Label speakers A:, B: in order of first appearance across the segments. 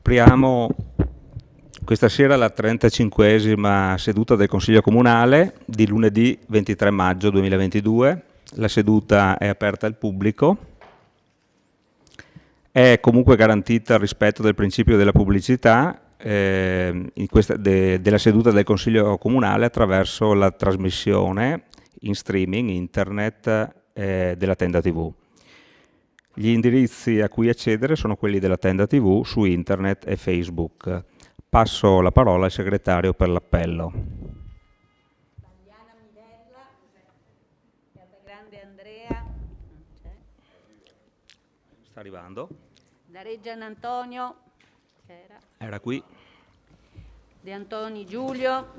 A: Apriamo questa sera la 35esima seduta del Consiglio Comunale di lunedì 23 maggio 2022. La seduta è aperta al pubblico. È comunque garantita il rispetto del principio della pubblicità della seduta del Consiglio Comunale attraverso la trasmissione in streaming internet della Tenda TV. Gli indirizzi a cui accedere sono quelli della Tenda TV su internet e Facebook. Passo la parola al segretario per l'appello.
B: Bagliana Mirella, Grande Andrea,
A: Sta arrivando.
B: da Reggian Antonio,
A: Era qui.
B: De Antoni Giulio,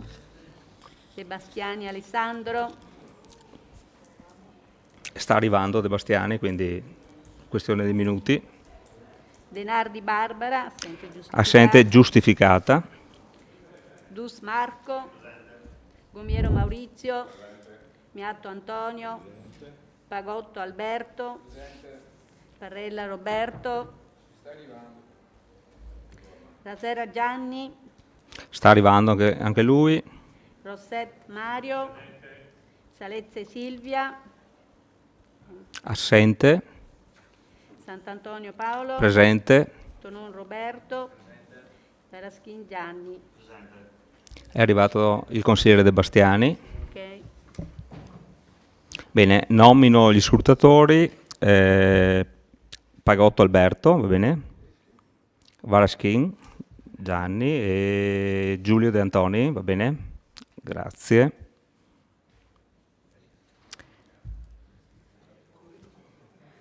B: De Bastiani Alessandro,
A: Sta arrivando De Bastiani, quindi questione di minuti.
B: De Nardi Barbara,
A: Assente giustificata.
B: Dus Marco, Gumiero Maurizio, Miatto Antonio, Pagotto Alberto, Parrella Roberto, Rasera Gianni,
A: Sta arrivando anche lui.
B: Rosset Mario, Salezze Silvia,
A: Assente.
B: Sant'Antonio Paolo,
A: Presente.
B: Tonon Roberto, Taraschin Gianni.
A: È arrivato il consigliere De Bastiani.
B: Okay.
A: Bene, nomino gli scrutatori. Pagotto Alberto, va bene? Varaschin Gianni e Giulio De Antoni, va bene? Grazie.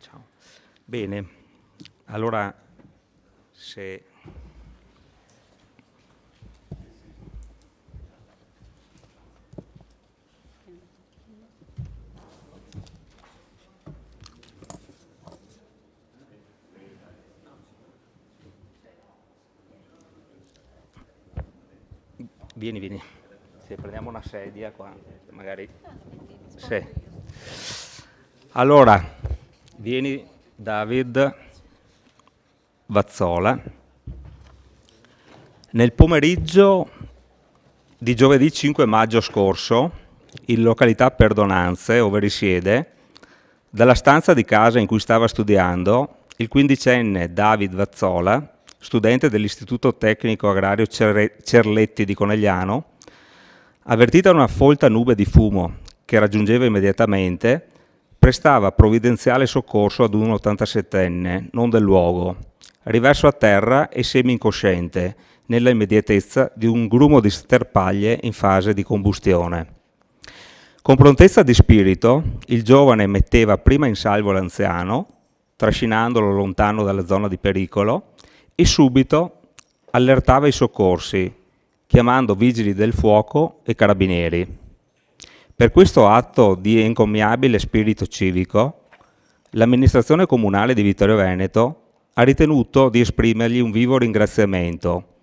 A: Ciao. Bene, allora se... Vieni. Se prendiamo una sedia qua, magari. Sì. Allora, vieni David Vazzola. Nel pomeriggio di giovedì 5 maggio scorso, in località Perdonanze, ove risiede, dalla stanza di casa in cui stava studiando, il quindicenne David Vazzola, studente dell'Istituto Tecnico Agrario Cerletti di Conegliano, avvertita una folta nube di fumo che raggiungeva immediatamente, prestava provvidenziale soccorso ad un 87enne, non del luogo, riverso a terra e semi-incosciente, nella immediatezza di un grumo di sterpaglie in fase di combustione. Con prontezza di spirito, il giovane metteva prima in salvo l'anziano, trascinandolo lontano dalla zona di pericolo, e subito allertava i soccorsi, chiamando vigili del fuoco e carabinieri. Per questo atto di encomiabile spirito civico, l'amministrazione comunale di Vittorio Veneto ha ritenuto di esprimergli un vivo ringraziamento,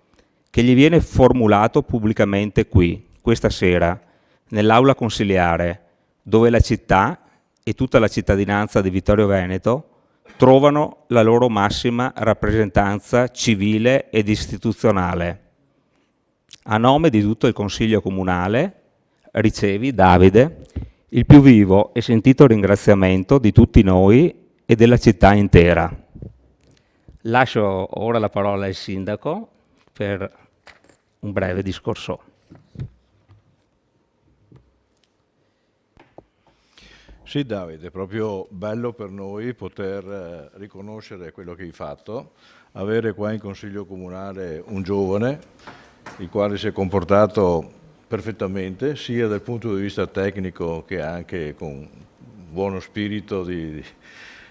A: che gli viene formulato pubblicamente qui, questa sera, nell'aula consiliare, dove la città e tutta la cittadinanza di Vittorio Veneto trovano la loro massima rappresentanza civile ed istituzionale. A nome di tutto il Consiglio Comunale ricevi, Davide, il più vivo e sentito ringraziamento di tutti noi e della città intera. Lascio ora la parola al Sindaco per un breve discorso.
C: Sì, Davide, è proprio bello per noi poter riconoscere quello che hai fatto, avere qua in Consiglio Comunale un giovane, il quale si è comportato perfettamente, sia dal punto di vista tecnico che anche con buono spirito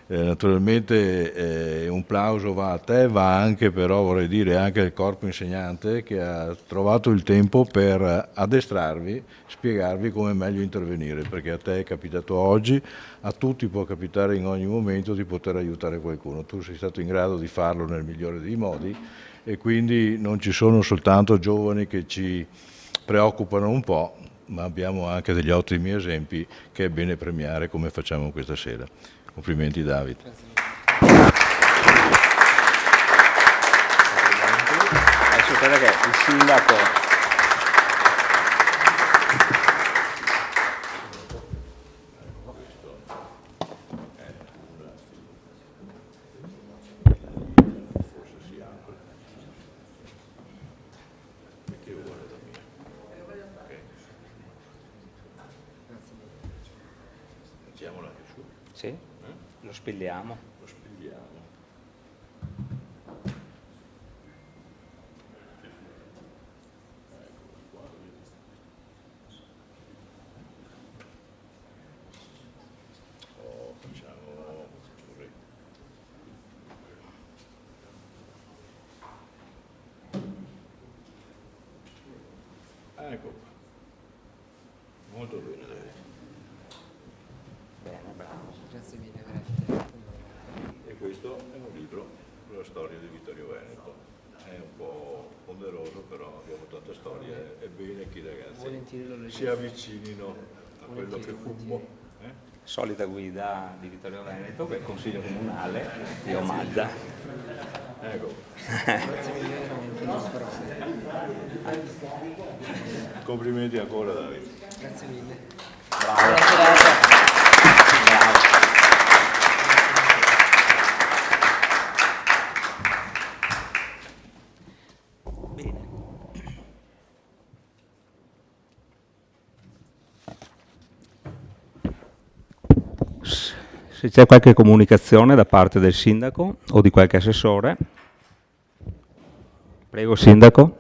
C: naturalmente un plauso va a te, va anche però vorrei dire anche al corpo insegnante che ha trovato il tempo per addestrarvi, spiegarvi come meglio intervenire, perché a te è capitato oggi, a tutti può capitare in ogni momento di poter aiutare qualcuno. Tu sei stato in grado di farlo nel migliore dei modi e quindi non ci sono soltanto giovani che ci preoccupano un po', ma abbiamo anche degli ottimi esempi che è bene premiare come facciamo questa sera. Complimenti David.
A: succede che il sindaco... Sì, lo spigliamo.
C: Ecco, molto bene.
A: Bene, bravo.
D: Grazie mille, veramente.
C: E questo è un libro sulla storia di Vittorio Veneto. È un po' ponderoso, però abbiamo tante storie. È bene che i ragazzi
D: Volentieri lo leggerò.
C: si avvicinino a quello che fummo.
A: Solita guida di Vittorio Veneto, che è il Consiglio Comunale di omaggia.
C: Ecco,
D: Grazie mille, veramente. Non farò.
C: complimenti ancora Davide.
D: Grazie mille.
A: Bravo.
D: Buona serata.
A: Bravo. Bene. Se c'è qualche comunicazione da parte del sindaco o di qualche assessore. Prego, sindaco.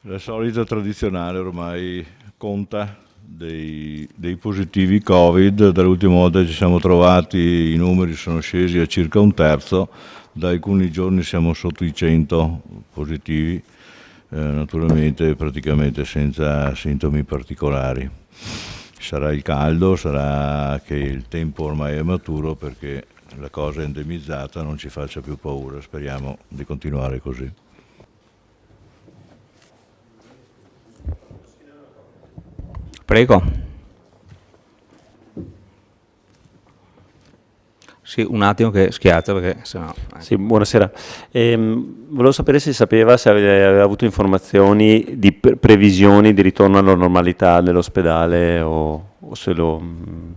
C: La solita tradizionale ormai conta dei positivi Covid. Dall'ultima volta ci siamo trovati, i numeri sono scesi a circa un terzo, da alcuni giorni siamo sotto i 100 positivi, naturalmente praticamente senza sintomi particolari. Sarà il caldo, sarà che il tempo ormai è maturo perché la cosa è endemizzata, non ci faccia più paura, speriamo di continuare così.
A: Prego. Sì, un attimo che schiaccia perché sennò...
E: Sì, buonasera. Volevo sapere se sapeva se aveva avuto informazioni di previsioni di ritorno alla normalità dell'ospedale o se lo...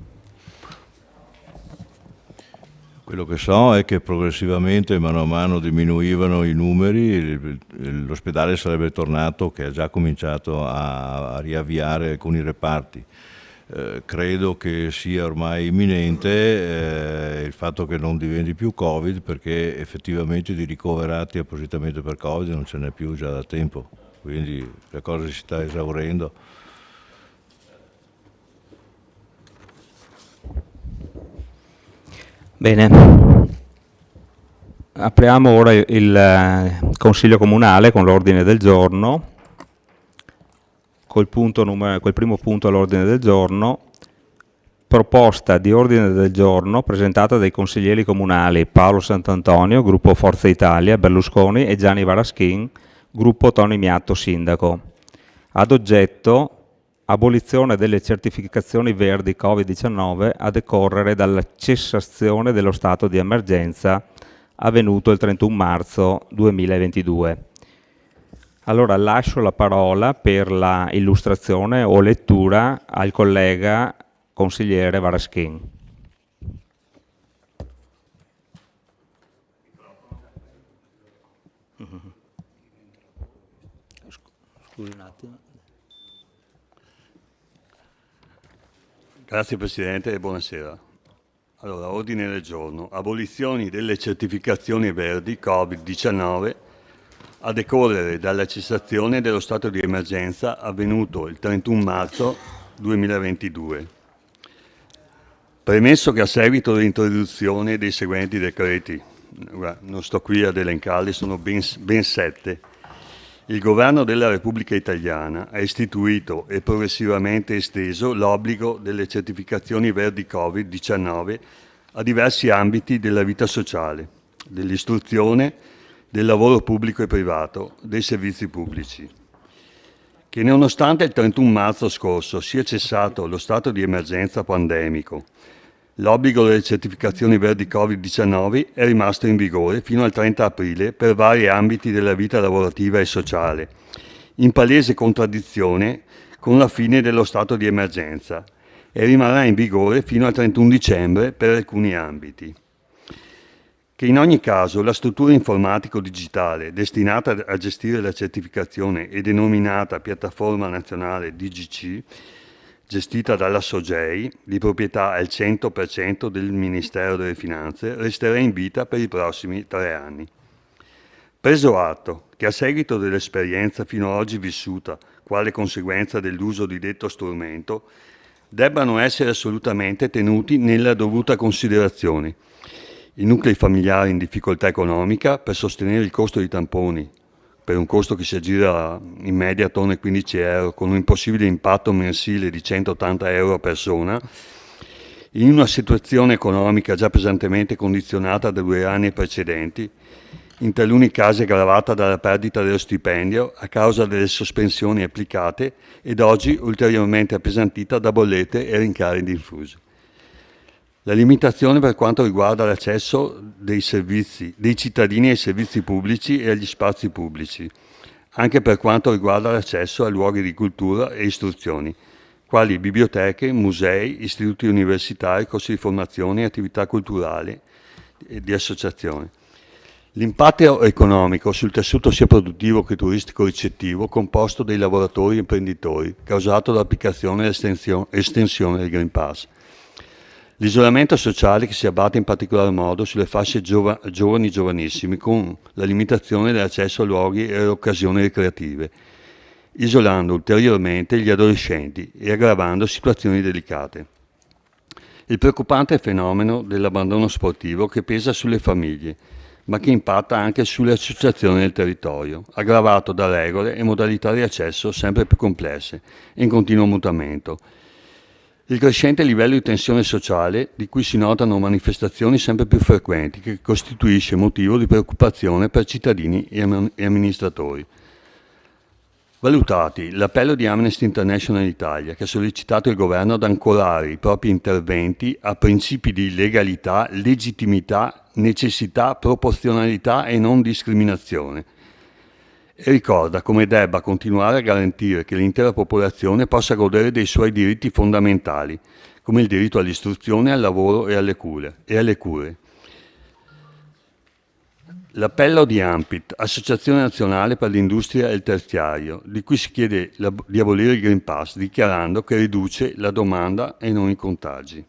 C: Quello che so è che progressivamente, mano a mano, diminuivano i numeri, l'ospedale sarebbe tornato, che ha già cominciato a riavviare alcuni reparti. Credo che sia ormai imminente il fatto che non diventi più Covid, perché effettivamente di ricoverati appositamente per Covid non ce n'è più già da tempo, quindi la cosa si sta esaurendo.
A: Bene, apriamo ora il Consiglio Comunale con l'ordine del giorno, col primo punto all'ordine del giorno, proposta di ordine del giorno presentata dai consiglieri comunali Paolo Sant'Antonio, gruppo Forza Italia, Berlusconi, e Gianni Varaschin, gruppo Toni Miatto, sindaco. Ad oggetto abolizione delle certificazioni verdi Covid-19 a decorrere dalla cessazione dello stato di emergenza avvenuto il 31 marzo 2022. Allora lascio la parola per la illustrazione o lettura al collega consigliere Varaschin. Scusi un attimo.
F: Grazie Presidente e buonasera. Allora, ordine del giorno. Abolizioni delle certificazioni verdi Covid-19 a decorrere dalla cessazione dello stato di emergenza avvenuto il 31 marzo 2022. Premesso che a seguito dell'introduzione dei seguenti decreti, non sto qui ad elencarli, sono ben 7, il Governo della Repubblica Italiana ha istituito e progressivamente esteso l'obbligo delle certificazioni verdi Covid-19 a diversi ambiti della vita sociale, dell'istruzione, del lavoro pubblico e privato, dei servizi pubblici. Che nonostante il 31 marzo scorso sia cessato lo stato di emergenza pandemico, L'obbligo delle certificazioni verdi Covid-19 è rimasto in vigore fino al 30 aprile per vari ambiti della vita lavorativa e sociale, in palese contraddizione con la fine dello stato di emergenza, e rimarrà in vigore fino al 31 dicembre per alcuni ambiti. Che in ogni caso la struttura informatico-digitale destinata a gestire la certificazione e denominata Piattaforma Nazionale DGC, gestita dalla SOGEI, di proprietà al 100% del Ministero delle Finanze, resterà in vita per i prossimi 3 anni. Preso atto che a seguito dell'esperienza fino ad oggi vissuta, quale conseguenza dell'uso di detto strumento, debbano essere assolutamente tenuti nella dovuta considerazione i nuclei familiari in difficoltà economica per sostenere il costo dei tamponi, per un costo che si aggira in media attorno ai 15 euro, con un possibile impatto mensile di 180 euro a persona, in una situazione economica già pesantemente condizionata da 2 anni precedenti, in taluni casi aggravata dalla perdita dello stipendio a causa delle sospensioni applicate ed oggi ulteriormente appesantita da bollette e rincari diffusi. La limitazione per quanto riguarda l'accesso dei cittadini ai servizi pubblici e agli spazi pubblici, anche per quanto riguarda l'accesso a luoghi di cultura e istruzioni, quali biblioteche, musei, istituti universitari, corsi di formazione, attività culturali e di associazioni. L'impatto economico sul tessuto sia produttivo che turistico-ricettivo composto dei lavoratori e imprenditori, causato dall'applicazione e estensione del Green Pass. L'isolamento sociale che si abbatte in particolar modo sulle fasce giovani giovanissimi con la limitazione dell'accesso a luoghi e occasioni ricreative, isolando ulteriormente gli adolescenti e aggravando situazioni delicate. Il preoccupante fenomeno dell'abbandono sportivo che pesa sulle famiglie, ma che impatta anche sulle associazioni del territorio, aggravato da regole e modalità di accesso sempre più complesse e in continuo mutamento. Il crescente livello di tensione sociale, di cui si notano manifestazioni sempre più frequenti, che costituisce motivo di preoccupazione per cittadini e amministratori. Valutati l'appello di Amnesty International Italia, che ha sollecitato il governo ad ancorare i propri interventi a principi di legalità, legittimità, necessità, proporzionalità e non discriminazione, e ricorda come debba continuare a garantire che l'intera popolazione possa godere dei suoi diritti fondamentali, come il diritto all'istruzione, al lavoro e alle cure. L'appello di ANPIT, Associazione Nazionale per l'Industria e il Terziario, di cui si chiede di abolire il Green Pass, dichiarando che riduce la domanda e non i contagi.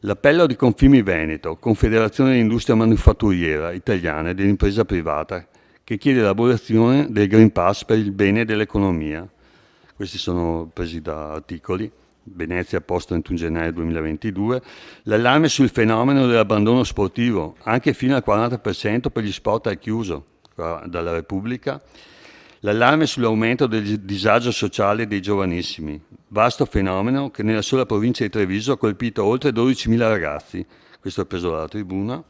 F: L'appello di Confimi Veneto, Confederazione dell'Industria Manufatturiera Italiana e dell'Impresa Privata, che chiede l'abolizione del Green Pass per il bene dell'economia. Questi sono presi da articoli. Venezia Post 31 gennaio 2022, l'allarme sul fenomeno dell'abbandono sportivo, anche fino al 40% per gli sport al chiuso, dalla Repubblica, l'allarme sull'aumento del disagio sociale dei giovanissimi, vasto fenomeno che nella sola provincia di Treviso ha colpito oltre 12.000 ragazzi, questo è preso dalla Tribuna.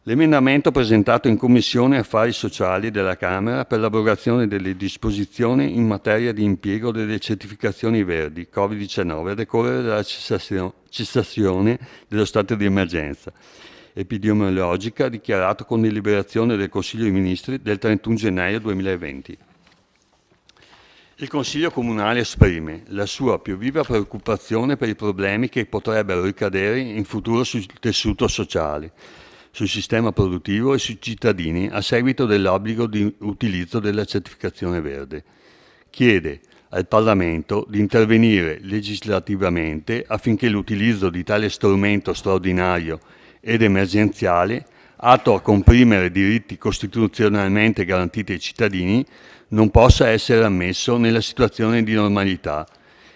F: L'emendamento presentato in Commissione Affari Sociali della Camera per l'abrogazione delle disposizioni in materia di impiego delle certificazioni verdi Covid-19 a decorrere dalla cessazione dello stato di emergenza epidemiologica dichiarato con deliberazione del Consiglio dei Ministri del 31 gennaio 2020. Il Consiglio Comunale esprime la sua più viva preoccupazione per i problemi che potrebbero ricadere in futuro sul tessuto sociale, sul sistema produttivo e sui cittadini a seguito dell'obbligo di utilizzo della certificazione verde. Chiede al Parlamento di intervenire legislativamente affinché l'utilizzo di tale strumento straordinario ed emergenziale, atto a comprimere diritti costituzionalmente garantiti ai cittadini, non possa essere ammesso nella situazione di normalità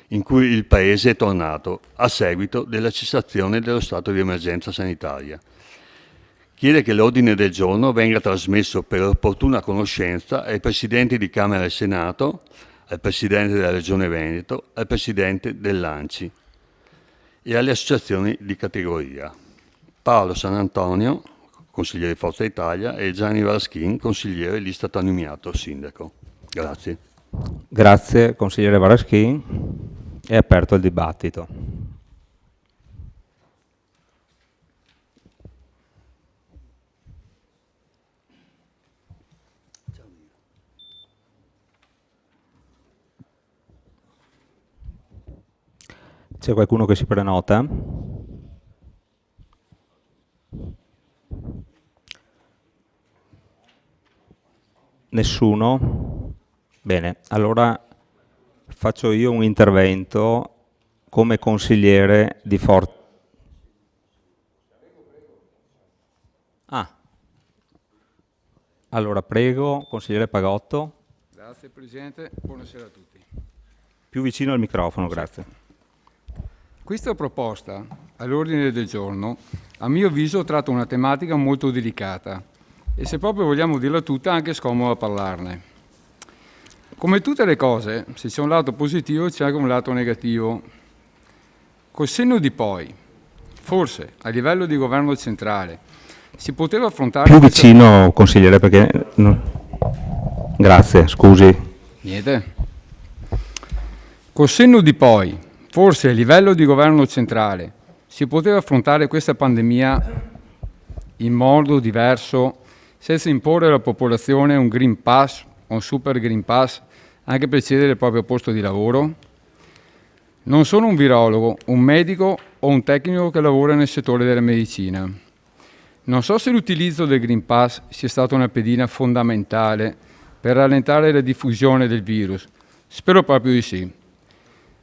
F: in cui il Paese è tornato a seguito della cessazione dello stato di emergenza sanitaria. Chiede che l'ordine del giorno venga trasmesso per opportuna conoscenza ai Presidenti di Camera e Senato, al Presidente della Regione Veneto, al Presidente dell'ANCI e alle associazioni di categoria. Paolo Sanantonio, consigliere Forza Italia, e Gianni Varaschin, consigliere lista Tanimiato, sindaco. Grazie.
A: Grazie, consigliere Varaschin. È aperto il dibattito. C'è qualcuno che si prenota? Nessuno? Bene, allora faccio io un intervento come consigliere di Forza. Allora prego, consigliere Pagotto.
G: Grazie Presidente, buonasera a tutti.
A: Più vicino al microfono, grazie.
G: Questa proposta all'ordine del giorno, a mio avviso, tratta una tematica molto delicata e, se proprio vogliamo dirla tutta, anche scomoda parlarne. Come tutte le cose, se c'è un lato positivo c'è anche un lato negativo. Col senno di poi, forse a livello di governo centrale, si poteva affrontare...
A: Più vicino, consigliere, perché... Grazie, scusi.
G: Niente. Col senno di poi, forse a livello di governo centrale, si poteva affrontare questa pandemia in modo diverso, senza imporre alla popolazione un Green Pass o un Super Green Pass anche per cedere il proprio posto di lavoro? Non sono un virologo, un medico o un tecnico che lavora nel settore della medicina. Non so se l'utilizzo del Green Pass sia stata una pedina fondamentale per rallentare la diffusione del virus. Spero proprio di sì.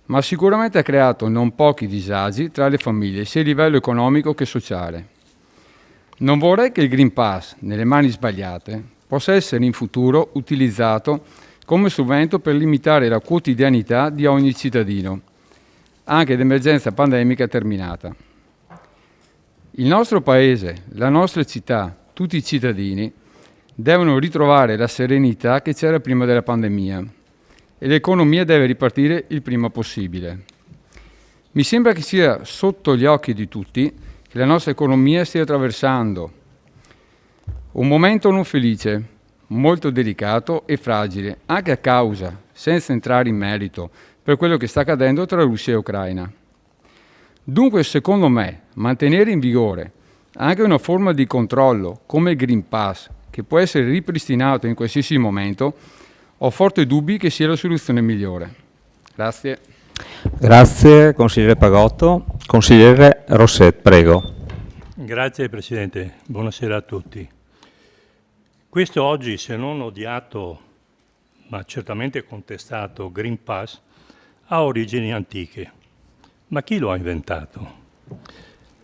G: Ma sicuramente ha creato non pochi disagi tra le famiglie, sia a livello economico che sociale. Non vorrei che il Green Pass, nelle mani sbagliate, possa essere in futuro utilizzato come strumento per limitare la quotidianità di ogni cittadino, anche l'emergenza pandemica terminata. Il nostro Paese, la nostra città, tutti i cittadini devono ritrovare la serenità che c'era prima della pandemia e l'economia deve ripartire il prima possibile. Mi sembra che sia sotto gli occhi di tutti che la nostra economia stia attraversando un momento non felice, molto delicato e fragile, anche a causa, senza entrare in merito, per quello che sta accadendo tra Russia e Ucraina. Dunque, secondo me, mantenere in vigore anche una forma di controllo come il Green Pass, che può essere ripristinato in qualsiasi momento, ho forti dubbi che sia la soluzione migliore. Grazie.
A: Grazie, consigliere Pagotto. Consigliere Rosset, prego.
H: Grazie Presidente, buonasera a tutti. Questo oggi, se non odiato, ma certamente contestato, Green Pass, ha origini antiche. Ma chi lo ha inventato?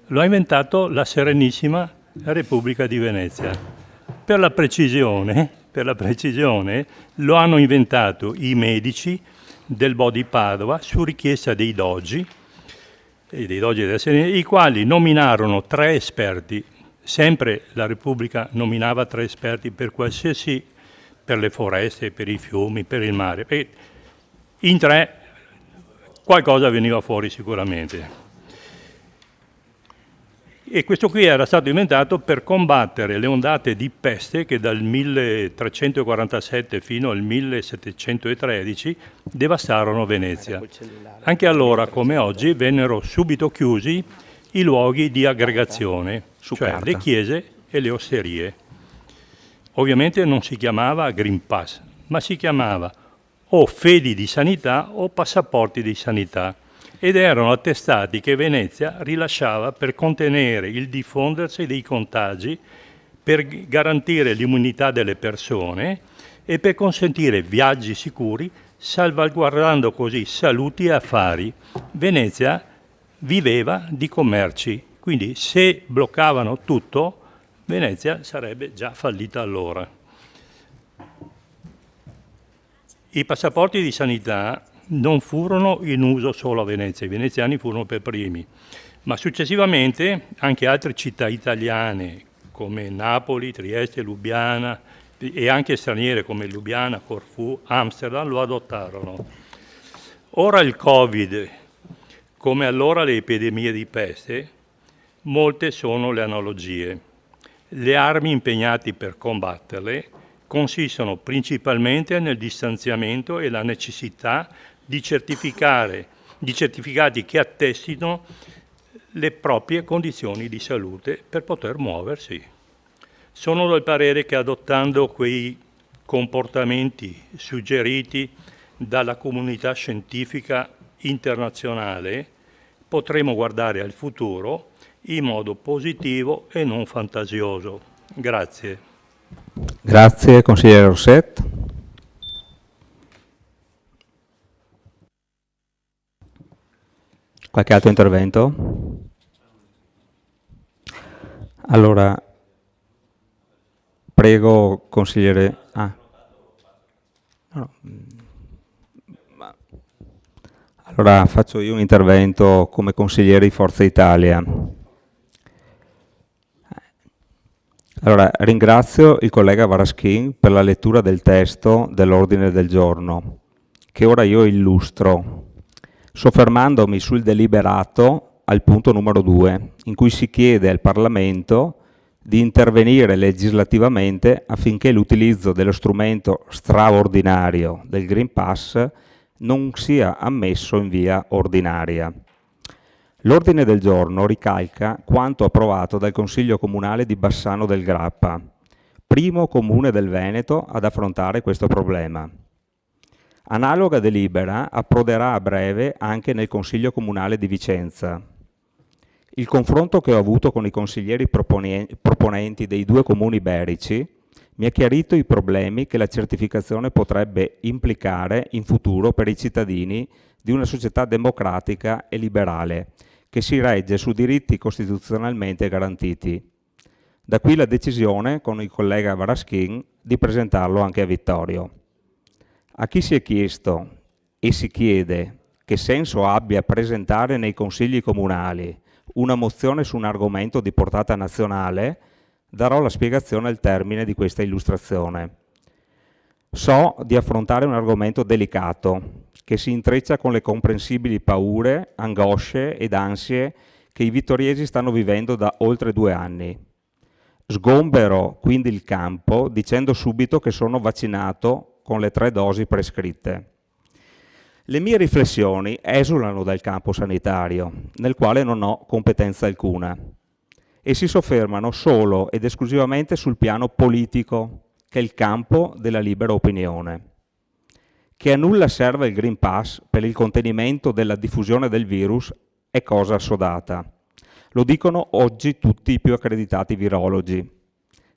H: Lo ha inventato la Serenissima Repubblica di Venezia. Per la precisione, lo hanno inventato i medici del Bo di Padova su richiesta dei dogi della Serenissima, i quali nominarono 3 esperti. Sempre la Repubblica nominava 3 esperti per qualsiasi, per le foreste, per i fiumi, per il mare. E in 3 qualcosa veniva fuori sicuramente. E questo qui era stato inventato per combattere le ondate di peste che dal 1347 fino al 1713 devastarono Venezia. Anche allora, come oggi, vennero subito chiusi i luoghi di aggregazione, cioè le chiese e le osterie. Ovviamente non si chiamava Green Pass, ma si chiamava o fedi di sanità o passaporti di sanità, ed erano attestati che Venezia rilasciava per contenere il diffondersi dei contagi, per garantire l'immunità delle persone e per consentire viaggi sicuri, salvaguardando così salute e affari. Venezia viveva di commerci, quindi se bloccavano tutto, Venezia sarebbe già fallita allora. I passaporti di sanità non furono in uso solo a Venezia, i veneziani furono per primi, ma successivamente anche altre città italiane come Napoli, Trieste, Lubiana e anche straniere come Lubiana, Corfù, Amsterdam lo adottarono. Ora il Covid, come allora le epidemie di peste, molte sono le analogie. Le armi impegnate per combatterle consistono principalmente nel distanziamento e la necessità di certificati che attestino le proprie condizioni di salute per poter muoversi. Sono del parere che adottando quei comportamenti suggeriti dalla comunità scientifica internazionale potremo guardare al futuro in modo positivo e non fantasioso. Grazie.
A: Grazie, consigliere Rosset. Qualche altro intervento? Allora, prego, consigliere. No. Allora faccio io un intervento come consigliere di Forza Italia. Allora, ringrazio il collega Varaschin per la lettura del testo dell'ordine del giorno, che ora io illustro, soffermandomi sul deliberato al punto numero 2, in cui si chiede al Parlamento di intervenire legislativamente affinché l'utilizzo dello strumento straordinario del Green Pass non sia ammesso in via ordinaria. L'ordine del giorno ricalca quanto approvato dal Consiglio Comunale di Bassano del Grappa, primo comune del Veneto ad affrontare questo problema. Analoga delibera approderà a breve anche nel Consiglio Comunale di Vicenza. Il confronto che ho avuto con i consiglieri proponenti dei 2 comuni iberici mi ha chiarito i problemi che la certificazione potrebbe implicare in futuro per i cittadini di una società democratica e liberale, che si regge su diritti costituzionalmente garantiti. Da qui la decisione, con il collega Varaschin, di presentarlo anche a Vittorio. A chi si è chiesto e si chiede che senso abbia presentare nei consigli comunali una mozione su un argomento di portata nazionale, darò la spiegazione al termine di questa illustrazione. So di affrontare un argomento delicato, che si intreccia con le comprensibili paure, angosce ed ansie che i vittoriesi stanno vivendo da oltre 2 anni. Sgombero quindi il campo dicendo subito che sono vaccinato con le 3 dosi prescritte. Le mie riflessioni esulano dal campo sanitario, nel quale non ho competenza alcuna, e si soffermano solo ed esclusivamente sul piano politico, che è il campo della libera opinione. Che a nulla serva il Green Pass per il contenimento della diffusione del virus è cosa assodata. Lo dicono oggi tutti i più accreditati virologi.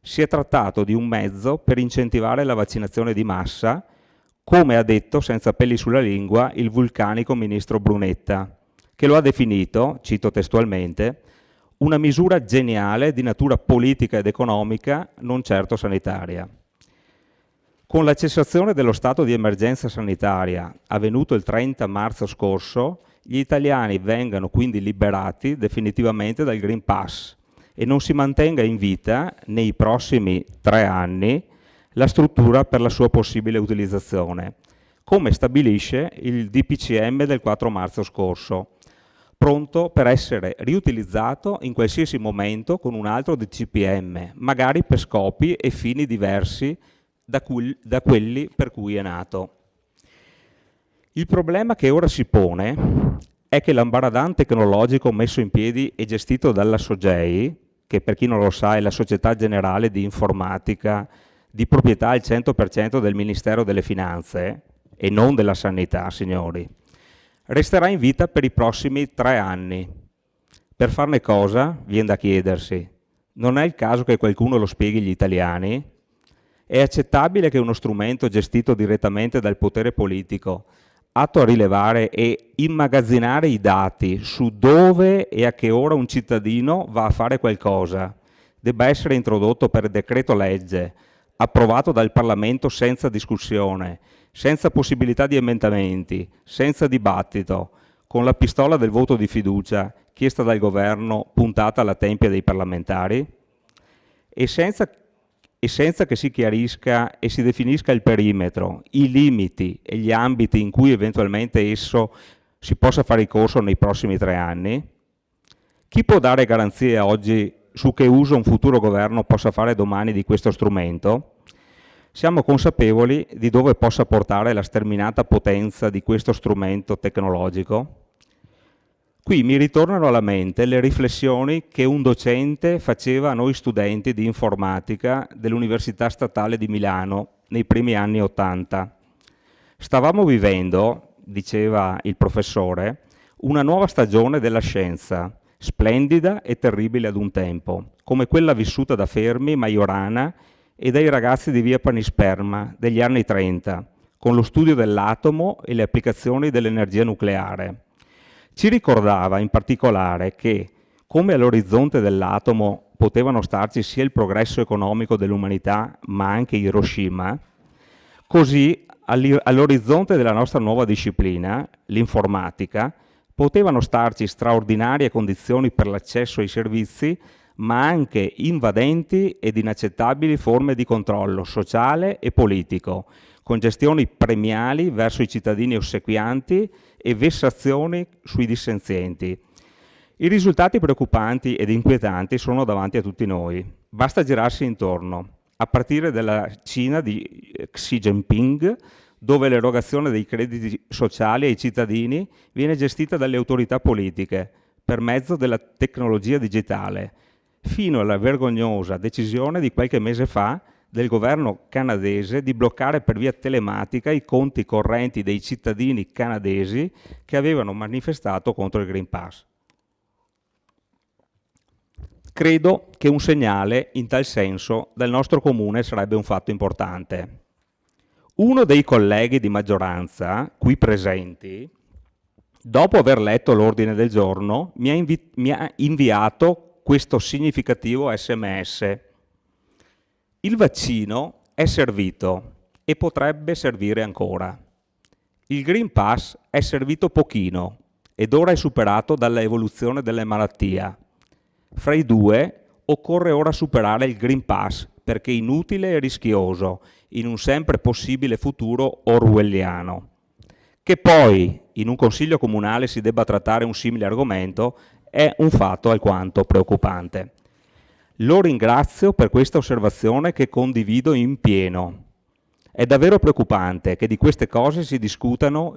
A: Si è trattato di un mezzo per incentivare la vaccinazione di massa, come ha detto senza peli sulla lingua il vulcanico ministro Brunetta, che lo ha definito, cito testualmente, una misura geniale di natura politica ed economica, non certo sanitaria. Con la cessazione dello stato di emergenza sanitaria, avvenuto il 30 marzo scorso, gli italiani vengano quindi liberati definitivamente dal Green Pass e non si mantenga in vita, nei prossimi 3 anni, la struttura per la sua possibile utilizzazione, come stabilisce il DPCM del 4 marzo scorso, pronto per essere riutilizzato in qualsiasi momento con un altro DCPM, magari per scopi e fini diversi da quelli per cui è nato. Il problema che ora si pone è che l'ambaradan tecnologico messo in piedi e gestito dalla SOGEI, che per chi non lo sa è la Società Generale di Informatica di proprietà al 100% del Ministero delle Finanze e non della Sanità, signori, resterà in vita per i prossimi 3 anni. Per farne cosa? Viene da chiedersi. Non è il caso che qualcuno lo spieghi agli italiani? È accettabile che uno strumento gestito direttamente dal potere politico, atto a rilevare e immagazzinare i dati su dove e a che ora un cittadino va a fare qualcosa, debba essere introdotto per decreto legge, approvato dal Parlamento senza discussione, senza possibilità di emendamenti, senza dibattito, con la pistola del voto di fiducia chiesta dal governo puntata alla tempia dei parlamentari? E senza che si chiarisca e si definisca il perimetro, i limiti e gli ambiti in cui eventualmente esso si possa fare ricorso nei prossimi 3 anni? Chi può dare garanzie oggi su che uso un futuro governo possa fare domani di questo strumento? Siamo consapevoli di dove possa portare la sterminata potenza di questo strumento tecnologico? Qui mi ritornano alla mente le riflessioni che un docente faceva a noi studenti di informatica dell'Università Statale di Milano nei primi anni '80. Stavamo vivendo, diceva il professore, Una nuova stagione della scienza, splendida e terribile ad un tempo, come quella vissuta da Fermi, Majorana e dai ragazzi di via Panisperma degli anni 30, con lo studio dell'atomo e le applicazioni dell'energia nucleare. Ci ricordava in particolare che, come all'orizzonte dell'atomo potevano starci sia il progresso economico dell'umanità, ma anche Hiroshima, così all'orizzonte della nostra nuova disciplina, l'informatica, potevano starci straordinarie condizioni per l'accesso ai servizi, ma anche invadenti ed inaccettabili forme di controllo sociale e politico, con gestioni premiali verso i cittadini ossequianti e vessazioni sui dissenzienti. I risultati preoccupanti ed inquietanti sono davanti a tutti noi. Basta girarsi intorno, a partire dalla Cina di Xi Jinping, dove l'erogazione dei crediti sociali ai cittadini viene gestita dalle autorità politiche per mezzo della tecnologia digitale, fino alla vergognosa decisione di qualche mese fa del governo canadese di bloccare per via telematica i conti correnti dei cittadini canadesi che avevano manifestato contro il Green Pass. Credo che un segnale in tal senso dal nostro comune sarebbe un fatto importante. Uno dei colleghi di maggioranza qui presenti, dopo aver letto l'ordine del giorno, mi ha inviato questo significativo SMS. Il vaccino è servito e potrebbe servire ancora. Il Green Pass è servito pochino ed ora è superato dalla evoluzione della malattia. Fra i due occorre ora superare il Green Pass perché inutile e rischioso in un sempre possibile futuro orwelliano. Che poi in un consiglio comunale si debba trattare un simile argomento è un fatto alquanto preoccupante. Lo ringrazio per questa osservazione che condivido in pieno. È davvero preoccupante che di queste cose discutano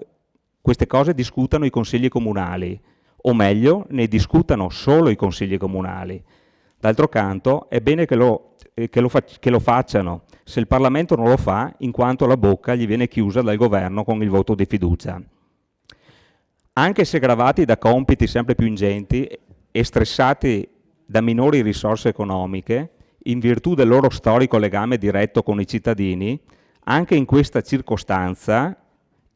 A: i consigli comunali, o meglio, ne discutano solo i consigli comunali. D'altro canto, è bene che lo facciano, se il Parlamento non lo fa, in quanto la bocca gli viene chiusa dal governo con il voto di fiducia. Anche se gravati da compiti sempre più ingenti e stressati da minori risorse economiche, in virtù del loro storico legame diretto con i cittadini, anche in questa circostanza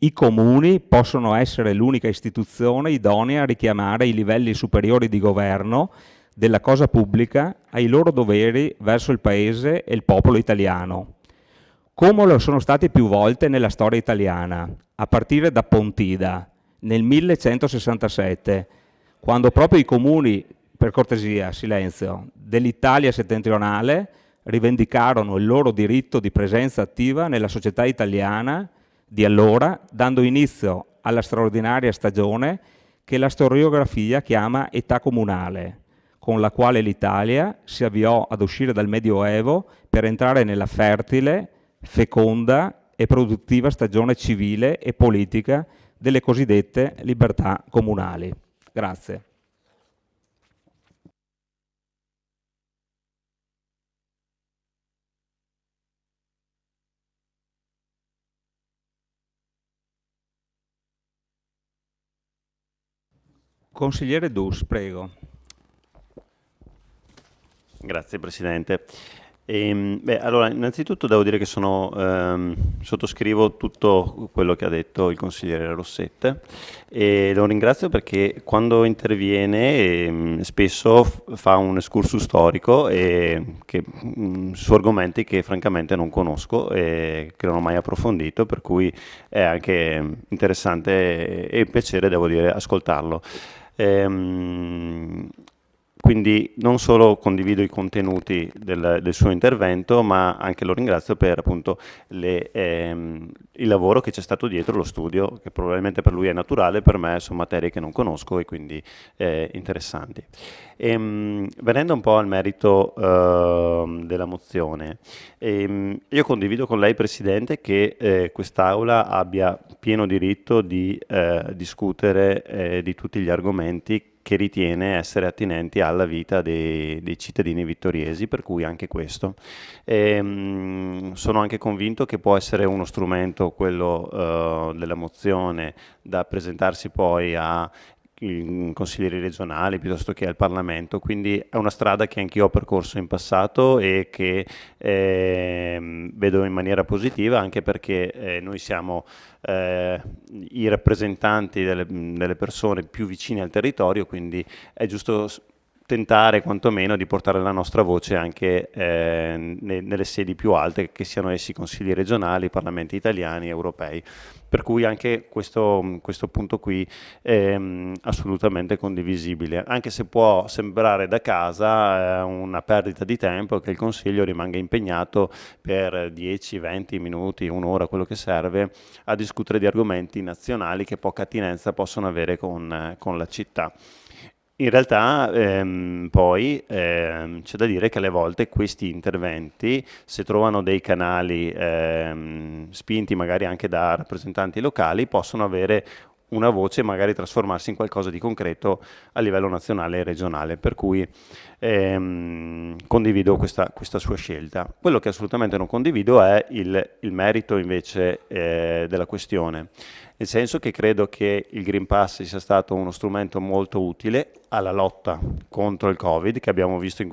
A: i comuni possono essere l'unica istituzione idonea a richiamare i livelli superiori di governo della cosa pubblica ai loro doveri verso il Paese e il popolo italiano, come lo sono stati più volte nella storia italiana, a partire da Pontida, nel 1167, quando proprio i comuni, per cortesia, silenzio, dell'Italia settentrionale rivendicarono il loro diritto di presenza attiva nella società italiana di allora, dando inizio alla straordinaria stagione che la storiografia chiama età comunale, con la quale l'Italia si avviò ad uscire dal Medioevo per entrare nella fertile, feconda e produttiva stagione civile e politica delle cosiddette libertà comunali. Grazie. Consigliere Dus, prego.
E: Grazie Presidente. Allora, innanzitutto devo dire che sottoscrivo tutto quello che ha detto il consigliere Rossette e lo ringrazio perché quando interviene spesso fa un excursus storico su argomenti che francamente non conosco e che non ho mai approfondito, per cui è anche interessante e un piacere, devo dire, ascoltarlo. Quindi non solo condivido i contenuti del suo intervento, ma anche lo ringrazio per appunto il lavoro che c'è stato dietro lo studio, che probabilmente per lui è naturale, per me sono materie che non conosco e quindi interessanti. Venendo un po' al merito della mozione, io condivido con lei, Presidente, che quest'Aula abbia pieno diritto di discutere di tutti gli argomenti che ritiene essere attinenti alla vita dei cittadini vittoriesi, per cui anche questo. Sono anche convinto che può essere uno strumento, quello della mozione, da presentarsi poi i consiglieri regionali piuttosto che al Parlamento, quindi è una strada che anch'io ho percorso in passato e che vedo in maniera positiva, anche perché noi siamo i rappresentanti delle persone più vicine al territorio, quindi è giusto tentare quantomeno di portare la nostra voce anche nelle sedi più alte, che siano essi consigli regionali, parlamenti italiani, europei. Per cui anche questo punto qui è assolutamente condivisibile, anche se può sembrare da casa una perdita di tempo che il Consiglio rimanga impegnato per 10, 20 minuti, un'ora, quello che serve, a discutere di argomenti nazionali che poca attinenza possono avere con la città. In realtà poi c'è da dire che alle volte questi interventi, se trovano dei canali spinti magari anche da rappresentanti locali, possono avere una voce e magari trasformarsi in qualcosa di concreto a livello nazionale e regionale, per cui condivido questa sua scelta. Quello che assolutamente non condivido è il merito invece della questione, nel senso che credo che il Green Pass sia stato uno strumento molto utile alla lotta contro il Covid, che abbiamo visto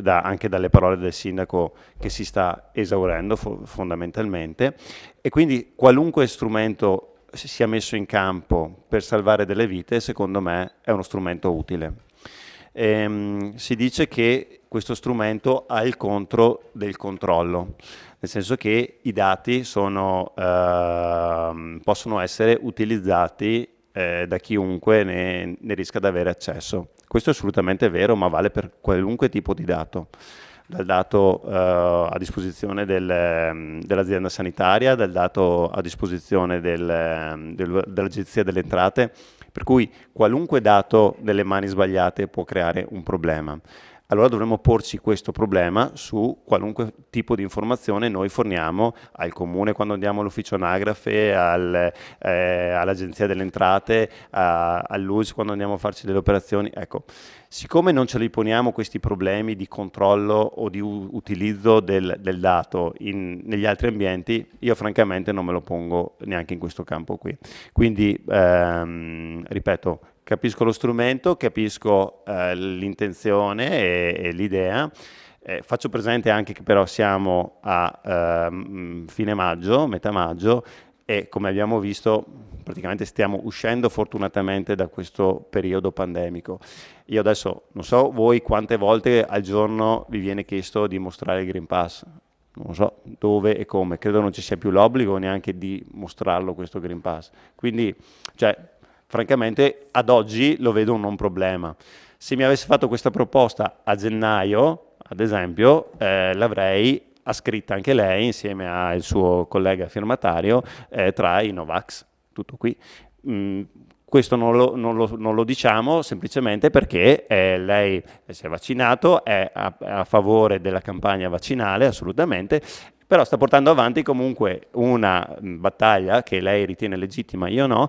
E: anche dalle parole del sindaco che si sta esaurendo fondamentalmente, e quindi qualunque strumento sia messo in campo per salvare delle vite, secondo me è uno strumento utile. Si dice che questo strumento ha il contro del controllo, nel senso che i dati possono essere utilizzati da chiunque ne riesca ad avere accesso. Questo è assolutamente vero, ma vale per qualunque tipo di dato, dal dato a disposizione dell'azienda sanitaria, dal dato a disposizione dell'Agenzia delle Entrate, per cui qualunque dato nelle mani sbagliate può creare un problema. Allora dovremmo porci questo problema su qualunque tipo di informazione noi forniamo al comune quando andiamo all'ufficio anagrafe, all'agenzia delle entrate, all'UIS quando andiamo a farci delle operazioni. Ecco, siccome non ce li poniamo questi problemi di controllo o di utilizzo del dato negli altri ambienti, io francamente non me lo pongo neanche in questo campo qui. Quindi, ripeto, capisco lo strumento, capisco l'intenzione e l'idea. Faccio presente anche che però siamo a fine maggio, metà maggio, e come abbiamo visto praticamente stiamo uscendo fortunatamente da questo periodo pandemico. Io adesso non so voi quante volte al giorno vi viene chiesto di mostrare il Green Pass. Non so dove e come, credo non ci sia più l'obbligo neanche di mostrarlo questo Green Pass. Quindi, francamente, ad oggi lo vedo un non problema. Se mi avesse fatto questa proposta a gennaio, ad esempio, l'avrei ascritta anche lei insieme al suo collega firmatario tra i Novax. Tutto qui. Questo non lo diciamo semplicemente perché lei si è vaccinato, è a favore della campagna vaccinale assolutamente, però sta portando avanti comunque una battaglia che lei ritiene legittima, io no,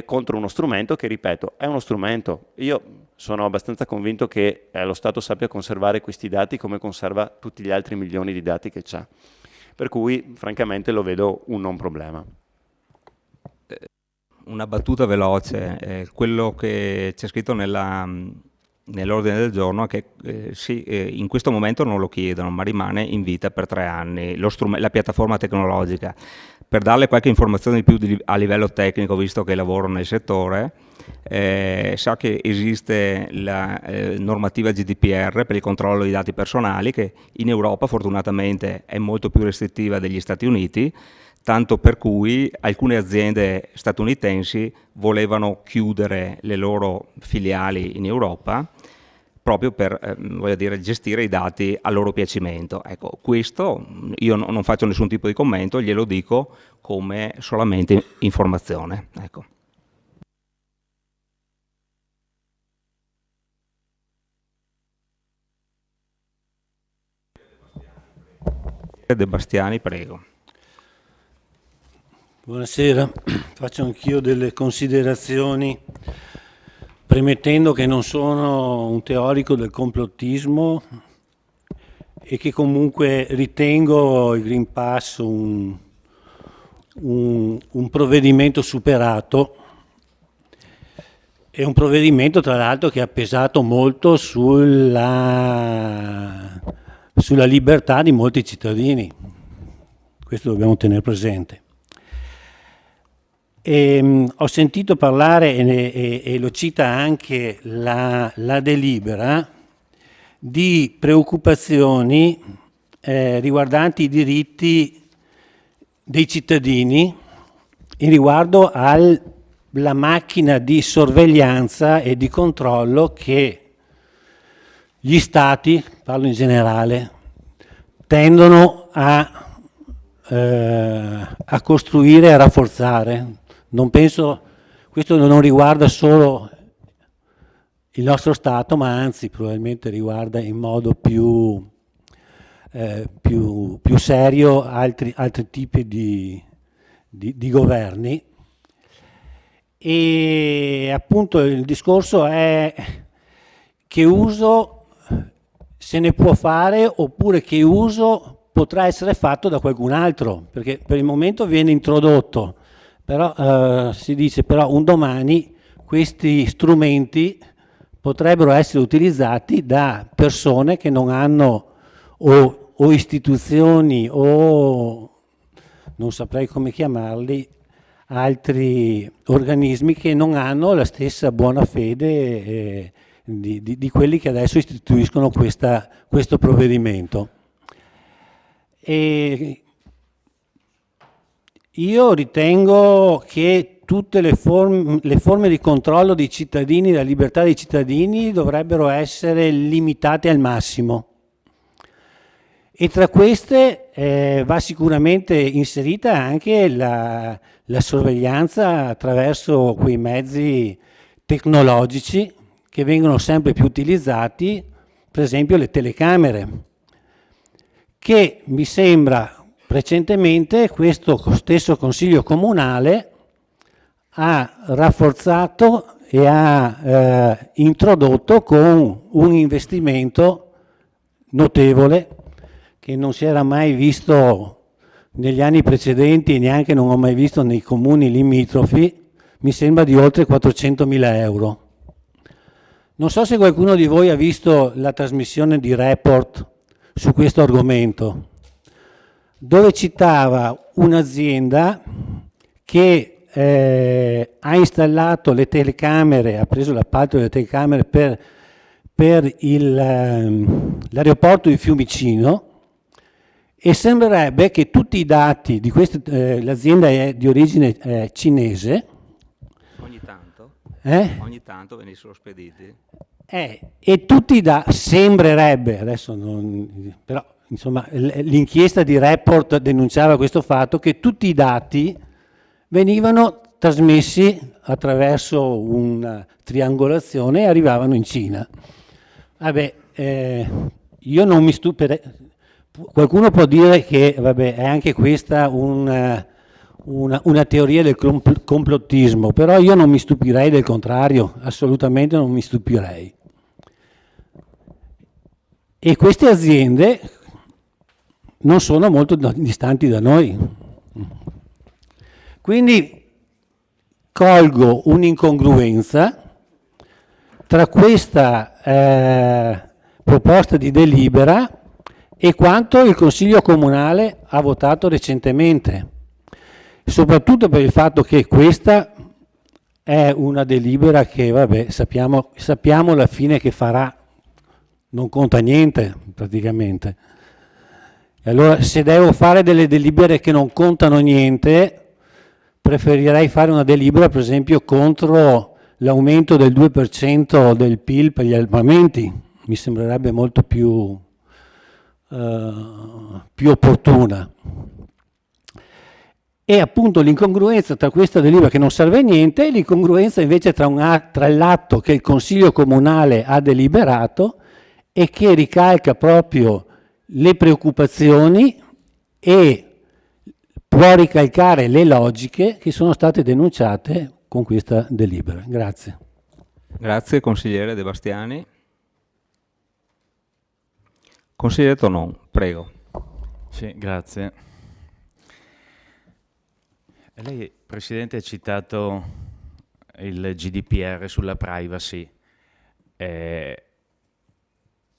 E: contro uno strumento che, ripeto, è uno strumento. Io sono abbastanza convinto che lo Stato sappia conservare questi dati come conserva tutti gli altri milioni di dati che c'ha. Per cui, francamente, lo vedo un non problema.
A: Una battuta veloce, quello che c'è scritto nell'ordine del giorno è che in questo momento non lo chiedono, ma rimane in vita per 3 anni la piattaforma tecnologica. Per darle qualche informazione di più a livello tecnico, visto che lavoro nel settore, sa che esiste la normativa GDPR per il controllo dei dati personali, che in Europa fortunatamente è molto più restrittiva degli Stati Uniti, tanto per cui alcune aziende statunitensi volevano chiudere le loro filiali in Europa proprio per gestire i dati a loro piacimento. Ecco, questo io non faccio nessun tipo di commento, glielo dico come solamente informazione. Ecco. De Bastiani, prego.
I: Buonasera, faccio anch'io delle considerazioni premettendo che non sono un teorico del complottismo e che comunque ritengo il Green Pass un provvedimento superato È un provvedimento, tra l'altro, che ha pesato molto sulla libertà di molti cittadini. Questo dobbiamo tenere presente. Ho sentito parlare, e lo cita anche la delibera, di preoccupazioni riguardanti i diritti dei cittadini in riguardo alla macchina di sorveglianza e di controllo che gli stati, parlo in generale, tendono a costruire e a rafforzare. Non penso, questo non riguarda solo il nostro Stato, ma anzi probabilmente riguarda in modo più serio altri tipi di governi. E appunto il discorso è che uso se ne può fare oppure che uso potrà essere fatto da qualcun altro, perché per il momento viene introdotto, però si dice però un domani questi strumenti potrebbero essere utilizzati da persone che non hanno o istituzioni o non saprei come chiamarli, altri organismi che non hanno la stessa buona fede di quelli che adesso istituiscono questo provvedimento. E io ritengo che tutte le forme di controllo dei cittadini, della libertà dei cittadini, dovrebbero essere limitate al massimo. E tra queste va sicuramente inserita anche la sorveglianza attraverso quei mezzi tecnologici che vengono sempre più utilizzati, per esempio le telecamere, che mi sembra recentemente questo stesso Consiglio Comunale ha rafforzato e ha introdotto con un investimento notevole che non si era mai visto negli anni precedenti e neanche non ho mai visto nei comuni limitrofi, mi sembra di oltre 400.000 euro. Non so se qualcuno di voi ha visto la trasmissione di Report su questo argomento, dove citava un'azienda che ha installato le telecamere, ha preso l'appalto delle telecamere per l'aeroporto di Fiumicino, e sembrerebbe che tutti i dati di l'azienda è di origine cinese.
A: Ogni tanto venissero spediti.
I: E tutti i dati, sembrerebbe, adesso non, però insomma l'inchiesta di Report denunciava questo fatto, che tutti i dati venivano trasmessi attraverso una triangolazione e arrivavano in Cina. Vabbè, io non mi stupirei, qualcuno può dire che vabbè, è anche questa una teoria del complottismo, però io non mi stupirei del contrario, assolutamente non mi stupirei. E queste aziende non sono molto distanti da noi. Quindi colgo un'incongruenza tra questa proposta di delibera e quanto il Consiglio Comunale ha votato recentemente, soprattutto per il fatto che questa è una delibera che, vabbè, sappiamo la fine che farà, non conta niente praticamente. E allora se devo fare delle delibere che non contano niente, preferirei fare una delibera per esempio contro l'aumento del 2% del PIL per gli armamenti, mi sembrerebbe molto più opportuna. E appunto l'incongruenza tra questa delibera che non serve a niente e l'incongruenza invece tra l'atto che il Consiglio Comunale ha deliberato e che ricalca proprio le preoccupazioni e può ricalcare le logiche che sono state denunciate con questa delibera. Grazie.
A: Grazie consigliere De Bastiani. Consigliere Tonon, prego.
J: Sì, grazie. Lei, Presidente, ha citato il GDPR sulla privacy.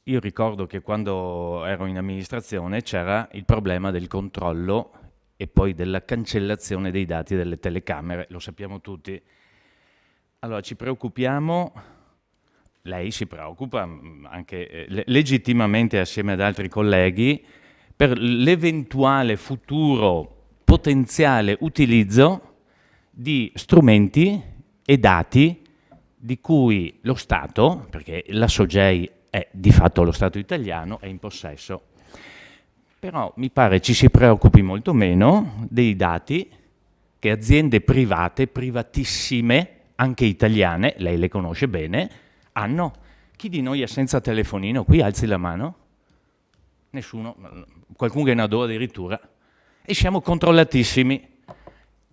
J: Io ricordo che quando ero in amministrazione c'era il problema del controllo e poi della cancellazione dei dati delle telecamere, lo sappiamo tutti. Allora ci preoccupiamo, lei si preoccupa anche legittimamente assieme ad altri colleghi per l'eventuale futuro potenziale utilizzo di strumenti e dati di cui lo Stato, perché la SOGEI è di fatto lo Stato italiano, è in possesso. Però mi pare ci si preoccupi molto meno dei dati che aziende private, privatissime, anche italiane, lei le conosce bene, hanno. Chi di noi è senza telefonino? Qui alzi la mano. Nessuno, qualcuno che ne ha due addirittura. E siamo controllatissimi.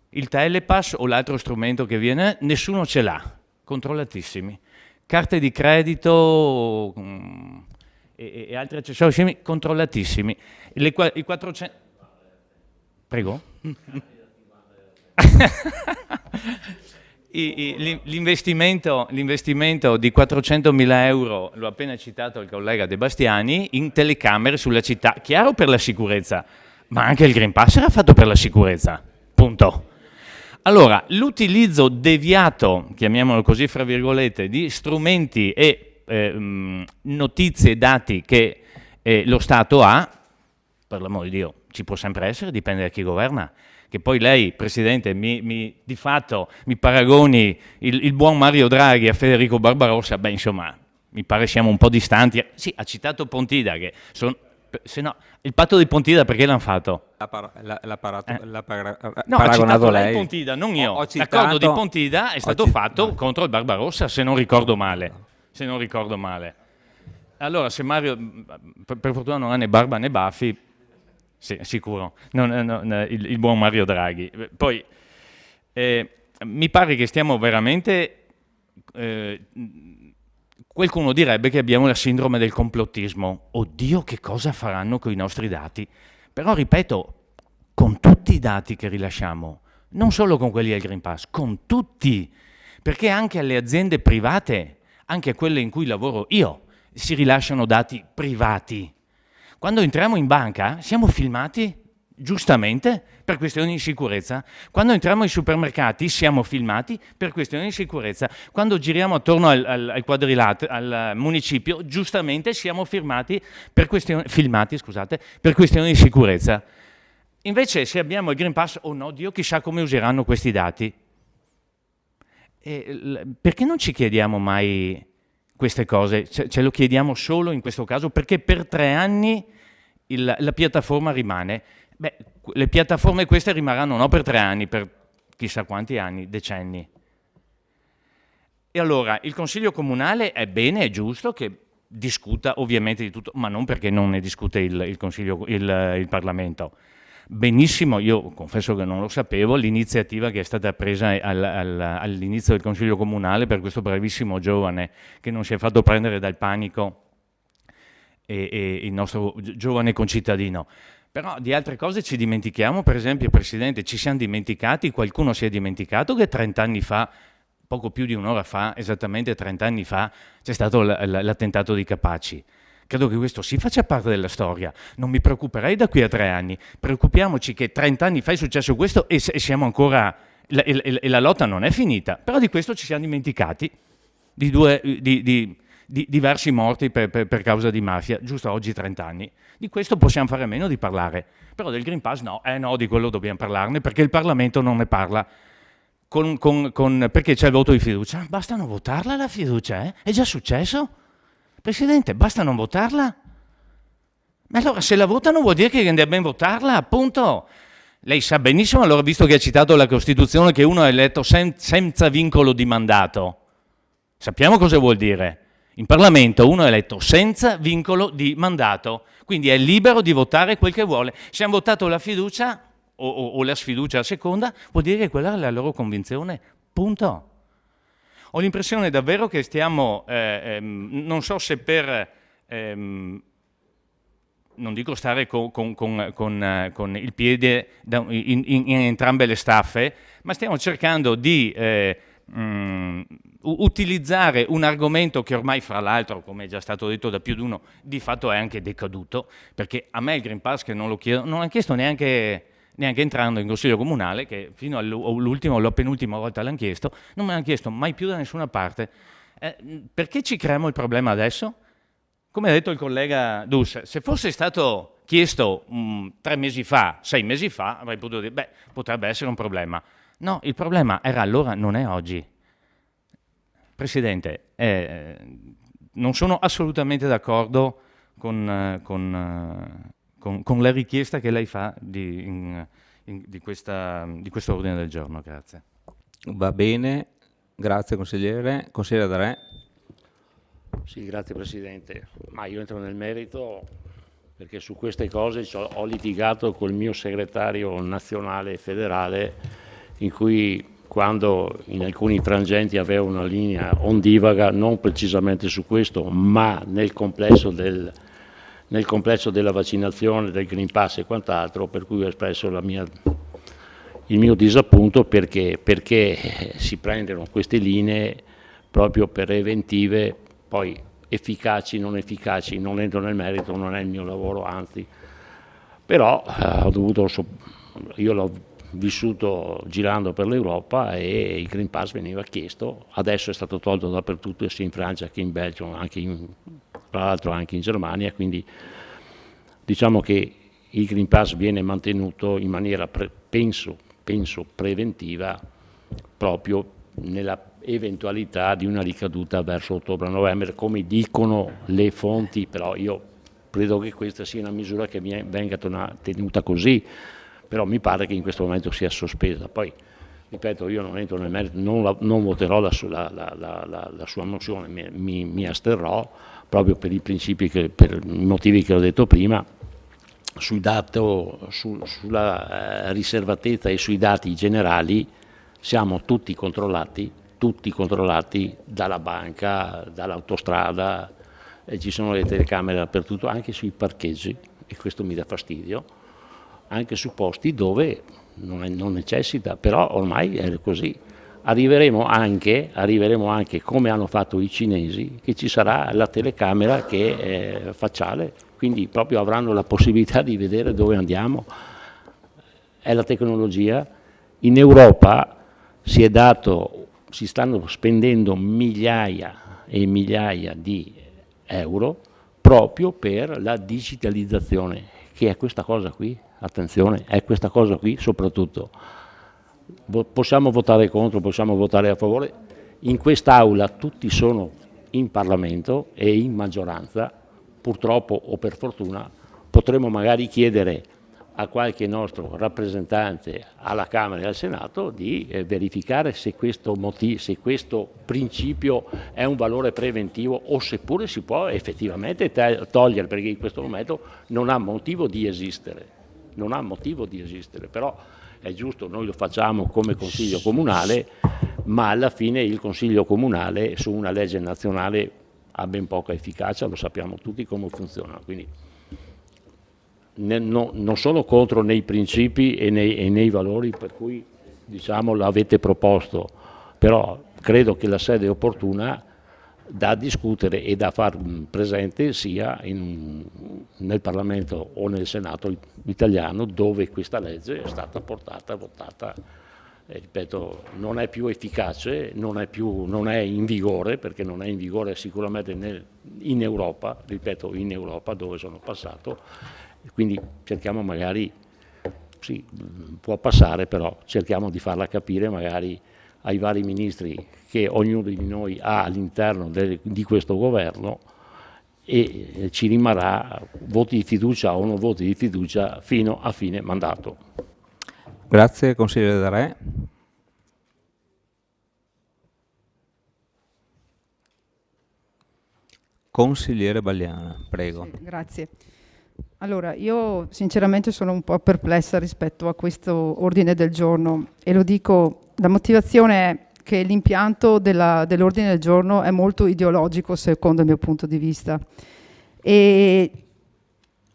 J: Il Telepass o l'altro strumento che viene, nessuno ce l'ha. Controllatissimi. Carte di credito e altri accessori simili, controllatissimi. I 400... Prego? L'investimento di 400.000 euro, l'ho appena citato il collega De Bastiani, in telecamere sulla città, chiaro per la sicurezza, ma anche il Green Pass era fatto per la sicurezza, punto. Allora, l'utilizzo deviato, chiamiamolo così fra virgolette, di strumenti e notizie e dati che lo Stato ha, per l'amor di Dio, ci può sempre essere, dipende da chi governa. Che poi lei, Presidente, di fatto mi paragoni il buon Mario Draghi a Federico Barbarossa, beh insomma, mi pare siamo un po' distanti. Sì, ha citato Pontida, che sono... Se no, il patto di Pontida perché l'hanno fatto?
A: L'ha
J: No, ha citato lei
A: lei.
J: Pontida, non io.
A: Ho
J: L'accordo di Pontida è stato fatto contro il Barbarossa, se non ricordo male. Se non ricordo male. Allora, se Mario, per fortuna non ha né barba né baffi, sì, sicuro, il buon Mario Draghi. Poi, mi pare che stiamo veramente... qualcuno direbbe che abbiamo la sindrome del complottismo. Oddio, che cosa faranno con i nostri dati? Però, ripeto, con tutti i dati che rilasciamo, non solo con quelli del Green Pass, con tutti, perché anche alle aziende private, anche a quelle in cui lavoro io, si rilasciano dati privati. Quando entriamo in banca siamo filmati, giustamente, per questioni di sicurezza. Quando entriamo ai supermercati siamo filmati per questioni di sicurezza. Quando giriamo attorno al quadrilatero, al municipio, giustamente siamo filmati per questioni di sicurezza. Invece se abbiamo il Green Pass, oh no, Dio chissà come useranno questi dati. Perché non ci chiediamo mai queste cose? Ce lo chiediamo solo in questo caso perché per 3 anni la piattaforma rimane. Beh, le piattaforme queste rimarranno non per 3 anni, per chissà quanti anni, decenni. E allora il Consiglio Comunale è bene, è giusto che discuta ovviamente di tutto, ma non perché non ne discute il Parlamento. Benissimo, io confesso che non lo sapevo, l'iniziativa che è stata presa all'inizio del Consiglio Comunale per questo bravissimo giovane che non si è fatto prendere dal panico e il nostro giovane concittadino. Però di altre cose ci dimentichiamo, per esempio, Presidente, ci siamo dimenticati, qualcuno si è dimenticato che 30 anni fa, poco più di un'ora fa, esattamente 30 anni fa, c'è stato l'attentato di Capaci. Credo che questo sì faccia parte della storia. Non mi preoccuperei da qui a 3 anni. Preoccupiamoci che 30 anni fa è successo questo e siamo ancora... E la lotta non è finita. Però di questo ci siamo dimenticati, di diversi morti per causa di mafia, giusto oggi 30 anni. Di questo possiamo fare a meno di parlare. Però del Green Pass no, no, di quello dobbiamo parlarne perché il Parlamento non ne parla. Perché c'è il voto di fiducia? Basta non votarla la fiducia, eh? È già successo? Presidente, basta non votarla? Ma allora se la votano vuol dire che dobbiamo votarla, appunto. Lei sa benissimo, allora, visto che ha citato la Costituzione, che uno è eletto senza vincolo di mandato. Sappiamo cosa vuol dire. In Parlamento uno è eletto senza vincolo di mandato, quindi è libero di votare quel che vuole. Se hanno votato la fiducia o la sfiducia a seconda, vuol dire che quella è la loro convinzione, punto. Ho l'impressione davvero che stiamo, non so se per, non dico stare con il piede in entrambe le staffe, ma stiamo cercando di utilizzare un argomento che ormai, fra l'altro, come è già stato detto da più di uno, di fatto è anche decaduto, perché a me il Green Pass, che non lo chiedo, non l'ha chiesto neanche entrando in consiglio comunale, che fino all'ultima o alla penultima volta l'hanno chiesto, non me l'hanno chiesto mai più da nessuna parte. Perché ci creiamo il problema adesso? Come ha detto il collega Dus, se fosse stato chiesto 3 mesi fa, 6 mesi fa, avrei potuto dire, potrebbe essere un problema. No, il problema era allora, non è oggi. Presidente, non sono assolutamente d'accordo con la richiesta che lei fa di questo ordine del giorno. Grazie.
A: Va bene, grazie consigliere. Consigliere D'Arè.
K: Sì, grazie Presidente. Ma io entro nel merito perché su queste cose ho litigato col mio segretario nazionale e federale, in cui quando in alcuni frangenti aveva una linea ondivaga, non precisamente su questo, ma nel complesso della vaccinazione, del Green Pass e quant'altro, per cui ho espresso il mio disappunto perché si prendono queste linee proprio preventive, poi efficaci, non efficaci, non entro nel merito, non è il mio lavoro, anzi, però io l'ho vissuto girando per l'Europa e il Green Pass veniva chiesto, adesso è stato tolto dappertutto, sia in Francia che in Belgio, tra l'altro anche in Germania, quindi diciamo che il Green Pass viene mantenuto in maniera, penso preventiva, proprio nella eventualità di una ricaduta verso ottobre-novembre, come dicono le fonti, però io credo che questa sia una misura che venga tenuta così, però mi pare che in questo momento sia sospesa. Poi, ripeto, io non entro nel merito, non voterò la sua mozione, mi asterrò proprio per i principi, per i motivi che ho detto prima, sulla riservatezza e sui dati generali siamo tutti controllati dalla banca, dall'autostrada, ci sono le telecamere dappertutto, anche sui parcheggi, e questo mi dà fastidio, anche su posti dove non necessita, però ormai è così. Arriveremo anche, come hanno fatto i cinesi, che ci sarà la telecamera che è facciale, quindi proprio avranno la possibilità di vedere dove andiamo. È la tecnologia. In Europa si stanno spendendo migliaia e migliaia di euro proprio per la digitalizzazione, che è questa cosa qui, attenzione, è questa cosa qui soprattutto. Possiamo votare contro, possiamo votare a favore, in quest'Aula tutti sono in Parlamento e in maggioranza, purtroppo o per fortuna potremo magari chiedere a qualche nostro rappresentante alla Camera e al Senato di verificare se questo principio è un valore preventivo o seppure si può effettivamente togliere, perché in questo momento non ha motivo di esistere, però è giusto, noi lo facciamo come Consiglio Comunale, ma alla fine il Consiglio Comunale su una legge nazionale ha ben poca efficacia, lo sappiamo tutti come funziona, quindi non sono contro nei principi e nei valori per cui diciamo l'avete proposto, però credo che la sede opportuna da discutere e da far presente sia nel Parlamento o nel Senato italiano, dove questa legge è stata portata, votata, ripeto, non è più efficace, non è in vigore, perché non è in vigore sicuramente in Europa, ripeto, in Europa dove sono passato, quindi cerchiamo magari, sì, può passare, però cerchiamo di farla capire magari ai vari ministri che ognuno di noi ha all'interno di questo governo, e ci rimarrà voti di fiducia o non voti di fiducia fino a fine mandato.
A: Grazie consigliere D'Arè. Consigliere Bagliana, prego.
L: Sì, grazie. Allora, io sinceramente sono un po' perplessa rispetto a questo ordine del giorno, e lo dico, la motivazione è che l'impianto dell'ordine del giorno è molto ideologico secondo il mio punto di vista, e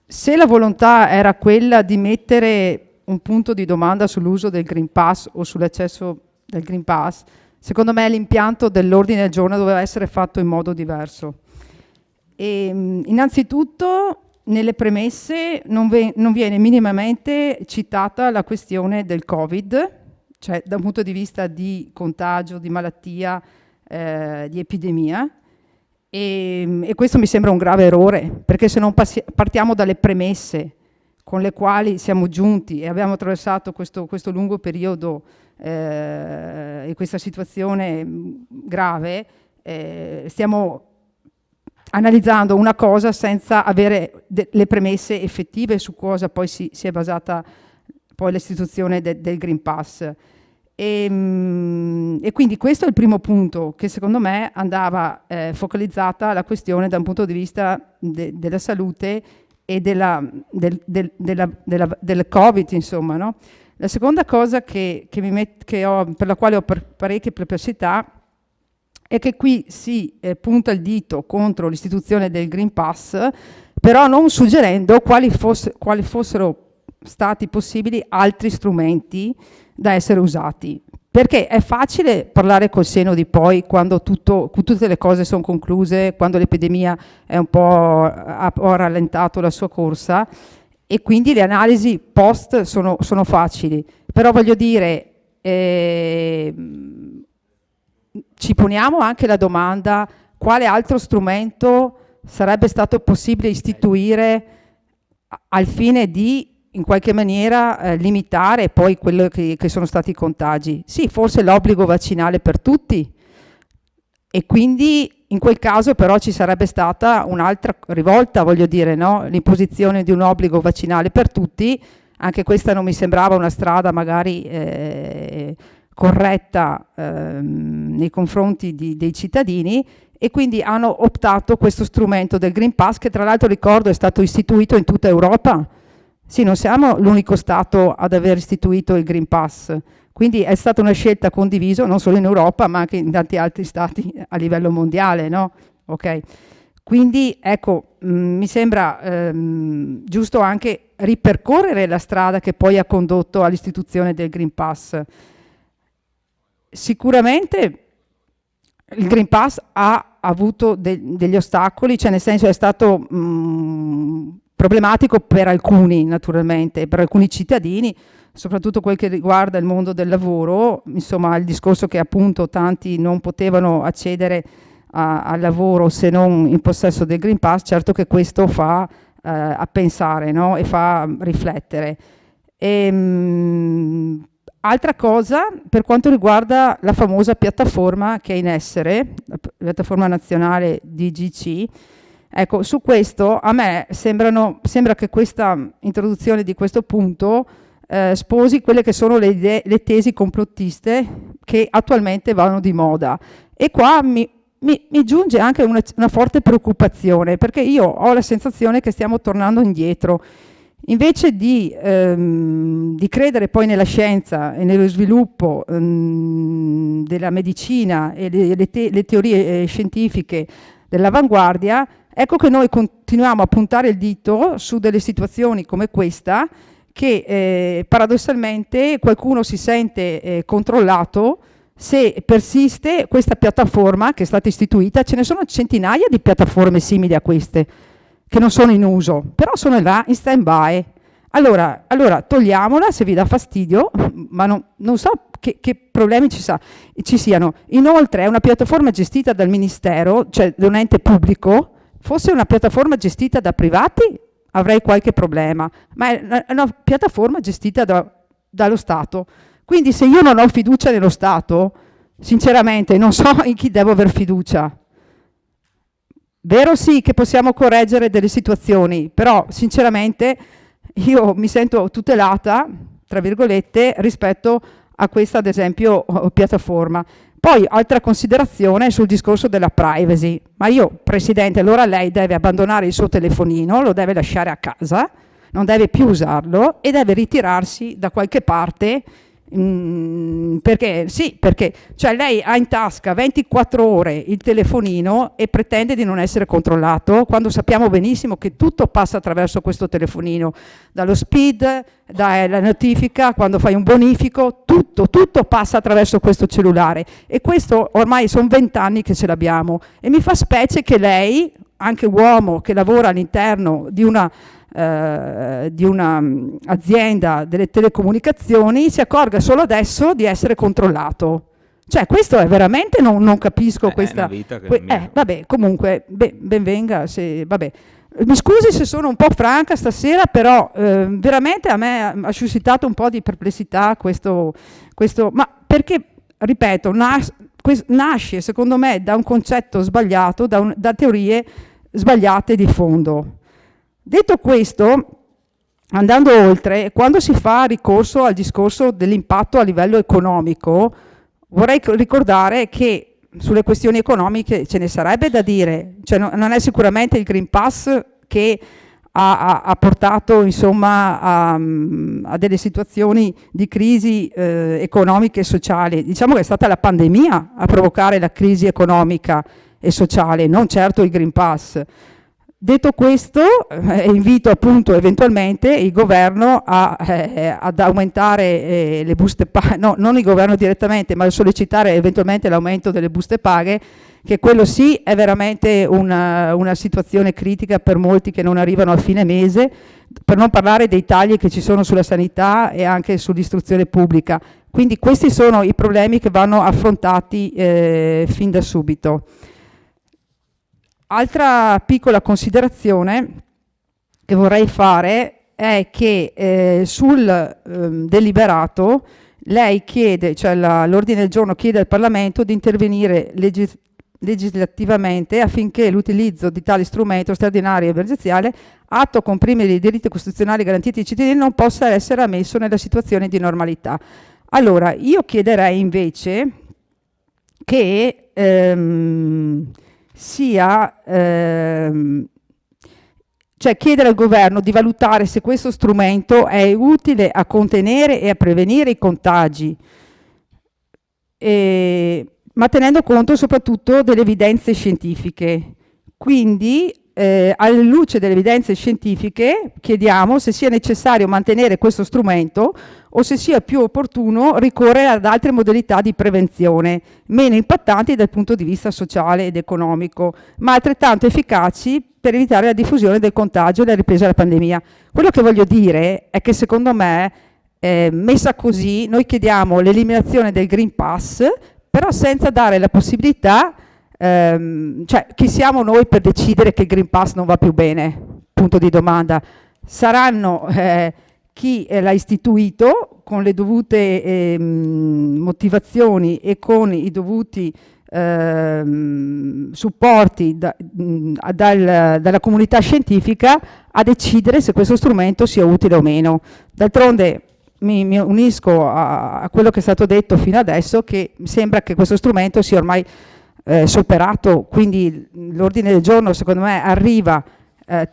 L: se la volontà era quella di mettere un punto di domanda sull'uso del Green Pass o sull'accesso del Green Pass, Secondo me l'impianto dell'ordine del giorno doveva essere fatto in modo diverso. Innanzitutto nelle premesse non viene minimamente citata la questione del Covid, cioè da un punto di vista di contagio, di malattia, di epidemia, e questo mi sembra un grave errore, perché se non partiamo dalle premesse con le quali siamo giunti e abbiamo attraversato questo lungo periodo e questa situazione grave, stiamo analizzando una cosa senza avere le premesse effettive su cosa poi si è basata poi l'istituzione del Green Pass. E quindi questo è il primo punto, che secondo me andava focalizzata la questione da un punto di vista della salute e del Covid, insomma, no? La seconda cosa per la quale ho parecchie perplessità è che qui si punta il dito contro l'istituzione del Green Pass, però non suggerendo quali fossero stati possibili altri strumenti da essere usati. Perché è facile parlare col senno di poi, quando tutte le cose sono concluse, quando l'epidemia è un po' ha rallentato la sua corsa, e quindi le analisi post sono facili. Però voglio dire, ci poniamo anche la domanda: quale altro strumento sarebbe stato possibile istituire al fine di in qualche maniera limitare poi quello che sono stati i contagi? Sì, forse l'obbligo vaccinale per tutti, e quindi in quel caso però ci sarebbe stata un'altra rivolta, voglio dire, no? L'imposizione di un obbligo vaccinale per tutti, anche questa non mi sembrava una strada magari corretta nei confronti dei cittadini, e quindi hanno optato questo strumento del Green Pass, che tra l'altro ricordo è stato istituito in tutta Europa. Sì, non siamo l'unico Stato ad aver istituito il Green Pass, quindi è stata una scelta condivisa non solo in Europa ma anche in tanti altri Stati a livello mondiale, no? Ok. Quindi ecco, mi sembra giusto anche ripercorrere la strada che poi ha condotto all'istituzione del Green Pass. Sicuramente il Green Pass ha avuto degli ostacoli, cioè nel senso è stato problematico per alcuni, naturalmente, per alcuni cittadini, soprattutto quel che riguarda il mondo del lavoro, insomma il discorso che appunto tanti non potevano accedere al lavoro se non in possesso del Green Pass. Certo che questo fa a pensare, no? E fa riflettere. Altra cosa per quanto riguarda la famosa piattaforma che è in essere, la piattaforma nazionale DGC. Ecco, su questo a me sembra che questa introduzione di questo punto sposi quelle che sono le tesi complottiste che attualmente vanno di moda, e qua mi giunge anche una forte preoccupazione, perché io ho la sensazione che stiamo tornando indietro. Invece di credere poi nella scienza e nello sviluppo della medicina e le teorie scientifiche dell'avanguardia, ecco che noi continuiamo a puntare il dito su delle situazioni come questa, che paradossalmente qualcuno si sente controllato se persiste questa piattaforma che è stata istituita. Ce ne sono centinaia di piattaforme simili a queste che non sono in uso, però sono là in stand-by. Allora togliamola se vi dà fastidio, ma non so che problemi ci siano. Inoltre è una piattaforma gestita dal Ministero, cioè da un ente pubblico. Fosse una piattaforma gestita da privati avrei qualche problema, ma è una piattaforma gestita dallo Stato. Quindi se io non ho fiducia nello Stato, sinceramente non so in chi devo aver fiducia. Vero sì che possiamo correggere delle situazioni, però sinceramente io mi sento tutelata, tra virgolette, rispetto a questa, ad esempio, piattaforma. Poi altra considerazione sul discorso della privacy. Ma io, Presidente, allora lei deve abbandonare il suo telefonino, lo deve lasciare a casa, non deve più usarlo e deve ritirarsi da qualche parte Perché sì, perché cioè lei ha in tasca 24 ore il telefonino e pretende di non essere controllato, quando sappiamo benissimo che tutto passa attraverso questo telefonino, dallo SPID, dalla notifica, quando fai un bonifico, tutto passa attraverso questo cellulare, e questo ormai sono 20 anni che ce l'abbiamo, e mi fa specie che lei, anche uomo che lavora all'interno di una azienda delle telecomunicazioni, si accorga solo adesso di essere controllato. Cioè questo è veramente, non capisco questa...
A: È una vita che
L: vabbè, comunque, ben venga, vabbè. Mi scusi se sono un po' franca stasera, però veramente a me ha suscitato un po' di perplessità questo ma perché, ripeto, nasce secondo me da un concetto sbagliato, da teorie sbagliate di fondo. Detto questo, andando oltre, quando si fa ricorso al discorso dell'impatto a livello economico, vorrei ricordare che sulle questioni economiche ce ne sarebbe da dire, cioè non è sicuramente il Green Pass che ha portato insomma a delle situazioni di crisi economiche e sociali. Diciamo che è stata la pandemia a provocare la crisi economica e sociale, non certo il Green Pass. Detto questo, invito appunto eventualmente il governo ad aumentare le buste paga, no, non il governo direttamente, ma sollecitare eventualmente l'aumento delle buste paghe, che quello sì è veramente una situazione critica per molti che non arrivano a fine mese, per non parlare dei tagli che ci sono sulla sanità e anche sull'istruzione pubblica. Quindi questi sono i problemi che vanno affrontati fin da subito. Altra piccola considerazione che vorrei fare è che sul deliberato lei chiede, cioè l'ordine del giorno chiede al Parlamento di intervenire legislativamente affinché l'utilizzo di tale strumento straordinario e emergenziale, atto a comprimere i diritti costituzionali garantiti ai cittadini, non possa essere ammesso nella situazione di normalità. Allora, io chiederei invece che cioè chiedere al governo di valutare se questo strumento è utile a contenere e a prevenire i contagi, ma tenendo conto soprattutto delle evidenze scientifiche. Quindi alla luce delle evidenze scientifiche chiediamo se sia necessario mantenere questo strumento o se sia più opportuno ricorrere ad altre modalità di prevenzione, meno impattanti dal punto di vista sociale ed economico, ma altrettanto efficaci per evitare la diffusione del contagio e la ripresa della pandemia. Quello che voglio dire è che secondo me, messa così, noi chiediamo l'eliminazione del Green Pass, però senza dare la possibilità, cioè chi siamo noi per decidere che il Green Pass non va più bene? Punto di domanda. Saranno chi l'ha istituito con le dovute motivazioni e con i dovuti supporti dalla comunità scientifica a decidere se questo strumento sia utile o meno. D'altronde mi unisco a quello che è stato detto fino adesso, che sembra che questo strumento sia ormai superato, quindi l'ordine del giorno secondo me arriva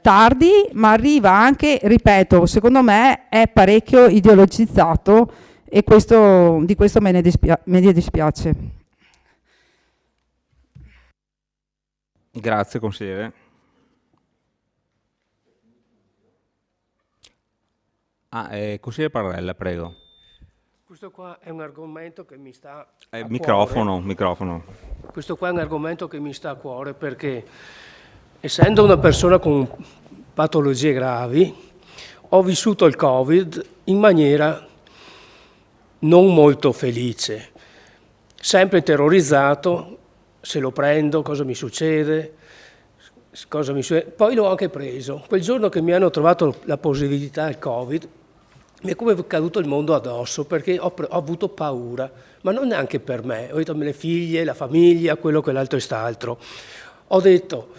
L: tardi, ma arriva anche, ripeto, secondo me è parecchio ideologizzato, e di questo me ne dispiace.
A: Grazie consigliere. Consigliere Parrella, prego.
M: Questo qua è un argomento che mi sta a
A: Microfono.
M: Questo qua è un argomento che mi sta a cuore perché, essendo una persona con patologie gravi, ho vissuto il Covid in maniera non molto felice, sempre terrorizzato, se lo prendo, cosa mi succede, Poi l'ho anche preso. Quel giorno che mi hanno trovato la positività al Covid, mi è come caduto il mondo addosso, perché ho avuto paura, ma non neanche per me. Ho detto le figlie, la famiglia, quello, quell'altro e st'altro. Ho detto,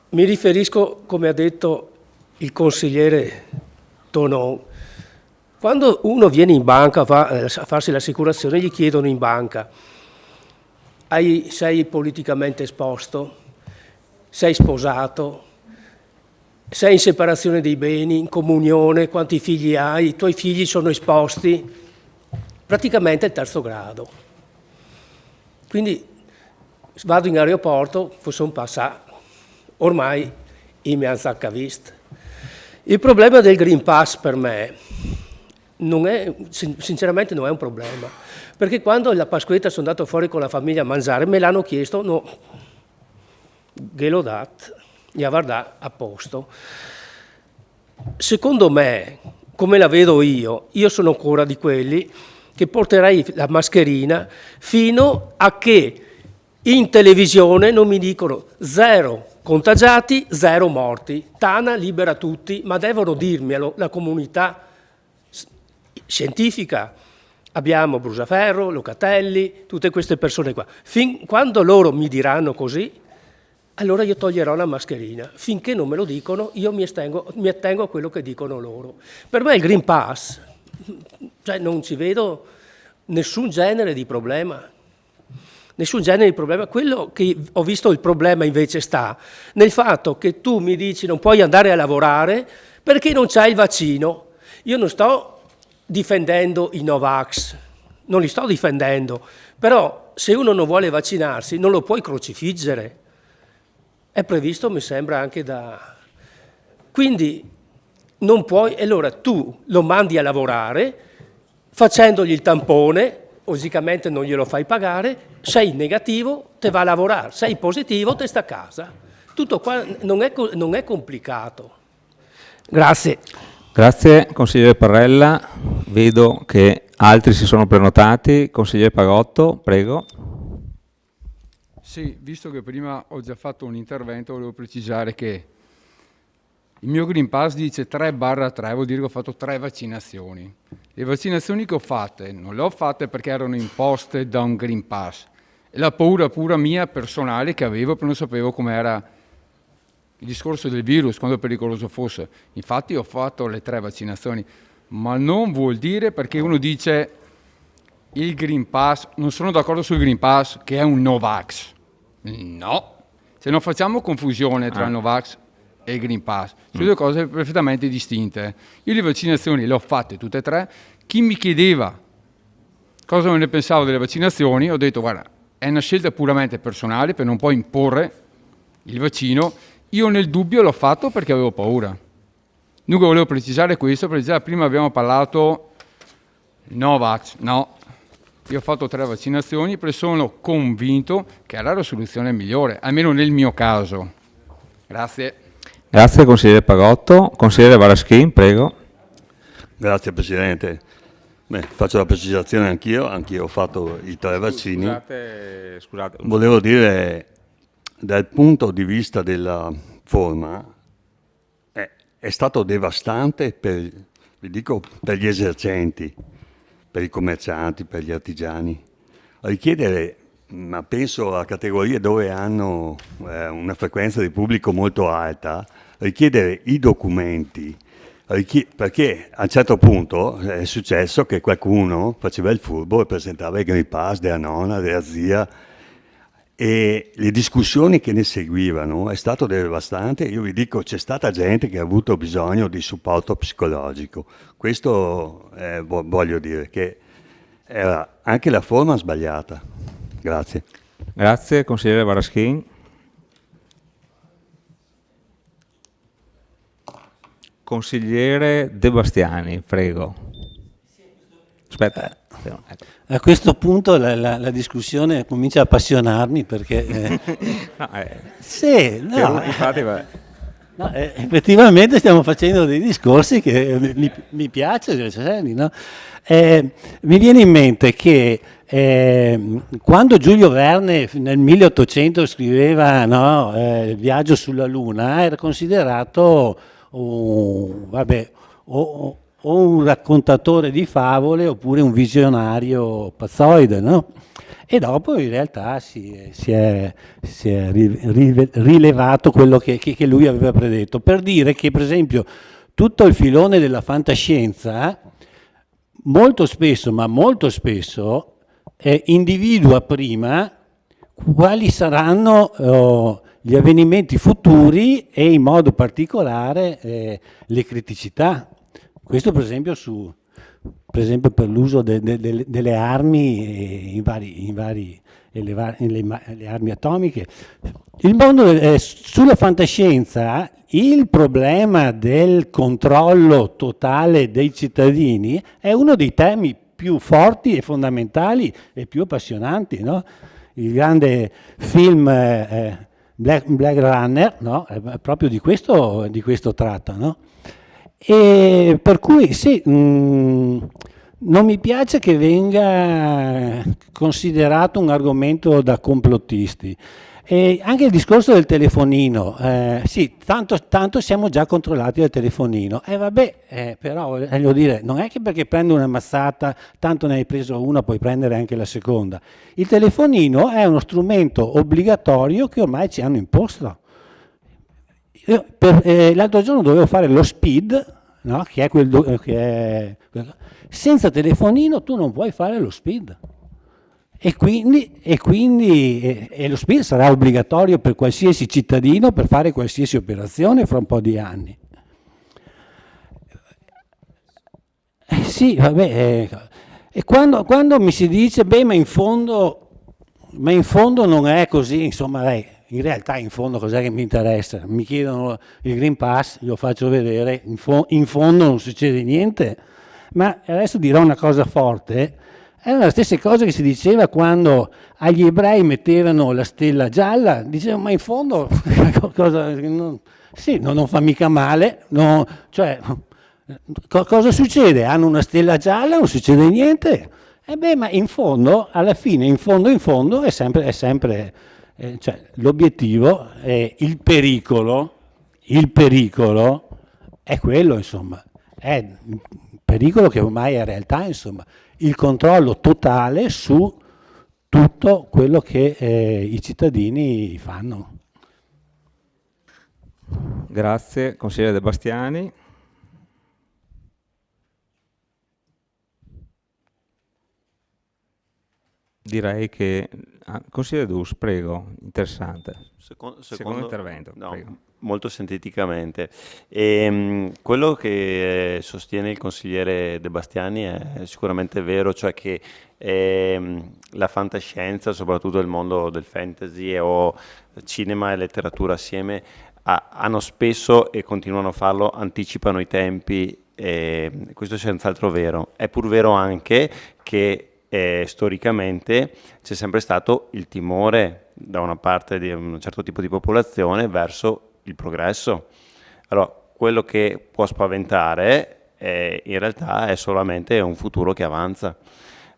M: mi riferisco, come ha detto il consigliere Tonon, quando uno viene in banca a farsi l'assicurazione, gli chiedono in banca, sei politicamente esposto? Sei sposato? Sei in separazione dei beni, in comunione, quanti figli hai, i tuoi figli sono esposti? praticamente il terzo grado. Quindi vado in aeroporto, sono passato, ormai mi hanno vista. Il problema del Green Pass per me sinceramente non è un problema, perché quando la Pasquetta sono andato fuori con la famiglia a mangiare, me l'hanno chiesto, no, glielo dat, gli avrà a posto. Secondo me, come la vedo io sono ancora di quelli che porterei la mascherina fino a che in televisione non mi dicono 0 contagiati, 0 morti. Tana libera tutti, ma devono dirmelo la comunità scientifica. Abbiamo Brusaferro, Locatelli, tutte queste persone qua. Fin quando loro mi diranno così, allora io toglierò la mascherina. Finché non me lo dicono, io mi attengo a quello che dicono loro. Per me il Green Pass, cioè non ci vedo nessun genere di problema. Nessun genere di problema. Quello che ho visto il problema invece sta nel fatto che tu mi dici non puoi andare a lavorare perché non c'hai il vaccino. Io non sto difendendo i Novax, non li sto difendendo, però se uno non vuole vaccinarsi non lo puoi crocifiggere. È previsto, mi sembra, anche da... Quindi non puoi, allora tu lo mandi a lavorare facendogli il tampone, logicamente non glielo fai pagare, sei negativo, te va a lavorare, sei positivo, te sta a casa. Tutto qua non è complicato. Grazie.
A: Grazie, consigliere Parrella. Vedo che altri si sono prenotati. Consigliere Pagotto, prego.
G: Sì, visto che prima ho già fatto un intervento, volevo precisare che il mio Green Pass dice 3/3, vuol dire che ho fatto 3 vaccinazioni. Le vaccinazioni che ho fatte non le ho fatte perché erano imposte da un Green Pass. È la paura pura mia personale che avevo, perché non sapevo com'era il discorso del virus, quanto pericoloso fosse. Infatti ho fatto le 3 vaccinazioni, ma non vuol dire, perché uno dice il Green Pass, non sono d'accordo sul Green Pass che è un Novax. No, se non facciamo confusione tra il Novax e il Green Pass, sono 2 cose perfettamente distinte. Io le vaccinazioni le ho fatte tutte e 3. Chi mi chiedeva cosa me ne pensavo delle vaccinazioni, ho detto guarda, è una scelta puramente personale, per non puoi imporre il vaccino. Io nel dubbio l'ho fatto perché avevo paura. Dunque volevo precisare questo, prima abbiamo parlato Novax, no. Io ho fatto 3 vaccinazioni perché sono convinto che è la soluzione migliore, almeno nel mio caso. Grazie.
A: Grazie, consigliere Pagotto. Consigliere Varaschin, prego.
F: Grazie Presidente. Beh, faccio la precisazione anch'io ho fatto i 3 vaccini.
A: Scusate.
F: Volevo dire, dal punto di vista della forma, è stato devastante vi dico, per gli esercenti, per i commercianti, per gli artigiani. Richiedere, ma penso a categorie dove hanno una frequenza di pubblico molto alta, richiedere i documenti, perché a un certo punto è successo che qualcuno faceva il furbo e presentava il Green Pass della nonna, della zia, e le discussioni che ne seguivano è stato devastante. Io vi dico, c'è stata gente che ha avuto bisogno di supporto psicologico. Questo voglio dire che era anche la forma sbagliata. Grazie.
A: Grazie, consigliere Varaschin. Consigliere De Bastiani, prego. Aspetta.
N: A questo punto la discussione comincia a appassionarmi perché... Sì, no,
A: infatti,
N: no, effettivamente stiamo facendo dei discorsi che mi piacciono, no? Mi viene in mente che quando Giulio Verne nel 1800 scriveva il viaggio sulla Luna, era considerato o un raccontatore di favole oppure un visionario pazzoide, no? E dopo in realtà si è rilevato quello che lui aveva predetto, per dire che per esempio tutto il filone della fantascienza molto spesso individua prima quali saranno gli avvenimenti futuri e in modo particolare le criticità. Questo per esempio per esempio per l'uso delle armi le armi atomiche. Il mondo sulla fantascienza, il problema del controllo totale dei cittadini è uno dei temi più forti e fondamentali e più appassionanti, no? Il grande film Black Runner, no? Proprio di questo tratta, no? E per cui sì, non mi piace che venga considerato un argomento da complottisti. E anche il discorso del telefonino, sì, tanto siamo già controllati dal telefonino. Però voglio dire, non è che perché prendo una mazzata, tanto ne hai preso una, puoi prendere anche la seconda. Il telefonino è uno strumento obbligatorio che ormai ci hanno imposto. L'altro giorno dovevo fare lo SPID, no? Che è senza telefonino tu non puoi fare lo SPID. E quindi lo SPID sarà obbligatorio per qualsiasi cittadino per fare qualsiasi operazione fra un po' di anni. Sì, vabbè. E quando mi si dice, ma in fondo non è così, insomma, in realtà in fondo cos'è che mi interessa? Mi chiedono il Green Pass, glielo faccio vedere, in fondo non succede niente. Ma adesso dirò una cosa forte. Erano le stesse cose che si diceva quando agli ebrei mettevano la stella gialla, dicevano ma in fondo non fa mica male, no, cioè, cosa succede? Hanno una stella gialla, non succede niente. Ma in fondo, alla fine, in fondo è sempre cioè, l'obiettivo è il pericolo è quello, insomma, è il pericolo che ormai è realtà, insomma. Il controllo totale su tutto quello che i cittadini fanno.
A: Grazie, consigliere De Bastiani. Direi che... consigliere Dus, prego, interessante. Secondo intervento,
E: no,
A: prego.
E: Molto sinteticamente. Quello che sostiene il consigliere De Bastiani è sicuramente vero, cioè che la fantascienza, soprattutto il mondo del fantasy o cinema e letteratura assieme, hanno spesso e continuano a farlo, anticipano i tempi, questo è senz'altro vero. È pur vero anche che storicamente c'è sempre stato il timore da una parte di un certo tipo di popolazione verso il progresso. Allora, quello che può spaventare in realtà è solamente un futuro che avanza.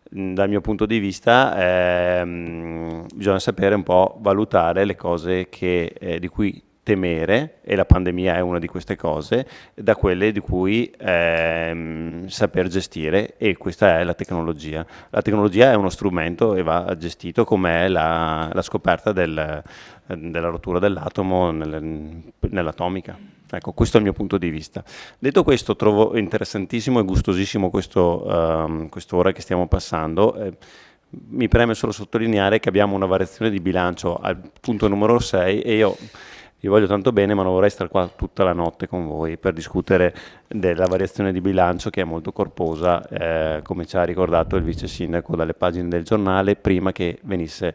E: Dal mio punto di vista bisogna sapere un po' valutare le cose di cui temere, e la pandemia è una di queste cose, da quelle di cui saper gestire, e questa è la tecnologia. La tecnologia è uno strumento e va gestito, come è la scoperta della rottura dell'atomo nell'atomica. Ecco, questo è il mio punto di vista. Detto questo, trovo interessantissimo e gustosissimo quest'ora che stiamo passando. Mi preme solo sottolineare che abbiamo una variazione di bilancio al punto numero 6 e io vi voglio tanto bene, ma non vorrei stare qua tutta la notte con voi per discutere della variazione di bilancio, che è molto corposa, come ci ha ricordato il vice sindaco dalle pagine del giornale, prima che venisse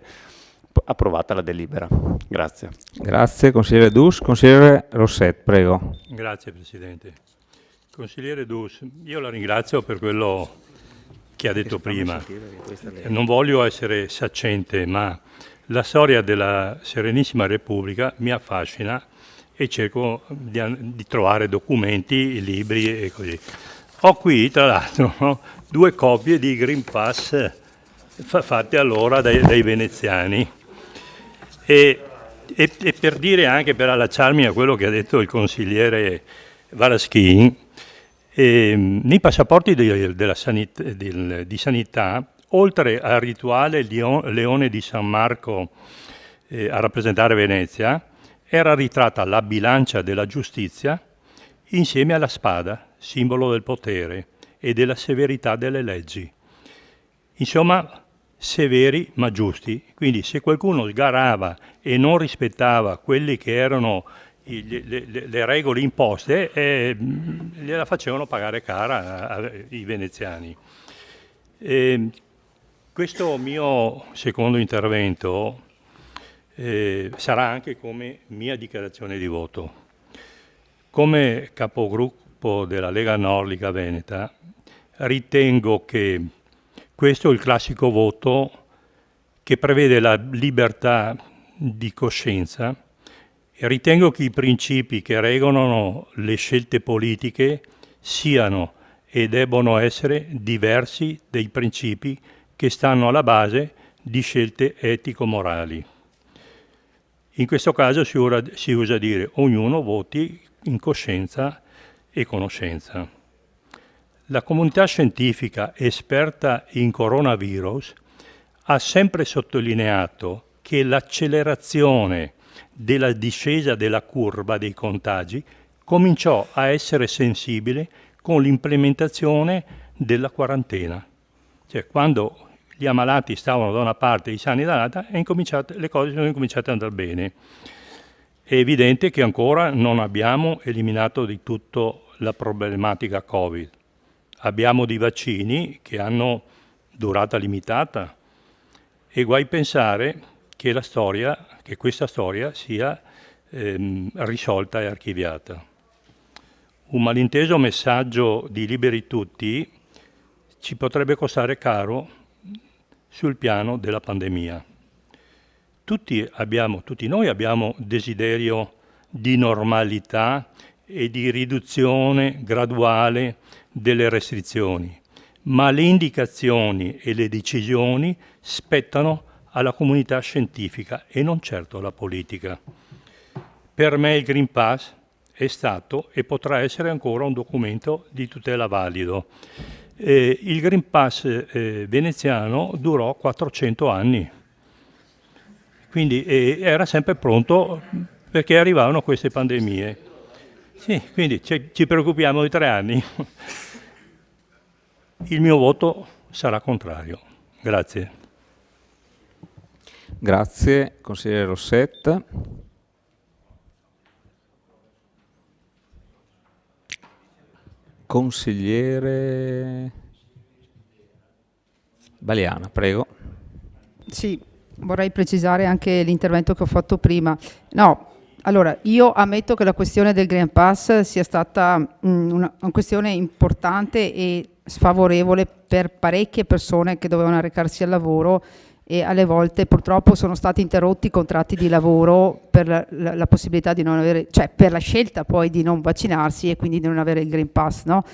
E: approvata la delibera. Grazie.
A: Grazie, consigliere Dus. Consigliere Rosset, prego.
H: Grazie, Presidente. Consigliere Dus, io la ringrazio per quello che ha detto prima. Non voglio essere saccente, ma la storia della Serenissima Repubblica mi affascina e cerco di trovare documenti, libri e così. Ho qui, tra l'altro, 2 copie di Green Pass fatte allora dai veneziani. E per dire anche, per allacciarmi a quello che ha detto il consigliere Varaschin, nei passaporti di sanità, oltre al rituale Leone di San Marco a rappresentare Venezia, era ritratta la bilancia della giustizia insieme alla spada, simbolo del potere e della severità delle leggi. Insomma, severi ma giusti. Quindi se qualcuno sgarava e non rispettava quelli che erano le regole imposte gliela facevano pagare cara ai veneziani. Questo mio secondo intervento sarà anche come mia dichiarazione di voto. Come capogruppo della Lega Nord Liga Veneta ritengo che questo è il classico voto che prevede la libertà di coscienza e ritengo che i principi che regolano le scelte politiche siano e debbono essere diversi dai principi che stanno alla base di scelte etico-morali. In questo caso si usa dire ognuno voti in coscienza e conoscenza. La comunità scientifica esperta in coronavirus ha sempre sottolineato che l'accelerazione della discesa della curva dei contagi cominciò a essere sensibile con l'implementazione della quarantena. Cioè, quando gli ammalati stavano da una parte e i sani dall'altra, le cose sono incominciate ad andare bene. È evidente che ancora non abbiamo eliminato di tutto la problematica Covid. Abbiamo dei vaccini che hanno durata limitata e guai pensare che questa storia sia risolta e archiviata. Un malinteso messaggio di liberi tutti ci potrebbe costare caro sul piano della pandemia. Tutti noi abbiamo desiderio di normalità e di riduzione graduale delle restrizioni, ma le indicazioni e le decisioni spettano alla comunità scientifica e non certo alla politica. Per me il Green Pass è stato e potrà essere ancora un documento di tutela valido. Il Green Pass veneziano durò 400 anni, quindi era sempre pronto perché arrivavano queste pandemie. Sì, quindi ci preoccupiamo di 3 anni. Il mio voto sarà contrario. Grazie.
A: Grazie, consigliere Rosset. Consigliere Baliana, prego.
L: Sì, vorrei precisare anche l'intervento che ho fatto prima. No, allora, io ammetto che la questione del Green Pass sia stata una questione importante e sfavorevole per parecchie persone che dovevano recarsi al lavoro e alle volte purtroppo sono stati interrotti i contratti di lavoro per la possibilità di non avere, cioè per la scelta poi di non vaccinarsi e quindi di non avere il Green Pass, no?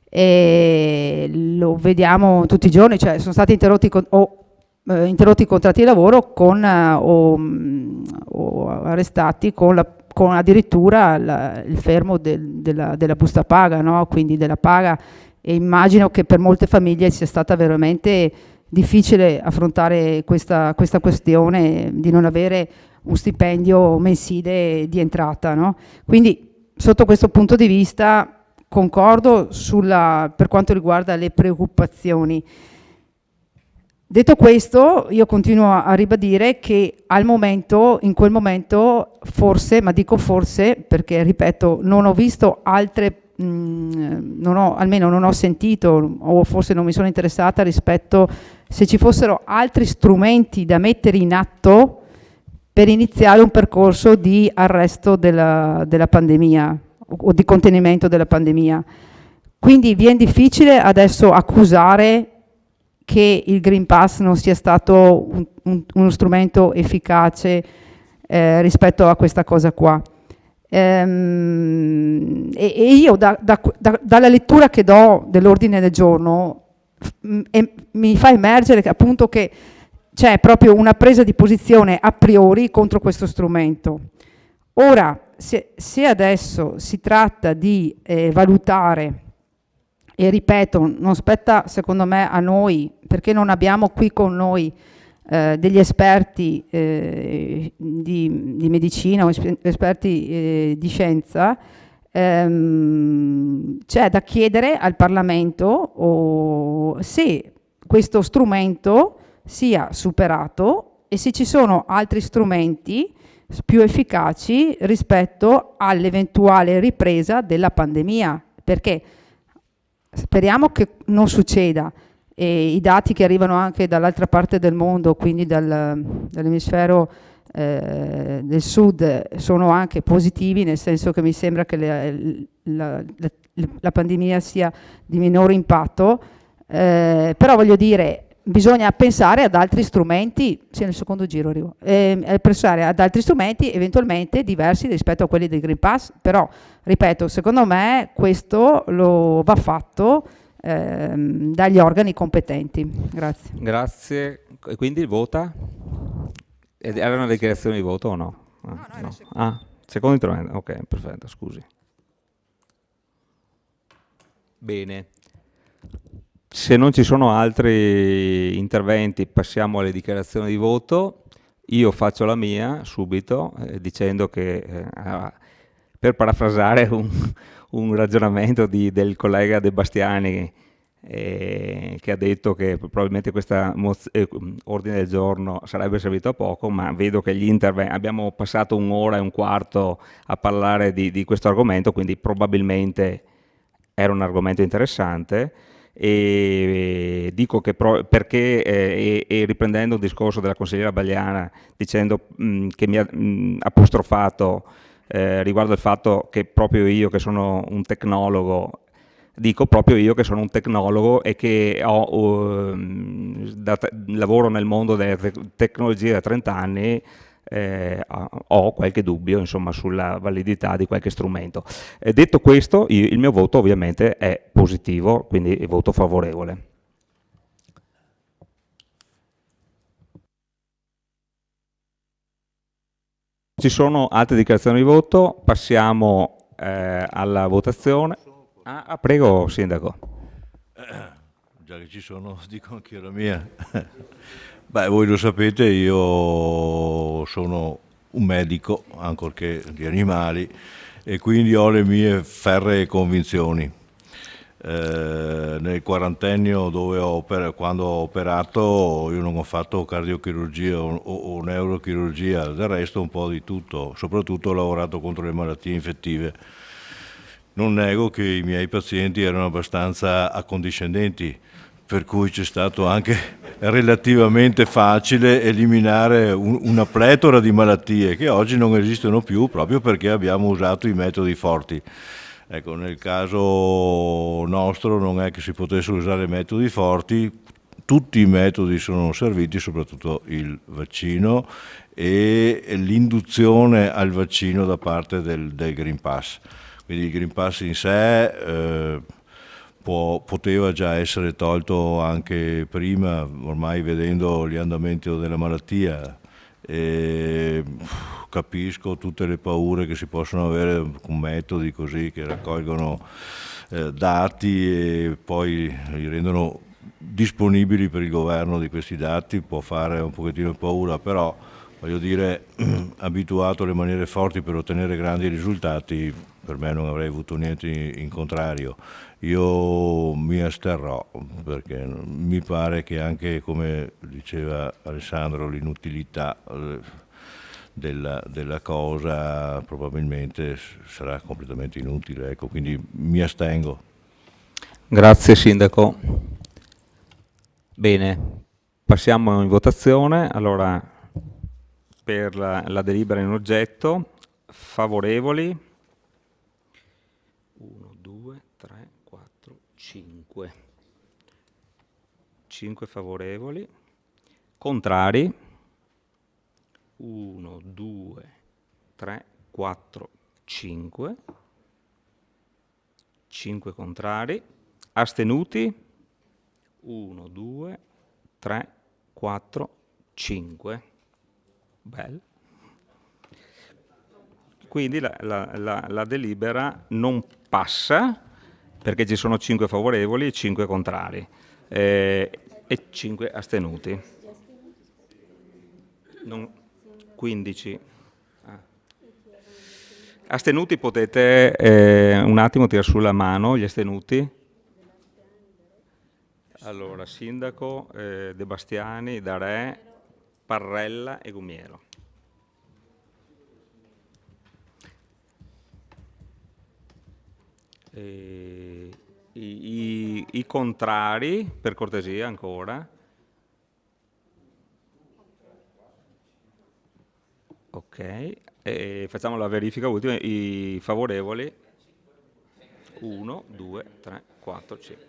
L: E lo vediamo tutti i giorni, cioè sono stati interrotti interrotti i contratti di lavoro o arrestati con addirittura il fermo della busta paga, no? Quindi della paga, e immagino che per molte famiglie sia stata veramente difficile affrontare questa questione di non avere un stipendio mensile di entrata, no? Quindi sotto questo punto di vista concordo per quanto riguarda le preoccupazioni. Detto questo, io continuo a ribadire che in quel momento, forse, ma dico forse perché, ripeto, non ho visto altre, almeno non ho sentito, o forse non mi sono interessata rispetto se ci fossero altri strumenti da mettere in atto per iniziare un percorso di arresto della pandemia o di contenimento della pandemia. Quindi viene difficile adesso accusare che il Green Pass non sia stato uno strumento efficace rispetto a questa cosa qua. E io dalla lettura che do dell'ordine del giorno mi fa emergere che appunto che c'è proprio una presa di posizione a priori contro questo strumento. Ora, se adesso si tratta di valutare, e ripeto, non spetta secondo me a noi, perché non abbiamo qui con noi degli esperti di medicina o esperti di scienza, c'è da chiedere al Parlamento se questo strumento sia superato e se ci sono altri strumenti più efficaci rispetto all'eventuale ripresa della pandemia, perché speriamo che non succeda. E i dati che arrivano anche dall'altra parte del mondo, quindi dall'emisfero del sud, sono anche positivi, nel senso che mi sembra che la pandemia sia di minore impatto, però voglio dire, bisogna pensare ad altri strumenti, sì, nel secondo giro arrivo, pensare ad altri strumenti eventualmente diversi rispetto a quelli del Green Pass, però ripeto, secondo me questo lo va fatto dagli organi competenti. Grazie.
A: Grazie. E quindi vota? Era una dichiarazione di voto o no? No. Secondo intervento. Ok, perfetto, scusi. Bene. Se non ci sono altri interventi, passiamo alle dichiarazioni di voto. Io faccio la mia subito, dicendo che, per parafrasare un ragionamento del collega De Bastiani, che ha detto che probabilmente questa ordine del giorno sarebbe servito a poco, ma vedo che abbiamo passato un'ora e un quarto a parlare di questo argomento, quindi probabilmente era un argomento interessante. E dico che perché, riprendendo il discorso della consigliera Bagliana, dicendo che mi ha apostrofato riguardo il fatto che proprio io, che sono un tecnologo, dico proprio io che sono un tecnologo e che lavoro nel mondo delle tecnologie da 30 anni, ho qualche dubbio, insomma, sulla validità di qualche strumento. Detto questo, il mio voto ovviamente è positivo, quindi voto favorevole. Ci sono altre dichiarazioni di voto, passiamo alla votazione. Prego, Sindaco.
C: Già che ci sono, dico anche la mia. Beh, voi lo sapete, io sono un medico, ancorché di animali, e quindi ho le mie ferree convinzioni. Nel quarantennio quando ho operato, io non ho fatto cardiochirurgia o neurochirurgia, del resto un po' di tutto, soprattutto ho lavorato contro le malattie infettive. Non nego che i miei pazienti erano abbastanza accondiscendenti, per cui c'è stato anche relativamente facile eliminare una pletora di malattie che oggi non esistono più proprio perché abbiamo usato i metodi forti. Ecco, nel caso nostro non è che si potessero usare metodi forti, tutti i metodi sono serviti, soprattutto il vaccino e l'induzione al vaccino da parte del Green Pass. Quindi il Green Pass in sé poteva già essere tolto anche prima, ormai vedendo gli andamenti della malattia. Capisco tutte le paure che si possono avere con metodi così che raccolgono dati e poi li rendono disponibili per il governo di questi dati, può fare un pochettino paura, però voglio dire, abituato alle maniere forti per ottenere grandi risultati, per me non avrei avuto niente in contrario. Io mi asterrò perché mi pare che anche, come diceva Alessandro, l'inutilità della cosa probabilmente sarà completamente inutile, ecco, quindi mi astengo.
A: Grazie Sindaco. Bene, passiamo in votazione. Allora, per la delibera in oggetto, favorevoli 1, 2, 3, 4, 5. 5 favorevoli. Contrari 1, 2, 3, 4, 5. 5 contrari. Astenuti 1, 2, 3, 4, 5. Bello. Quindi la delibera non passa perché ci sono 5 favorevoli e 5 contrari e 5 astenuti. 15. Astenuti potete un attimo tirare sulla mano, gli astenuti. Allora, Sindaco, De Bastiani, Darè, Parrella e Gumiero. I contrari, per cortesia ancora. Ok, e facciamo la verifica ultima. I favorevoli. 1, 2, 3, 4, 5.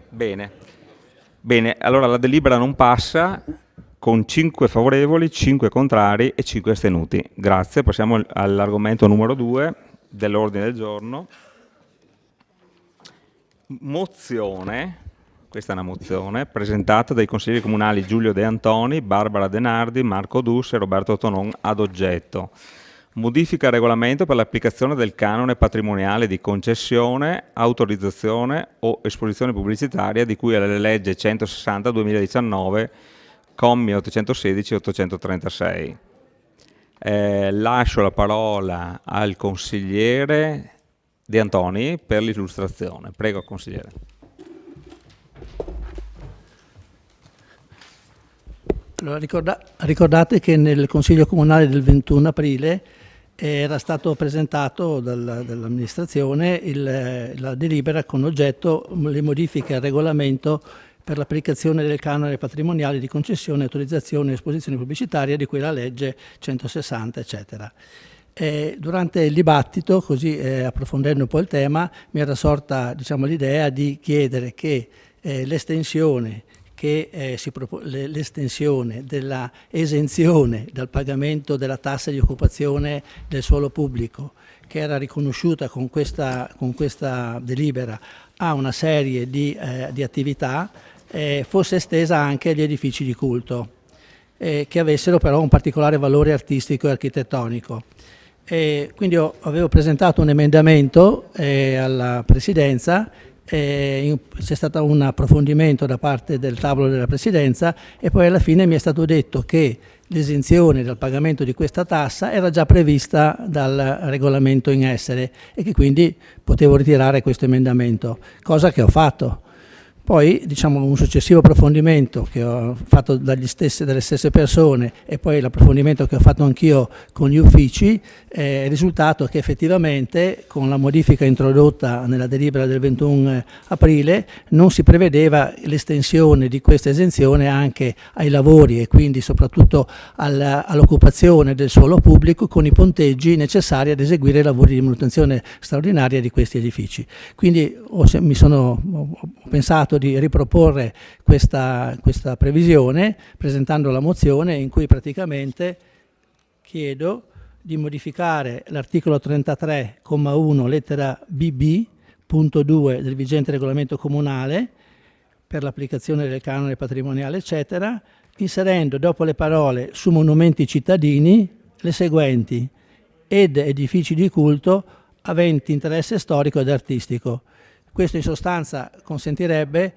A: Bene. Bene, allora la delibera non passa con 5 favorevoli, 5 contrari e 5 astenuti. Grazie, passiamo all'argomento numero 2 dell'ordine del giorno. Mozione, questa è una mozione, presentata dai consiglieri comunali Giulio De Antoni, Barbara De Nardi, Marco Dus e Roberto Tonon ad oggetto. Modifica al regolamento per l'applicazione del canone patrimoniale di concessione, autorizzazione o esposizione pubblicitaria di cui alla legge 160/2019, commi 816 e 836. Lascio la parola al consigliere De Antoni per l'illustrazione. Prego, consigliere.
O: Allora, ricordate che nel Consiglio Comunale del 21 aprile era stato presentato dall'amministrazione la delibera con oggetto le modifiche al regolamento per l'applicazione del canone patrimoniale di concessione, autorizzazione e esposizione pubblicitaria di cui la legge 160, eccetera. Durante il dibattito, così approfondendo un po' il tema, mi era sorta l'idea di chiedere che l'estensione della esenzione dal pagamento della tassa di occupazione del suolo pubblico, che era riconosciuta con questa delibera a una serie di attività, fosse estesa anche agli edifici di culto, che avessero però un particolare valore artistico e architettonico. Quindi avevo presentato un emendamento alla Presidenza. C'è stato un approfondimento da parte del tavolo della Presidenza e poi alla fine mi è stato detto che l'esenzione dal pagamento di questa tassa era già prevista dal regolamento in essere e che quindi potevo ritirare questo emendamento, cosa che ho fatto. Poi un successivo approfondimento che ho fatto dalle stesse persone e poi l'approfondimento che ho fatto anch'io con gli uffici è risultato che effettivamente con la modifica introdotta nella delibera del 21 aprile non si prevedeva l'estensione di questa esenzione anche ai lavori e quindi soprattutto all'occupazione del suolo pubblico con i ponteggi necessari ad eseguire i lavori di manutenzione straordinaria di questi edifici. Quindi ho pensato di riproporre questa previsione presentando la mozione in cui praticamente chiedo di modificare l'articolo 33,1 lettera bb, punto 2 del vigente regolamento comunale per l'applicazione del canone patrimoniale, eccetera, inserendo dopo le parole su monumenti cittadini le seguenti: ed edifici di culto aventi interesse storico ed artistico. Questo in sostanza consentirebbe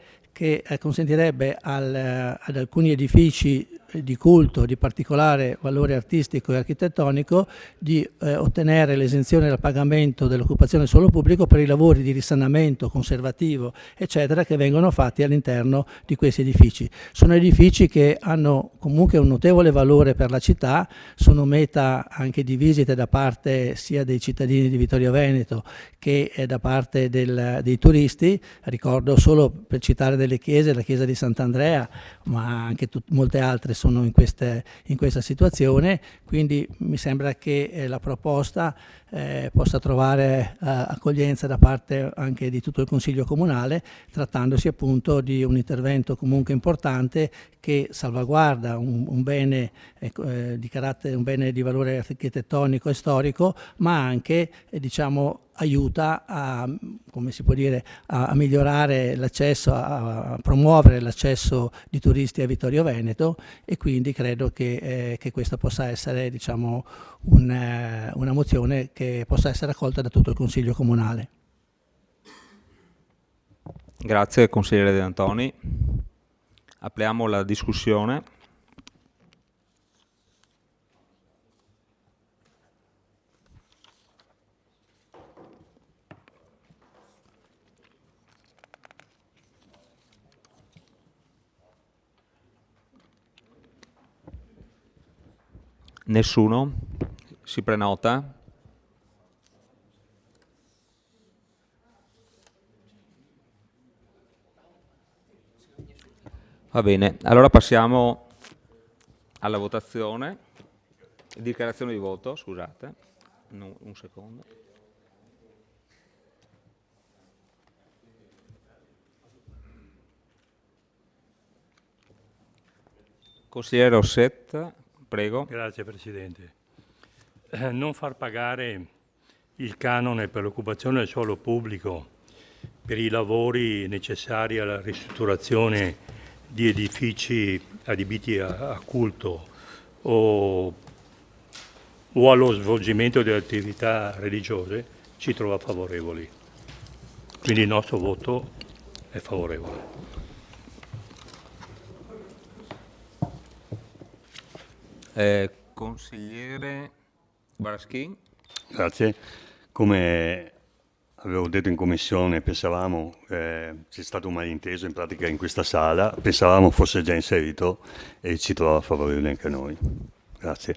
O: ad alcuni edifici di culto di particolare valore artistico e architettonico di ottenere l'esenzione dal pagamento dell'occupazione del suolo pubblico per i lavori di risanamento conservativo, eccetera, che vengono fatti all'interno di questi edifici. Sono edifici che hanno comunque un notevole valore per la città, sono meta anche di visite da parte sia dei cittadini di Vittorio Veneto che da parte dei turisti. Ricordo solo per citare delle chiese, la chiesa di Sant'Andrea, ma anche molte altre sono in questa situazione, quindi mi sembra che la proposta possa trovare accoglienza da parte anche di tutto il Consiglio Comunale, trattandosi appunto di un intervento comunque importante che salvaguarda un bene di carattere, un bene di valore architettonico e storico, ma anche aiuta a migliorare l'accesso, a promuovere l'accesso di turisti a Vittorio Veneto, e quindi credo che questa possa essere una mozione che possa essere accolta da tutto il Consiglio Comunale.
A: Grazie consigliere De Antoni. Apriamo la discussione. Nessuno? Si prenota? Va bene, allora passiamo alla votazione. Dichiarazione di voto, scusate, un secondo. Consigliere Rosset, prego.
H: Grazie Presidente. Non far pagare il canone per l'occupazione del suolo pubblico per i lavori necessari alla ristrutturazione di edifici adibiti a culto o allo svolgimento di attività religiose ci trova favorevoli. Quindi il nostro voto è favorevole.
A: Consigliere Baraschin.
F: Grazie. Come avevo detto in commissione, pensavamo, c'è stato un malinteso in pratica in questa sala, pensavamo fosse già inserito e ci trova favorevole anche a noi. Grazie.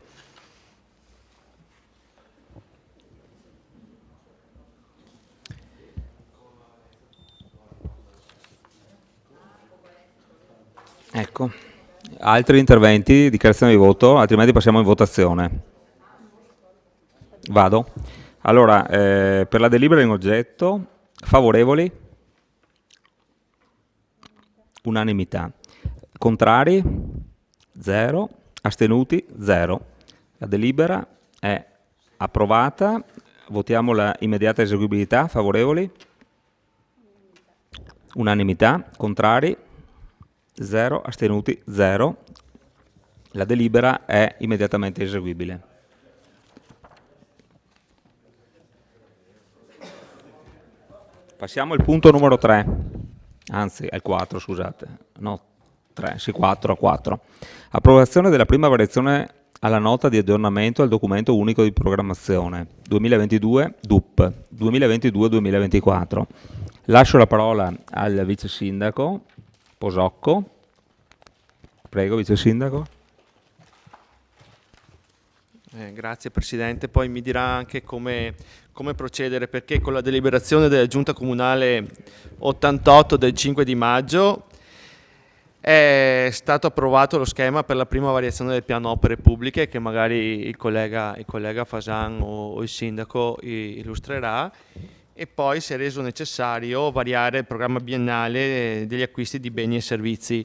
A: Ecco, altri interventi, dichiarazione di voto, altrimenti passiamo in votazione. Vado. Allora, per la delibera in oggetto, favorevoli? Unanimità. Contrari? 0. Astenuti? 0. La delibera è approvata. Votiamo la immediata eseguibilità. Favorevoli? Unanimità. Contrari? 0. Astenuti? 0. La delibera è immediatamente eseguibile. Passiamo al punto numero 3, anzi al 4, scusate, no 3, sì 4 a 4. Approvazione della prima variazione alla nota di aggiornamento al documento unico di programmazione 2022 DUP 2022-2024. Lascio la parola al vice sindaco Posocco. Prego, vice sindaco.
P: Grazie Presidente, poi mi dirà anche come procedere, perché con la deliberazione della Giunta Comunale 88 del 5 di maggio è stato approvato lo schema per la prima variazione del piano opere pubbliche che magari il collega Fasan o il sindaco illustrerà, e poi si è reso necessario variare il programma biennale degli acquisti di beni e servizi.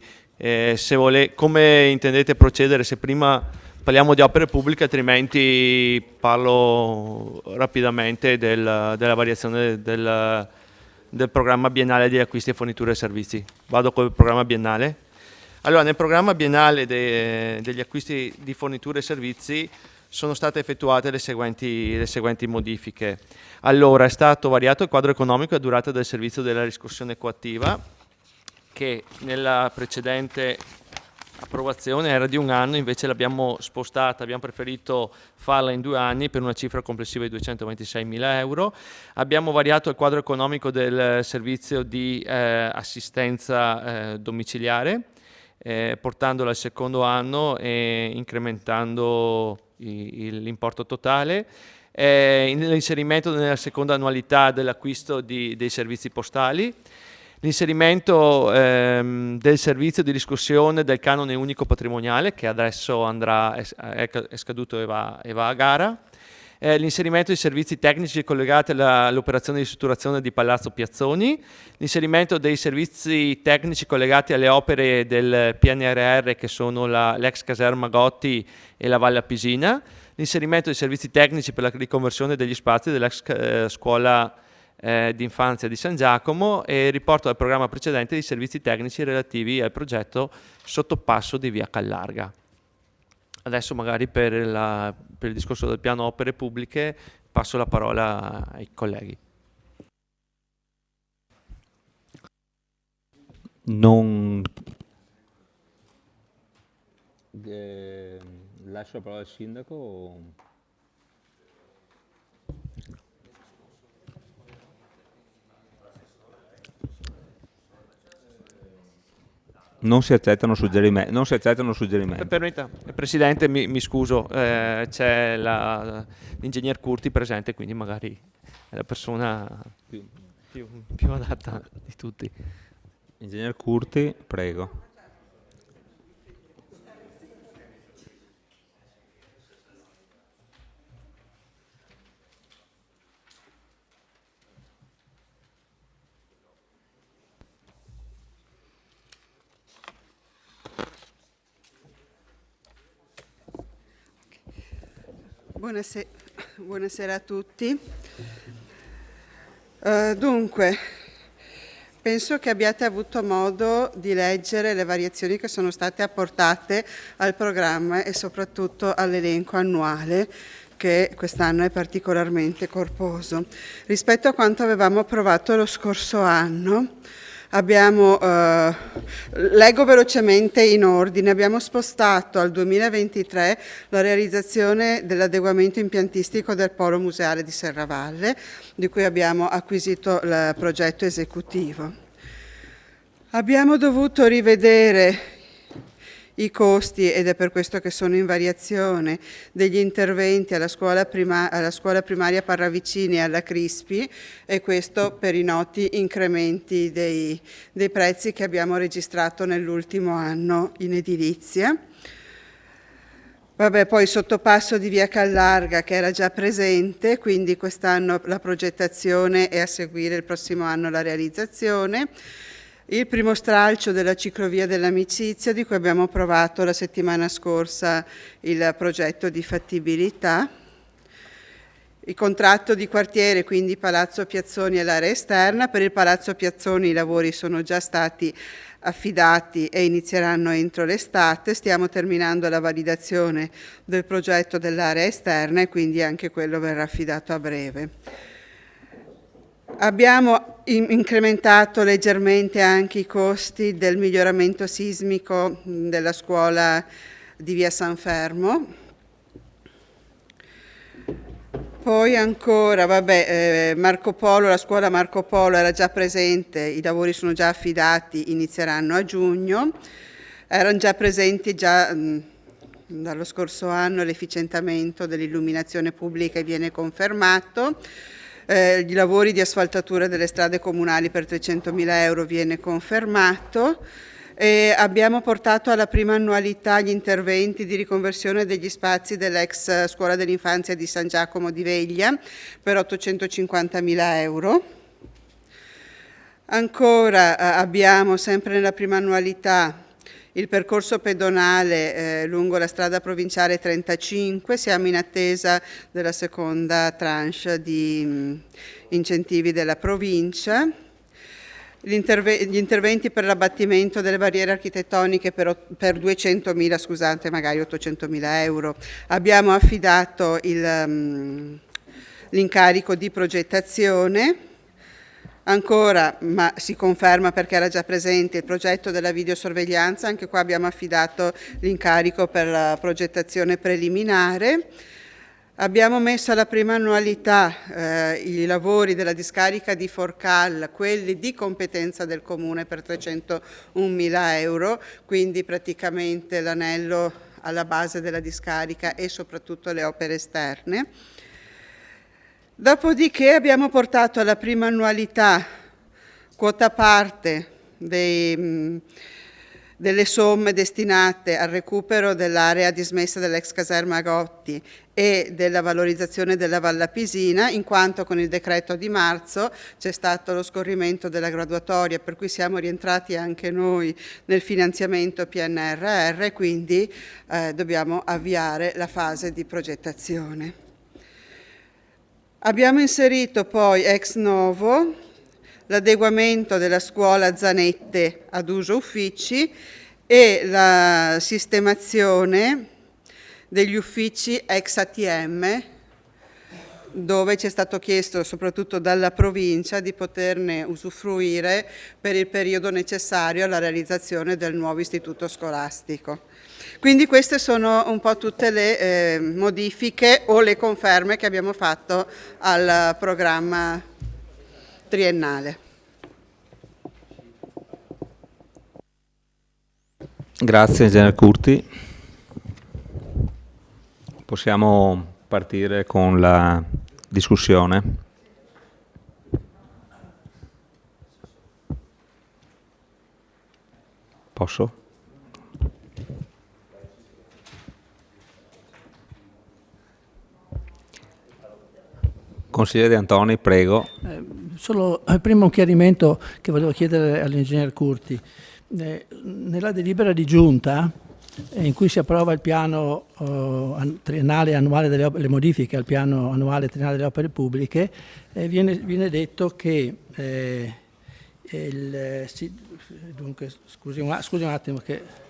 P: Come intendete procedere? Se prima parliamo di opere pubbliche, altrimenti parlo rapidamente della variazione del programma biennale degli acquisti e forniture e servizi. Vado col programma biennale. Allora, nel programma biennale degli acquisti di forniture e servizi sono state effettuate le seguenti modifiche. Allora, è stato variato il quadro economico e durata del servizio della riscossione coattiva, che nella precedente approvazione era di 1 anno, invece l'abbiamo spostata, abbiamo preferito farla in 2 anni per una cifra complessiva di 226.000 euro. Abbiamo variato il quadro economico del servizio di assistenza domiciliare, portandolo al 2° anno e incrementando l'importo totale. L'inserimento nella seconda annualità dell'acquisto dei servizi postali. L'inserimento del servizio di riscossione del canone unico patrimoniale, che adesso è scaduto e va a gara. L'inserimento di servizi tecnici collegati all'operazione di ristrutturazione di Palazzo Piazzoni. L'inserimento dei servizi tecnici collegati alle opere del PNRR, che sono l'ex caserma Gotti e la Valle Appisina. L'inserimento dei servizi tecnici per la riconversione degli spazi dell'ex scuola di infanzia di San Giacomo, e riporto al programma precedente dei servizi tecnici relativi al progetto sottopasso di via Callarga. Adesso magari per il discorso del piano opere pubbliche passo la parola ai colleghi.
A: Lascio la parola al sindaco. Non si accettano suggerimenti.
P: Presidente, mi scuso, c'è l'ingegner Curti presente, quindi magari è la persona più adatta di tutti.
A: Ingegner Curti, prego.
Q: Buonasera a tutti. Dunque, penso che abbiate avuto modo di leggere le variazioni che sono state apportate al programma e soprattutto all'elenco annuale, che quest'anno è particolarmente corposo. Rispetto a quanto avevamo approvato lo scorso anno, leggo velocemente in ordine, abbiamo spostato al 2023 la realizzazione dell'adeguamento impiantistico del polo museale di Serravalle, di cui abbiamo acquisito il progetto esecutivo. Abbiamo dovuto rivedere i costi, ed è per questo che sono in variazione, degli interventi alla scuola primaria Parravicini e alla Crispi, e questo per i noti incrementi dei prezzi che abbiamo registrato nell'ultimo anno in edilizia. Poi sottopasso di Via Callarga, che era già presente, quindi quest'anno la progettazione e a seguire il prossimo anno la realizzazione. Il primo stralcio della ciclovia dell'amicizia, di cui abbiamo approvato la settimana scorsa il progetto di fattibilità. Il contratto di quartiere, quindi Palazzo Piazzoni e l'area esterna. Per il Palazzo Piazzoni i lavori sono già stati affidati e inizieranno entro l'estate. Stiamo terminando la validazione del progetto dell'area esterna e quindi anche quello verrà affidato a breve. Abbiamo incrementato leggermente anche i costi del miglioramento sismico della scuola di Via San Fermo. Poi ancora, Marco Polo, la scuola Marco Polo era già presente, i lavori sono già affidati, inizieranno a giugno. Erano già presenti dallo scorso anno l'efficientamento dell'illuminazione pubblica e viene confermato. I lavori di asfaltatura delle strade comunali per 300.000 euro viene confermato. E abbiamo portato alla prima annualità gli interventi di riconversione degli spazi dell'ex scuola dell'infanzia di San Giacomo di Veglia per 850.000 euro. Ancora abbiamo sempre nella prima annualità il percorso pedonale lungo la strada provinciale 35, siamo in attesa della seconda tranche di incentivi della provincia. Gli interventi per l'abbattimento delle barriere architettoniche per 200.000, scusate, magari 800.000 euro. Abbiamo affidato l'incarico di progettazione. Ancora, ma si conferma perché era già presente, il progetto della videosorveglianza. Anche qua abbiamo affidato l'incarico per la progettazione preliminare. Abbiamo messo alla prima annualità i lavori della discarica di Forcal, quelli di competenza del Comune, per 301.000 euro, quindi praticamente l'anello alla base della discarica e soprattutto le opere esterne. Dopodiché abbiamo portato alla prima annualità quota parte delle somme destinate al recupero dell'area dismessa dell'ex caserma Gotti e della valorizzazione della Valla Pisina, in quanto con il decreto di marzo c'è stato lo scorrimento della graduatoria, per cui siamo rientrati anche noi nel finanziamento PNRR e quindi dobbiamo avviare la fase di progettazione. Abbiamo inserito poi ex novo l'adeguamento della scuola Zanette ad uso uffici e la sistemazione degli uffici ex ATM, dove ci è stato chiesto soprattutto dalla provincia di poterne usufruire per il periodo necessario alla realizzazione del nuovo istituto scolastico. Quindi queste sono un po' tutte le modifiche o le conferme che abbiamo fatto al programma triennale.
A: Grazie Ingegner Curti. Possiamo partire con la discussione. Posso? Consigliere De Antoni, prego.
O: Solo prima un chiarimento che volevo chiedere all'ingegner Curti. Nella delibera di giunta in cui si approva il piano triennale e annuale le modifiche al piano annuale e triennale delle opere pubbliche, viene detto che dunque, scusi un attimo che...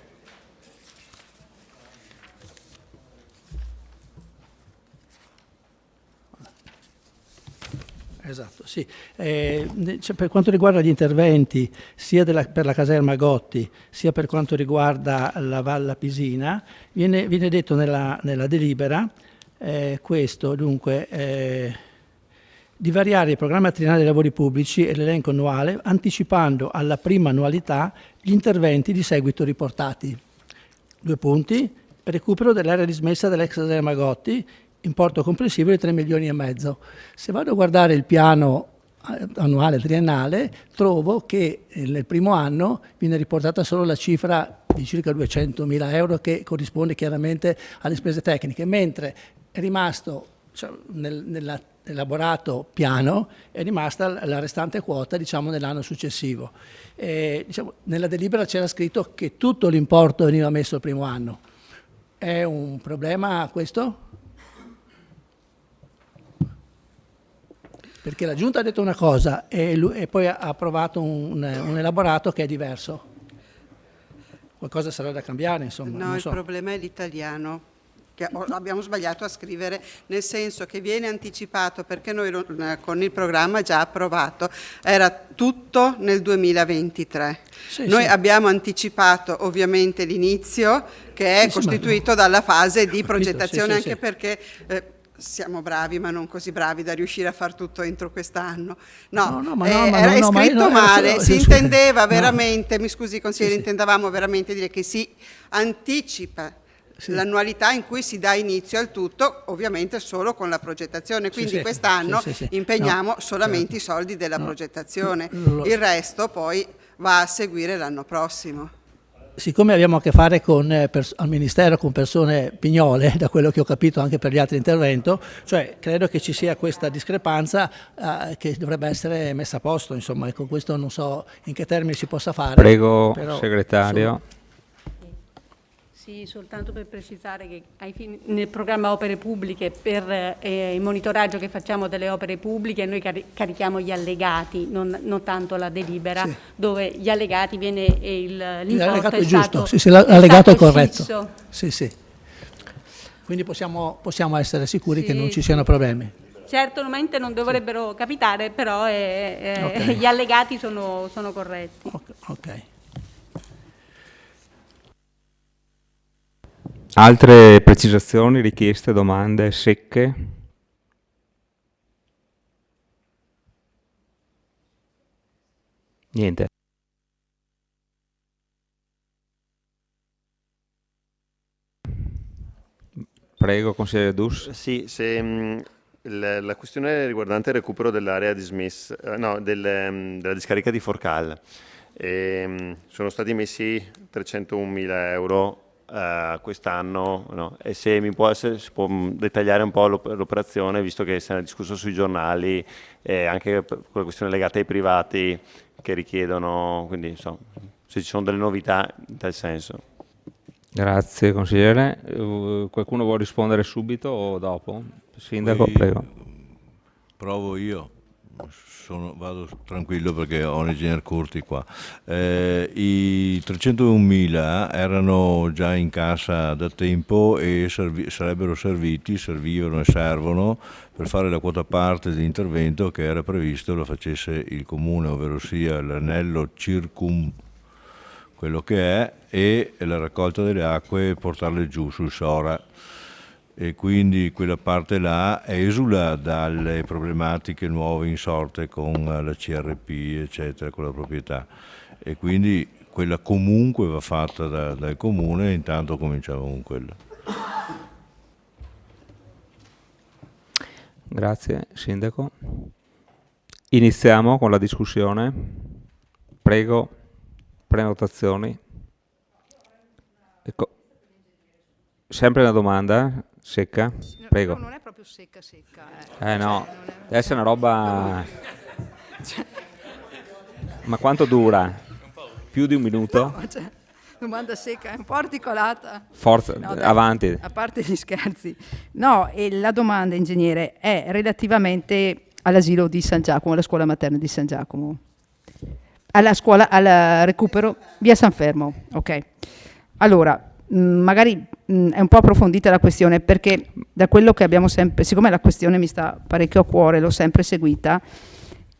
O: Esatto, sì. Per quanto riguarda gli interventi sia per la caserma Gotti sia per quanto riguarda la Valla Pisina, viene detto nella delibera questo, dunque, di variare il programma triennale dei lavori pubblici e l'elenco annuale anticipando alla prima annualità gli interventi di seguito riportati. 2 punti, recupero dell'area dismessa dell'ex caserma Gotti, importo complessivo di 3,5 milioni. Se vado a guardare il piano annuale triennale, trovo che nel primo anno viene riportata solo la cifra di circa 200.000 euro che corrisponde chiaramente alle spese tecniche, mentre è rimasto, cioè, nell'elaborato piano è rimasta la restante quota, diciamo, nell'anno successivo. Diciamo, nella delibera c'era scritto che tutto l'importo veniva messo il primo anno. È un problema questo? Perché la Giunta ha detto una cosa e poi ha approvato un elaborato che è diverso. Qualcosa sarà da cambiare, insomma.
Q: No,
O: non
Q: il
O: so.
Q: problema è l'italiano, che abbiamo sbagliato a scrivere, nel senso che viene anticipato, perché noi con il programma già approvato era tutto nel 2023. Noi abbiamo anticipato ovviamente l'inizio, che è costituito dalla fase di progettazione, anche perché... siamo bravi, ma non così bravi da riuscire a far tutto entro quest'anno. È scritto male, si intendeva veramente, mi scusi consigliere, intendavamo veramente dire che si anticipa l'annualità in cui si dà inizio al tutto, ovviamente solo con la progettazione, quindi quest'anno impegniamo solamente i soldi della progettazione, il resto poi va a seguire l'anno prossimo.
O: Siccome abbiamo a che fare al Ministero con persone pignole, da quello che ho capito anche per gli altri interventi, cioè credo che ci sia questa discrepanza che dovrebbe essere messa a posto, insomma, e con questo non so in che termini si possa fare.
A: Prego, segretario.
B: Sì, soltanto per precisare che nel programma opere pubbliche, per il monitoraggio che facciamo delle opere pubbliche, noi carichiamo gli allegati, non tanto la delibera, dove gli allegati viene l'importo
O: l'allegato è
B: stato,
O: giusto, l'allegato è corretto.
B: fisso.
O: Sì. Quindi possiamo essere sicuri che non ci siano problemi.
B: Certo, normalmente non dovrebbero capitare, però gli allegati sono corretti.
O: Ok.
A: Altre precisazioni, richieste, domande secche? Niente. Prego, consigliere Dus.
E: Sì, la questione riguardante il recupero dell'area dismessa, della discarica di Forcal. Sono stati messi 301.000 euro quest'anno, no? E se si può dettagliare un po' l'operazione, visto che se ne è discusso sui giornali, anche per quelle questioni legate ai privati che richiedono, quindi insomma, se ci sono delle novità in tal senso.
A: Grazie consigliere. Qualcuno vuole rispondere subito o dopo? Sindaco, prego.
C: Provo io. Vado tranquillo perché ho un ingegner Curti qua. I 301.000 erano già in cassa da tempo e servivano e servono per fare la quota parte di intervento che era previsto lo facesse il comune, ovvero sia l'anello circum, quello che è, e la raccolta delle acque e portarle giù sul Sora. E quindi quella parte là esula dalle problematiche nuove insorte con la CRP, eccetera, con la proprietà, e quindi quella comunque va fatta dal comune, intanto cominciamo con quella.
A: Grazie, Sindaco. Iniziamo con la discussione. Prego, prenotazioni. Ecco. Sempre una domanda secca? Prego.
L: Non è proprio secca.
A: No, deve essere una roba... Ma quanto dura? Più di un minuto?
L: Domanda secca, è un po' articolata.
A: Forza,
L: No, dai,
A: avanti.
L: a parte gli scherzi. No, e la domanda, ingegnere, è relativamente all'asilo di San Giacomo, alla scuola materna di San Giacomo. Alla scuola, al recupero, via San Fermo, ok. Allora, magari è un po' approfondita la questione, perché da quello che abbiamo sempre, siccome la questione mi sta parecchio a cuore, l'ho sempre seguita,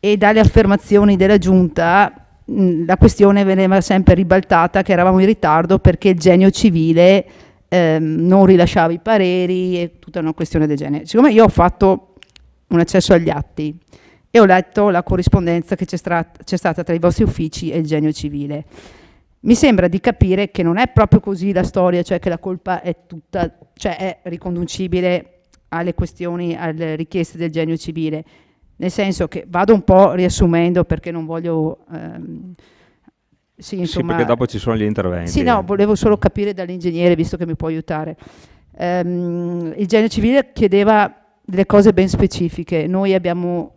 L: e dalle affermazioni della Giunta la questione veniva sempre ribaltata che eravamo in ritardo perché il genio civile non rilasciava i pareri e tutta una questione del genere. Siccome io ho fatto un accesso agli atti e ho letto la corrispondenza che c'è stata tra i vostri uffici e il genio civile, mi sembra di capire che non è proprio così la storia, cioè che la colpa è tutta, cioè è riconducibile alle questioni, alle richieste del genio civile. Nel senso che vado un po' riassumendo perché non voglio... sì, insomma,
A: sì, perché dopo ci sono gli interventi.
L: Sì, no, volevo solo capire dall'ingegnere, visto che mi può aiutare. Il genio civile chiedeva delle cose ben specifiche. Noi abbiamo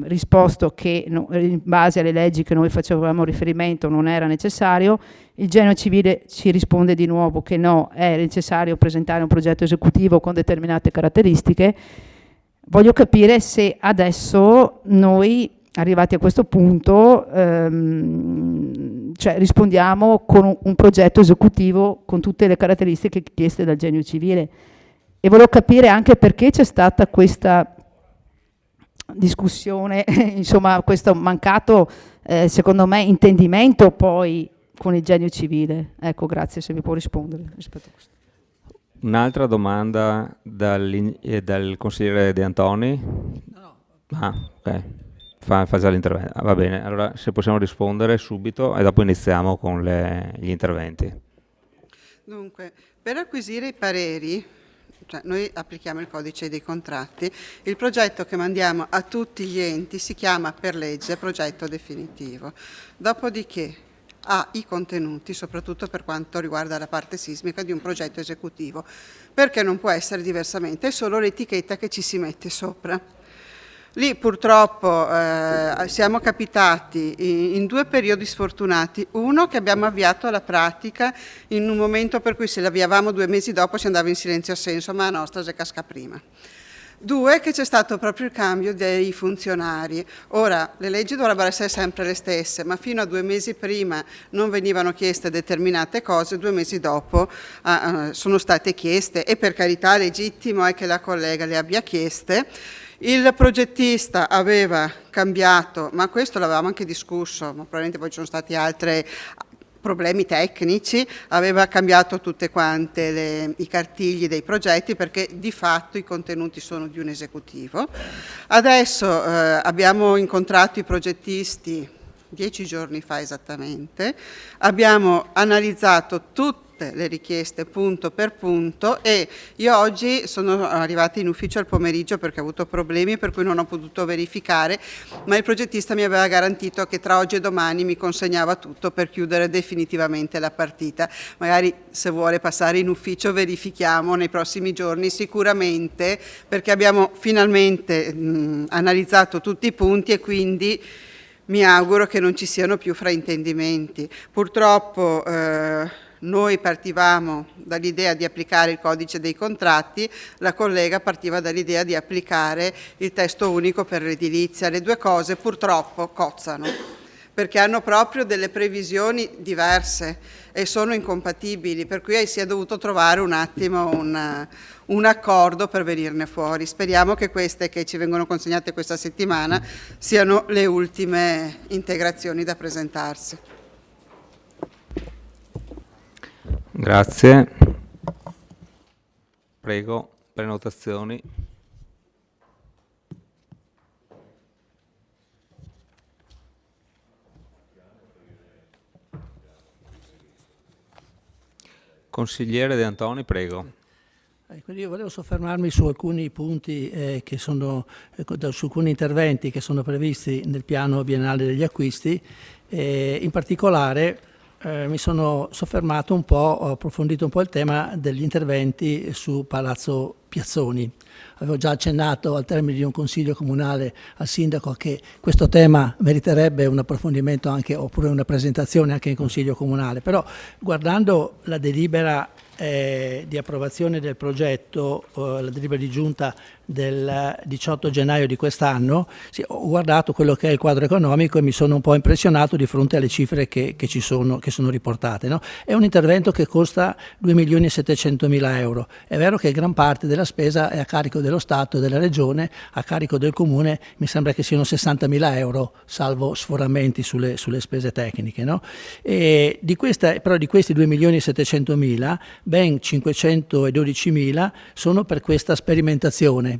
L: risposto che in base alle leggi che noi facevamo riferimento non era necessario. Il genio civile ci risponde di nuovo che no, è necessario presentare un progetto esecutivo con determinate caratteristiche. Voglio capire se adesso noi, arrivati a questo punto, cioè rispondiamo con un progetto esecutivo con tutte le caratteristiche chieste dal genio civile. E volevo capire anche perché c'è stata questa discussione, insomma questo mancato, secondo me, intendimento poi con il genio civile. Ecco, grazie se mi può rispondere rispetto a questo.
A: Un'altra domanda dal consigliere De Antoni? No. Ah, ok. Fa già l'intervento. Ah, va bene, allora se possiamo rispondere subito e dopo iniziamo con gli interventi.
Q: Dunque, per acquisire i pareri, cioè noi applichiamo il codice dei contratti, il progetto che mandiamo a tutti gli enti si chiama per legge progetto definitivo. Dopodiché ha i contenuti, soprattutto per quanto riguarda la parte sismica, di un progetto esecutivo, perché non può essere diversamente, è solo l'etichetta che ci si mette sopra. Lì purtroppo siamo capitati in due periodi sfortunati. Uno, che abbiamo avviato la pratica in un momento per cui se l'avviavamo 2 mesi dopo si andava in silenzio assenso, ma la nostra si casca prima. 2, che c'è stato proprio il cambio dei funzionari. Ora, le leggi dovrebbero essere sempre le stesse, ma fino a 2 mesi prima non venivano chieste determinate cose, 2 mesi dopo sono state chieste, e per carità legittimo è che la collega le abbia chieste. Il progettista aveva cambiato, ma questo l'avevamo anche discusso, ma probabilmente poi ci sono stati altri problemi tecnici, aveva cambiato tutte quante i cartigli dei progetti perché di fatto i contenuti sono di un esecutivo. Adesso abbiamo incontrato i progettisti 10 giorni fa esattamente, abbiamo analizzato tutte le richieste punto per punto e io oggi sono arrivata in ufficio al pomeriggio perché ho avuto problemi per cui non ho potuto verificare, ma il progettista mi aveva garantito che tra oggi e domani mi consegnava tutto per chiudere definitivamente la partita. Magari se vuole passare in ufficio verifichiamo nei prossimi giorni sicuramente, perché abbiamo finalmente analizzato tutti i punti e quindi mi auguro che non ci siano più fraintendimenti. Purtroppo noi partivamo dall'idea di applicare il codice dei contratti, la collega partiva dall'idea di applicare il testo unico per l'edilizia. Le due cose purtroppo cozzano, perché hanno proprio delle previsioni diverse e sono incompatibili, per cui si è dovuto trovare un attimo un accordo per venirne fuori. Speriamo che queste che ci vengono consegnate questa settimana siano le ultime integrazioni da presentarsi.
A: Grazie. Prego, prenotazioni. Consigliere De Antoni, prego.
O: Io volevo soffermarmi su alcuni punti su alcuni interventi che sono previsti nel piano biennale degli acquisti. In particolare mi sono soffermato un po', ho approfondito un po' il tema degli interventi su Palazzo piazzoni. Avevo già accennato al termine di un consiglio comunale al sindaco che questo tema meriterebbe un approfondimento anche, oppure una presentazione anche in consiglio comunale, però guardando la delibera di approvazione del progetto, la delibera di giunta del 18 gennaio di quest'anno, sì, ho guardato quello che è il quadro economico e mi sono un po' impressionato di fronte alle cifre che sono riportate, no? È un intervento che costa 2.700.000 euro. È vero che gran parte della spesa è a carico dello Stato e della Regione, a carico del Comune mi sembra che siano 60.000 euro, salvo sforamenti sulle spese tecniche, no? E però di questi 2.700.000, ben 512.000 sono per questa sperimentazione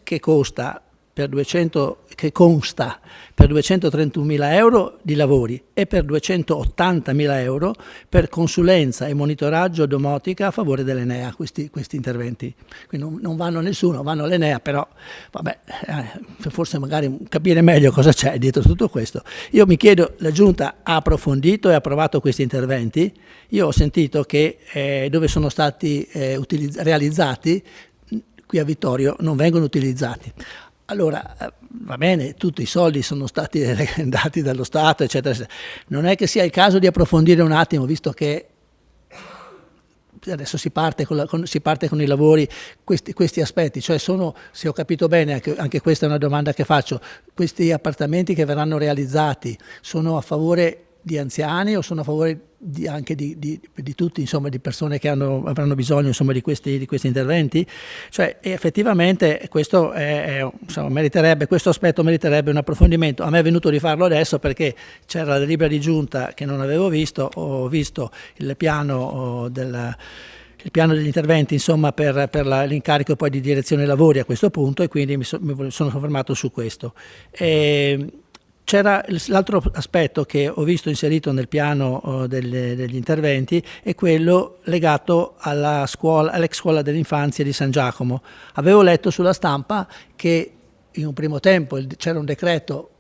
O: che consta per 231.000 euro di lavori e per 280.000 euro per consulenza e monitoraggio domotica a favore dell'Enea. Questi interventi quindi non vanno a nessuno, vanno all'Enea, però vabbè, forse magari capire meglio cosa c'è dietro tutto questo. Io mi chiedo, la Giunta ha approfondito e approvato questi interventi? Io ho sentito che dove sono stati realizzati qui a Vittorio non vengono utilizzati. Allora, va bene, tutti i soldi sono stati dati dallo Stato, eccetera, eccetera. Non è che sia il caso di approfondire un attimo, visto che adesso si parte con i lavori, questi aspetti, cioè sono, se ho capito bene, anche questa è una domanda che faccio, questi appartamenti che verranno realizzati sono a favore di anziani o sono a favore anche di tutti, insomma, di persone che avranno bisogno, insomma, di questi interventi? Cioè, effettivamente questo questo aspetto meriterebbe un approfondimento. A me è venuto di farlo adesso perché c'era la delibera di giunta che non avevo visto, ho visto il piano degli interventi, insomma, per l'incarico poi di direzione lavori a questo punto, e quindi mi sono soffermato su questo. C'era l'altro aspetto che ho visto inserito nel piano degli interventi, è quello legato all'ex scuola dell'infanzia di San Giacomo. Avevo letto sulla stampa che in un primo tempo c'era un decreto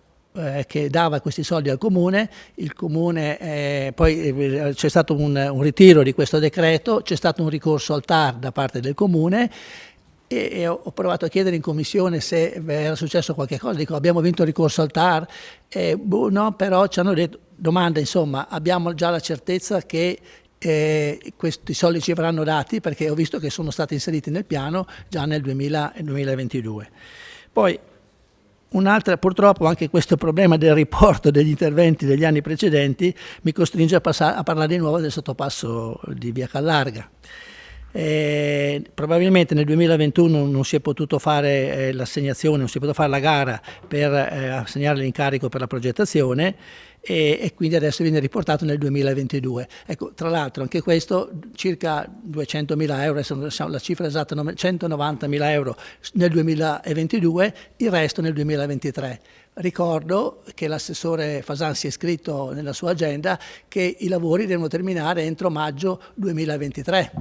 O: che dava questi soldi al Comune, il Comune poi c'è stato un ritiro di questo decreto, c'è stato un ricorso al TAR da parte del Comune, e ho provato a chiedere in commissione se era successo qualche cosa. Dico, abbiamo vinto il ricorso al TAR, no, però ci hanno detto, domanda, insomma, abbiamo già la certezza che questi soldi ci verranno dati, perché ho visto che sono stati inseriti nel piano già nel 2022. Poi un'altra, purtroppo anche questo problema del riporto degli interventi degli anni precedenti mi costringe a parlare di nuovo del sottopasso di Via Callarga. Probabilmente nel 2021 non si è potuto fare l'assegnazione, non si è potuto fare la gara per assegnare l'incarico per la progettazione, e quindi adesso viene riportato nel 2022. Ecco, tra l'altro anche questo circa 200.000 euro, adesso la cifra esatta 190.000 euro nel 2022, il resto nel 2023. Ricordo che l'assessore Fasan si è scritto nella sua agenda che i lavori devono terminare entro maggio 2023.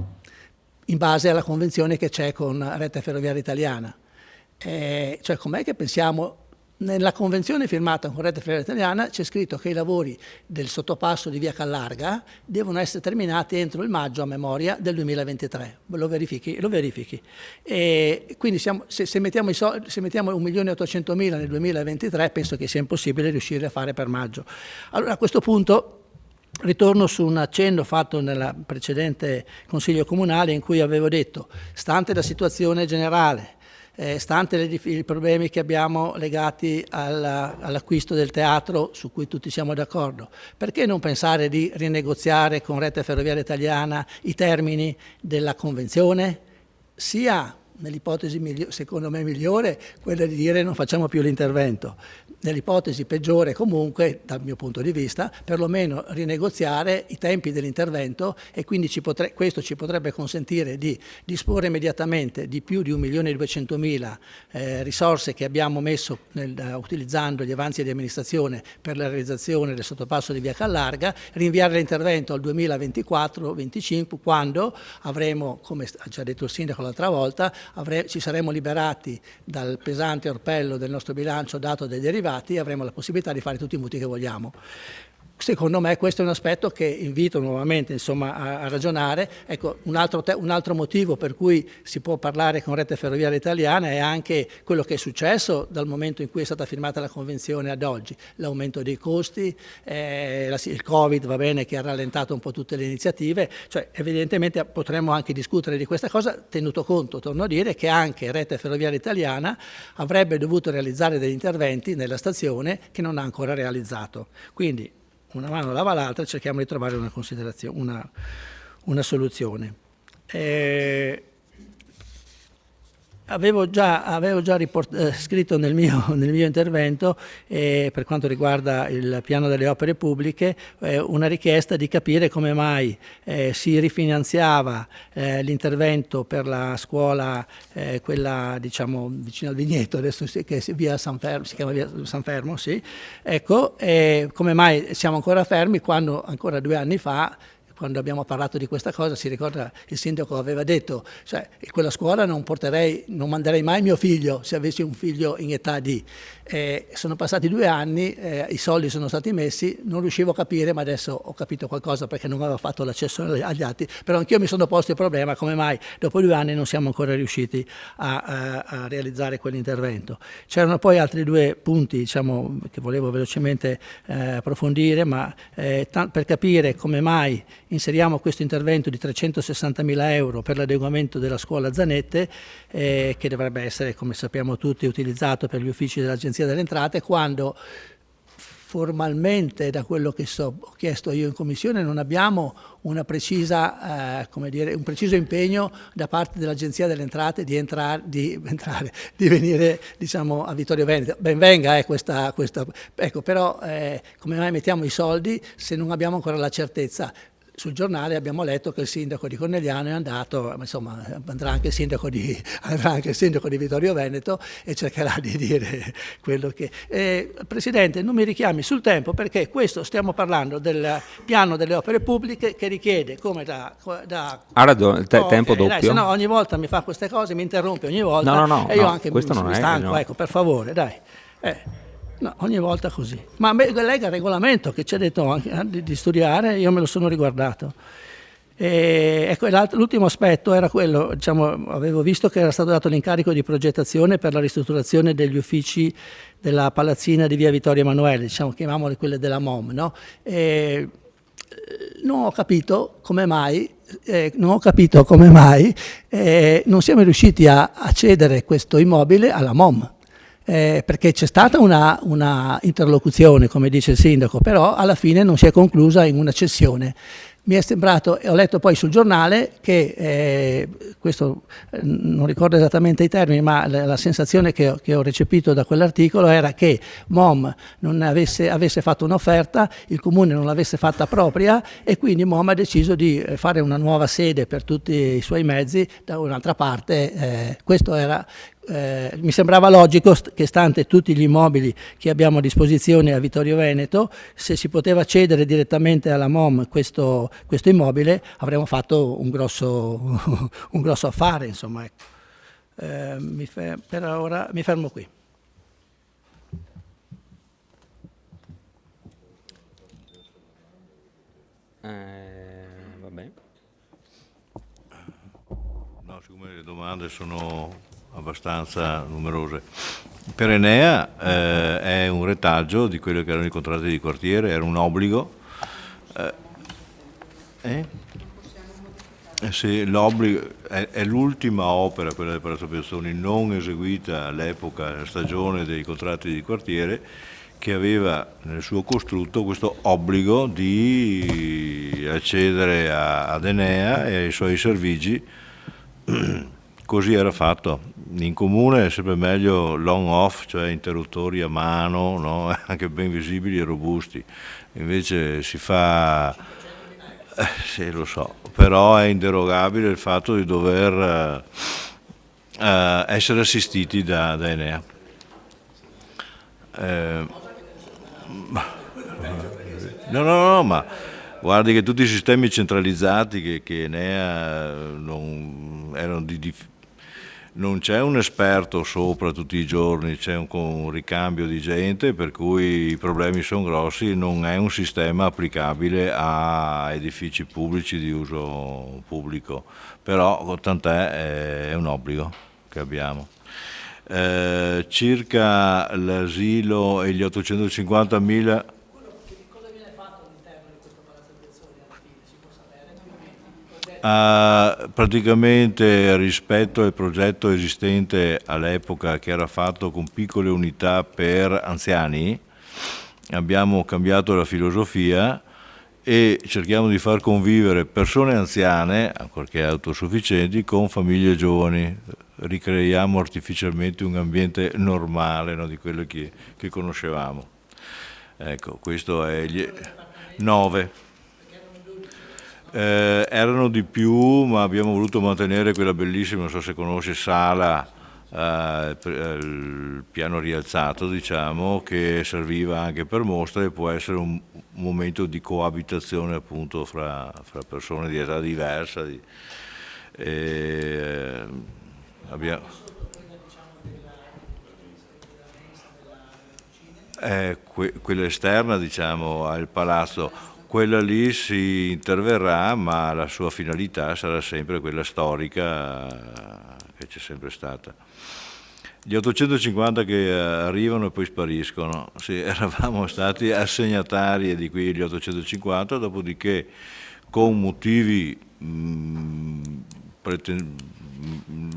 O: In base alla convenzione che c'è con Rete Ferroviaria Italiana. Cioè, com'è che pensiamo, nella convenzione firmata con Rete Ferroviaria Italiana c'è scritto che i lavori del sottopasso di Via Callarga devono essere terminati entro il maggio a memoria del 2023. Lo verifichi? E quindi se mettiamo 1.800.000 nel 2023, penso che sia impossibile riuscire a fare per maggio. Allora, a questo punto ritorno su un accenno fatto nel precedente Consiglio Comunale, in cui avevo detto, stante la situazione generale, stante i problemi che abbiamo legati all'acquisto del teatro, su cui tutti siamo d'accordo, perché non pensare di rinegoziare con Rete Ferroviaria Italiana i termini della convenzione, sia nell'ipotesi secondo me migliore, quella di dire non facciamo più l'intervento, nell'ipotesi peggiore comunque dal mio punto di vista, perlomeno rinegoziare i tempi dell'intervento, e quindi questo ci potrebbe consentire di disporre immediatamente di più di 1.200.000 risorse che abbiamo messo utilizzando gli avanzi di amministrazione per la realizzazione del sottopasso di Via Callarga, rinviare l'intervento al 2024-25, quando avremo, come ha già detto il sindaco l'altra volta, ci saremo liberati dal pesante orpello del nostro bilancio dato dai derivati, e avremo la possibilità di fare tutti i mutui che vogliamo. secondo me questo è un aspetto che invito nuovamente, insomma, a ragionare. Ecco, un altro motivo per cui si può parlare con Rete Ferroviaria Italiana è anche quello che è successo dal momento in cui è stata firmata la convenzione ad oggi, l'aumento dei costi, il Covid, va bene, che ha rallentato un po' tutte le iniziative, cioè evidentemente potremmo anche discutere di questa cosa, tenuto conto, torno a dire, che anche Rete Ferroviaria Italiana avrebbe dovuto realizzare degli interventi nella stazione che non ha ancora realizzato. Quindi una mano lava l'altra e cerchiamo di trovare una soluzione. Avevo già scritto nel mio intervento, per quanto riguarda il piano delle opere pubbliche, una richiesta di capire come mai si rifinanziava l'intervento per la scuola, quella diciamo vicino al Vigneto, adesso che si chiama via San Fermo, sì. Ecco, come mai siamo ancora fermi quando ancora 2 anni fa, quando abbiamo parlato di questa cosa, si ricorda il sindaco aveva detto, cioè, quella scuola non manderei mai mio figlio se avessi un figlio in età di. Sono passati 2 anni, i soldi sono stati messi, non riuscivo a capire, ma adesso ho capito qualcosa perché non avevo fatto l'accesso agli atti, però anch'io mi sono posto il problema come mai dopo 2 anni non siamo ancora riusciti a realizzare quell'intervento. C'erano poi altri 2 punti, diciamo, che volevo velocemente approfondire, ma per capire come mai inseriamo questo intervento di 360.000 euro per l'adeguamento della scuola Zanette, che dovrebbe essere, come sappiamo tutti, utilizzato per gli uffici dell'Agenzia delle Entrate, quando formalmente, da quello che ho chiesto io in commissione, non abbiamo una precisa, un preciso impegno da parte dell'Agenzia delle Entrate di venire, diciamo, a Vittorio Veneto. Ben venga questa ecco, però come mai mettiamo i soldi se non abbiamo ancora la certezza? Sul giornale abbiamo letto che il sindaco di Cornegliano è andato, insomma andrà anche il sindaco di Vittorio Veneto e cercherà di dire quello che... Presidente, non mi richiami sul tempo perché questo stiamo parlando del piano delle opere pubbliche che richiede, come da
A: Ha ragione, tempo doppio.
O: Dai, se no ogni volta mi fa queste cose, mi interrompe ogni volta e io anche mi stanco, no. Ecco, per favore, dai. No, ogni volta così. Ma legga il regolamento che ci ha detto anche di studiare, io me lo sono riguardato. Ecco, l'ultimo aspetto era quello, diciamo, avevo visto che era stato dato l'incarico di progettazione per la ristrutturazione degli uffici della palazzina di via Vittorio Emanuele, diciamo, chiamiamole quelle della MOM, no? Non ho capito come mai non siamo riusciti a cedere questo immobile alla MOM. Perché c'è stata una interlocuzione, come dice il sindaco, però alla fine non si è conclusa in una cessione. Mi è sembrato, e ho letto poi sul giornale, che questo non ricordo esattamente i termini, ma la sensazione che ho recepito da quell'articolo era che MOM non avesse fatto un'offerta, il comune non l'avesse fatta propria e quindi MOM ha deciso di fare una nuova sede per tutti i suoi mezzi da un'altra parte. Questo era... mi sembrava logico che, stante tutti gli immobili che abbiamo a disposizione a Vittorio Veneto, se si poteva cedere direttamente alla MOM questo immobile avremmo fatto un grosso affare, insomma. Per ora mi fermo qui.
A: Vabbè.
C: No, siccome le domande sono abbastanza numerose. Per Enea è un retaggio di quello che erano i contratti di quartiere, era un obbligo. Se l'obbligo è l'ultima opera, quella del Palazzo Piazzoni, non eseguita all'epoca, la stagione dei contratti di quartiere, che aveva nel suo costrutto questo obbligo di accedere ad Enea e ai suoi servigi. Così era fatto. In comune è sempre meglio l'on-off, cioè interruttori a mano, no? Anche ben visibili e robusti. Invece si fa, sì, lo so, però è inderogabile il fatto di dover essere assistiti da Enea. No, ma guardi che tutti i sistemi centralizzati che Enea non erano non c'è un esperto sopra tutti i giorni, c'è un ricambio di gente, per cui i problemi sono grossi, non è un sistema applicabile a edifici pubblici di uso pubblico, però tant'è, è un obbligo che abbiamo. Circa l'asilo e gli 850.000... Praticamente rispetto al progetto esistente all'epoca, che era fatto con piccole unità per anziani, abbiamo cambiato la filosofia e cerchiamo di far convivere persone anziane, ancorché autosufficienti, con famiglie giovani. Ricreiamo artificialmente un ambiente normale, no, di quello che conoscevamo. Ecco, questo è 9. Erano di più, ma abbiamo voluto mantenere quella bellissima, non so se conosci, sala, il piano rialzato, diciamo, che serviva anche per mostre e può essere un momento di coabitazione appunto fra persone di età diversa. Quella esterna, diciamo, al palazzo. Quella lì si interverrà, ma la sua finalità sarà sempre quella storica che c'è sempre stata. Gli 850 che arrivano e poi spariscono, sì, eravamo stati assegnatari di quegli 850, dopodiché con motivi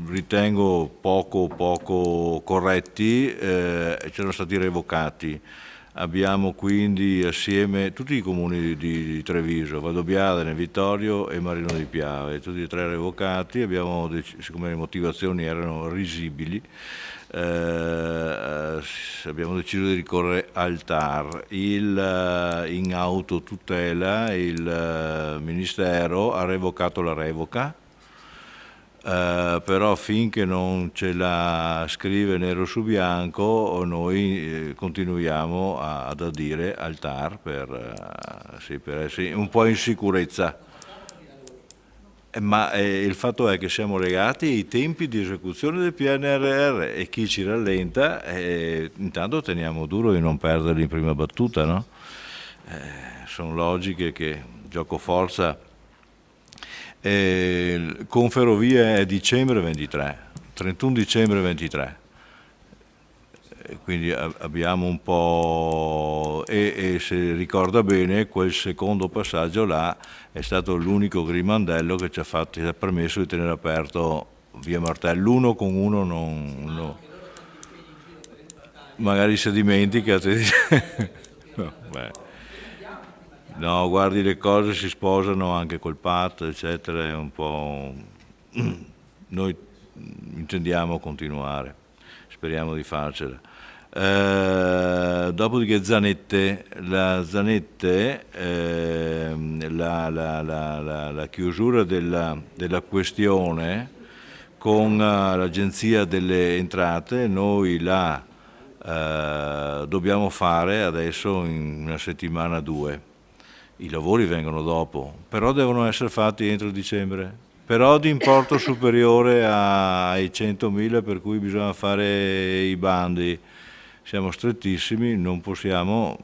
C: ritengo poco corretti, c'erano stati revocati. Abbiamo quindi assieme tutti i comuni di Treviso, Valdobbiadene, Vittorio e Marino di Piave, tutti e 3 revocati. Abbiamo siccome le motivazioni erano risibili, abbiamo deciso di ricorrere al TAR. In autotutela il Ministero ha revocato la revoca, però finché non ce la scrive nero su bianco noi continuiamo ad adire al TAR per essere un po' in sicurezza. Ma il fatto è che siamo legati ai tempi di esecuzione del PNRR e chi ci rallenta, intanto teniamo duro di non perderli in prima battuta, no? Sono logiche che gioco forza. Con Ferrovie è dicembre 23, 31 dicembre 23, quindi abbiamo un po', e se ricorda bene quel secondo passaggio là è stato l'unico grimandello che ci ha permesso di tenere aperto via Martello. L'uno con uno non magari si dimentica. No, beh. No, guardi, le cose si sposano anche col PAT, eccetera, è un po'... Noi intendiamo continuare, speriamo di farcela. Dopodiché Zanette, la chiusura della questione con l'Agenzia delle Entrate, noi la dobbiamo fare adesso in una settimana, 2. I lavori vengono dopo, però devono essere fatti entro dicembre, però di importo superiore ai 100.000, per cui bisogna fare i bandi. Siamo strettissimi, non possiamo,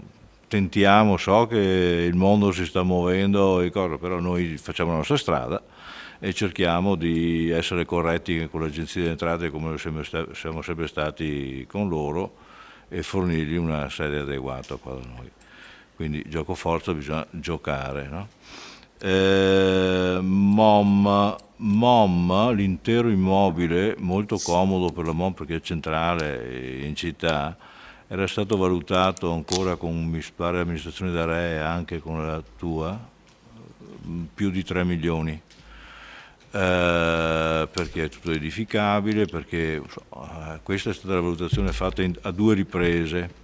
C: tentiamo, so che il mondo si sta muovendo e cose, però noi facciamo la nostra strada e cerchiamo di essere corretti con l'Agenzia delle Entrate come siamo sempre stati con loro e fornirgli una sede adeguata qua da noi. Quindi gioco forza, bisogna giocare, no? MOM, l'intero immobile, molto comodo per la MOM perché è centrale in città, era stato valutato ancora con, mi pare, l'amministrazione d'area e anche con la tua, più di 3 milioni. Perché è tutto edificabile, perché questa è stata la valutazione fatta a 2 riprese.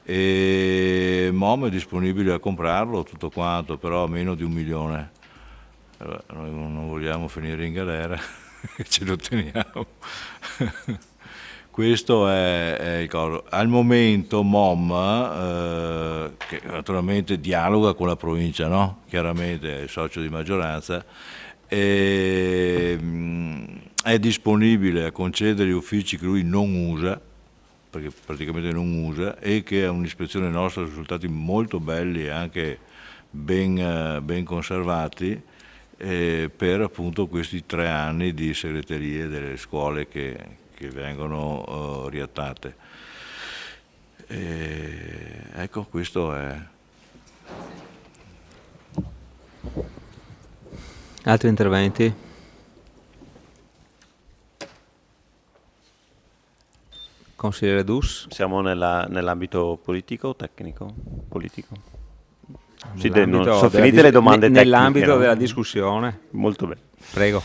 C: E MOM è disponibile a comprarlo tutto quanto, però a meno di 1 milione. Allora, noi non vogliamo finire in galera, ce lo teniamo. Questo è il coso. Al momento MOM, che naturalmente dialoga con la provincia, no? Chiaramente è socio di maggioranza, è disponibile a concedere gli uffici che lui non usa, perché praticamente non usa, e che a un'ispezione nostra sono risultati molto belli e anche ben conservati, per appunto questi 3 anni di segreterie delle scuole che vengono riattate. Ecco, questo è.
A: Altri interventi? Consigliere Dus?
E: Siamo nell'ambito politico o tecnico? Politico. Sì,
A: Nell'ambito
E: sono finite le domande tecniche.
A: Nell'ambito
E: no?
A: della discussione.
E: Molto bene.
A: Prego.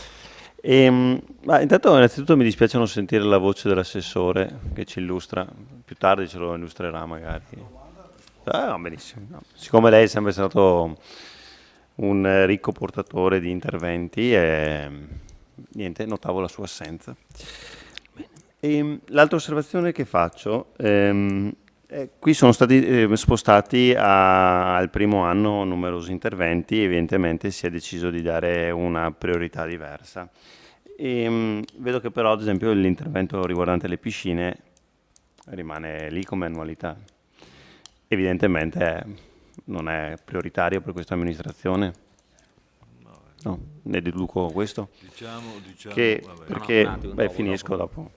E: Innanzitutto mi dispiace non sentire la voce dell'assessore che ci illustra, più tardi ce lo illustrerà magari. No, benissimo. No. Siccome lei è sempre stato un ricco portatore di interventi, niente, notavo la sua assenza. L'altra osservazione che faccio, qui sono stati spostati al primo anno numerosi interventi, evidentemente si è deciso di dare una priorità diversa. Vedo che però ad esempio l'intervento riguardante le piscine rimane lì come annualità. Evidentemente non è prioritario per questa amministrazione. No, ne deduco questo.
C: Diciamo,
E: che,
C: vabbè.
E: perché
A: No, un attimo,
E: finisco dopo.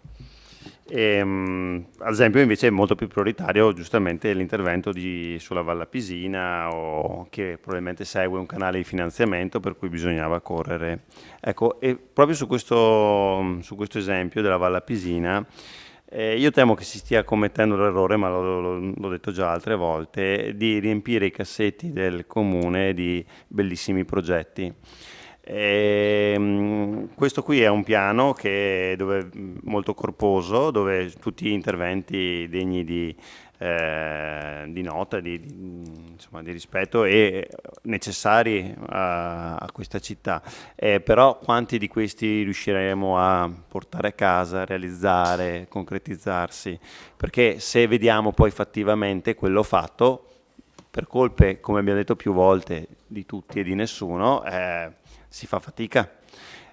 E: Ad esempio invece è molto più prioritario giustamente l'intervento sulla Vallapisina, o che probabilmente segue un canale di finanziamento per cui bisognava correre. Ecco, e proprio su questo esempio della Vallapisina io temo che si stia commettendo l'errore, ma l'ho detto già altre volte, di riempire i cassetti del comune di bellissimi progetti. Questo qui è un piano molto corposo, dove tutti gli interventi degni di nota, insomma, di rispetto e necessari a questa città. Però quanti di questi riusciremo a portare a casa, realizzare, concretizzarsi? Perché se vediamo poi fattivamente quello fatto, per colpe, come abbiamo detto più volte, di tutti e di nessuno, si fa fatica.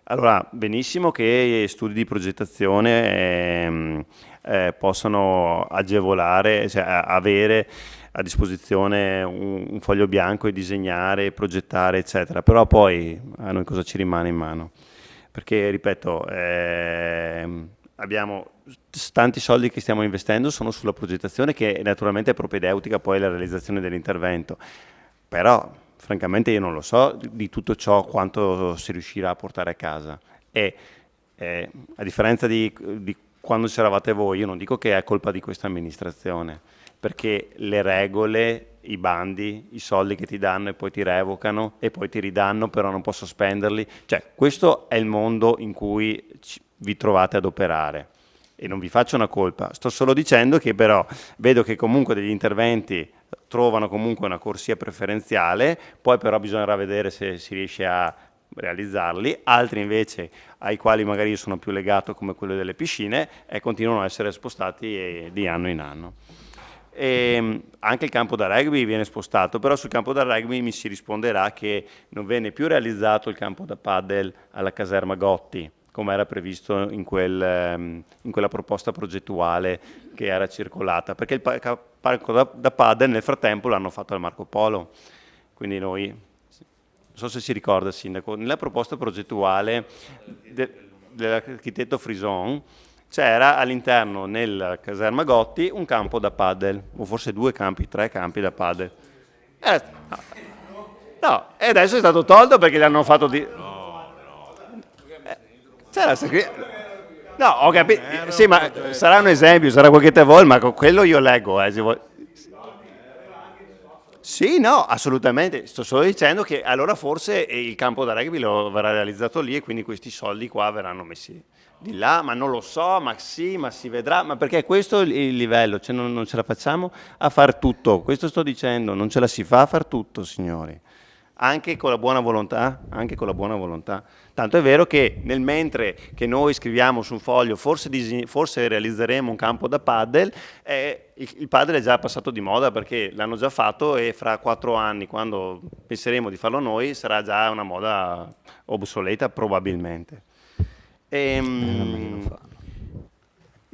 E: Allora, benissimo che studi di progettazione possano agevolare, cioè avere a disposizione un foglio bianco e disegnare, progettare, eccetera, però poi a noi cosa ci rimane in mano? Perché, ripeto, abbiamo tanti soldi che stiamo investendo, sono sulla progettazione, che naturalmente è propedeutica poi alla realizzazione dell'intervento, però francamente io non lo so di tutto ciò quanto si riuscirà a portare a casa. E a differenza di quando c'eravate voi, io non dico che è colpa di questa amministrazione, perché le regole, i bandi, i soldi che ti danno e poi ti revocano e poi ti ridanno, però non posso spenderli. Cioè, questo è il mondo in cui vi trovate ad operare. E non vi faccio una colpa, sto solo dicendo che però vedo che comunque degli interventi trovano comunque una corsia preferenziale, poi però bisognerà vedere se si riesce a realizzarli, altri invece ai quali magari io sono più legato, come quello delle piscine, continuano a essere spostati di anno in anno. Anche il campo da rugby viene spostato, però sul campo da rugby mi si risponderà che non venne più realizzato il campo da padel alla caserma Gotti, come era previsto in quella proposta progettuale che era circolata, perché il parco da padel nel frattempo l'hanno fatto al Marco Polo. Quindi noi, non so se si ricorda il sindaco, nella proposta progettuale dell'architetto Frison c'era all'interno nella caserma Gotti un campo da padel, o forse 2 campi, 3 campi da padel. No, e adesso è stato tolto perché l'hanno fatto di... No, ho capito. Sì, ma sarà un esempio, sarà quel che te vuoi, ma con quello io leggo. Sì, no, assolutamente. Sto solo dicendo che allora forse il campo da rugby lo verrà realizzato lì e quindi questi soldi qua verranno messi di là, ma non lo so, ma sì, ma si vedrà. Ma perché questo è il livello, cioè non ce la facciamo a far tutto. Questo sto dicendo, non ce la si fa a far tutto, signori. Anche con la buona volontà, Tanto è vero che nel mentre che noi scriviamo su un foglio forse realizzeremo un campo da padel, il padel è già passato di moda perché l'hanno già fatto e fra 4 anni, quando penseremo di farlo noi, sarà già una moda obsoleta probabilmente. Gli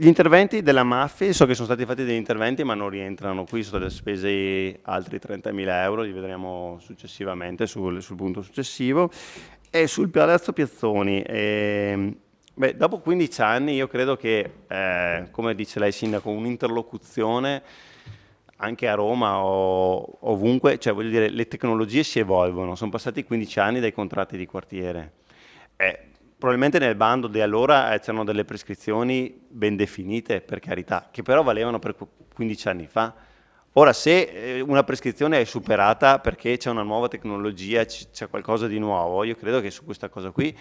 E: interventi della MAFI, so che sono stati fatti degli interventi ma non rientrano qui, sono state spese altri 30.000 euro, li vedremo successivamente sul punto successivo. E sul Palazzo Piazzoni, dopo 15 anni io credo che, come dice lei Sindaco, un'interlocuzione anche a Roma o ovunque, cioè voglio dire, le tecnologie si evolvono, sono passati 15 anni dai contratti di quartiere. Probabilmente nel bando di allora c'erano delle prescrizioni ben definite, per carità, che però valevano per 15 anni fa. Ora, se una prescrizione è superata perché c'è una nuova tecnologia, c'è qualcosa di nuovo, io credo che su questa cosa qui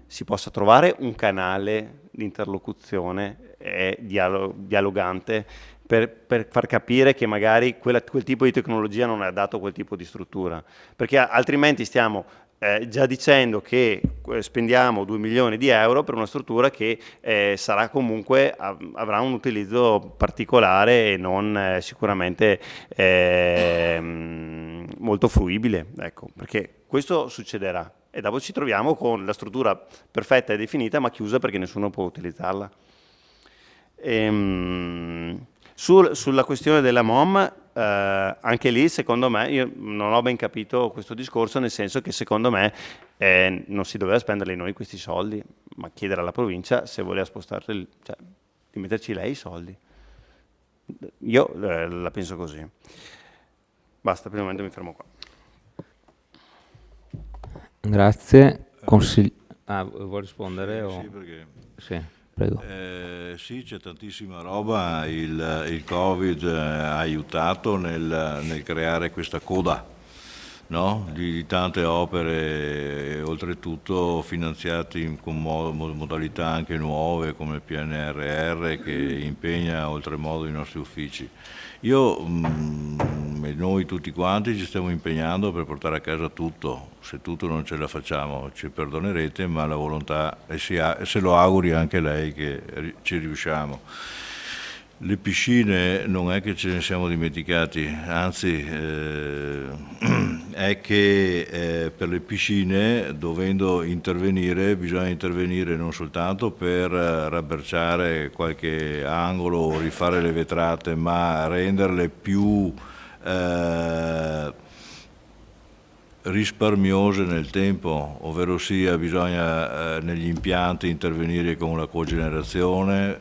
E: si possa trovare un canale di interlocuzione dialogante per far capire che magari quel tipo di tecnologia non ha dato quel tipo di struttura. Perché altrimenti stiamo già dicendo che spendiamo 2 milioni di euro per una struttura che sarà comunque, avrà un utilizzo particolare e non sicuramente molto fruibile, ecco, perché questo succederà e dopo ci troviamo con la struttura perfetta e definita ma chiusa perché nessuno può utilizzarla. Sulla questione della MOM, anche lì secondo me, io non ho ben capito questo discorso, nel senso che secondo me non si doveva spenderli noi questi soldi, ma chiedere alla provincia se voleva spostarli, cioè di metterci lei i soldi. Io la penso così. Basta, per il momento mi fermo qua.
A: Grazie. Vuoi rispondere?
C: Sì, perché...
A: Sì. Prego.
C: Sì, c'è tantissima roba, il Covid ha aiutato nel creare questa coda, no? di tante opere, oltretutto finanziati con modalità anche nuove come il PNRR che impegna oltremodo i nostri uffici. Io e noi tutti quanti ci stiamo impegnando per portare a casa tutto, se tutto non ce la facciamo ci perdonerete, ma la volontà, e se lo auguri anche lei che ci riusciamo. Le piscine non è che ce ne siamo dimenticati, anzi è che per le piscine dovendo intervenire bisogna intervenire non soltanto per rabberciare qualche angolo o rifare le vetrate, ma renderle più risparmiose nel tempo, ovvero sia bisogna negli impianti intervenire con la cogenerazione,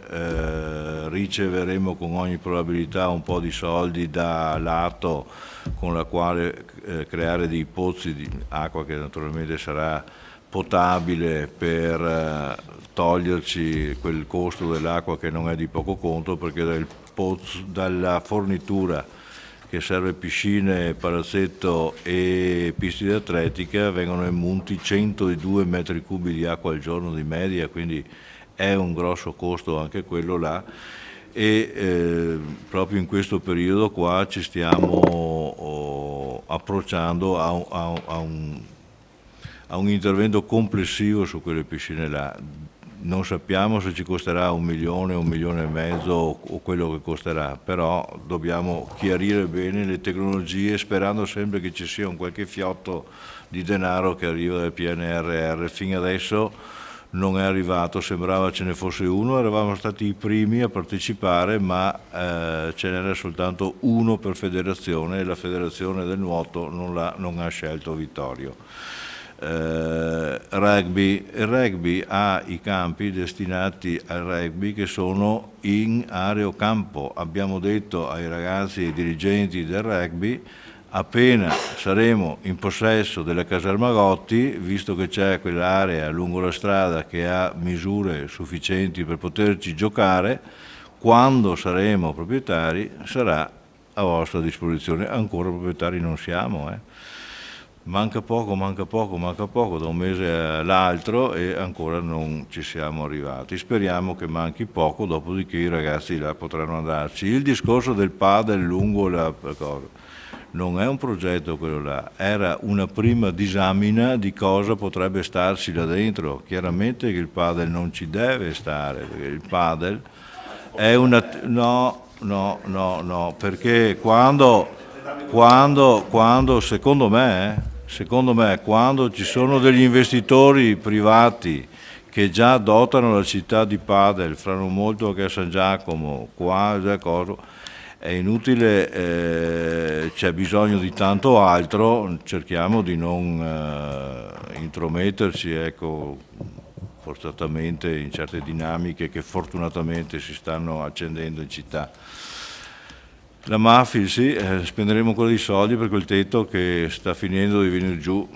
C: riceveremo con ogni probabilità un po' di soldi da lato con la quale creare dei pozzi di acqua che naturalmente sarà potabile per toglierci quel costo dell'acqua che non è di poco conto, perché dalla fornitura che serve piscine, palazzetto e piste di atletica vengono emunti 102 metri cubi di acqua al giorno di media, quindi è un grosso costo anche quello là e proprio in questo periodo qua ci stiamo approcciando a un intervento complessivo su quelle piscine là. Non sappiamo se ci costerà 1 milione, 1,5 milioni o quello che costerà, però dobbiamo chiarire bene le tecnologie sperando sempre che ci sia un qualche fiotto di denaro che arriva dal PNRR. Fino adesso non è arrivato, sembrava ce ne fosse uno, eravamo stati i primi a partecipare, ma ce n'era soltanto uno per federazione e la federazione del nuoto non ha scelto Vittorio. Rugby. Il rugby ha i campi destinati al rugby che sono in aerocampo. Abbiamo detto ai ragazzi e ai dirigenti del rugby, appena saremo in possesso della caserma Gotti, visto che c'è quell'area lungo la strada che ha misure sufficienti per poterci giocare, quando saremo proprietari sarà a vostra disposizione. Ancora proprietari non siamo, Manca poco, da un mese all'altro e ancora non ci siamo arrivati. Speriamo che manchi poco, dopodiché i ragazzi là potranno andarci. Il discorso del padel lungo la cosa non è un progetto quello là, era una prima disamina di cosa potrebbe starci là dentro. Chiaramente che il padel non ci deve stare, perché il padel è una... No, perché quando secondo me, quando ci sono degli investitori privati che già dotano la città di Padel, faranno molto anche a San Giacomo, qua già cosa, è inutile, c'è bisogno di tanto altro, cerchiamo di non intrometterci, ecco, forzatamente in certe dinamiche che fortunatamente si stanno accendendo in città. La Mafil, sì, spenderemo ancora dei soldi per quel tetto che sta finendo di venire giù.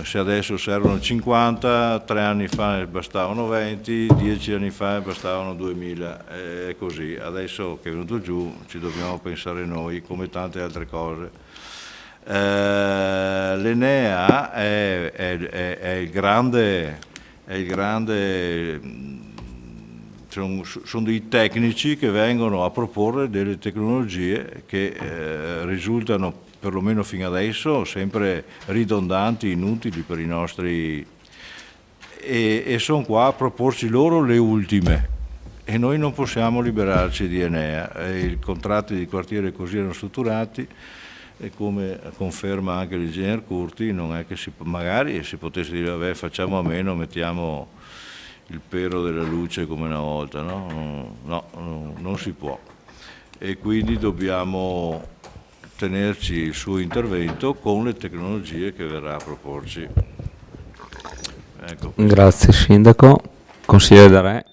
C: Se adesso servono 50, 3 anni fa bastavano 20, 10 anni fa bastavano 2000, è così. Adesso che è venuto giù ci dobbiamo pensare noi, come tante altre cose. L'Enea è il grande sono dei tecnici che vengono a proporre delle tecnologie che risultano, perlomeno fino adesso, sempre ridondanti, inutili per i nostri, e sono qua a proporci loro le ultime e noi non possiamo liberarci di Enea. I contratti di quartiere così erano strutturati e come conferma anche l'ingegner Curti, non è che magari si potesse dire vabbè facciamo a meno, mettiamo il pero della luce come una volta, no? No, non si può, e quindi dobbiamo tenerci il suo intervento con le tecnologie che verrà a proporci. Ecco.
A: Grazie Sindaco. Consigliere D'Arè.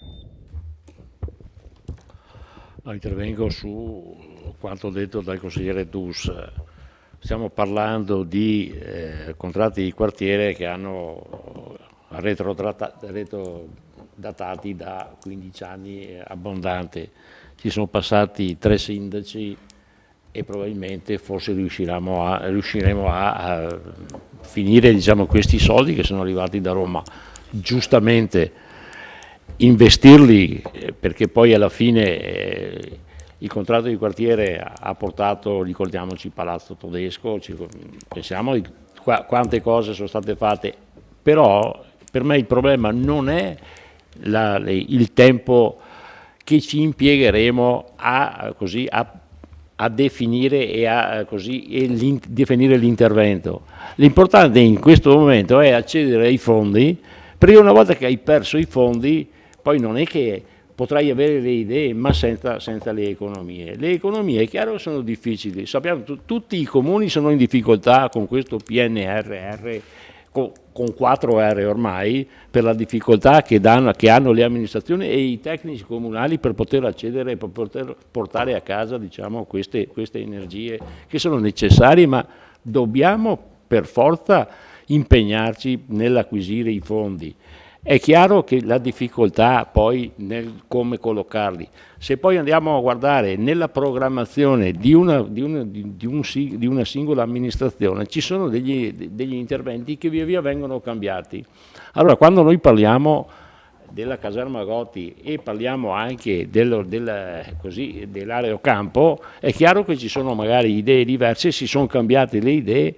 K: Intervengo su quanto detto dal consigliere Dus. Stiamo parlando di contratti di quartiere che hanno retrodatati da 15 anni abbondanti. Ci sono passati 3 sindaci e probabilmente forse riusciremo a finire, diciamo, questi soldi che sono arrivati da Roma. Giustamente investirli, perché poi alla fine il contratto di quartiere ha portato, ricordiamoci, Palazzo Todesco, pensiamo di quante cose sono state fatte, però per me il problema non è il tempo che ci impiegheremo a definire e definire l'intervento. L'importante in questo momento è accedere ai fondi, perché una volta che hai perso i fondi poi non è che potrai avere le idee, ma senza le economie. Le economie, è chiaro, sono difficili. Sappiamo, tutti i comuni sono in difficoltà con questo PNRR, con 4 R ormai, per la difficoltà che hanno le amministrazioni e i tecnici comunali per poter accedere, per poter portare a casa, diciamo, queste energie che sono necessarie, ma dobbiamo per forza impegnarci nell'acquisire i fondi. È chiaro che la difficoltà poi nel come collocarli. Se poi andiamo a guardare nella programmazione di una singola amministrazione, ci sono degli interventi che via via vengono cambiati. Allora, quando noi parliamo della caserma Gotti e parliamo anche dell'Areocampo, è chiaro che ci sono magari idee diverse, si sono cambiate le idee,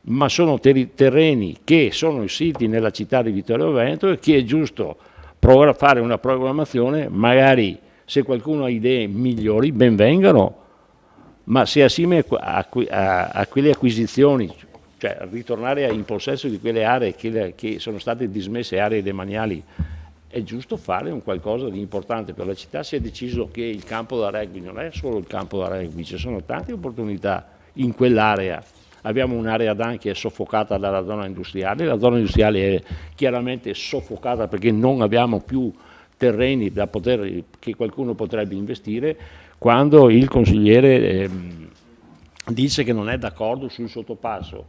K: ma sono terreni che sono siti nella città di Vittorio Veneto e che è giusto fare una programmazione, magari se qualcuno ha idee migliori ben vengano, ma se assieme a quelle acquisizioni, cioè ritornare in possesso di quelle aree che sono state dismesse aree demaniali, è giusto fare un qualcosa di importante per la città. Si è deciso che il campo da rugby non è solo il campo da rugby, ci sono tante opportunità in quell'area. Abbiamo un'area DAN che è soffocata dalla zona industriale, la zona industriale è chiaramente soffocata perché non abbiamo più terreni che qualcuno potrebbe investire. Quando il consigliere dice che non è d'accordo sul sottopasso,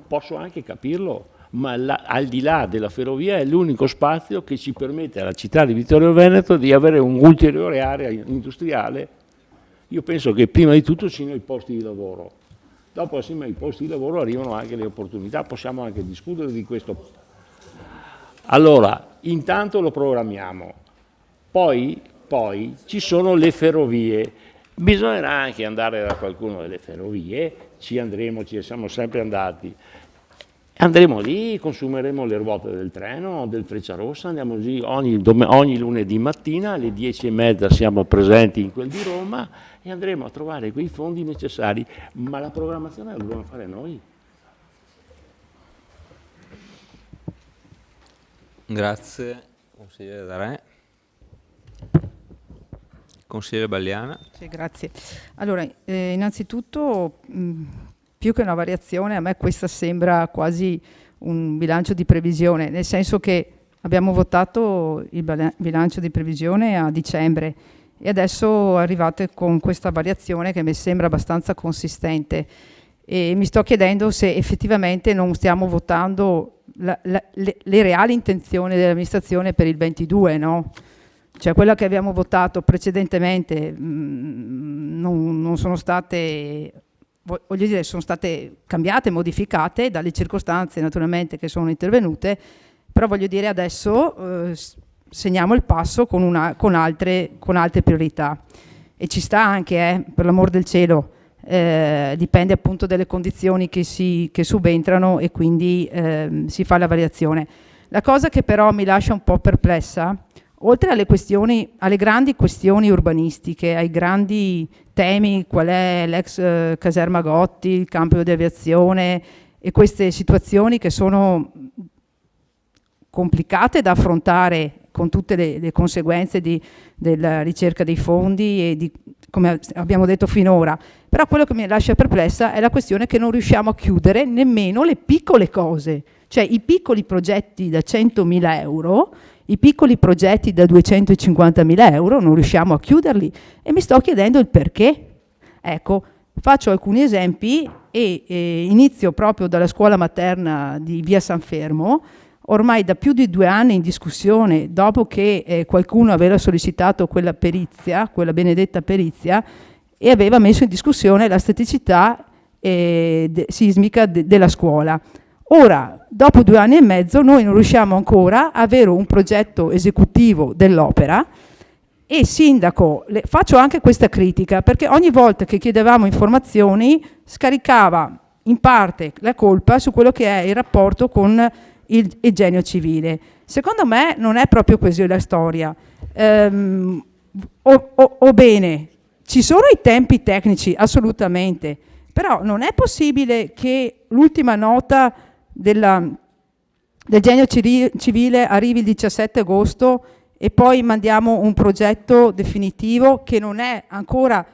K: posso anche capirlo, ma al di là della ferrovia è l'unico spazio che ci permette alla città di Vittorio Veneto di avere un'ulteriore area industriale. Io penso che prima di tutto ci siano i posti di lavoro. Dopo, assieme ai posti di lavoro, arrivano anche le opportunità, possiamo anche discutere di questo. Allora, intanto lo programmiamo, poi ci sono le ferrovie, bisognerà anche andare da qualcuno delle ferrovie, ci siamo sempre andati, andremo lì, consumeremo le ruote del treno, del Frecciarossa, andiamo lì ogni lunedì mattina alle 10:30 siamo presenti in quel di Roma e andremo a trovare quei fondi necessari, ma la programmazione la dobbiamo fare noi.
A: Grazie, consigliere D'Arè. Consigliere Balliana.
L: Sì, grazie. Allora, innanzitutto, più che una variazione, a me questa sembra quasi un bilancio di previsione, nel senso che abbiamo votato il bilancio di previsione a dicembre e adesso arrivate con questa variazione che mi sembra abbastanza consistente e mi sto chiedendo se effettivamente non stiamo votando le reali intenzioni dell'amministrazione per il 22, no? Cioè quella che abbiamo votato precedentemente non sono state, voglio dire, sono state cambiate, modificate dalle circostanze naturalmente che sono intervenute, però voglio dire adesso segniamo il passo con altre priorità e ci sta anche, per l'amor del cielo, dipende appunto dalle condizioni che subentrano e quindi si fa la variazione. La cosa che però mi lascia un po' perplessa, oltre alle grandi questioni urbanistiche, ai grandi temi, qual è l'ex caserma Gotti, il campo di aviazione e queste situazioni che sono complicate da affrontare con tutte le conseguenze della ricerca dei fondi e come abbiamo detto finora, però quello che mi lascia perplessa è la questione che non riusciamo a chiudere nemmeno le piccole cose, cioè i piccoli progetti da 100.000 euro, i piccoli progetti da 250.000 euro, non riusciamo a chiuderli e mi sto chiedendo il perché. Ecco, faccio alcuni esempi e inizio proprio dalla scuola materna di Via San Fermo, ormai da più di 2 anni in discussione, dopo che qualcuno aveva sollecitato quella perizia, quella benedetta perizia, e aveva messo in discussione la staticità sismica della scuola. Ora, dopo 2 anni e mezzo, noi non riusciamo ancora a avere un progetto esecutivo dell'opera e sindaco, faccio anche questa critica, perché ogni volta che chiedevamo informazioni scaricava in parte la colpa su quello che è il rapporto con il genio civile. Secondo me non è proprio così la storia. O bene, ci sono i tempi tecnici, assolutamente, però non è possibile che l'ultima nota del genio civile arrivi il 17 agosto e poi mandiamo un progetto definitivo che non è ancora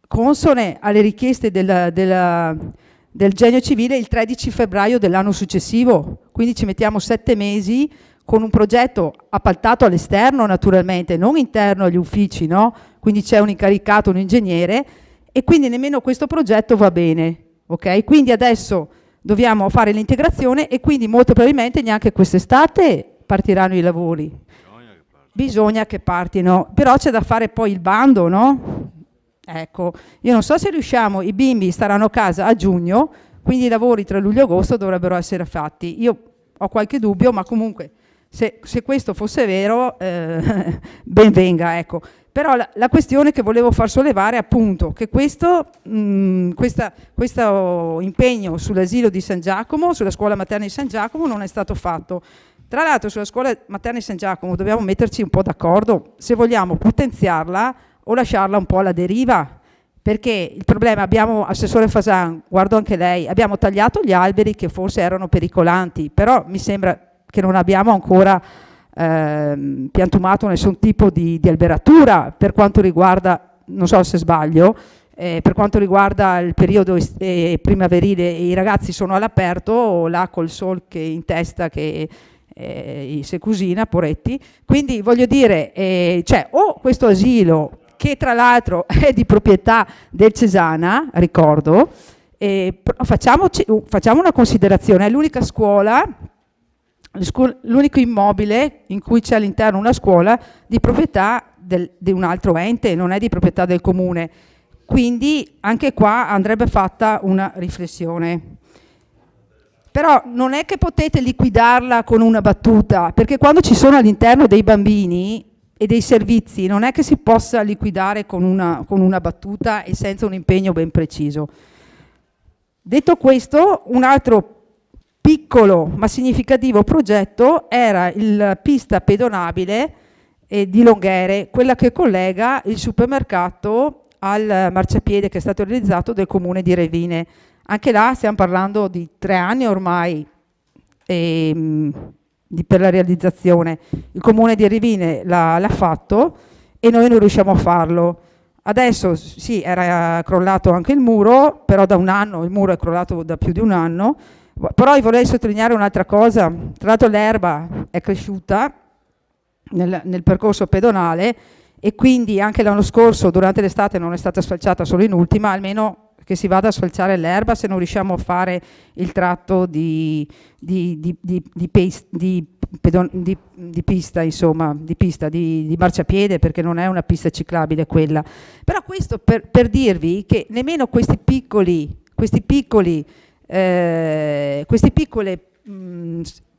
L: consone alle richieste del genio civile il 13 febbraio dell'anno successivo, quindi ci mettiamo 7 mesi con un progetto appaltato all'esterno naturalmente, non interno agli uffici, no? Quindi c'è un incaricato, un ingegnere e quindi nemmeno questo progetto va bene, ok? Quindi adesso dobbiamo fare l'integrazione e quindi molto probabilmente neanche quest'estate partiranno i lavori. Bisogna che partino, però c'è da fare poi il bando, no? Ecco, io non so se riusciamo, i bimbi staranno a casa a giugno, quindi i lavori tra luglio e agosto dovrebbero essere fatti. Io ho qualche dubbio, ma comunque se questo fosse vero, ben venga, ecco. Però la questione che volevo far sollevare è appunto che questo impegno sull'asilo di San Giacomo, sulla scuola materna di San Giacomo non è stato fatto. Tra l'altro sulla scuola materna di San Giacomo dobbiamo metterci un po' d'accordo se vogliamo potenziarla o lasciarla un po' alla deriva, perché il problema abbiamo, assessore Fasan, guardo anche lei, abbiamo tagliato gli alberi che forse erano pericolanti, però mi sembra che non abbiamo ancora piantumato nessun tipo di alberatura per quanto riguarda, non so se sbaglio, per quanto riguarda il periodo primaverile i ragazzi sono all'aperto o là col sol che in testa che si cucina, poretti, quindi voglio dire, cioè o questo asilo che tra l'altro è di proprietà del Cesana, ricordo, facciamo una considerazione, è l'unica scuola, l'unico immobile in cui c'è all'interno una scuola di proprietà di un altro ente, non è di proprietà del comune, quindi anche qua andrebbe fatta una riflessione. Però non è che potete liquidarla con una battuta, perché quando ci sono all'interno dei bambini e dei servizi non è che si possa liquidare con una battuta e senza un impegno ben preciso. Detto questo, un altro piccolo ma significativo progetto era la pista pedonabile di Longhere, quella che collega il supermercato al marciapiede che è stato realizzato del comune di Revine. Anche là stiamo parlando di 3 anni ormai, per la realizzazione. Il comune di Rivine l'ha fatto e noi non riusciamo a farlo. Adesso sì, era crollato anche il muro, però da un anno, il muro è crollato da più di un anno. Però vorrei sottolineare un'altra cosa. Tra l'altro l'erba è cresciuta nel percorso pedonale e quindi anche l'anno scorso durante l'estate non è stata sfalciata solo in ultima, almeno che si vada a sfalciare l'erba se non riusciamo a fare il tratto di pista, insomma, di marciapiede, perché non è una pista ciclabile quella. Però questo per dirvi che nemmeno questi piccoli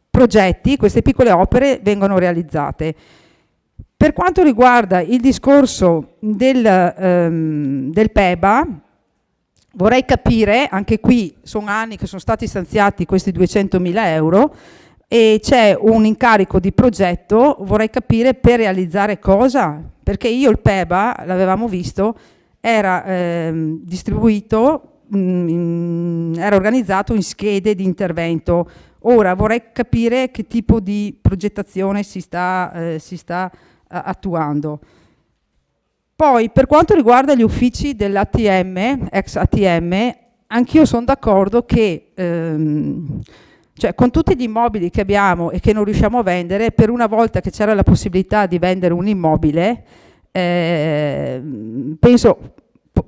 L: progetti, queste piccole opere vengono realizzate. Per quanto riguarda il discorso del PEBA, vorrei capire, anche qui sono anni che sono stati stanziati questi 200.000 euro e c'è un incarico di progetto, vorrei capire per realizzare cosa, perché io il PEBA, l'avevamo visto, era distribuito, era organizzato in schede di intervento. Ora vorrei capire che tipo di progettazione si sta attuando. Poi per quanto riguarda gli uffici dell'ATM, ex ATM, anch'io sono d'accordo che cioè, con tutti gli immobili che abbiamo e che non riusciamo a vendere, per una volta che c'era la possibilità di vendere un immobile, penso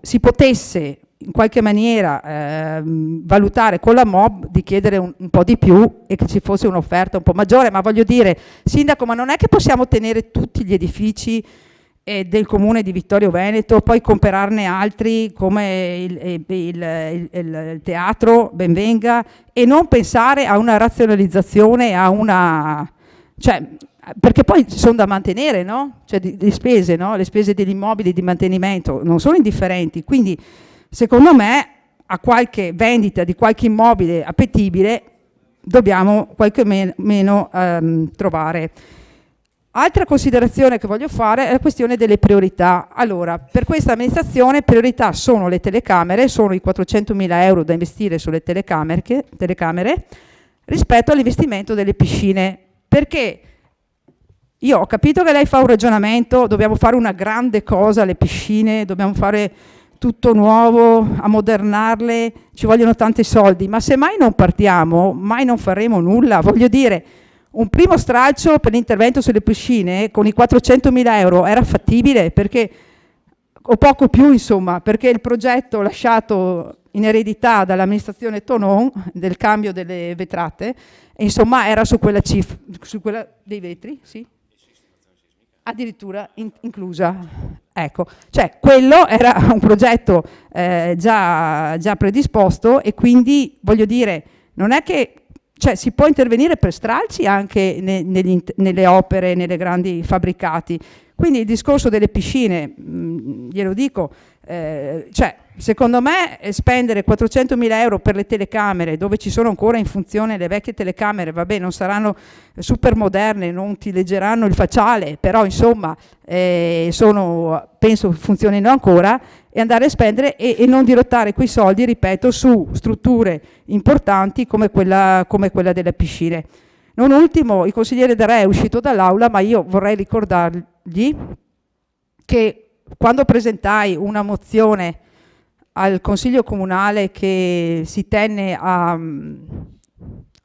L: si potesse in qualche maniera valutare con la MOB di chiedere un po' di più e che ci fosse un'offerta un po' maggiore, ma voglio dire, Sindaco, ma non è che possiamo tenere tutti gli edifici del comune di Vittorio Veneto, poi comprarne altri come il teatro Benvenga e non pensare a una razionalizzazione, cioè, perché poi sono da mantenere, no? Cioè le spese, no? Le spese degli immobili di mantenimento non sono indifferenti, quindi secondo me a qualche vendita di qualche immobile appetibile dobbiamo qualche meno trovare. Altra considerazione che voglio fare è la questione delle priorità. Allora, per questa amministrazione priorità sono le telecamere, sono i 400.000 euro da investire sulle telecamere rispetto all'investimento delle piscine, perché io ho capito che lei fa un ragionamento, dobbiamo fare una grande cosa alle piscine, dobbiamo fare tutto nuovo, ammodernarle, ci vogliono tanti soldi, ma se mai non partiamo, mai non faremo nulla. Voglio dire, un primo stralcio per l'intervento sulle piscine con i 400.000 euro era fattibile, perché, o poco più insomma, perché il progetto lasciato in eredità dall'amministrazione Tonon del cambio delle vetrate, insomma era su quella cifra, su quella dei vetri, sì? Addirittura inclusa. Ecco, cioè quello era un progetto già predisposto e quindi voglio dire, non è che cioè, si può intervenire per stralci anche nelle opere, nelle grandi fabbricati. Quindi il discorso delle piscine, glielo dico, cioè, secondo me spendere 400.000 euro per le telecamere, dove ci sono ancora in funzione le vecchie telecamere, vabbè, non saranno super moderne, non ti leggeranno il facciale, però insomma penso funzionino ancora, e andare a spendere e non dirottare quei soldi, ripeto, su strutture importanti come quella delle piscine. Non ultimo, il consigliere De Re è uscito dall'aula, ma io vorrei ricordargli che quando presentai una mozione al Consiglio Comunale che si tenne al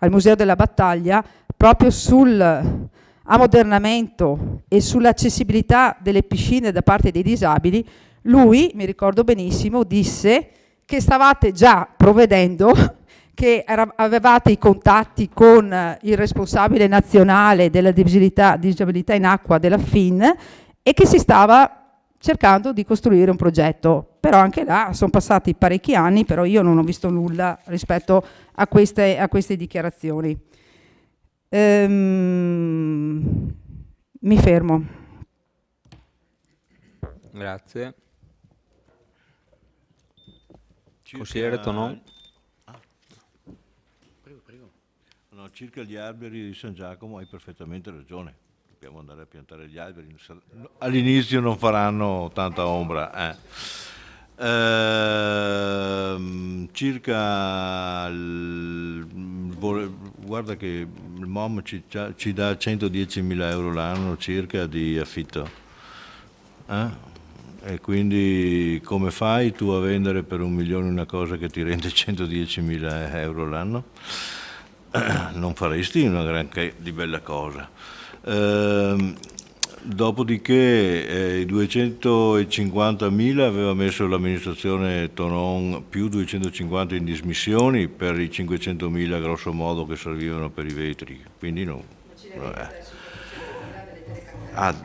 L: Museo della Battaglia, proprio sul ammodernamento e sull'accessibilità delle piscine da parte dei disabili, lui, mi ricordo benissimo, disse che stavate già provvedendo, che avevate i contatti con il responsabile nazionale della disabilità in acqua della FIN e che si stava cercando di costruire un progetto. Però anche là sono passati parecchi anni, però io non ho visto nulla rispetto a queste dichiarazioni. Mi fermo.
A: Grazie. Consigliere Tonon.
C: Prego. No, circa gli alberi di San Giacomo hai perfettamente ragione. Dobbiamo andare a piantare gli alberi. All'inizio non faranno tanta ombra. Circa guarda che il MOM ci dà 110.000 euro l'anno circa di affitto. E quindi come fai tu a vendere per 1 milione una cosa che ti rende 110.000 euro l'anno? Non faresti una granché di bella cosa. Dopodiché i 250.000 aveva messo l'amministrazione Tonon più 250 in dismissioni per i 500.000 grosso modo che servivano per i vetri, quindi no.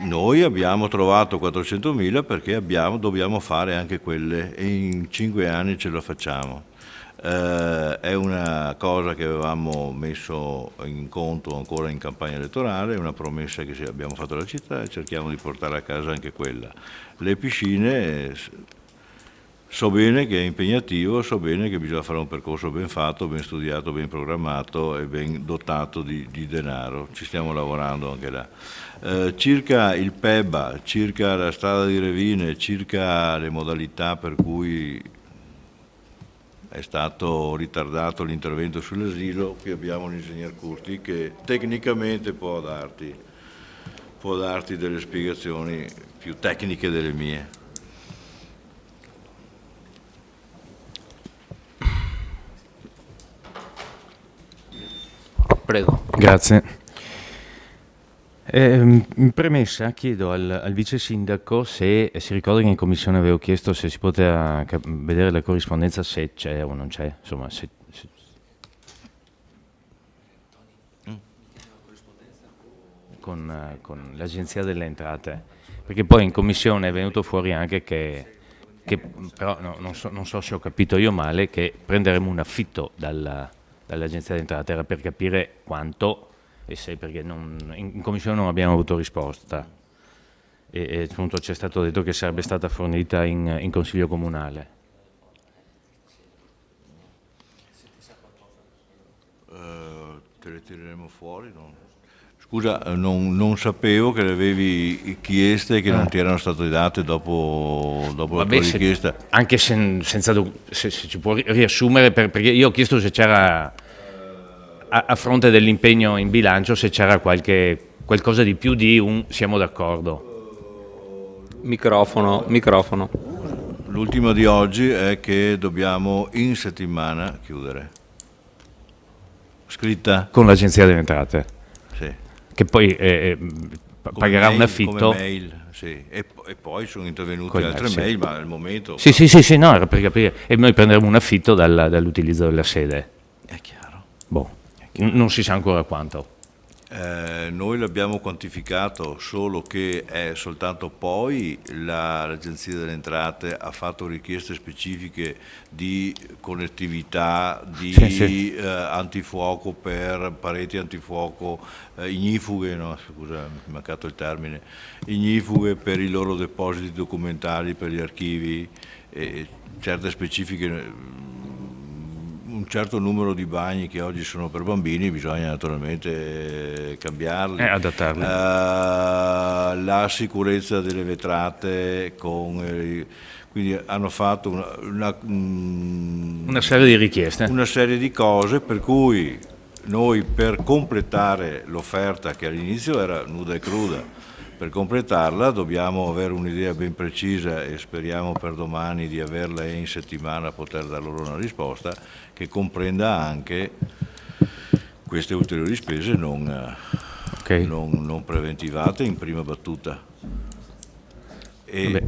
C: Noi abbiamo trovato 400.000 perché dobbiamo fare anche quelle e in 5 anni ce la facciamo. È una cosa che avevamo messo in conto ancora in campagna elettorale, è una promessa che abbiamo fatto alla città e cerchiamo di portare a casa anche quella. Le piscine, so bene che è impegnativo, so bene che bisogna fare un percorso ben fatto, ben studiato, ben programmato e ben dotato di denaro, ci stiamo lavorando anche là. Circa il PEBA, circa la strada di Revine, circa le modalità per cui è stato ritardato l'intervento sull'asilo, qui abbiamo l'ingegner Curti che tecnicamente può darti delle spiegazioni più tecniche delle mie.
J: Prego. Grazie. In premessa chiedo al vice sindaco se si ricorda che in commissione avevo chiesto se si poteva vedere la corrispondenza, se c'è o non c'è, insomma con l'Agenzia delle Entrate, perché poi in commissione è venuto fuori anche che però non so se ho capito io male, che prenderemo un affitto dall'Agenzia delle Entrate, era per capire quanto e se, perché in commissione non abbiamo avuto risposta e appunto ci è stato detto che sarebbe stata fornita in consiglio comunale.
C: Te le tireremo fuori? No? Scusa, non sapevo che le avevi chieste e che non ti erano state date dopo la tua richiesta.
J: Anche senza se ci può riassumere, perché io ho chiesto se c'era, a fronte dell'impegno in bilancio, se c'era qualcosa di più di un siamo d'accordo.
A: Microfono.
C: L'ultima di oggi è che dobbiamo in settimana chiudere. Scritta?
J: Con l'Agenzia delle Entrate.
C: Sì.
J: Che poi pagherà un affitto.
C: Come mail, sì. E poi sono intervenute altre mail, ma al momento...
J: Sì, no, era per capire. E noi prenderemo un affitto dall'utilizzo della sede.
C: È chiaro.
J: Boh. Non si sa ancora quanto.
C: Noi l'abbiamo quantificato, solo che è soltanto poi l'Agenzia delle Entrate ha fatto richieste specifiche di connettività, di antifuoco per pareti antifuoco, ignifughe, no, scusa, mi è mancato il termine, ignifughe per i loro depositi documentali, per gli archivi, e certe specifiche. Un certo numero di bagni che oggi sono per bambini bisogna naturalmente cambiarli,
J: adattarli.
C: La sicurezza delle vetrate, quindi hanno fatto
J: una serie di richieste,
C: una serie di cose, per cui noi, per completare l'offerta che all'inizio era nuda e cruda, per completarla dobbiamo avere un'idea ben precisa e speriamo per domani di averla in settimana, poter dar loro una risposta che comprenda anche queste ulteriori spese non preventivate in prima battuta. E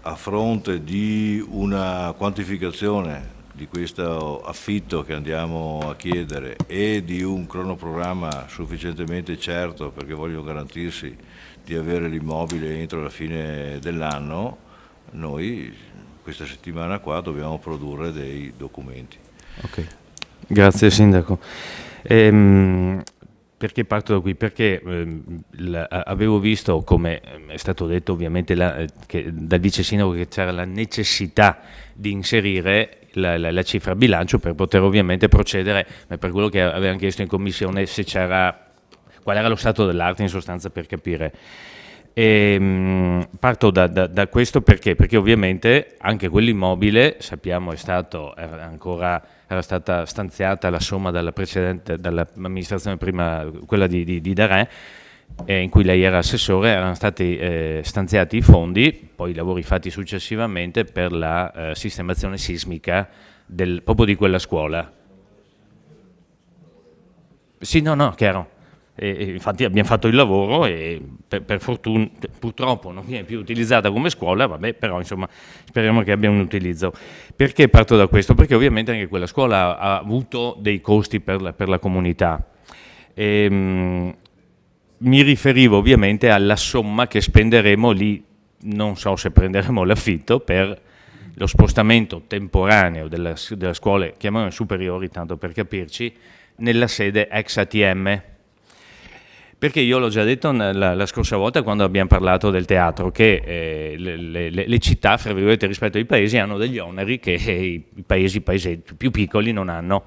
C: a fronte di una quantificazione di questo affitto che andiamo a chiedere e di un cronoprogramma sufficientemente certo, perché voglio garantirsi di avere l'immobile entro la fine dell'anno, noi questa settimana qua dobbiamo produrre dei documenti.
J: Ok, grazie Sindaco. Perché parto da qui? Perché avevo visto, come è stato detto ovviamente dal Vice Sindaco, che c'era la necessità di inserire la cifra bilancio per poter ovviamente procedere, ma per quello che avevamo chiesto in commissione, se c'era, qual era lo stato dell'arte in sostanza, per capire. Parto da questo perché ovviamente anche quell'immobile, sappiamo, era stata stanziata la somma dall'amministrazione prima, quella di Darè, in cui lei era assessore, erano stati stanziati i fondi, poi i lavori fatti successivamente per la sistemazione sismica proprio di quella scuola. Sì, no, chiaro. Infatti abbiamo fatto il lavoro e per fortuna purtroppo non viene più utilizzata come scuola, vabbè, però insomma speriamo che abbia un utilizzo. Perché parto da questo? Perché ovviamente anche quella scuola ha avuto dei costi per la comunità. Mi riferivo ovviamente alla somma che spenderemo lì, non so se prenderemo l'affitto, per lo spostamento temporaneo delle scuole, chiamiamole superiori, tanto per capirci, nella sede ex ATM. Perché io l'ho già detto la scorsa volta quando abbiamo parlato del teatro, che le città, fra virgolette, rispetto ai paesi, hanno degli oneri che i paesi più piccoli non hanno.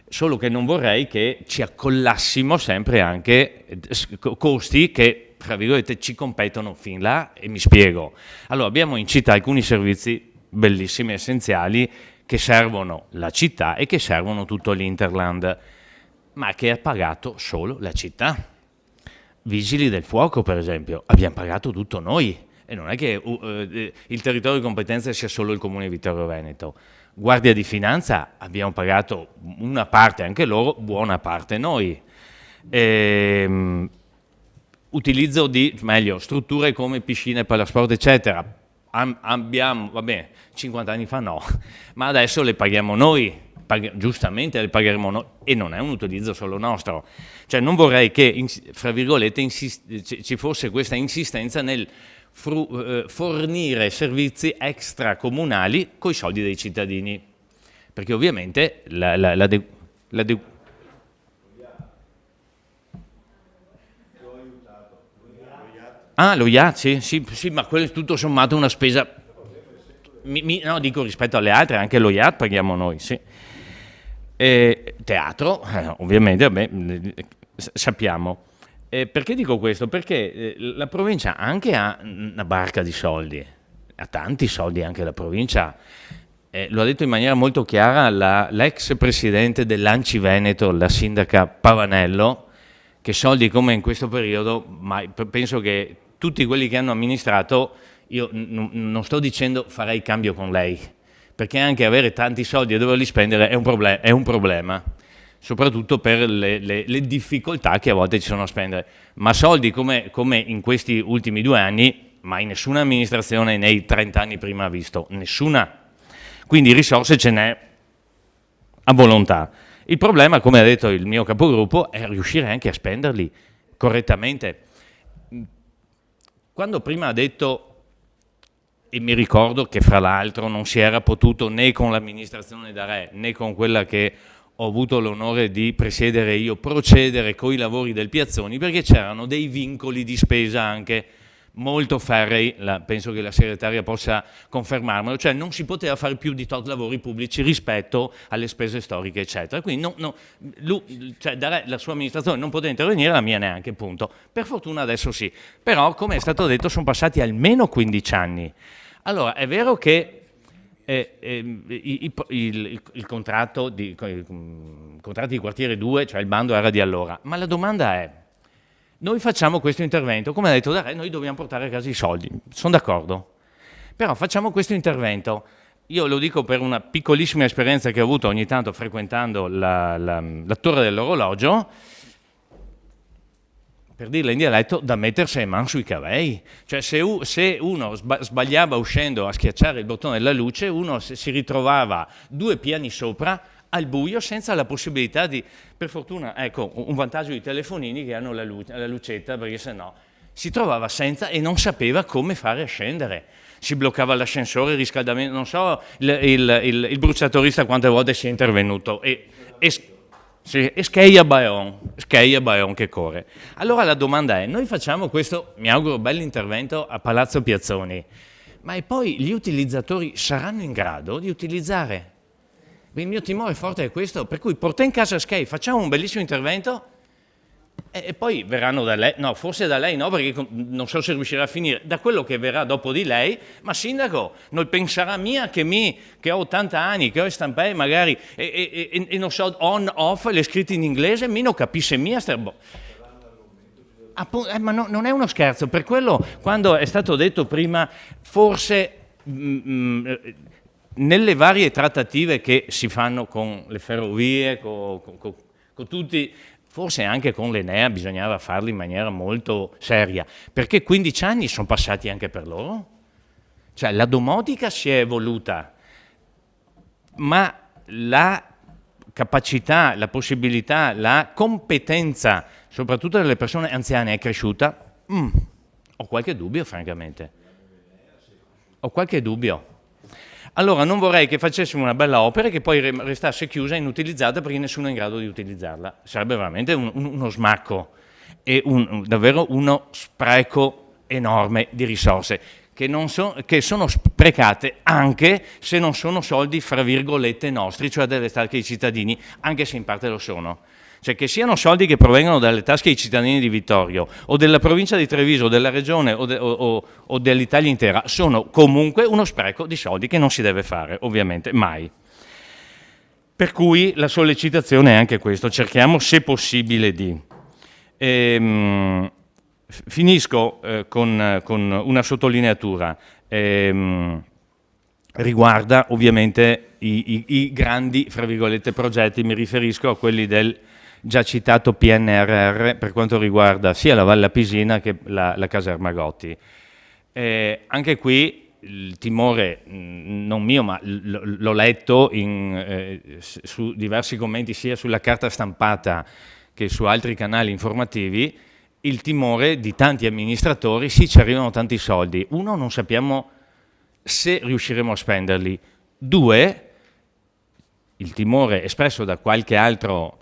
J: Solo che non vorrei che ci accollassimo sempre anche costi che, fra virgolette, ci competono fin là, e mi spiego. Allora, abbiamo in città alcuni servizi bellissimi, essenziali, che servono la città e che servono tutto l'Interland, ma che ha pagato solo la città. Vigili del fuoco, per esempio, abbiamo pagato tutto noi, e non è che il territorio di competenza sia solo il Comune di Vittorio Veneto. Guardia di Finanza abbiamo pagato una parte anche loro, buona parte noi. Utilizzo strutture come piscine, palasport, eccetera. Abbiamo, vabbè, 50 anni fa no, ma adesso le paghiamo noi. Giustamente le pagheremo noi, e non è un utilizzo solo nostro. Cioè non vorrei che, fra virgolette, ci fosse questa insistenza nel fornire servizi extracomunali coi soldi dei cittadini, perché ovviamente lo IAT, sì, ma quello è tutto sommato una spesa, no, dico rispetto alle altre, anche lo IAT paghiamo noi, sì. Teatro, ovviamente, vabbè, sappiamo. Perché dico questo? Perché la provincia anche ha una barca di soldi, ha tanti soldi anche la provincia. Lo ha detto in maniera molto chiara l'ex presidente dell'Anci Veneto, la sindaca Pavanello, che soldi come in questo periodo, ma penso che tutti quelli che hanno amministrato, io non sto dicendo farei cambio con lei, perché anche avere tanti soldi e doverli spendere è un problema, soprattutto per le difficoltà che a volte ci sono a spendere. Ma soldi come in questi ultimi 2 anni, mai nessuna amministrazione nei 30 anni prima ha visto, nessuna. Quindi risorse ce n'è a volontà. Il problema, come ha detto il mio capogruppo, è riuscire anche a spenderli correttamente. Quando prima ha detto, e mi ricordo che fra l'altro non si era potuto né con l'amministrazione Darè né con quella che ho avuto l'onore di presiedere io procedere con i lavori del Piazzoni, perché c'erano dei vincoli di spesa anche molto ferrei, penso che la segretaria possa confermarmelo, cioè non si poteva fare più di tot lavori pubblici rispetto alle spese storiche, eccetera. Quindi la sua amministrazione non poteva intervenire, la mia neanche, punto. Per fortuna adesso sì. Però, come è stato detto, sono passati almeno 15 anni. Allora, è vero che il contratto di quartiere 2, cioè il bando era di allora, ma la domanda è: noi facciamo questo intervento, come ha detto Darè, noi dobbiamo portare a casa i soldi, sono d'accordo, però facciamo questo intervento. Io lo dico per una piccolissima esperienza che ho avuto ogni tanto frequentando la torre dell'orologio, per dirla in dialetto, da mettersi le mani sui cavei. Cioè se uno sbagliava uscendo a schiacciare il bottone della luce, uno si ritrovava 2 piani sopra, al buio, senza la possibilità di, per fortuna, ecco, un vantaggio di telefonini che hanno la lucetta, perché sennò si trovava senza e non sapeva come fare a scendere. Si bloccava l'ascensore, il riscaldamento, non so, il bruciatorista quante volte si è intervenuto e scheia Bayon che corre. Allora la domanda è: noi facciamo questo, mi auguro, bell'intervento a Palazzo Piazzoni, ma e poi gli utilizzatori saranno in grado di utilizzare? Il mio timore forte è questo, per cui porta in casa Sky, facciamo un bellissimo intervento E poi verranno da lei, no, forse da lei no, perché non so se riuscirà a finire, da quello che verrà dopo di lei, ma sindaco, non penserà mia che ho 80 anni, che ho stampei magari, e non so, on, off, le scritte in inglese, mi non capisce mia, ma non è uno scherzo, per quello quando è stato detto prima, forse nelle varie trattative che si fanno con le ferrovie, con tutti, forse anche con l'Enea bisognava farlo in maniera molto seria, perché 15 anni sono passati anche per loro. Cioè la domotica si è evoluta, ma la capacità, la possibilità, la competenza, soprattutto delle persone anziane, è cresciuta? Ho qualche dubbio, francamente. Ho qualche dubbio. Allora non vorrei che facessimo una bella opera e che poi restasse chiusa e inutilizzata perché nessuno è in grado di utilizzarla. Sarebbe veramente uno smacco e davvero uno spreco enorme di risorse che sono sprecate anche se non sono soldi, fra virgolette, nostri, cioè delle tasche dei cittadini, anche se in parte lo sono. Cioè che siano soldi che provengono dalle tasche dei cittadini di Vittorio o della provincia di Treviso o della regione o dell'Italia intera, sono comunque uno spreco di soldi che non si deve fare, ovviamente, mai. Per cui la sollecitazione è anche questo, cerchiamo se possibile di... Finisco con una sottolineatura, riguarda ovviamente i grandi, fra virgolette, progetti, mi riferisco a quelli del già citato PNRR per quanto riguarda sia la Valle Pisina che la caserma Gotti. Anche qui il timore, non mio, ma l'ho letto su diversi commenti sia sulla carta stampata che su altri canali informativi, il timore di tanti amministratori, sì, ci arrivano tanti soldi. Uno, non sappiamo se riusciremo a spenderli. Due, il timore espresso da qualche altro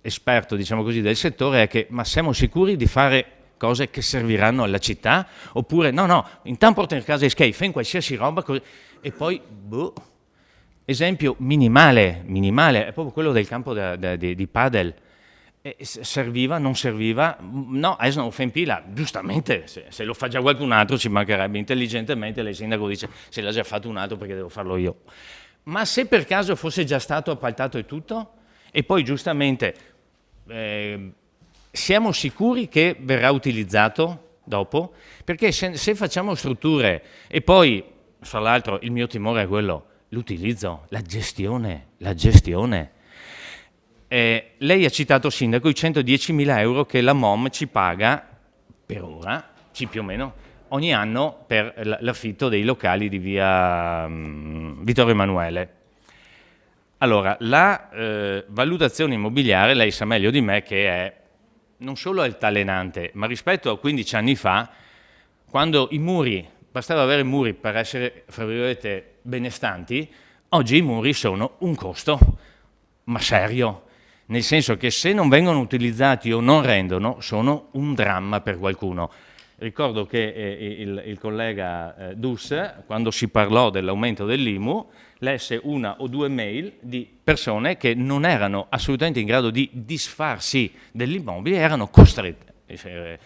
J: esperto, diciamo così, del settore è che ma siamo sicuri di fare cose che serviranno alla città? Oppure no, intanto portano in casa i schei, fai qualsiasi roba così, e poi, esempio minimale, è proprio quello del campo di padel. Serviva, non serviva? No, adesso non fa in pila, giustamente, se lo fa già qualcun altro ci mancherebbe, intelligentemente lei sindaco dice se l'ha già fatto un altro perché devo farlo io. Ma se per caso fosse già stato appaltato e tutto? E poi giustamente siamo sicuri che verrà utilizzato dopo? Perché se facciamo strutture e poi, fra l'altro, il mio timore è quello, l'utilizzo, la gestione. Lei ha citato, sindaco, i 110.000 euro che la MOM ci paga per ora, più o meno, ogni anno per l'affitto dei locali di via Vittorio Emanuele. Allora, la valutazione immobiliare, lei sa meglio di me che è non solo altalenante, ma rispetto a 15 anni fa, quando i muri, bastava avere muri per essere, fra virgolette, benestanti, oggi i muri sono un costo, ma serio. Nel senso che se non vengono utilizzati o non rendono, sono un dramma per qualcuno. Ricordo che il collega Dus, quando si parlò dell'aumento dell'IMU, lesse una o due mail di persone che non erano assolutamente in grado di disfarsi dell'immobile, erano costrette, che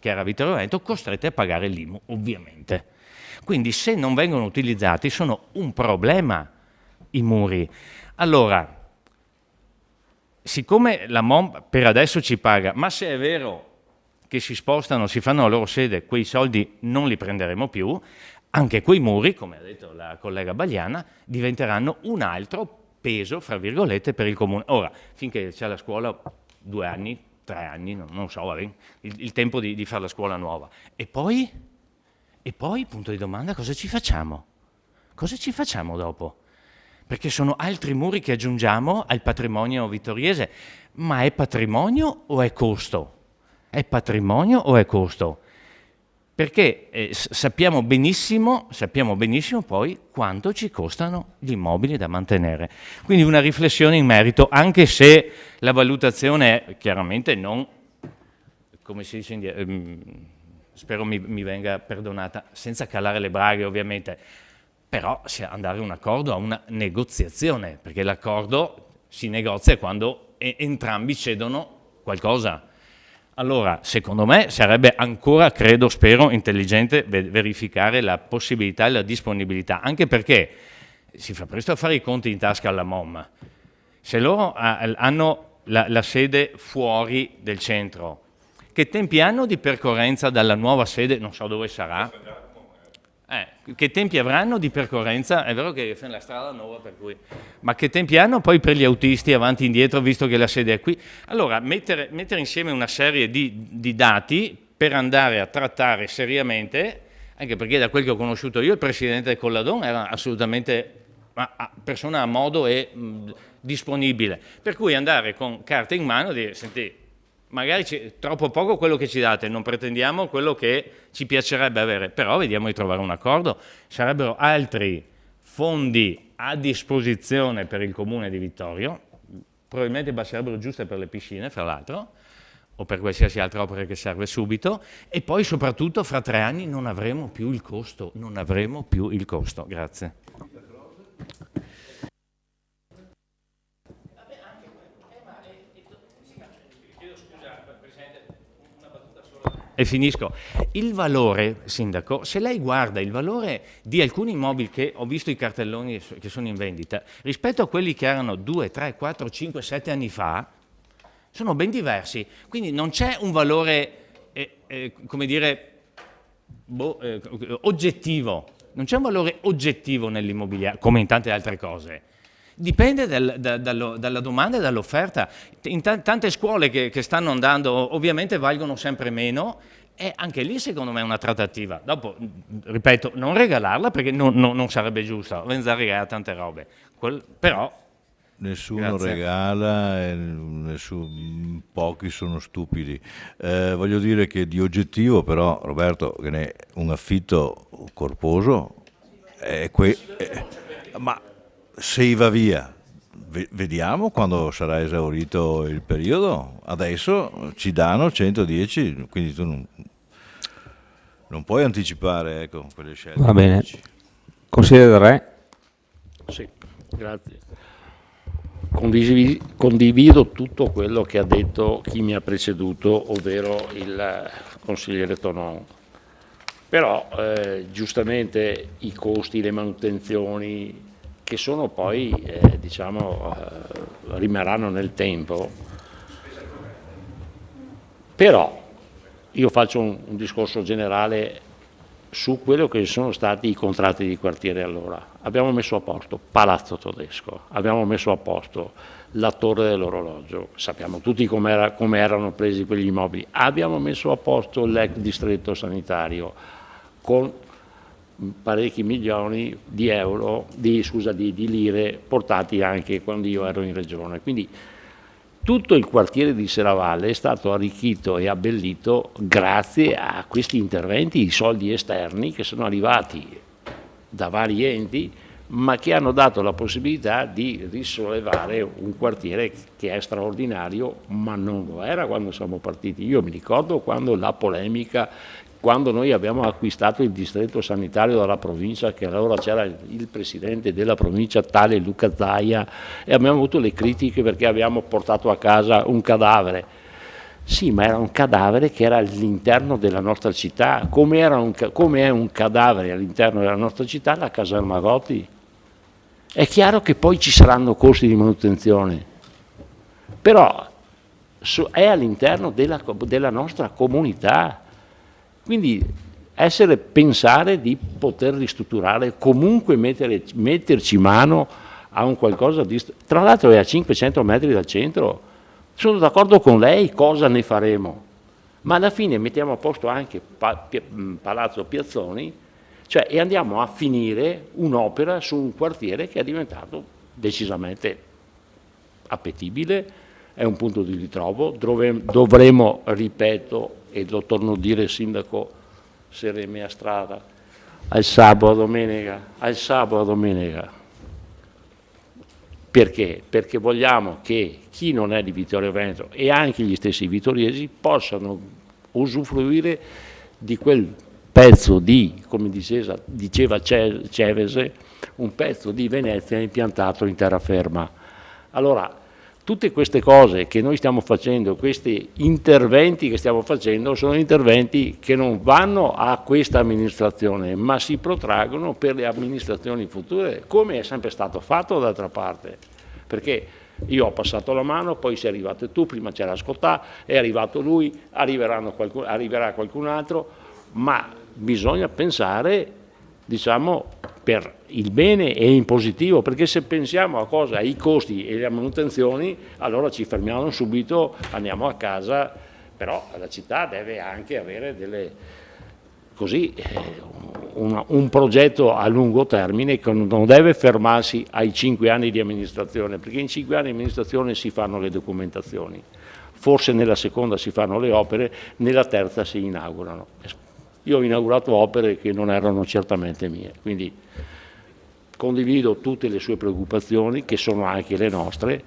J: era Vittorio Veneto, costrette a pagare l'IMU, ovviamente. Quindi se non vengono utilizzati sono un problema i muri. Allora, siccome la MOM per adesso ci paga, ma se è vero che si spostano, si fanno la loro sede, quei soldi non li prenderemo più, anche quei muri, come ha detto la collega Bagliana, diventeranno un altro peso, fra virgolette, per il comune. Ora, finché c'è la scuola, 2 anni, 3 anni, non so, il tempo di fare la scuola nuova. E poi, punto di domanda, cosa ci facciamo? Cosa ci facciamo dopo? Perché sono altri muri che aggiungiamo al patrimonio vittoriese. Ma è patrimonio o è costo? È patrimonio o è costo? Perché sappiamo benissimo poi quanto ci costano gli immobili da mantenere. Quindi una riflessione in merito, anche se la valutazione è chiaramente non, come si dice, spero mi venga perdonata, senza calare le braghe ovviamente, però andare a un accordo, a una negoziazione, perché l'accordo si negozia quando entrambi cedono qualcosa. Allora, secondo me sarebbe ancora, credo, spero, intelligente verificare la possibilità e la disponibilità, anche perché si fa presto a fare i conti in tasca alla MOM. Se loro hanno la sede fuori del centro, che tempi hanno di percorrenza dalla nuova sede, non so dove sarà, che tempi avranno di percorrenza, è vero che fanno la strada nuova per cui, ma che tempi hanno poi per gli autisti avanti e indietro visto che la sede è qui? Allora mettere insieme una serie di dati per andare a trattare seriamente, anche perché da quel che ho conosciuto io il presidente Colladon era assolutamente persona a modo e disponibile, per cui andare con carte in mano e dire senti, magari troppo poco quello che ci date, non pretendiamo quello che ci piacerebbe avere, però vediamo di trovare un accordo. Sarebbero altri fondi a disposizione per il comune di Vittorio, probabilmente basterebbero giuste per le piscine, fra l'altro, o per qualsiasi altra opera che serve subito, e poi soprattutto fra 3 anni non avremo più il costo, Grazie. E finisco. Il valore, Sindaco, se lei guarda il valore di alcuni immobili che ho visto i cartelloni che sono in vendita, rispetto a quelli che erano 2, 3, 4, 5, 7 anni fa, sono ben diversi. Quindi non c'è un valore, come dire, oggettivo. Non c'è un valore oggettivo nell'immobiliare, come in tante altre cose. Dipende dalla domanda e dall'offerta. In tante scuole che stanno andando ovviamente valgono sempre meno e anche lì secondo me è una trattativa. Dopo, ripeto, non regalarla perché non sarebbe giusto, Venzà regala tante robe, però...
C: Nessuno regala e pochi sono stupidi. Voglio dire che di oggettivo però, Roberto, che ne è un affitto corposo, ma... se va via, vediamo quando sarà esaurito il periodo. Adesso ci danno 110, quindi tu non puoi anticipare quelle scelte.
A: Va bene. Consigliere Del Re.
K: Sì, grazie. Condivido tutto quello che ha detto chi mi ha preceduto, ovvero il consigliere Tonon. Però giustamente i costi, le manutenzioni, che sono poi, rimarranno nel tempo. Però io faccio un discorso generale su quello che sono stati i contratti di quartiere allora. Abbiamo messo a posto Palazzo Todesco, abbiamo messo a posto la Torre dell'Orologio, sappiamo tutti come erano presi quegli immobili, abbiamo messo a posto l'ex distretto sanitario con parecchi milioni di euro, di lire portati anche quando io ero in regione. Quindi tutto il quartiere di Serravalle è stato arricchito e abbellito grazie a questi interventi di soldi esterni che sono arrivati da vari enti, ma che hanno dato la possibilità di risollevare un quartiere che è straordinario, ma non lo era quando siamo partiti. Io mi ricordo quando la polemica, quando noi abbiamo acquistato il distretto sanitario dalla provincia, che allora c'era il presidente della provincia tale Luca Zaia, e abbiamo avuto le critiche perché abbiamo portato a casa un cadavere. Sì, ma era un cadavere che era all'interno della nostra città, come è un cadavere all'interno della nostra città la caserma Gotti. È chiaro che poi ci saranno costi di manutenzione, però è all'interno della nostra comunità. Quindi pensare di poter ristrutturare, comunque metterci mano a un qualcosa di... Tra l'altro è a 500 metri dal centro, sono d'accordo con lei, cosa ne faremo? Ma alla fine mettiamo a posto anche Palazzo Piazzoni, e andiamo a finire un'opera su un quartiere che è diventato decisamente appetibile, è un punto di ritrovo, dovremo, ripeto, e lo torno a dire, Sindaco Seremi a strada, al sabato a domenica. Perché? Perché vogliamo che chi non è di Vittorio Veneto e anche gli stessi vittoriesi possano usufruire di quel pezzo di, come diceva Cevese, un pezzo di Venezia impiantato in terraferma. Allora, Tutte queste cose che noi stiamo facendo, questi interventi che stiamo facendo, sono interventi che non vanno a questa amministrazione, ma si protraggono per le amministrazioni future, come è sempre stato fatto d'altra parte. Perché io ho passato la mano, poi sei arrivato tu, prima c'era Scottà, è arrivato lui, arriverà qualcun altro, ma bisogna pensare, diciamo, per il bene e in positivo, perché se pensiamo a cosa, ai costi e alle manutenzioni, allora ci fermiamo subito, andiamo a casa, però la città deve anche avere un progetto a lungo termine che non deve fermarsi ai 5 anni di amministrazione, perché in 5 anni di amministrazione si fanno le documentazioni, forse nella seconda si fanno le opere, nella terza si inaugurano. Io ho inaugurato opere che non erano certamente mie, quindi condivido tutte le sue preoccupazioni, che sono anche le nostre,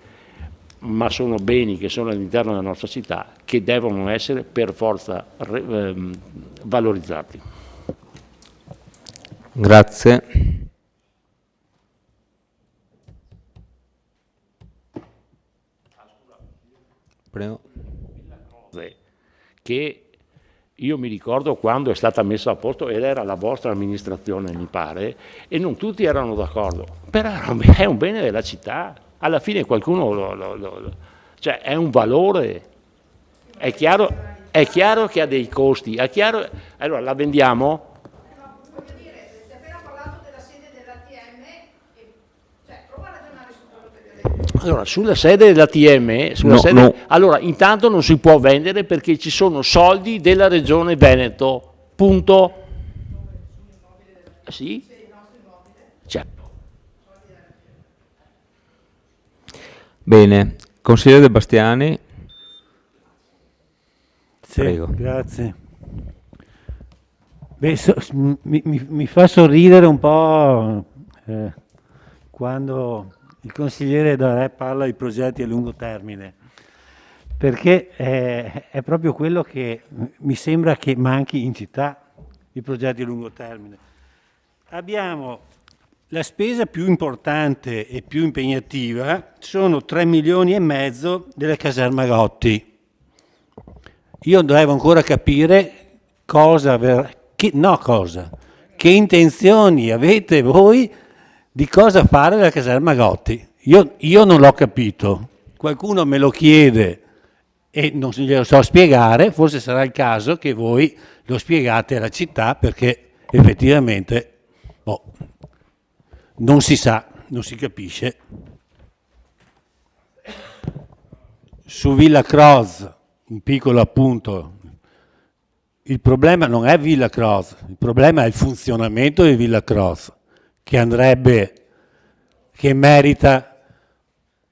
K: ma sono beni che sono all'interno della nostra città che devono essere per forza valorizzati.
A: Grazie. Prego.
K: Che io mi ricordo quando è stata messa a posto, ed era la vostra amministrazione mi pare, e non tutti erano d'accordo, però è un bene della città, alla fine qualcuno cioè è un valore, è chiaro che ha dei costi, è chiaro, allora la vendiamo? Allora, sulla sede dell'ATM,
A: No.
K: allora intanto non si può vendere perché ci sono soldi della Regione Veneto, punto. Sì? Certo.
A: Bene, consigliere De Bastiani.
N: Sì,
A: Prego.
N: grazie. Beh, mi fa sorridere un po' quando il consigliere Darè parla di progetti a lungo termine, perché è proprio quello che mi sembra che manchi in città, i progetti a lungo termine. Abbiamo la spesa più importante e più impegnativa, sono 3 milioni e mezzo della caserma Gotti. Io devo ancora capire che intenzioni avete voi di cosa fare della caserma Gotti. Io non l'ho capito, qualcuno me lo chiede e non glielo so spiegare, forse sarà il caso che voi lo spiegate alla città, perché effettivamente non si sa, non si capisce. Su Villa Croce, un piccolo appunto, il problema non è Villa Croce, il problema è il funzionamento di Villa Croce, che merita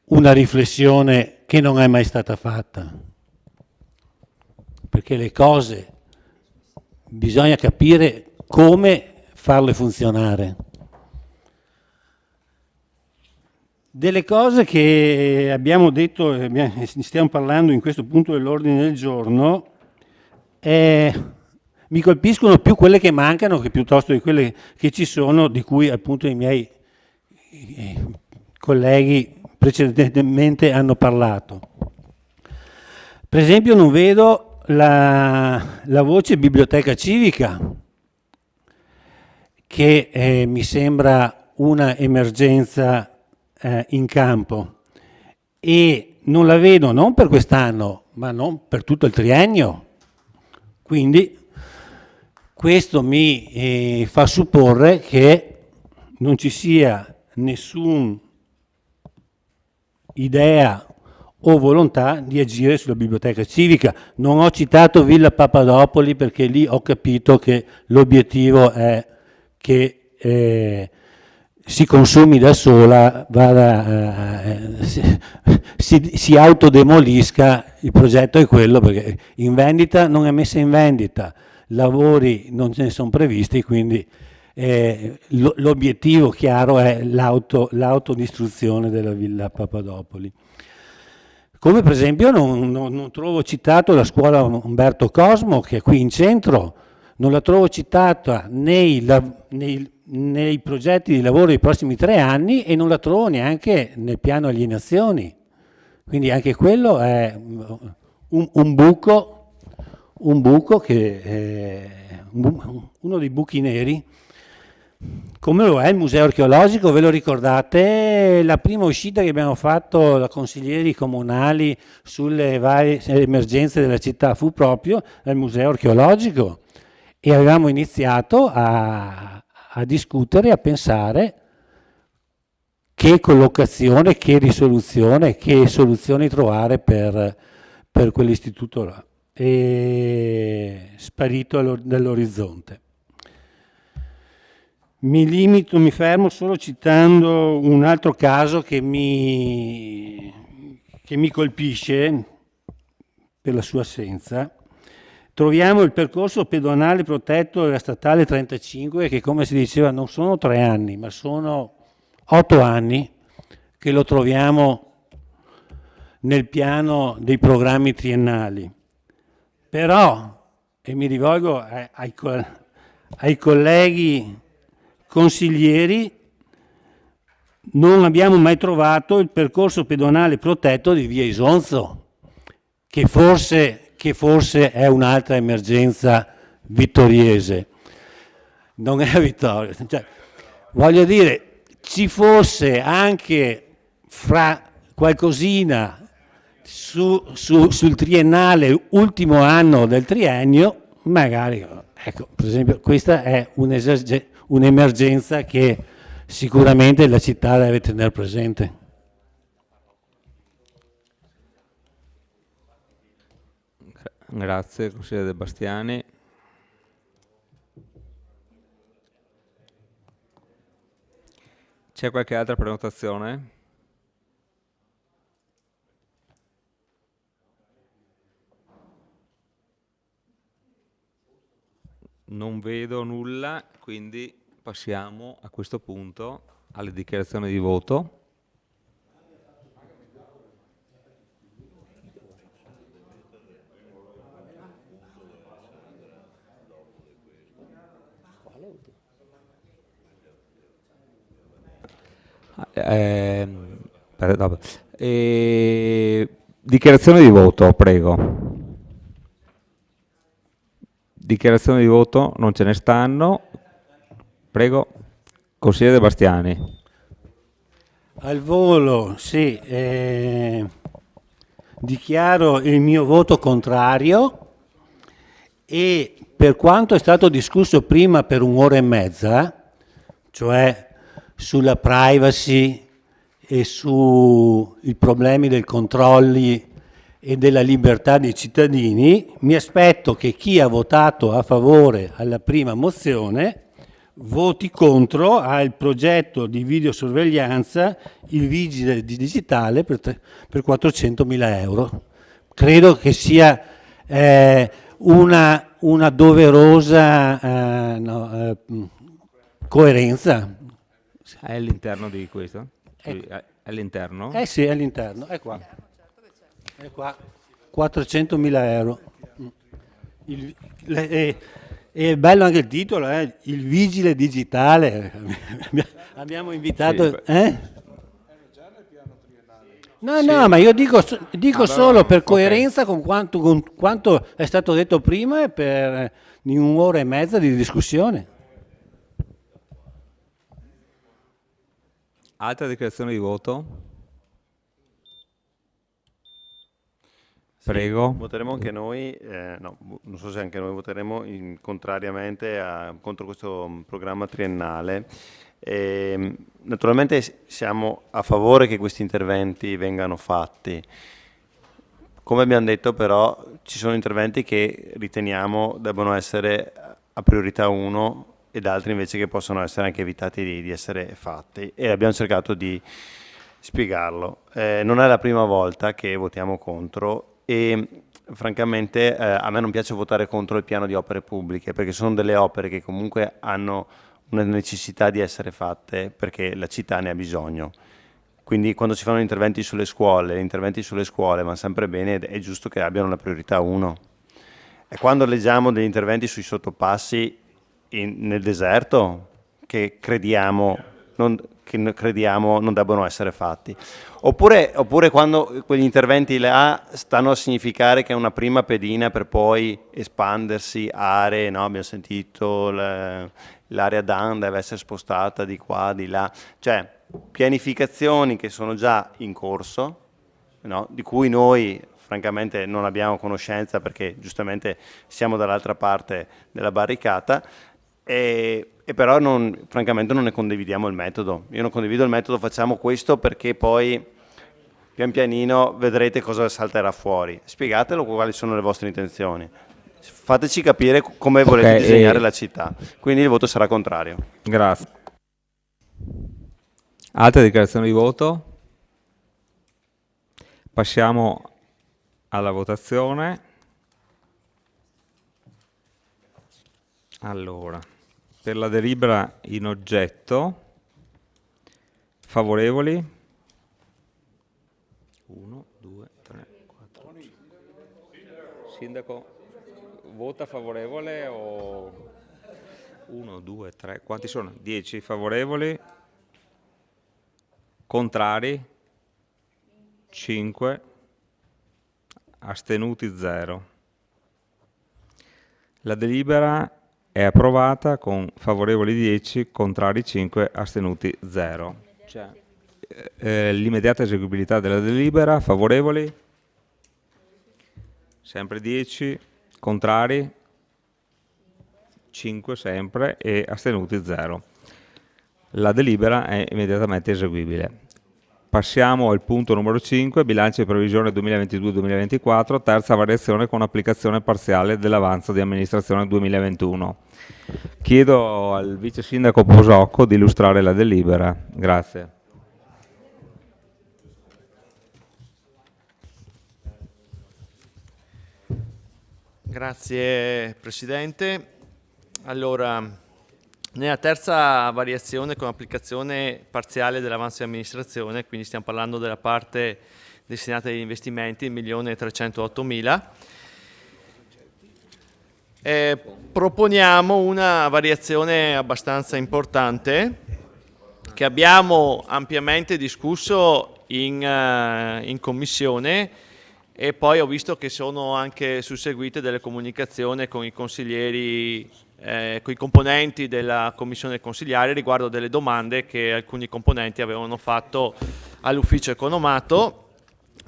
N: una riflessione che non è mai stata fatta, perché le cose bisogna capire come farle funzionare. Delle cose che abbiamo detto e stiamo parlando in questo punto dell'ordine del giorno mi colpiscono più quelle che mancano che piuttosto di quelle che ci sono, di cui appunto i miei colleghi precedentemente hanno parlato. Per esempio non vedo la voce biblioteca civica, che mi sembra una emergenza in campo, e non la vedo non per quest'anno ma non per tutto il triennio, quindi questo mi fa supporre che non ci sia nessuna idea o volontà di agire sulla biblioteca civica. Non ho citato Villa Papadopoli perché lì ho capito che l'obiettivo è che si consumi da sola, si autodemolisca. Il progetto è quello, perché in vendita non è messa in vendita, lavori non ce ne sono previsti, quindi l'obiettivo chiaro è l'autodistruzione della Villa Papadopoli. Come per esempio non trovo citato la scuola Umberto Cosmo, che è qui in centro, non la trovo citata nei progetti di lavoro dei prossimi 3 anni, e non la trovo neanche nel piano alienazioni, Quindi anche quello è un buco che è uno dei buchi neri, come lo è il museo archeologico. Ve lo ricordate? La prima uscita che abbiamo fatto da consiglieri comunali sulle varie emergenze della città fu proprio nel museo archeologico, e avevamo iniziato a discutere, a pensare che collocazione, che risoluzione, che soluzioni trovare per quell'istituto là. E sparito dall'orizzonte. Mi fermo solo citando un altro caso che mi colpisce per la sua assenza. Troviamo il percorso pedonale protetto della statale 35, che, come si diceva, non sono 3 anni, ma sono 8 anni che lo troviamo nel piano dei programmi triennali. Però, e mi rivolgo ai colleghi consiglieri, non abbiamo mai trovato il percorso pedonale protetto di via Isonzo, che forse è un'altra emergenza vittoriese. Non è Vittorio. Cioè, voglio dire, ci fosse anche fra qualcosina sul triennale, ultimo anno del triennio, magari, ecco, per esempio, questa è un'emergenza che sicuramente la città deve tenere presente.
A: Grazie, consigliere De Bastiani. C'è qualche altra prenotazione? Non vedo nulla, quindi passiamo a questo punto alle dichiarazioni di voto. Dichiarazione di voto, prego. Dichiarazioni di voto non ce ne stanno. Prego, consigliere De Bastiani.
N: Al volo, sì, dichiaro il mio voto contrario, e per quanto è stato discusso prima per 1 ora e mezza, cioè sulla privacy e sui problemi dei controlli e della libertà dei cittadini, mi aspetto che chi ha votato a favore alla prima mozione voti contro al progetto di videosorveglianza, il vigile digitale per 400.000 euro. Credo che sia una doverosa coerenza.
A: È all'interno di questo? È all'interno?
N: Sì, è all'interno, è qua. È qua, 400.000 euro. È bello anche il titolo, il vigile digitale. Abbiamo invitato... No, ma io dico solo per coerenza con quanto è stato detto prima e per 1 ora e mezza di discussione.
A: Altra dichiarazione di voto? Prego.
E: Voteremo anche noi, non so se anche noi voteremo contrariamente contro questo programma triennale. Naturalmente siamo a favore che questi interventi vengano fatti. Come abbiamo detto, però, ci sono interventi che riteniamo debbano essere a priorità 1 ed altri invece che possono essere anche evitati di essere fatti, e abbiamo cercato di spiegarlo. Non è la prima volta che votiamo contro, e francamente a me non piace votare contro il piano di opere pubbliche, perché sono delle opere che comunque hanno una necessità di essere fatte perché la città ne ha bisogno. Quindi quando si fanno interventi sulle scuole vanno sempre bene ed è giusto che abbiano la priorità 1. E quando leggiamo degli interventi sui sottopassi nel deserto, che crediamo che crediamo non debbano essere fatti. Oppure quando quegli interventi là stanno a significare che è una prima pedina per poi espandersi aree, no? Abbiamo sentito l'area DAN deve essere spostata di qua, di là, cioè pianificazioni che sono già in corso, no? Di cui noi francamente non abbiamo conoscenza perché giustamente siamo dall'altra parte della barricata, e però francamente non ne condividiamo il metodo. Io non condivido il metodo, facciamo questo perché poi pian pianino vedrete cosa salterà fuori. Spiegatelo quali sono le vostre intenzioni. Fateci capire come volete disegnare la città. Quindi il voto sarà contrario.
A: Grazie. Altre dichiarazioni di voto? Passiamo alla votazione. Allora, per la delibera in oggetto, favorevoli? 1, 2, 3, 4, 5. Sindaco, vota favorevole o 1, 2, 3, quanti sono? 10 favorevoli, contrari 5, astenuti 0. La delibera è approvata con favorevoli 10, contrari 5, astenuti 0. L'immediata eseguibilità della delibera, favorevoli? Sempre 10, contrari? 5 sempre e astenuti 0. La delibera è immediatamente eseguibile. Passiamo al punto numero 5, bilancio di previsione 2022-2024, terza variazione con applicazione parziale dell'avanzo di amministrazione 2021. Chiedo al vice sindaco Posocco di illustrare la delibera. Grazie.
P: Grazie Presidente. Allora, nella terza variazione con applicazione parziale dell'avanzo di amministrazione, quindi stiamo parlando della parte destinata agli investimenti, 1.308.000, proponiamo una variazione abbastanza importante che abbiamo ampiamente discusso in commissione, e poi ho visto che sono anche susseguite delle comunicazioni con i consiglieri, con i componenti della commissione consigliare riguardo delle domande che alcuni componenti avevano fatto all'ufficio economato.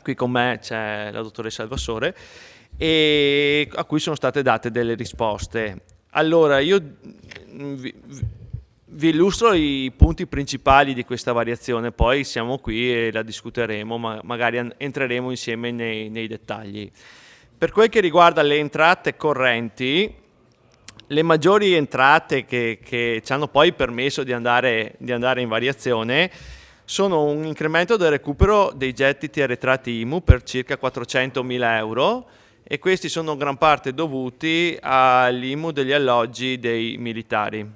P: Qui con me c'è la dottoressa Alvassore, e a cui sono state date delle risposte. Allora, io vi illustro i punti principali di questa variazione, poi siamo qui e la discuteremo, ma magari entreremo insieme nei dettagli. Per quel che riguarda le entrate correnti, le maggiori entrate che ci hanno poi permesso di andare in variazione sono un incremento del recupero dei gettiti arretrati IMU per circa 400.000 euro, e questi sono in gran parte dovuti all'IMU degli alloggi dei militari.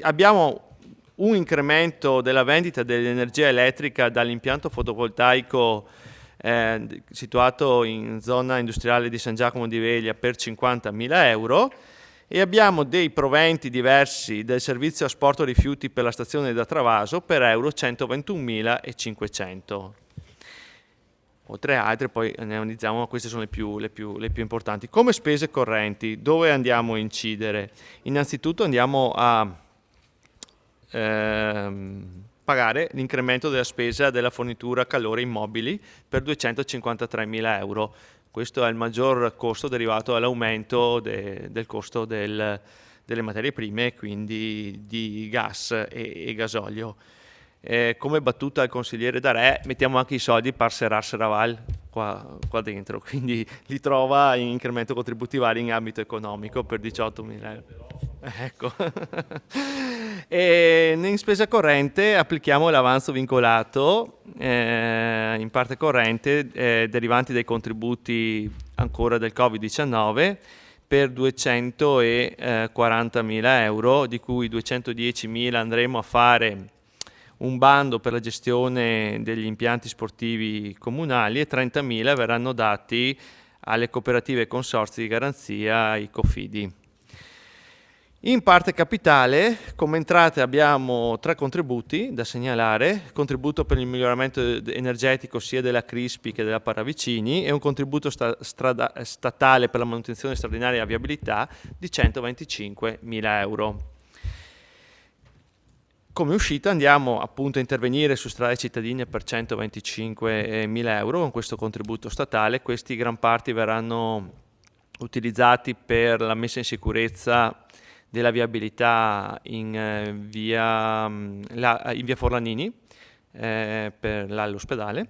P: Abbiamo un incremento della vendita dell'energia elettrica dall'impianto fotovoltaico situato in zona industriale di San Giacomo di Veglia per 50.000 euro, e abbiamo dei proventi diversi del servizio asporto rifiuti per la stazione da Travaso per euro 121.500. Oltre a altre, poi ne analizziamo, ma queste sono le più importanti. Come spese correnti, dove andiamo a incidere? Innanzitutto andiamo a pagare l'incremento della spesa della fornitura calore immobili per 253.000 euro. Questo è il maggior costo derivato dall'aumento del costo delle materie prime, quindi di gas e gasolio. Come battuta al consigliere Darè, mettiamo anche i soldi per Serrar-Serraval qua dentro, quindi li trova in incremento contributivo in ambito economico per 18.000 euro. Ecco. E in spesa corrente applichiamo l'avanzo vincolato in parte corrente derivanti dai contributi ancora del Covid-19 per 240.000 euro, di cui 210.000 andremo a fare un bando per la gestione degli impianti sportivi comunali e 30.000 verranno dati alle cooperative e consorzi di garanzia, i COFIDI. In parte capitale, come entrate abbiamo 3 contributi da segnalare: contributo per il miglioramento energetico sia della Crispi che della Paravicini e un contributo statale per la manutenzione straordinaria e viabilità di 125.000 euro. Come uscita andiamo appunto a intervenire su strade cittadine per 125.000 euro con questo contributo statale. Questi gran parte verranno utilizzati per la messa in sicurezza della viabilità in via Forlanini per l'ospedale.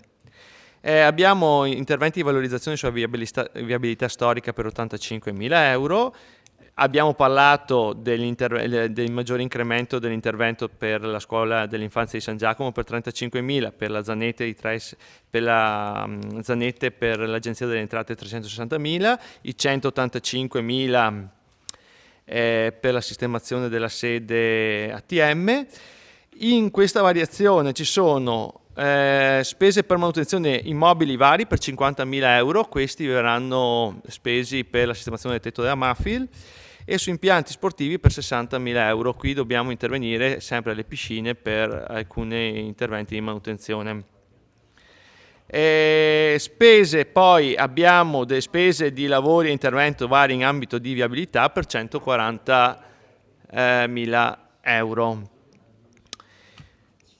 P: Abbiamo interventi di valorizzazione sulla viabilità storica per 85.000 euro. Abbiamo parlato del maggiore incremento dell'intervento per la scuola dell'infanzia di San Giacomo per 35.000, per la Zanette per l'Agenzia delle Entrate 360.000, i 185.000 per la sistemazione della sede ATM. In questa variazione ci sono spese per manutenzione immobili vari per 50.000 euro, questi verranno spesi per la sistemazione del tetto della Mafil, e su impianti sportivi per 60.000 euro. Qui dobbiamo intervenire sempre alle piscine per alcuni interventi di manutenzione. Spese, poi abbiamo delle spese di lavori e intervento vari in ambito di viabilità per 140.000 euro.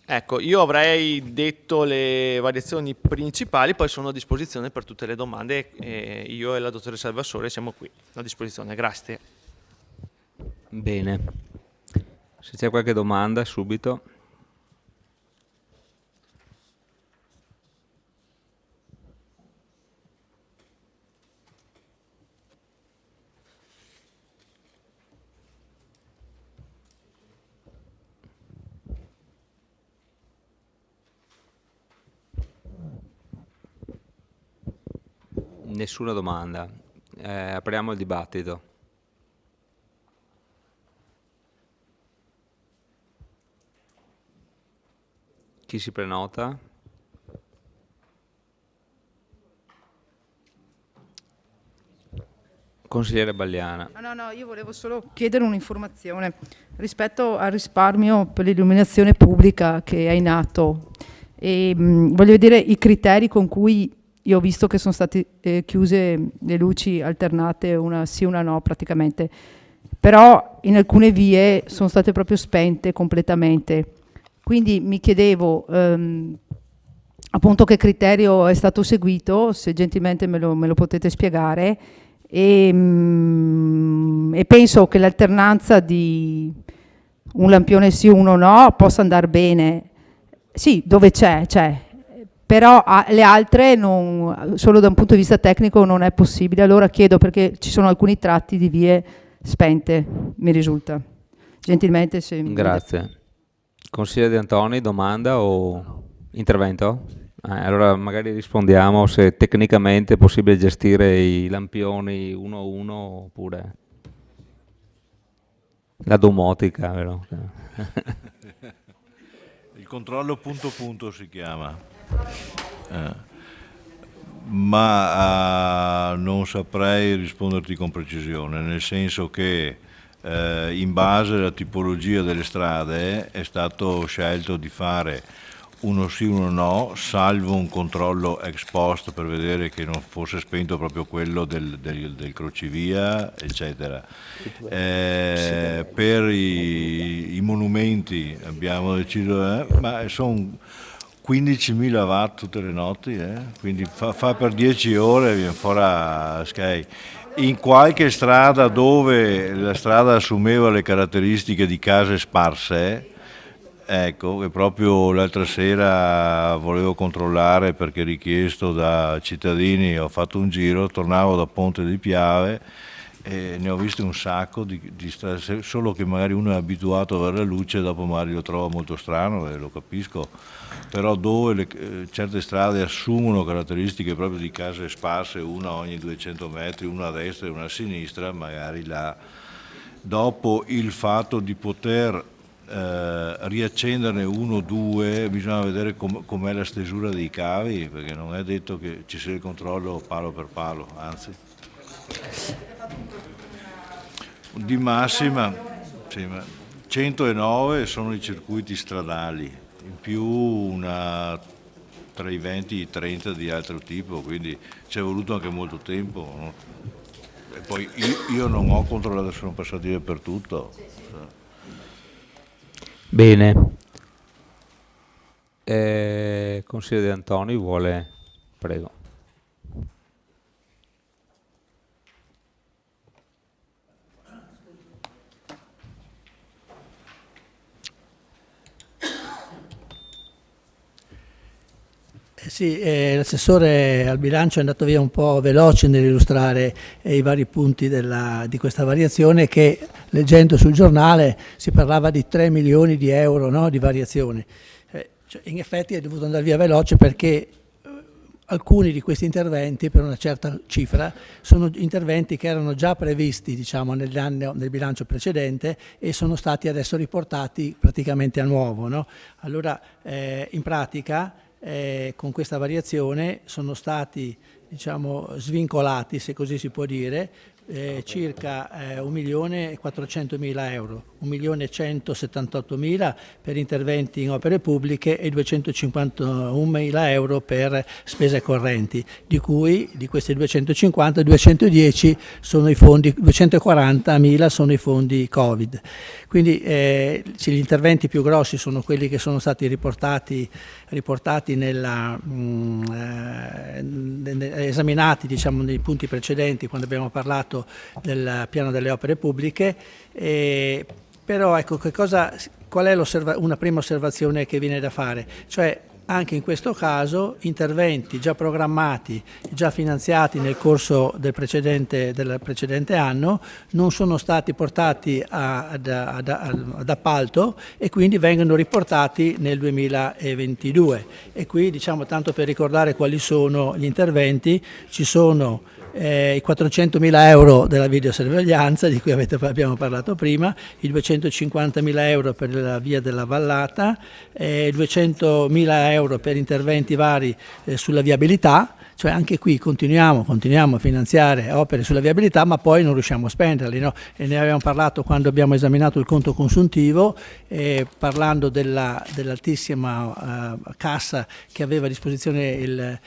P: Ecco, io avrei detto le variazioni principali, poi sono a disposizione per tutte le domande. Io e la dottoressa Alvassore siamo qui a disposizione. Grazie.
A: Bene, se c'è qualche domanda subito. Nessuna domanda. Apriamo il dibattito. Chi si prenota? Consigliere Bagliana.
L: No, io volevo solo chiedere un'informazione rispetto al risparmio per l'illuminazione pubblica che è in atto. E, voglio vedere i criteri con cui io ho visto che sono state chiuse le luci alternate, una sì, una no praticamente, però in alcune vie sono state proprio spente completamente. Quindi mi chiedevo appunto che criterio è stato seguito, se gentilmente me lo potete spiegare, e penso che l'alternanza di un lampione sì, uno no, possa andare bene, sì, dove c'è, però le altre solo da un punto di vista tecnico non è possibile. Allora chiedo, perché ci sono alcuni tratti di vie spente, mi risulta. Gentilmente se...
A: Grazie. Consigliere De Antoni, domanda o intervento? Allora magari rispondiamo se tecnicamente è possibile gestire i lampioni uno a uno oppure la domotica, vero?
C: Il controllo punto punto si chiama, ma non saprei risponderti con precisione, nel senso che in base alla tipologia delle strade è stato scelto di fare uno sì, uno no, salvo un controllo ex post per vedere che non fosse spento proprio quello del crocevia, eccetera. Per i monumenti abbiamo deciso, ma sono 15.000 watt tutte le notti, quindi fa per 10 ore e viene fuori a Sky. In qualche strada dove la strada assumeva le caratteristiche di case sparse, ecco, che proprio l'altra sera volevo controllare perché richiesto da cittadini, ho fatto un giro, tornavo da Ponte di Piave e ne ho viste un sacco di strade, solo che magari uno è abituato a avere la luce, dopo magari lo trova molto strano e lo capisco, però dove certe strade assumono caratteristiche proprio di case sparse, una ogni 200 metri, una a destra e una a sinistra, magari là, dopo il fatto di poter riaccenderne uno o due, bisogna vedere com'è la stesura dei cavi, perché non è detto che ci sia il controllo palo per palo, anzi di massima Sì, ma 109 sono i circuiti stradali, in più tra i 20 e i 30 di altro tipo, quindi ci è voluto anche molto tempo, no? E poi io non ho controllato se sono passati dappertutto.
A: Bene. Consigliere De Antoni vuole... Prego.
O: Sì, l'assessore al bilancio è andato via un po' veloce nell'illustrare i vari punti di questa variazione che, leggendo sul giornale, si parlava di 3 milioni di euro, no, di variazione. In effetti è dovuto andare via veloce perché alcuni di questi interventi, per una certa cifra, sono interventi che erano già previsti, diciamo, nel bilancio precedente e sono stati adesso riportati praticamente a nuovo, no? Allora, in pratica, con questa variazione sono stati, diciamo, svincolati, se così si può dire, circa 1.400.000 euro, 1.178.000 per interventi in opere pubbliche e 251.000 euro per spese correnti, di cui di questi 250, 210 sono i fondi, 240.000 sono i fondi Covid. Quindi gli interventi più grossi sono quelli che sono stati riportati esaminati, diciamo, nei punti precedenti quando abbiamo parlato del piano delle opere pubbliche, però ecco, qual è una prima osservazione che viene da fare? Cioè, anche in questo caso interventi già programmati, già finanziati nel corso del precedente anno non sono stati portati ad appalto e quindi vengono riportati nel 2022. E qui, diciamo, tanto per ricordare quali sono gli interventi, ci sono i 400.000 euro della videosorveglianza di cui abbiamo parlato prima, i 250.000 euro per la via della Vallata, 200.000 euro per interventi vari sulla viabilità, cioè anche qui continuiamo a finanziare opere sulla viabilità ma poi non riusciamo a spenderli, no? E ne abbiamo parlato quando abbiamo esaminato il conto consuntivo, parlando dell'altissima cassa che aveva a disposizione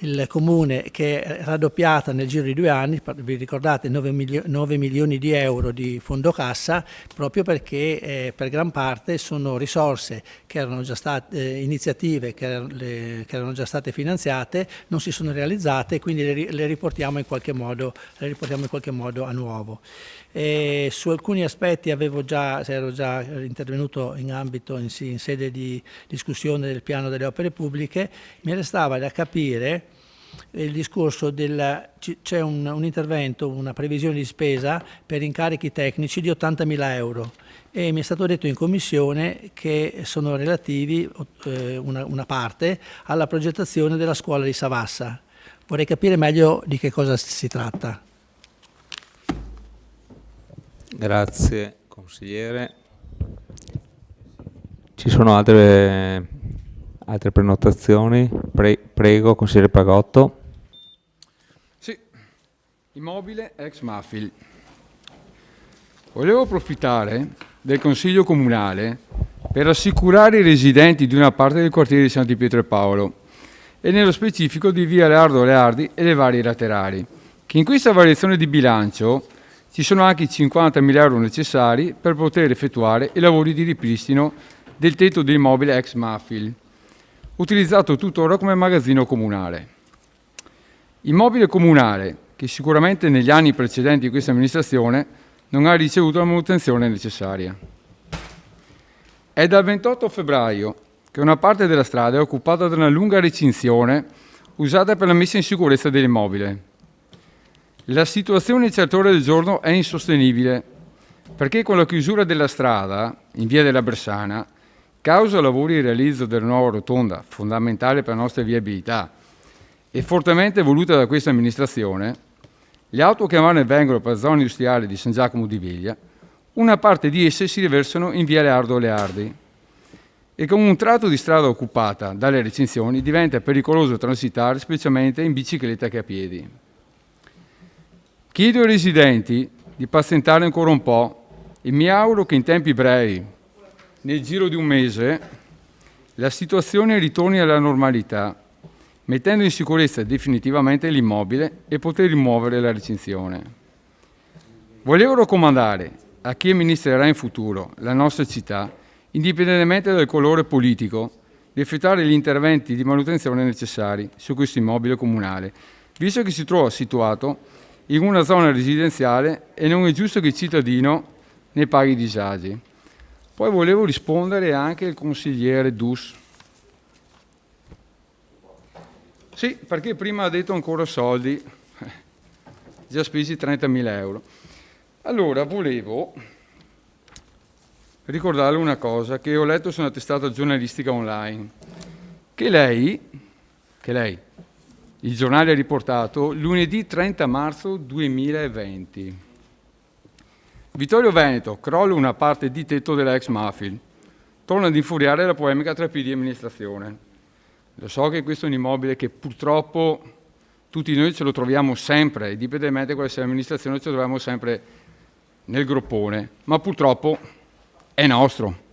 O: il Comune, che è raddoppiata nel giro di 2 anni, vi ricordate 9 milioni di euro di fondo cassa, proprio perché per gran parte sono risorse che erano già state, iniziative che erano già state finanziate, non si sono realizzate, quindi le riportiamo in qualche modo a nuovo. Su alcuni aspetti ero già intervenuto in sede di discussione del piano delle opere pubbliche. Mi restava da capire il discorso c'è un intervento, una previsione di spesa per incarichi tecnici di 80.000 euro e mi è stato detto in commissione che sono relativi una parte alla progettazione della scuola di Savassa. Vorrei capire meglio di che cosa si tratta.
A: Grazie consigliere. Ci sono altre prenotazioni? Prego, consigliere Pagotto.
G: Sì, immobile ex Mafil. Volevo approfittare del Consiglio Comunale per assicurare i residenti di una parte del quartiere di Santi Pietro e Paolo e nello specifico di via Leardo Leardi e le varie laterali, che in questa variazione di bilancio ci sono anche i 50.000 euro necessari per poter effettuare i lavori di ripristino del tetto dell'immobile ex Mafil, utilizzato tuttora come magazzino comunale. Immobile comunale che sicuramente negli anni precedenti di questa amministrazione non ha ricevuto la manutenzione necessaria. È dal 28 febbraio che una parte della strada è occupata da una lunga recinzione usata per la messa in sicurezza dell'immobile. La situazione a certe ore del giorno è insostenibile perché con la chiusura della strada in via della Bersana, causa lavori di realizzo della nuova rotonda, fondamentale per la nostra viabilità e fortemente voluta da questa amministrazione, le auto che vanno e vengono per la zona industriale di San Giacomo di Veglia, una parte di esse si riversano in via Leardo Leardi e con un tratto di strada occupata dalle recinzioni diventa pericoloso transitare specialmente in bicicletta che a piedi. Chiedo ai residenti di pazientare ancora un po' e mi auguro che in tempi brevi, nel giro di un mese, la situazione ritorni alla normalità, mettendo in sicurezza definitivamente l'immobile e poter rimuovere la recinzione. Volevo raccomandare a chi amministrerà in futuro la nostra città, indipendentemente dal colore politico, di effettuare gli interventi di manutenzione necessari su questo immobile comunale, visto che si trova situato in una zona residenziale e non è giusto che il cittadino ne paghi i disagi. Poi volevo rispondere anche al consigliere Dus. Sì, perché prima ha detto ancora soldi, già spesi 30.000 euro. Allora, volevo ricordarle una cosa che ho letto su una testata giornalistica online, che lei, il giornale ha riportato lunedì 30 marzo 2020. Vittorio Veneto, crolla una parte di tetto dell'ex Mafil, torna ad infuriare la polemica tra PD e amministrazione. Lo so che questo è un immobile che purtroppo tutti noi ce lo troviamo sempre, indipendentemente da quale sia l'amministrazione, ce lo troviamo sempre nel groppone, ma purtroppo è nostro.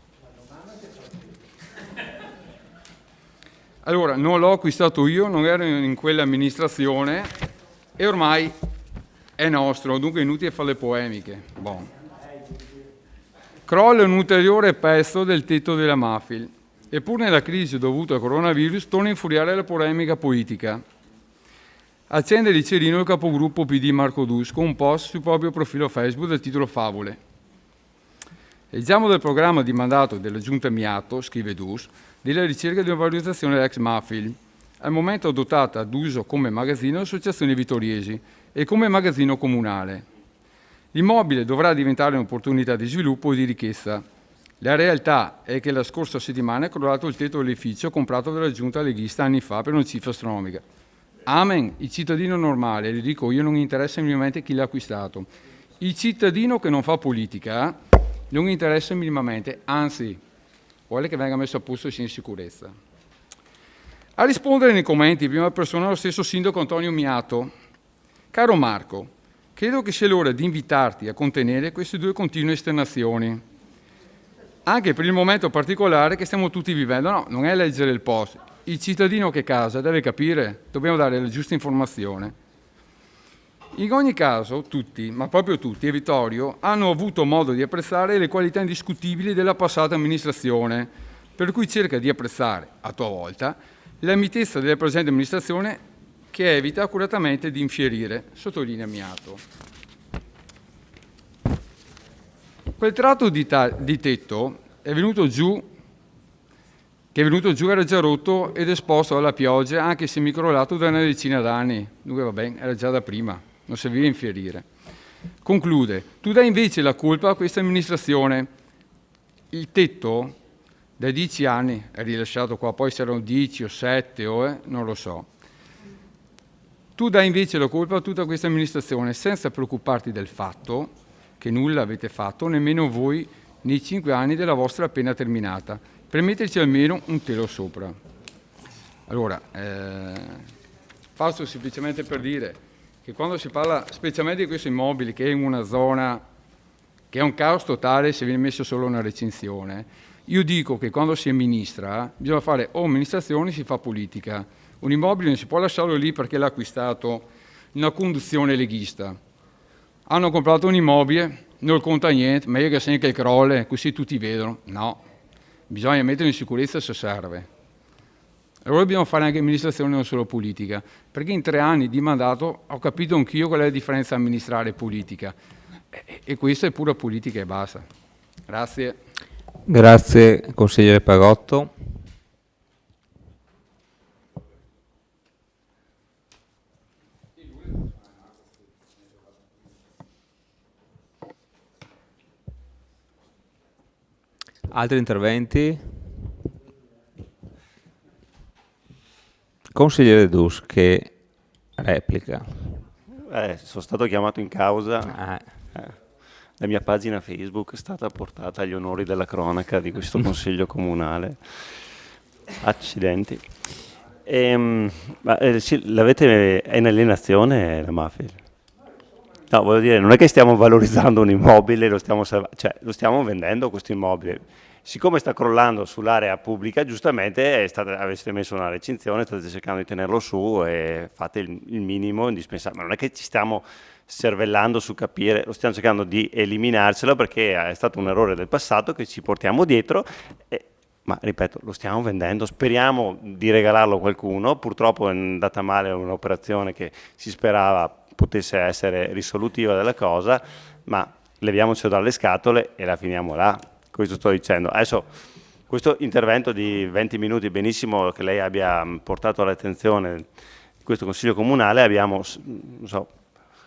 G: Allora, non l'ho acquistato io, non ero in quell'amministrazione e ormai è nostro, dunque è inutile fare le polemiche. Bon. Crolla un ulteriore pezzo del tetto della Mafil, eppure nella crisi dovuta al coronavirus torna a infuriare la polemica politica. Accende il cerino il capogruppo PD Marco Dus con un post sul proprio profilo Facebook del titolo Favole. Leggiamo del programma di mandato della Giunta Miato, scrive Dus, della ricerca di una valorizzazione dell'ex Mafil, al momento adottata ad uso come magazzino associazioni vittoriesi e come magazzino comunale. L'immobile dovrà diventare un'opportunità di sviluppo e di ricchezza. La realtà è che la scorsa settimana è crollato il tetto dell'edificio comprato dalla giunta leghista anni fa per una cifra astronomica. Amen, il cittadino normale, le dico io, non interessa minimamente chi l'ha acquistato. Il cittadino che non fa politica non interessa minimamente, anzi, vuole che venga messo a posto e sia in sicurezza. A rispondere nei commenti in prima persona lo stesso sindaco Antonio Miato. Caro Marco, credo che sia l'ora di invitarti a contenere queste due continue esternazioni, anche per il momento particolare che stiamo tutti vivendo. No, non è leggere il post. Il cittadino che casa deve capire, dobbiamo dare la giusta informazione. In ogni caso, tutti, ma proprio tutti, e Vittorio, hanno avuto modo di apprezzare le qualità indiscutibili della passata amministrazione, per cui cerca di apprezzare, a tua volta, la mitezza della presente amministrazione che evita accuratamente di infierire, sottolinea Miato. Quel tratto di tetto che è venuto giù era già rotto ed esposto alla pioggia, anche se microlato da una decina d'anni. Dunque va bene, era già da prima, non serviva infierire. Conclude, tu dai invece la colpa a questa amministrazione. Il tetto da 10 anni è rilasciato qua, poi saranno 10 o 7 non lo so. Tu dai invece la colpa a tutta questa amministrazione senza preoccuparti del fatto che nulla avete fatto, nemmeno voi, nei 5 anni della vostra appena terminata, per metterci almeno un telo sopra. Allora, passo semplicemente per dire che quando si parla specialmente di questo immobile, che è in una zona che è un caos totale se viene messo solo una recinzione, io dico che quando si amministra bisogna fare o amministrazione, si fa politica. Un immobile non si può lasciarlo lì perché l'ha acquistato una conduzione leghista. Hanno comprato un immobile, non conta niente, meglio che segna che crolle, così tutti vedono. No, bisogna metterlo in sicurezza se serve. Allora dobbiamo fare anche amministrazione, non solo politica, perché in 3 anni di mandato ho capito anch'io qual è la differenza amministrare e politica. E questa è pura politica e basta. Grazie.
A: Grazie, consigliere Pagotto. Altri interventi? Consigliere Dus, che replica.
E: Sono stato chiamato in causa. La mia pagina Facebook è stata portata agli onori della cronaca di questo consiglio comunale. Accidenti. Sì, è in alienazione la Mafil? No, voglio dire, non è che stiamo valorizzando un immobile, lo stiamo vendendo questo immobile. Siccome sta crollando sull'area pubblica, giustamente avete messo una recinzione, state cercando di tenerlo su e fate il minimo indispensabile. Ma non è che ci stiamo cervellando su capire, lo stiamo cercando di eliminarcelo perché è stato un errore del passato che ci portiamo dietro. Ma ripeto, lo stiamo vendendo, speriamo di regalarlo a qualcuno, purtroppo è andata male un'operazione che si sperava potesse essere risolutiva della cosa, ma leviamocelo dalle scatole e la finiamo là. Questo sto dicendo. Adesso questo intervento di 20 minuti, benissimo che lei abbia portato all'attenzione di questo Consiglio Comunale, abbiamo, non so,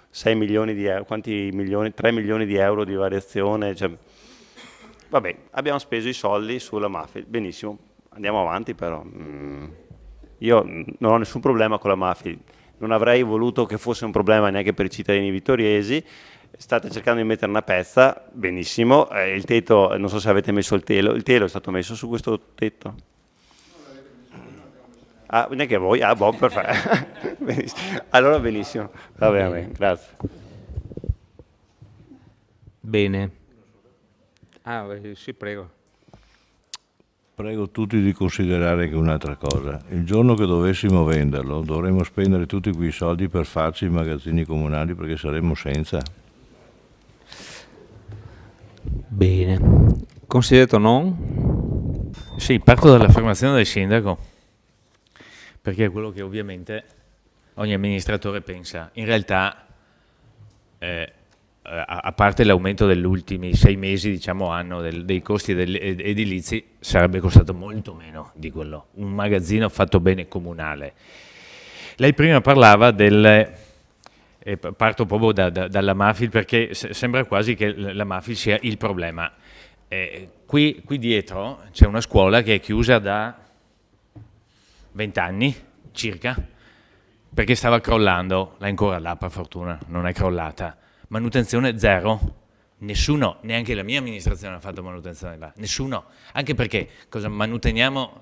E: 6 milioni di euro, quanti milioni? 3 milioni di euro di variazione, cioè, vabbè, abbiamo speso i soldi sulla mafia, benissimo, andiamo avanti però. Io non ho nessun problema con la mafia, non avrei voluto che fosse un problema neanche per i cittadini vittoriesi. State cercando di mettere una pezza, benissimo, il tetto, non so se avete messo il telo è stato messo su questo tetto? Ah, neanche voi? Ah, boh, perfetto. Benissimo. Allora benissimo, va bene, grazie.
A: Bene. Sì, prego.
C: Prego tutti di considerare che un'altra cosa, il giorno che dovessimo venderlo dovremmo spendere tutti quei soldi per farci i magazzini comunali perché saremmo senza.
A: Bene. Considerato non?
J: Sì, parto dall'affermazione del sindaco, perché è quello che ovviamente ogni amministratore pensa. In realtà, a parte l'aumento degli ultimi 6 mesi, diciamo anno, dei costi edilizi, sarebbe costato molto meno di quello. Un magazzino fatto bene comunale. Lei prima parlava del... parto proprio dalla Mafil perché sembra quasi che la Mafil sia il problema. Qui dietro c'è una scuola che è chiusa da 20 anni circa perché stava crollando, l'è ancora là per fortuna, non è crollata. Manutenzione zero, nessuno, neanche la mia amministrazione ha fatto manutenzione là, nessuno, anche perché cosa manuteniamo,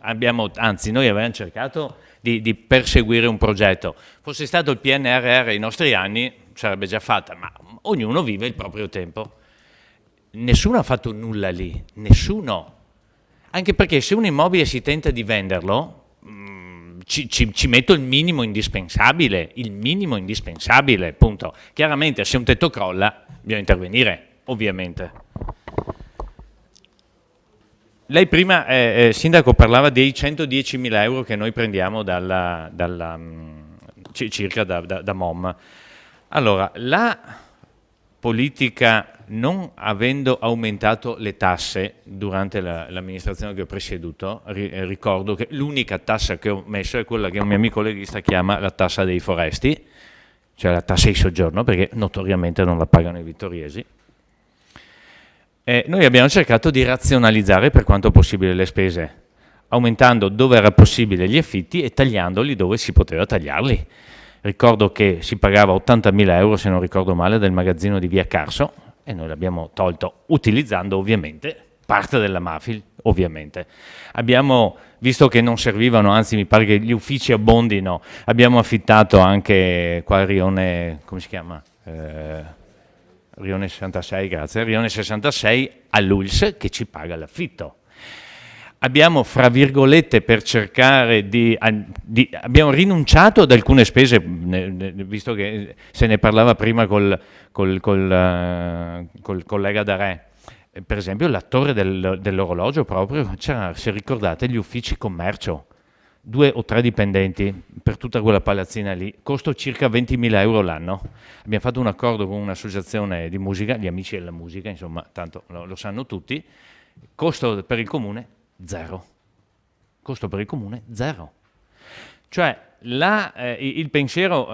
J: anzi noi avevamo cercato di perseguire un progetto, fosse stato il PNRR ai nostri anni sarebbe già fatta, ma ognuno vive il proprio tempo, nessuno ha fatto nulla lì, nessuno, anche perché se un immobile si tenta di venderlo, ci metto il minimo indispensabile, punto. Chiaramente se un tetto crolla bisogna intervenire, ovviamente. Lei prima, Sindaco, parlava dei 110.000 euro che noi prendiamo circa da MOM. Allora, la politica, non avendo aumentato le tasse durante l'amministrazione che ho presieduto, ricordo che l'unica tassa che ho messo è quella che un mio amico leghista chiama la tassa dei foresti, cioè la tassa di soggiorno, perché notoriamente non la pagano i vittoriesi. Noi abbiamo cercato di razionalizzare per quanto possibile le spese, aumentando dove era possibile gli affitti e tagliandoli dove si poteva tagliarli. Ricordo che si pagava 80.000 euro, se non ricordo male, del magazzino di Via Carso, e noi l'abbiamo tolto, utilizzando ovviamente parte della Mafil, ovviamente. Abbiamo visto che non servivano, anzi mi pare che gli uffici abbondino, abbiamo affittato anche qua il Rione, come si chiama? Rione 66, grazie, Rione 66 all'ULS che ci paga l'affitto. Abbiamo, fra virgolette, per cercare abbiamo rinunciato ad alcune spese, visto che se ne parlava prima col collega Darè. Per esempio la torre dell'orologio proprio, c'era, se ricordate, gli uffici commercio, 2 o 3 dipendenti per tutta quella palazzina lì, costo circa 20.000 euro l'anno. Abbiamo fatto un accordo con un'associazione di musica, gli amici della musica, insomma, tanto lo sanno tutti, costo per il comune zero. Costo per il comune zero. Cioè il pensiero,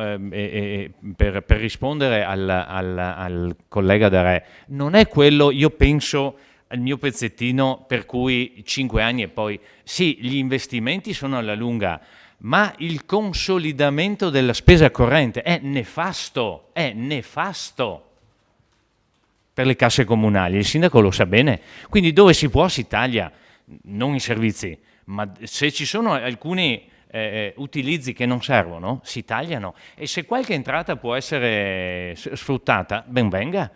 J: per rispondere al collega Darè, non è quello, io penso al mio pezzettino per cui 5 anni e poi, sì, gli investimenti sono alla lunga, ma il consolidamento della spesa corrente è nefasto per le casse comunali, il sindaco lo sa bene, quindi dove si può si taglia, non i servizi, ma se ci sono alcuni utilizzi che non servono si tagliano, e se qualche entrata può essere sfruttata, ben venga.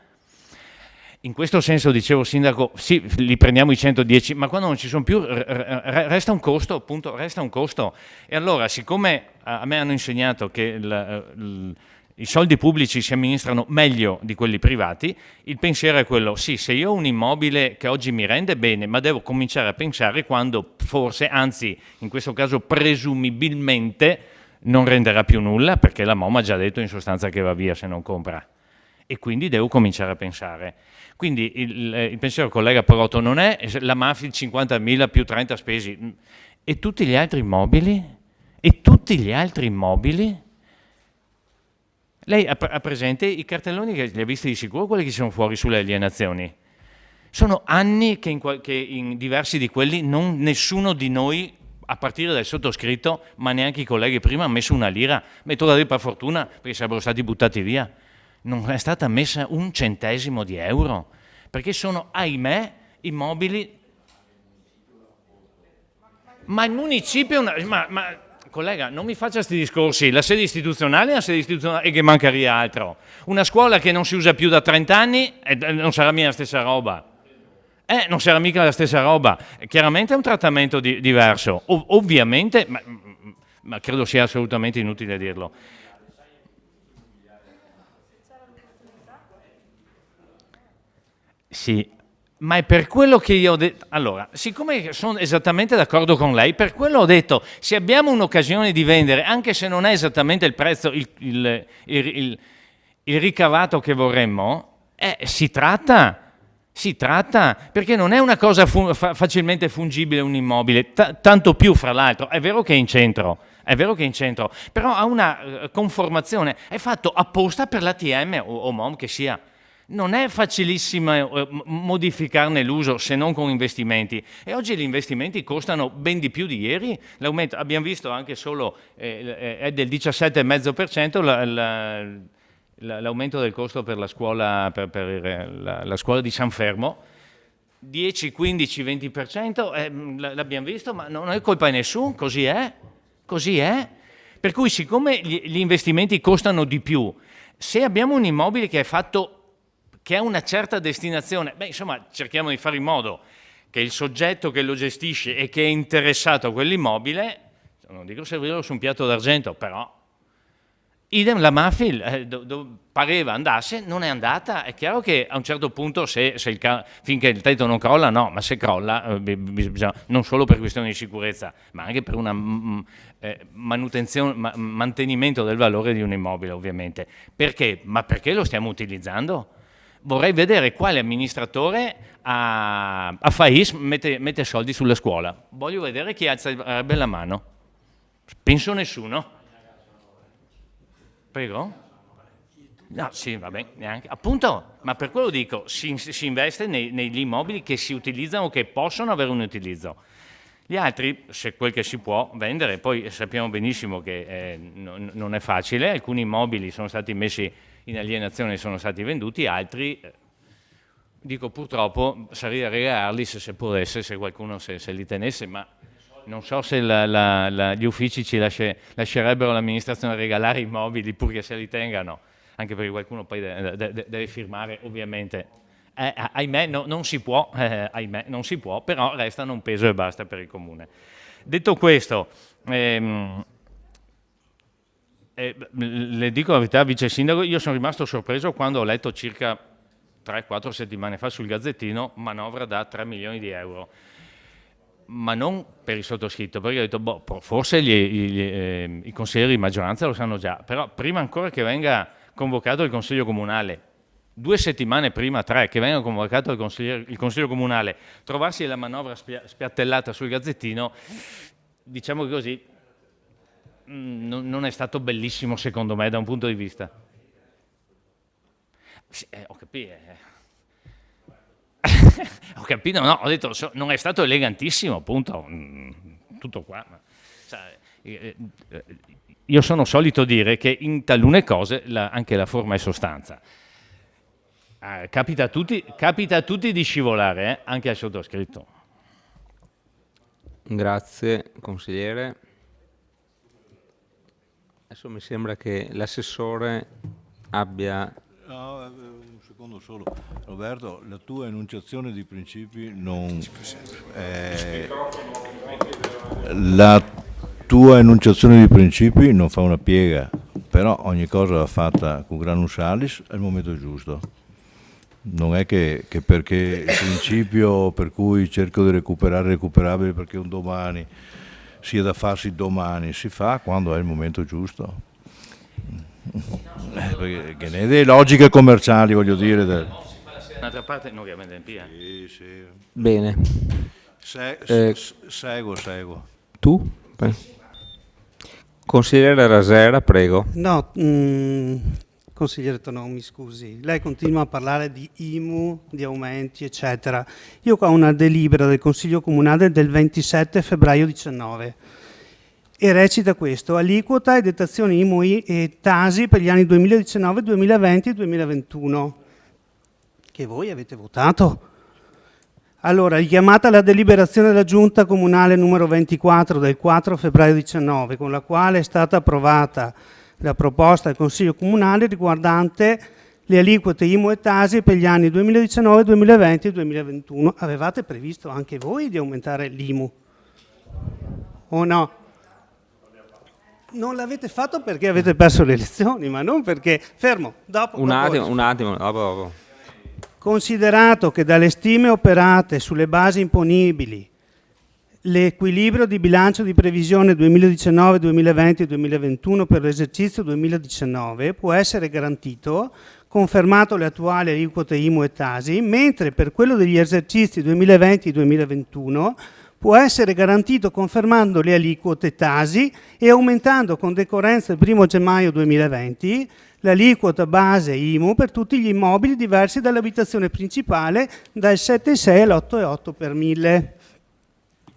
J: In questo senso, dicevo, sindaco, sì, li prendiamo i 110, ma quando non ci sono più resta un costo, appunto, resta un costo. E allora, siccome a me hanno insegnato che i soldi pubblici si amministrano meglio di quelli privati, il pensiero è quello: sì, se io ho un immobile che oggi mi rende bene, ma devo cominciare a pensare quando forse, anzi in questo caso presumibilmente, non renderà più nulla, perché la MOM ha già detto in sostanza che va via se non compra, e quindi devo cominciare a pensare. Quindi il pensiero del collega Porotto non è la mafia 50.000 più 30 spesi, e tutti gli altri immobili? E tutti gli altri immobili? Lei ha presente i cartelloni che li ha visti di sicuro, quelli che sono fuori sulle alienazioni? Sono anni che in diversi di quelli nessuno di noi, a partire dal sottoscritto, ma neanche i colleghi prima, ha messo una lira. Metto da dire per fortuna, perché sarebbero stati buttati via. Non è stata messa un centesimo di euro, perché sono, ahimè, immobili. Ma il municipio, collega, non mi faccia questi discorsi. La sede istituzionale è una sede istituzionale, e che mancheria altro. Una scuola che non si usa più da 30 anni non sarà mica la stessa roba. Non sarà mica la stessa roba. Chiaramente è un trattamento diverso. Ovviamente, ma credo sia assolutamente inutile dirlo. Sì, ma è per quello che io ho detto. Allora, siccome sono esattamente d'accordo con lei, per quello ho detto: se abbiamo un'occasione di vendere, anche se non è esattamente il prezzo, il ricavato che vorremmo, si tratta, perché non è una cosa facilmente fungibile un immobile, tanto più fra l'altro, è vero che è in centro, però ha una conformazione, è fatto apposta per l'ATM o MOM che sia. Non è facilissimo modificarne l'uso se non con investimenti, e oggi gli investimenti costano ben di più di ieri. L'aumento, abbiamo visto anche solo, è del 17,5% l'aumento del costo per la scuola, per la scuola di San Fermo, 10, 15, 20%, l'abbiamo visto, ma non è colpa di nessuno, così è. Per cui, siccome gli investimenti costano di più, se abbiamo un immobile che è fatto, che ha una certa destinazione, insomma, cerchiamo di fare in modo che il soggetto che lo gestisce e che è interessato a quell'immobile, non dico servirlo su un piatto d'argento, però idem la Mafil, pareva andasse, non è andata. È chiaro che a un certo punto, finché il tetto non crolla, no, ma se crolla, non solo per questioni di sicurezza, ma anche per una mantenimento del valore di un immobile, ovviamente. Perché? Ma perché lo stiamo utilizzando? Vorrei vedere quale amministratore a Fais mette soldi sulla scuola. Voglio vedere chi alzerebbe la mano. Penso nessuno. Prego? No, sì, vabbè, neanche. Appunto, ma per quello dico, si investe negli immobili che si utilizzano, che possono avere un utilizzo. Gli altri, se quel che si può vendere, poi sappiamo benissimo che non è facile, alcuni immobili sono stati messi in alienazione e sono stati venduti, altri, dico purtroppo, sarei a regalarli se potesse, se qualcuno se li tenesse, ma non so se gli uffici ci lascerebbero l'amministrazione regalare immobili pur che se li tengano, anche perché qualcuno poi deve firmare, ovviamente. Ahimè, non si può, però restano un peso e basta per il comune. Detto questo, le dico la verità, vice sindaco, io sono rimasto sorpreso quando ho letto circa 3-4 settimane fa sul Gazzettino manovra da 3 milioni di euro, ma non per il sottoscritto, perché ho detto, forse i consiglieri di maggioranza lo sanno già, però prima ancora che venga convocato il Consiglio Comunale, 2 settimane prima, 3, che venga convocato il Consiglio Comunale, trovarsi la manovra spiattellata sul Gazzettino, diciamo così, non è stato bellissimo secondo me da un punto di vista. Sì, ho capito. Ho capito, no, ho detto non è stato elegantissimo, appunto, tutto qua. Io sono solito dire che in talune cose anche la forma è sostanza. Capita a tutti di scivolare, anche al sottoscritto.
A: Grazie, consigliere. Adesso mi sembra che l'assessore abbia...
C: No, un secondo solo. Roberto, la tua enunciazione di principi non... La tua enunciazione di principi non fa una piega, però ogni cosa va fatta con granus salis al momento giusto. Non è che perché il principio per cui cerco di recuperare recuperabile perché un domani sia da farsi domani, si fa quando è il momento giusto. Perché che ne è delle logiche commerciali, voglio dire.
J: D'altra parte non ovviamente in PIA.
C: Sì.
A: Bene.
C: Seguo.
A: Tu? Consigliere Rasera, prego.
R: No, consigliere Tonon, mi scusi. Lei continua a parlare di IMU, di aumenti, eccetera. Io qua ho una delibera del Consiglio Comunale del 27 febbraio 19 e recita questo: aliquota e detrazioni IMU e TASI per gli anni 2019, 2020 e 2021, che voi avete votato. Allora, richiamata la deliberazione della Giunta Comunale numero 24 del 4 febbraio 19, con la quale è stata approvata la proposta del Consiglio Comunale riguardante le aliquote IMU e TASI per gli anni 2019, 2020 e 2021. Avevate previsto anche voi di aumentare l'IMU? O no? Non l'avete fatto perché avete perso le elezioni, ma non perché... Fermo, dopo...
A: Un attimo, dopo.
R: Considerato che dalle stime operate sulle basi imponibili l'equilibrio di bilancio di previsione 2019, 2020 e 2021 per l'esercizio 2019 può essere garantito, confermato le attuali aliquote IMU e TASI, mentre per quello degli esercizi 2020 e 2021 può essere garantito confermando le aliquote TASI e aumentando con decorrenza il 1 gennaio 2020 l'aliquota base IMU per tutti gli immobili diversi dall'abitazione principale dal 7,6 all'8,8 per 1000.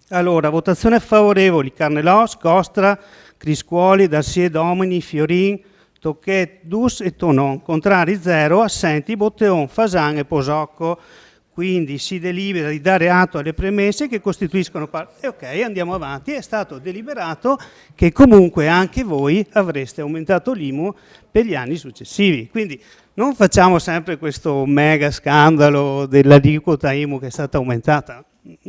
R: Allora, votazione favorevoli: Carnelò, Costra, Criscuoli, Darcier, Domini, Fiorin, Tocchet, Dus e Tonon. Contrari 0, assenti Botteon, Fasan e Posocco. Quindi si delibera di dare atto alle premesse che costituiscono parte. Ok, andiamo avanti. È stato deliberato che comunque anche voi avreste aumentato l'IMU per gli anni successivi. Quindi non facciamo sempre questo mega scandalo dell'aliquota IMU che è stata aumentata.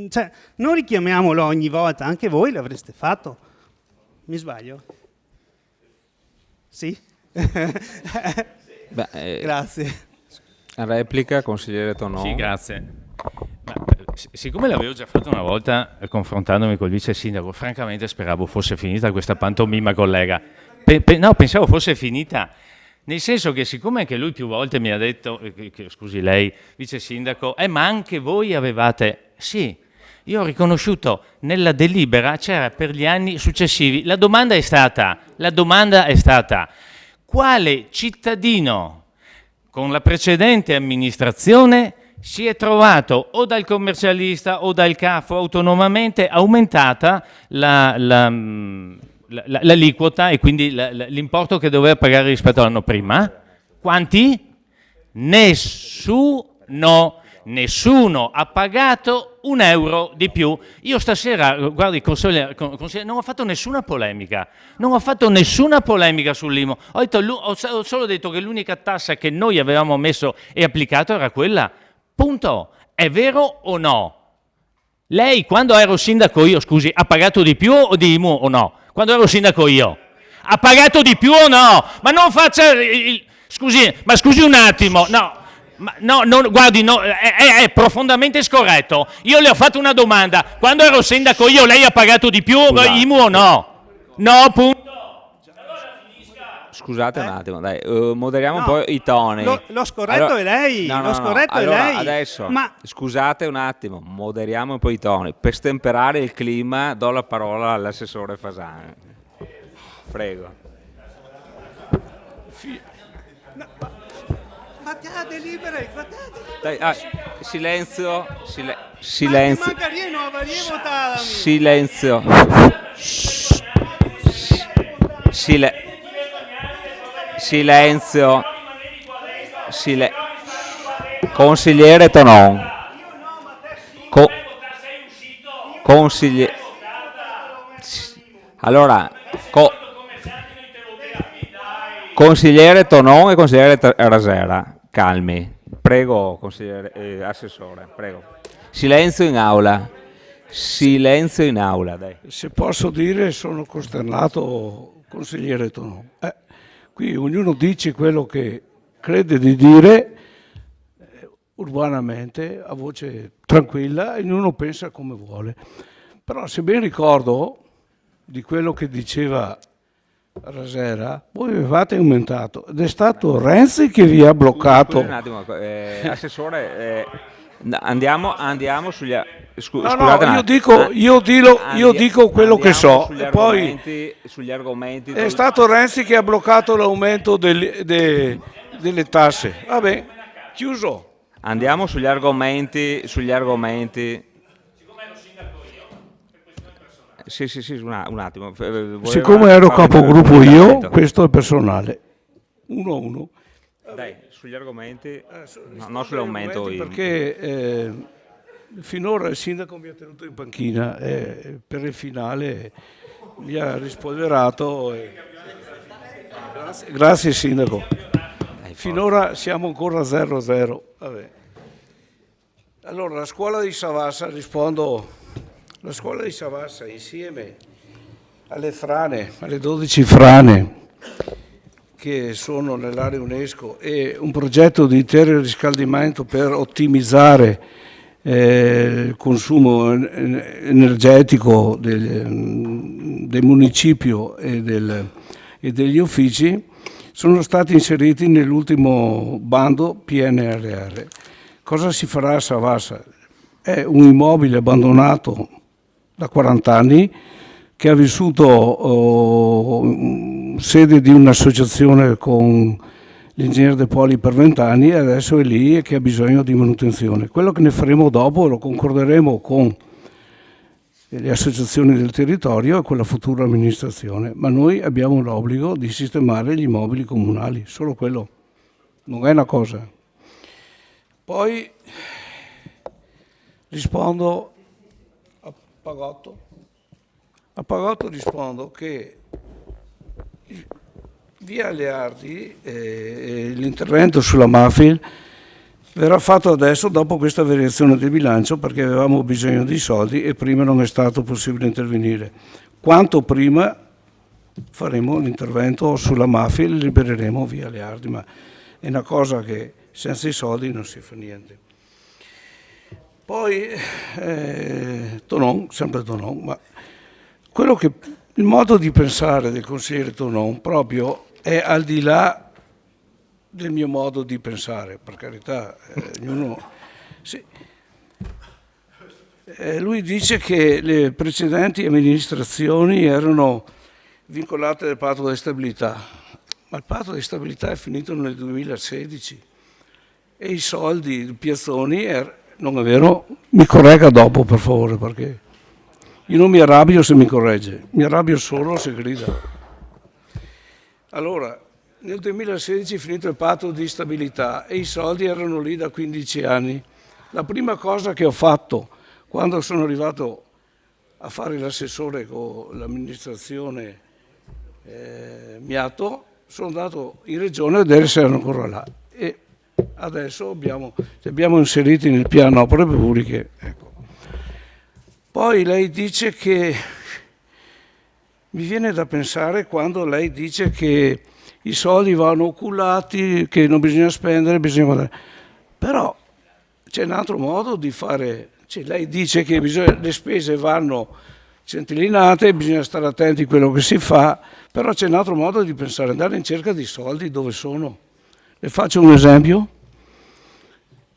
R: Cioè, non richiamiamolo ogni volta, anche voi l'avreste fatto. Mi sbaglio? Sì? Grazie.
A: Replica, consigliere Tonon.
J: Sì, grazie. Ma, siccome l'avevo già fatto una volta confrontandomi col vice sindaco, francamente speravo fosse finita questa pantomima, collega. No, pensavo fosse finita. Nel senso che siccome anche lui più volte mi ha detto, scusi lei, vice sindaco, ma anche voi avevate... Sì, io ho riconosciuto nella delibera, c'era per gli anni successivi. La domanda è stata, quale cittadino con la precedente amministrazione si è trovato o dal commercialista o dal CAFO autonomamente aumentata l'aliquota e quindi l'importo che doveva pagare rispetto all'anno prima? Quanti? Nessuno ha pagato un € di più. Io stasera, guardi, consigliere, non ho fatto nessuna polemica. Sull'IMU. Ho solo detto che l'unica tassa che noi avevamo messo e applicato era quella. Punto. È vero o no? Lei, quando ero sindaco io, scusi, ha pagato di più o di IMU o no? Quando ero sindaco io? Ha pagato di più o no? Ma non faccia... Scusi un attimo, no. Guardi, è profondamente scorretto. Io le ho fatto una domanda. Quando ero sindaco io, lei ha pagato di più IMU o no? No, punto.
A: Scusate un attimo, dai, moderiamo un po' i toni.
R: Lo scorretto è lei.
A: Adesso, scusate un attimo, moderiamo un po' i toni. Per stemperare il clima do la parola all'assessore Fasan. Prego. Dai, silenzio. Consigliere Tonon. Allora, Consigliere Tonon e consigliere Rasera, calmi. Prego, consigliere, assessore, prego. Silenzio in aula. Silenzio in aula, dai.
S: Se posso dire, sono costernato, consigliere Tonon. Qui ognuno dice quello che crede di dire urbanamente, a voce tranquilla, e ognuno pensa come vuole. Però se ben ricordo di quello che diceva Rasera, voi avevate aumentato ed è stato Renzi che vi ha bloccato.
A: Scusi un attimo, assessore, andiamo sugli...
S: No, io dico quello che so. E poi
A: sugli argomenti...
S: È stato Renzi che ha bloccato l'aumento delle tasse. Vabbè, chiuso.
A: Andiamo sugli argomenti. Sì, un attimo.
S: Siccome ero capogruppo io, questo è personale. 1-1.
A: Dai, sugli argomenti, no, non sull'aumento.
S: Perché finora il sindaco mi ha tenuto in panchina e per il finale mi ha rispolverato. Grazie sindaco. Finora siamo ancora 0-0. Vabbè. Allora, la scuola di Savassa, rispondo. La scuola di Savassa insieme alle frane, alle 12 frane che sono nell'area UNESCO e un progetto di teleriscaldamento per ottimizzare il consumo energetico del municipio e degli uffici sono stati inseriti nell'ultimo bando PNRR. Cosa si farà a Savassa? È un immobile abbandonato da 40 anni, che ha vissuto sede di un'associazione con l'ingegnere De Poli per 20 anni e adesso è lì e che ha bisogno di manutenzione. Quello che ne faremo dopo lo concorderemo con le associazioni del territorio e con la futura amministrazione, ma noi abbiamo l'obbligo di sistemare gli immobili comunali, solo quello, non è una cosa. Poi rispondo a Pagotto. A Pagotto rispondo che via Leardi l'intervento sulla Mafil verrà fatto adesso dopo questa variazione del bilancio perché avevamo bisogno di soldi e prima non è stato possibile intervenire. Quanto prima faremo l'intervento sulla Mafil e libereremo via Leardi, ma è una cosa che senza i soldi non si fa niente. Poi Tonon, sempre Tonon, ma il modo di pensare del consigliere Tonon proprio è al di là del mio modo di pensare, per carità, ognuno... Sì. Lui dice che le precedenti amministrazioni erano vincolate dal patto di stabilità, ma il patto di stabilità è finito nel 2016 e i soldi, i piazzoni, non è vero? Mi corregga dopo per favore, perché io non mi arrabbio se mi corregge, mi arrabbio solo se grida. Allora, nel 2016 è finito il patto di stabilità e i soldi erano lì da 15 anni. La prima cosa che ho fatto quando sono arrivato a fare l'assessore con l'amministrazione Miato, sono andato in regione a vedere se erano ancora là. E adesso li abbiamo inseriti nel piano opere pubbliche. Ecco. Poi lei dice che, mi viene da pensare quando lei dice che i soldi vanno oculati, che non bisogna spendere, bisogna guardare. Però c'è un altro modo di fare, lei dice che le spese vanno centellinate, bisogna stare attenti a quello che si fa, però c'è un altro modo di pensare, andare in cerca di soldi dove sono. Le faccio un esempio.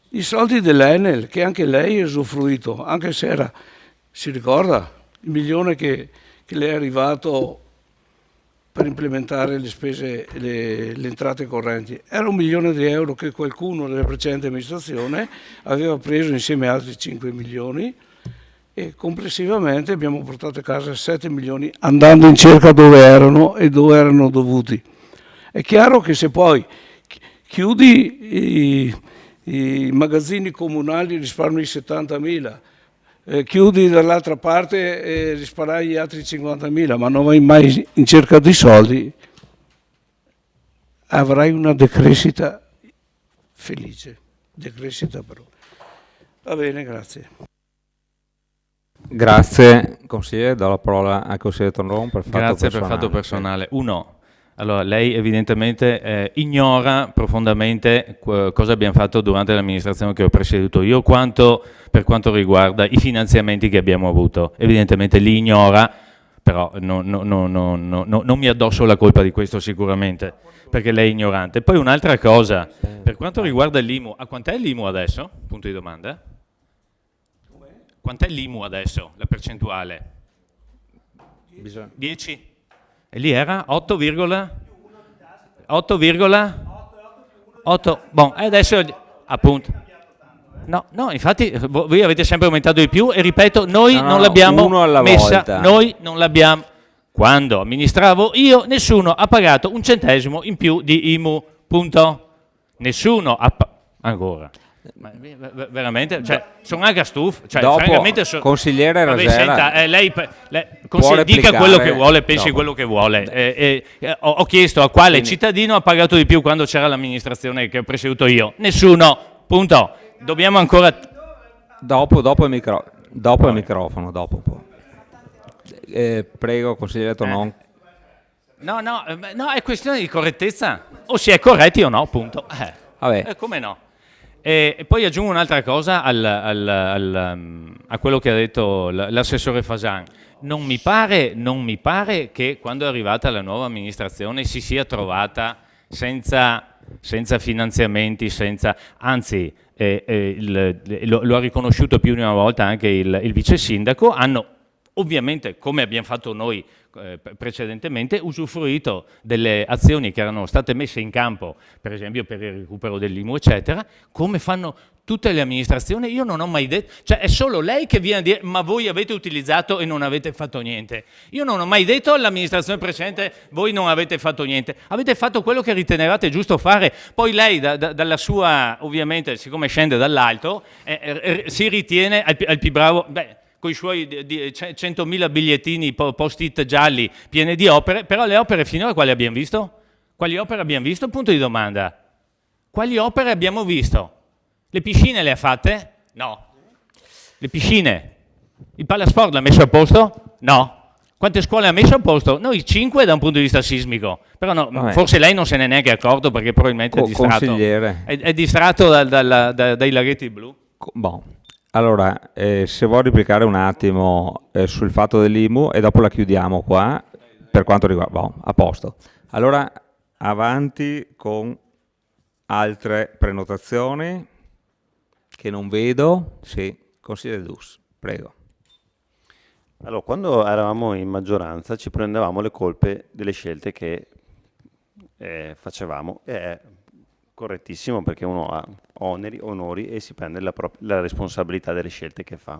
S: I soldi dell'Enel, che anche lei ha usufruito, anche se era, si ricorda, il milione che le è arrivato per implementare le spese, le entrate correnti. Era 1 milione di euro che qualcuno della precedente amministrazione aveva preso insieme a altri 5 milioni e complessivamente abbiamo portato a casa 7 milioni andando in cerca dove erano e dove erano dovuti. È chiaro che se poi chiudi i magazzini comunali risparmi 70.000, chiudi dall'altra parte e risparmi gli altri 50.000, ma non vai mai in cerca di soldi, avrai una decrescita felice, decrescita però. Va bene, grazie.
A: Grazie consigliere, do la parola al consigliere Tonron per fatto
J: Grazie
A: personale.
J: per fatto personale. Uno, allora lei evidentemente ignora profondamente cosa abbiamo fatto durante l'amministrazione che ho presieduto io, per quanto riguarda i finanziamenti che abbiamo avuto. Evidentemente li ignora, però non mi addosso la colpa di questo sicuramente, perché lei è ignorante. Poi un'altra cosa, per quanto riguarda l'IMU, a quant'è l'IMU adesso? Punto di domanda. Quant'è l'IMU adesso, la percentuale? 10? E lì era 8,8? Bon, e adesso appunto. No, infatti voi avete sempre aumentato di più e ripeto, noi non l'abbiamo
A: uno alla
J: messa,
A: volta.
J: noi non l'abbiamo. Quando amministravo io, nessuno ha pagato un centesimo in più di IMU, punto. Nessuno ha ancora. Ma veramente, cioè, sono anche stufo. Cioè,
A: Dopo,
J: francamente
A: consigliere
J: vabbè,
A: Rasera,
J: senta, lei
A: può
J: dica quello che vuole, pensi
A: dopo.
J: quello che vuole. Ho chiesto a quale cittadino ha pagato di più quando c'era l'amministrazione che ho presieduto io. Nessuno, punto. Dobbiamo ancora...
A: Dopo il microfono, dopo. Prego, consigliere Tonron.
J: No, è questione di correttezza. O si è corretti o no, punto.
A: Vabbè.
J: Come no? E poi aggiungo un'altra cosa a quello che ha detto l'assessore Fasan. Non mi pare che quando è arrivata la nuova amministrazione si sia trovata senza finanziamenti, anzi lo ha riconosciuto più di una volta anche il vice sindaco, hanno ovviamente, come abbiamo fatto noi precedentemente, usufruito delle azioni che erano state messe in campo, per esempio per il recupero dell'IMU, eccetera, come fanno tutte le amministrazioni. Io non ho mai detto, cioè è solo lei che viene a dire ma voi avete utilizzato e non avete fatto niente. Io non ho mai detto all'amministrazione precedente voi non avete fatto niente, avete fatto quello che ritenevate giusto fare. Poi lei dalla sua, ovviamente, siccome scende dall'alto, si ritiene al più bravo, con i suoi 100.000 bigliettini post-it gialli pieni di opere, però le opere finora quali abbiamo visto? Quali opere abbiamo visto? Punto di domanda. Quali opere abbiamo visto? Le piscine le ha fatte? No. Le piscine? Il Palasport l'ha messo a posto? No. Quante scuole ha messo a posto? Noi 5 da un punto di vista sismico, però no, forse lei non se n'è neanche accorto perché probabilmente è distratto.
A: Consigliere.
J: È distratto dai laghetti blu.
A: Allora, se vuoi replicare un attimo sul fatto dell'IMU e dopo la chiudiamo qua, per quanto riguarda... a posto. Allora, avanti con altre prenotazioni che non vedo. Sì, consigliere Dus, prego.
E: Allora, quando eravamo in maggioranza ci prendevamo le colpe delle scelte che facevamo. È correttissimo perché uno ha oneri, onori e si prende la responsabilità delle scelte che fa.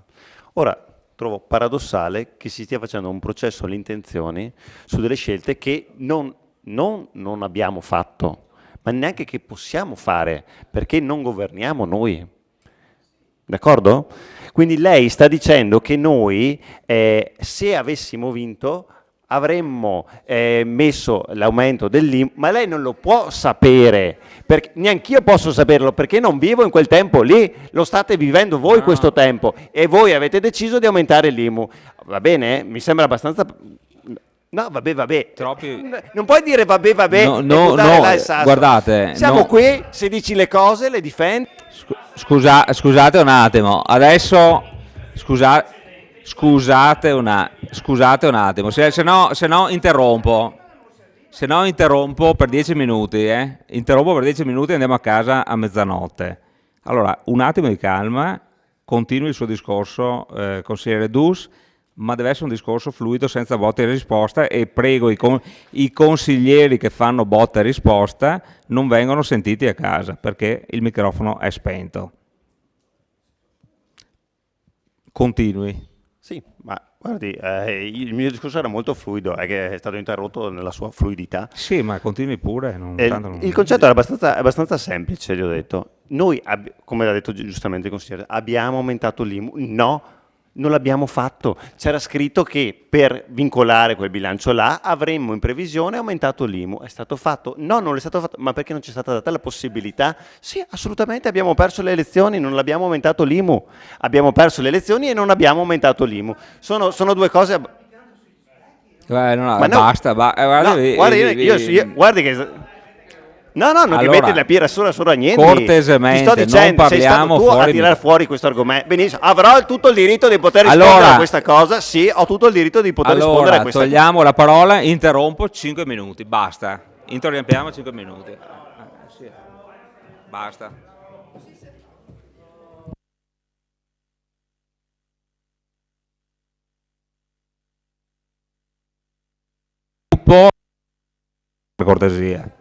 E: Ora, trovo paradossale che si stia facendo un processo alle intenzioni su delle scelte che non abbiamo fatto, ma neanche che possiamo fare, perché non governiamo noi. D'accordo? Quindi lei sta dicendo che noi, se avessimo vinto, avremmo messo l'aumento dell'IMU, ma lei non lo può sapere, neanch'io posso saperlo, perché non vivo in quel tempo lì, lo state vivendo voi questo tempo, e voi avete deciso di aumentare l'IMU. Va bene? Mi sembra abbastanza... No, vabbè. Non puoi dire vabbè.
A: No, guardate.
E: Siamo qui, se dici le cose, le difendi.
A: Scusate un attimo. Adesso, scusate un attimo. Se no interrompo. Se no interrompo per 10 minuti. Interrompo per 10 minuti e andiamo a casa a mezzanotte. Allora, un attimo di calma. Continui il suo discorso, consigliere Dus, ma deve essere un discorso fluido senza botta e risposta, e prego i consiglieri che fanno botta e risposta non vengono sentiti a casa perché il microfono è spento. Continui.
E: Sì, ma guardi, il mio discorso era molto fluido, è che è stato interrotto nella sua fluidità.
A: Sì, ma continui pure.
E: Il concetto era abbastanza semplice, gli ho detto. Noi, come l'ha detto giustamente il consigliere, abbiamo aumentato l'IMU? No, Non l'abbiamo fatto. C'era scritto che per vincolare quel bilancio là avremmo in previsione aumentato l'IMU. È stato fatto? No, non è stato fatto. Ma perché non ci è stata data la possibilità? Sì, assolutamente, abbiamo perso le elezioni, non abbiamo aumentato l'IMU. Abbiamo perso le elezioni e non abbiamo aumentato l'IMU. Sono due cose...
A: No,
E: Ma no.
A: basta, guarda,
E: No, guardi che... No, non
A: Allora,
E: che metti la pira sopra niente.
A: cortesemente,
E: Ti sto dicendo,
A: non
E: sei stato
A: parliamo
E: tu a
A: fuori
E: tirare fuori questo argomento. Benissimo, avrò tutto il diritto di poter rispondere a questa cosa? Sì, ho tutto il diritto di poter rispondere a questa cosa.
A: Togliamo la parola, interrompo 5 minuti, basta. Interrompiamo 5 minuti. Sì. Basta. Per cortesia.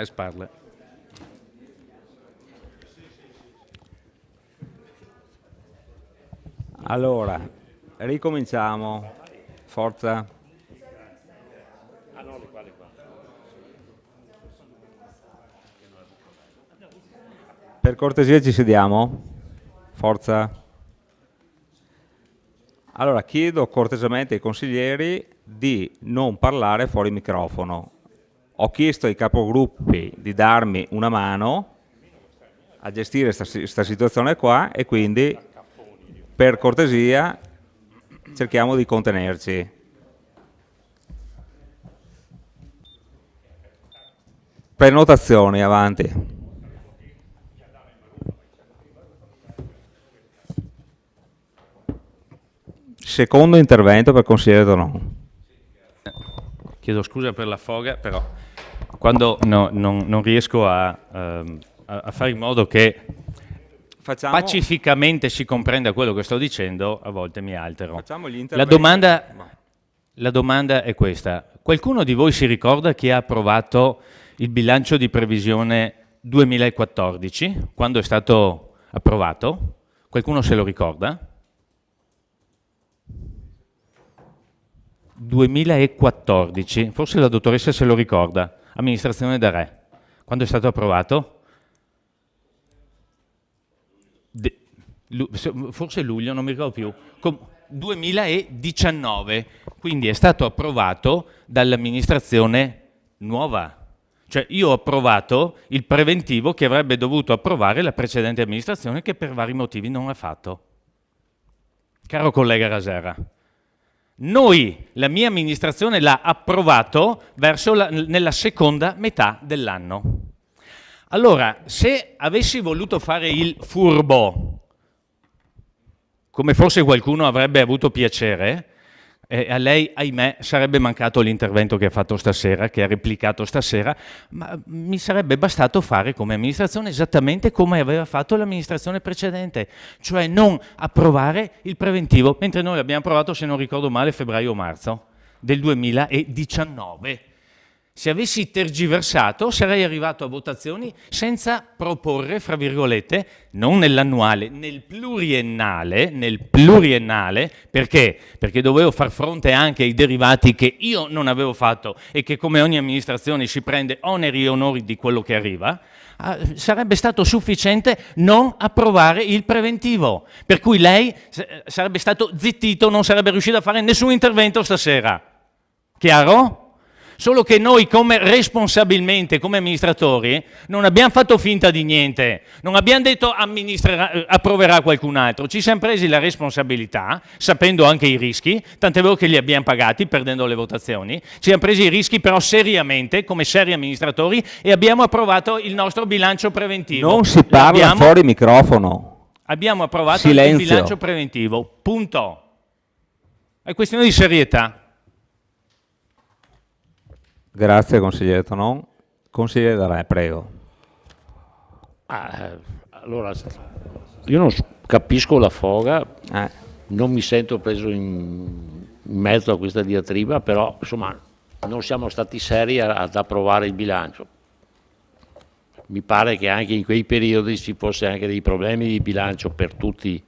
J: a spalle.
A: Allora, ricominciamo. Forza. Per cortesia ci sediamo? Forza. Allora, chiedo cortesemente ai consiglieri di non parlare fuori microfono. Ho chiesto ai capogruppi di darmi una mano a gestire questa situazione qua e quindi per cortesia cerchiamo di contenerci. Prenotazioni, avanti. Secondo intervento per consigliere Donon.
J: Chiedo scusa per la foga, però quando non riesco a fare in modo che pacificamente si comprenda quello che sto dicendo, a volte mi altero.
A: Facciamo gli
J: La domanda è questa. Qualcuno di voi si ricorda chi ha approvato il bilancio di previsione 2014, quando è stato approvato? Qualcuno se lo ricorda? 2014, forse la dottoressa se lo ricorda, amministrazione da Re. Quando è stato approvato? Forse luglio, non mi ricordo più. 2019, quindi è stato approvato dall'amministrazione nuova. Cioè io ho approvato il preventivo che avrebbe dovuto approvare la precedente amministrazione che per vari motivi non ha fatto. Caro collega Raserra, la mia amministrazione l'ha approvato nella seconda metà dell'anno. Allora, se avessi voluto fare il furbo, come forse qualcuno avrebbe avuto piacere, a lei, ahimè, sarebbe mancato l'intervento che ha fatto stasera, che ha replicato stasera, ma mi sarebbe bastato fare come amministrazione esattamente come aveva fatto l'amministrazione precedente, cioè non approvare il preventivo, mentre noi l'abbiamo approvato, se non ricordo male, febbraio o marzo del 2019. Se avessi tergiversato sarei arrivato a votazioni senza proporre, fra virgolette, non nell'annuale, nel pluriennale, perché? Perché dovevo far fronte anche ai derivati che io non avevo fatto e che come ogni amministrazione si prende oneri e onori di quello che arriva, sarebbe stato sufficiente non approvare il preventivo, per cui lei sarebbe stato zittito, non sarebbe riuscito a fare nessun intervento stasera. Chiaro? Solo che noi responsabilmente, come amministratori, non abbiamo fatto finta di niente, non abbiamo detto approverà qualcun altro, ci siamo presi la responsabilità, sapendo anche i rischi, tant'è vero che li abbiamo pagati perdendo le votazioni, ci siamo presi i rischi però seriamente, come seri amministratori, e abbiamo approvato il nostro bilancio preventivo.
A: Non si parla fuori microfono.
J: Abbiamo approvato
A: Silenzio.
J: il bilancio preventivo, punto. È questione di serietà.
A: Grazie consigliere Tonon. Consigliere Da Re, prego.
K: Allora, io non capisco la foga, non mi sento preso in mezzo a questa diatriba, però insomma non siamo stati seri ad approvare il bilancio. Mi pare che anche in quei periodi ci fosse anche dei problemi di bilancio per tutti.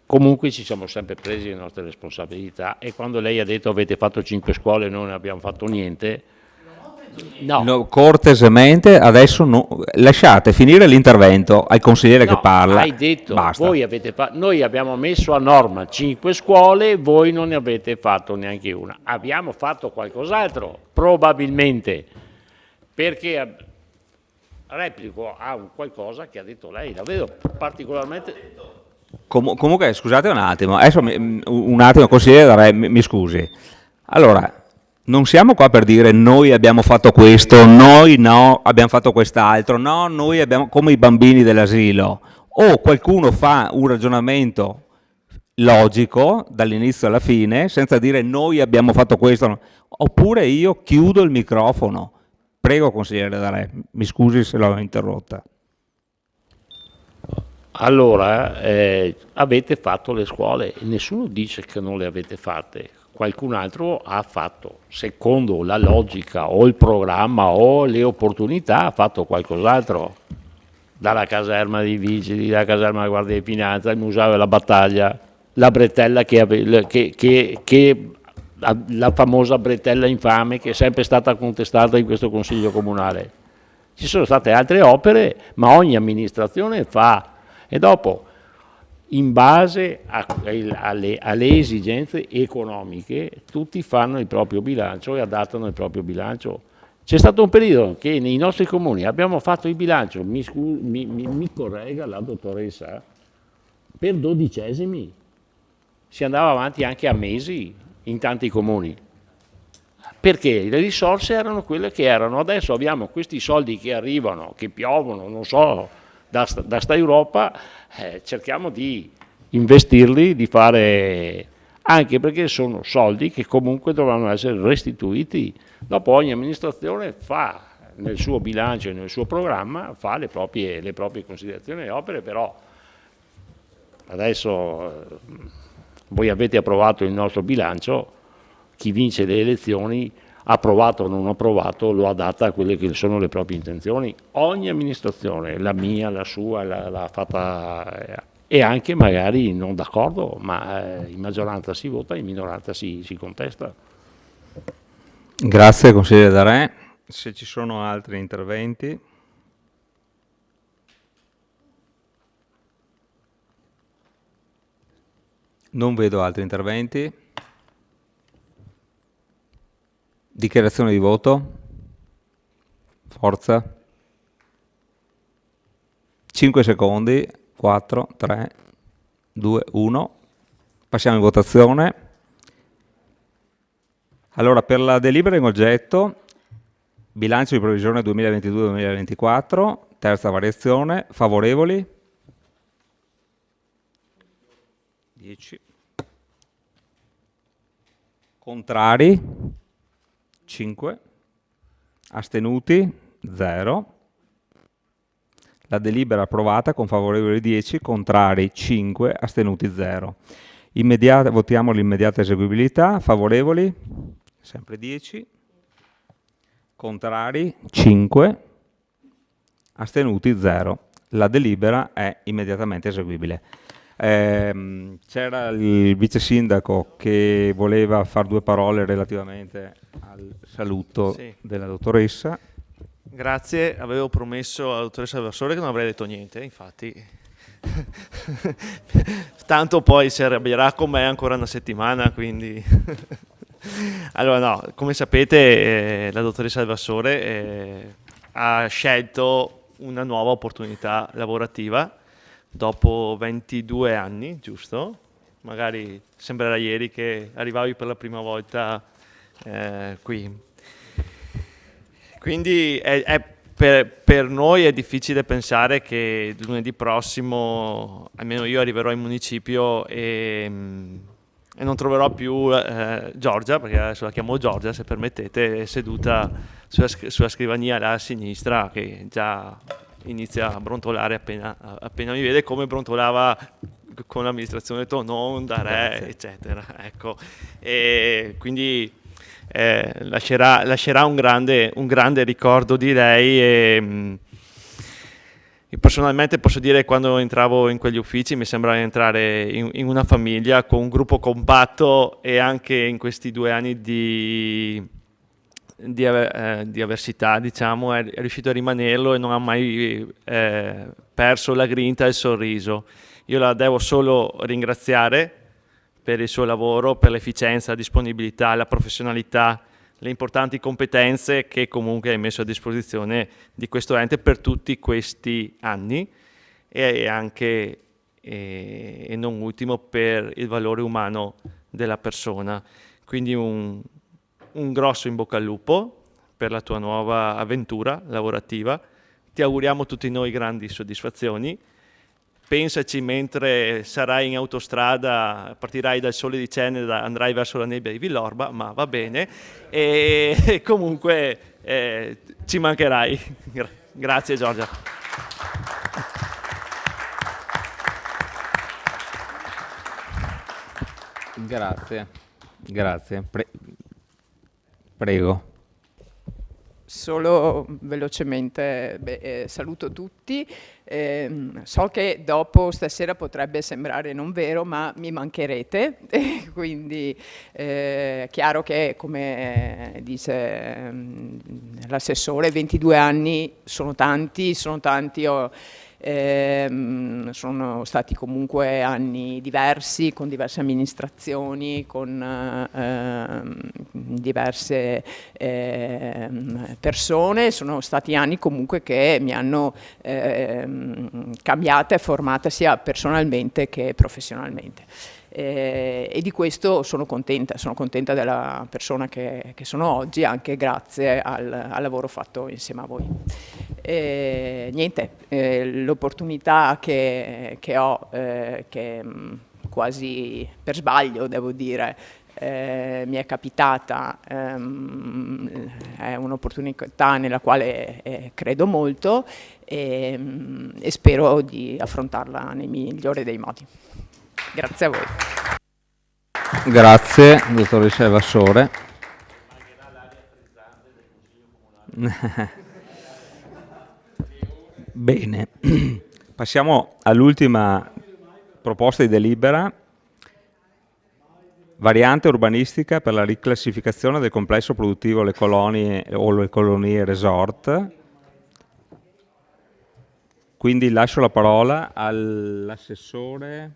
K: Comunque ci siamo sempre presi le nostre responsabilità e quando lei ha detto avete fatto 5 scuole e noi non abbiamo fatto niente, no.
A: Cortesemente adesso lasciate finire l'intervento al consigliere che parla.
K: Hai detto,
A: basta.
K: Noi abbiamo messo a norma 5 scuole, voi non ne avete fatto neanche una. Abbiamo fatto qualcos'altro, probabilmente, perché replico a qualcosa che ha detto lei, la vedo particolarmente...
A: Comunque scusate un attimo, adesso un attimo consigliere Da Re, mi scusi. Allora, non siamo qua per dire noi abbiamo fatto questo, noi no, abbiamo fatto quest'altro, no, noi abbiamo, come i bambini dell'asilo, o qualcuno fa un ragionamento logico dall'inizio alla fine senza dire noi abbiamo fatto questo, oppure io chiudo il microfono. Prego consigliere Da Re, mi scusi se l'ho interrotta.
K: Allora, avete fatto le scuole, nessuno dice che non le avete fatte, qualcun altro ha fatto, secondo la logica o il programma o le opportunità, ha fatto qualcos'altro, dalla caserma dei vigili, dalla caserma della Guardia di Finanza, il museo della battaglia, la bretella la famosa bretella infame che è sempre stata contestata in questo Consiglio Comunale. Ci sono state altre opere, ma ogni amministrazione fa. E dopo, in base alle esigenze economiche, tutti fanno il proprio bilancio e adattano il proprio bilancio. C'è stato un periodo che nei nostri comuni abbiamo fatto il bilancio, mi corregga la dottoressa, per 12esimi. Si andava avanti anche a mesi in tanti comuni, perché le risorse erano quelle che erano. Adesso abbiamo questi soldi che arrivano, che piovono, non so, da sta Europa, cerchiamo di investirli, di fare, anche perché sono soldi che comunque dovranno essere restituiti. Dopo ogni amministrazione fa nel suo bilancio e nel suo programma, fa le proprie considerazioni e opere, però adesso voi avete approvato il nostro bilancio, chi vince le elezioni, approvato o non approvato, lo adatta a quelle che sono le proprie intenzioni. Ogni amministrazione, la mia, la sua, l'ha fatta, e anche magari non d'accordo, ma in maggioranza si vota, in minoranza si contesta.
A: Grazie consigliere D'Arè. Se ci sono altri interventi. Non vedo altri interventi. Dichiarazione di voto. Forza. 5 secondi. 4, 3, 2, 1. Passiamo in votazione. Allora, per la delibera in oggetto, bilancio di previsione 2022-2024, terza variazione, favorevoli? 10. Contrari? 5. Astenuti? 0. La delibera approvata con favorevoli 10, contrari 5, astenuti 0. Votiamo l'immediata eseguibilità, favorevoli? Sempre 10. Contrari 5, astenuti 0. La delibera è immediatamente eseguibile. C'era il vice sindaco che voleva fare 2 parole relativamente al saluto della dottoressa.
P: Grazie, avevo promesso alla dottoressa Alversore che non avrei detto niente, infatti tanto poi si arrabbierà con me ancora una settimana, quindi allora no, come sapete la dottoressa Alversore ha scelto una nuova opportunità lavorativa dopo 22 anni, giusto? Magari sembrerà ieri che arrivavi per la prima volta qui. Quindi per noi è difficile pensare che lunedì prossimo, almeno io arriverò in municipio e non troverò più Giorgia, perché adesso la chiamo Giorgia se permettete, seduta sulla scrivania là a sinistra, che già inizia a brontolare appena mi vede, come brontolava con l'amministrazione Tonon, D'Arè, eccetera. Ecco. E quindi lascerà un grande ricordo di lei e personalmente posso dire che quando entravo in quegli uffici mi sembrava entrare in una famiglia con un gruppo compatto, e anche in questi 2 anni di avversità, diciamo, è riuscito a rimanerlo e non ha mai perso la grinta e il sorriso. Io la devo solo ringraziare per il suo lavoro, per l'efficienza, la disponibilità, la professionalità, le importanti competenze che comunque hai messo a disposizione di questo ente per tutti questi anni, e anche, e non ultimo, per il valore umano della persona. Quindi un grosso in bocca al lupo per la tua nuova avventura lavorativa. Ti auguriamo tutti noi grandi soddisfazioni. Pensaci mentre sarai in autostrada, partirai dal Sole di Cenere, andrai verso la nebbia di Villorba, ma va bene, e comunque ci mancherai. Grazie Giorgia.
A: Grazie. Prego.
T: Solo velocemente, saluto tutti. So che dopo stasera potrebbe sembrare non vero, ma mi mancherete, quindi è chiaro che, come dice l'assessore, 22 anni sono tanti. Sono stati comunque anni diversi, con diverse amministrazioni, con diverse persone, sono stati anni comunque che mi hanno cambiata e formata sia personalmente che professionalmente. E di questo sono contenta della persona che sono oggi, anche grazie al lavoro fatto insieme a voi. L'opportunità che ho, che quasi per sbaglio devo dire, mi è capitata, è un'opportunità nella quale credo molto e spero di affrontarla nel migliore dei modi. Grazie a voi.
A: Grazie, dottoressa Evassore. Bene, passiamo all'ultima proposta di delibera. Variante urbanistica per la riclassificazione del complesso produttivo Le Colonie o Le Colonie Resort. Quindi lascio la parola all'assessore,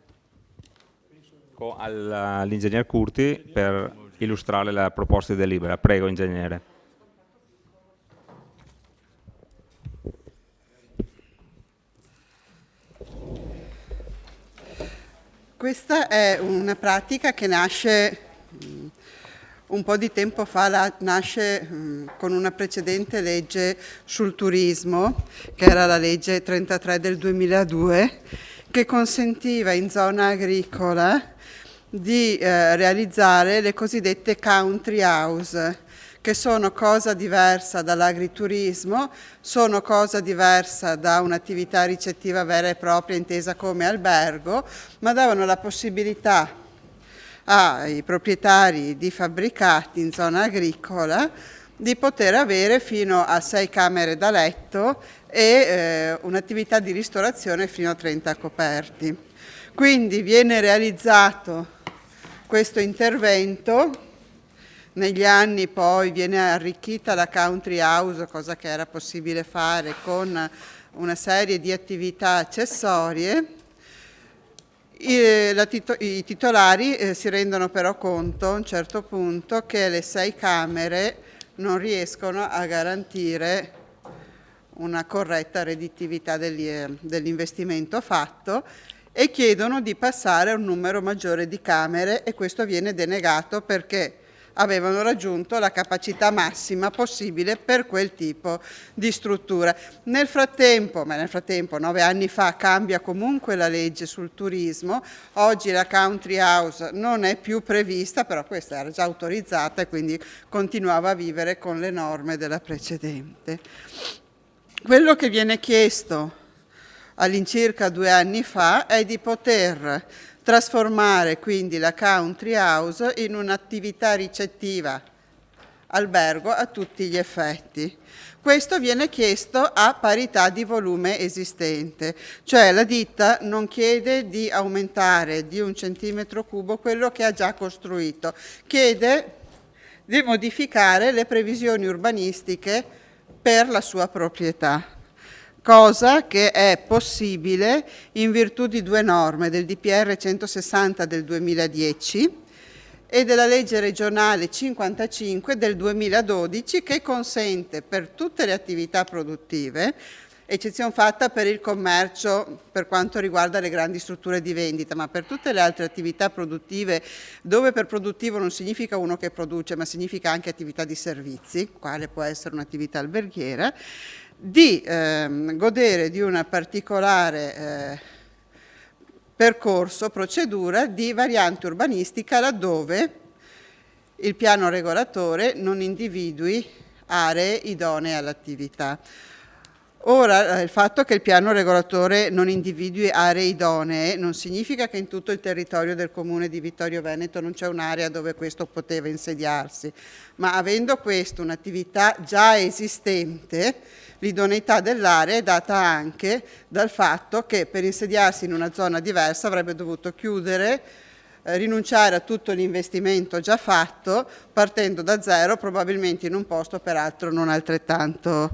A: all'ingegner Curti per illustrare la proposta di delibera. Prego, ingegnere.
Q: Questa è una pratica che nasce un po' di tempo fa, nasce con una precedente legge sul turismo, che era la legge 33 del 2002, che consentiva in zona agricola di realizzare le cosiddette country house, che sono cosa diversa dall'agriturismo, sono cosa diversa da un'attività ricettiva vera e propria intesa come albergo, ma davano la possibilità ai proprietari di fabbricati in zona agricola di poter avere fino a 6 camere da letto e un'attività di ristorazione fino a 30 coperti. Quindi viene realizzato questo intervento. Negli anni poi viene arricchita la country house, cosa che era possibile fare con una serie di attività accessorie. I titolari si rendono però conto a un certo punto che le 6 camere non riescono a garantire una corretta redditività dell'investimento fatto e chiedono di passare a un numero maggiore di camere, e questo viene denegato perché avevano raggiunto la capacità massima possibile per quel tipo di struttura. Nel frattempo, 9 anni fa, cambia comunque la legge sul turismo. Oggi la country house non è più prevista, però questa era già autorizzata e quindi continuava a vivere con le norme della precedente. Quello che viene chiesto all'incirca 2 anni fa è di poter trasformare quindi la country house in un'attività ricettiva albergo a tutti gli effetti. Questo viene chiesto a parità di volume esistente, cioè la ditta non chiede di aumentare di 1 centimetro cubo quello che ha già costruito, chiede di modificare le previsioni urbanistiche per la sua proprietà. Cosa che è possibile in virtù di 2 norme, del DPR 160 del 2010 e della legge regionale 55 del 2012, che consente per tutte le attività produttive, eccezione fatta per il commercio per quanto riguarda le grandi strutture di vendita, ma per tutte le altre attività produttive, dove per produttivo non significa uno che produce, ma significa anche attività di servizi, quale può essere un'attività alberghiera, di godere di una particolare percorso, procedura di variante urbanistica laddove il piano regolatore non individui aree idonee all'attività. Ora, il fatto che il piano regolatore non individui aree idonee non significa che in tutto il territorio del comune di Vittorio Veneto non c'è un'area dove questo poteva insediarsi, ma avendo questo un'attività già esistente, l'idoneità dell'area è data anche dal fatto che per insediarsi in una zona diversa avrebbe dovuto chiudere, rinunciare a tutto l'investimento già fatto, partendo da zero, probabilmente in un posto peraltro non altrettanto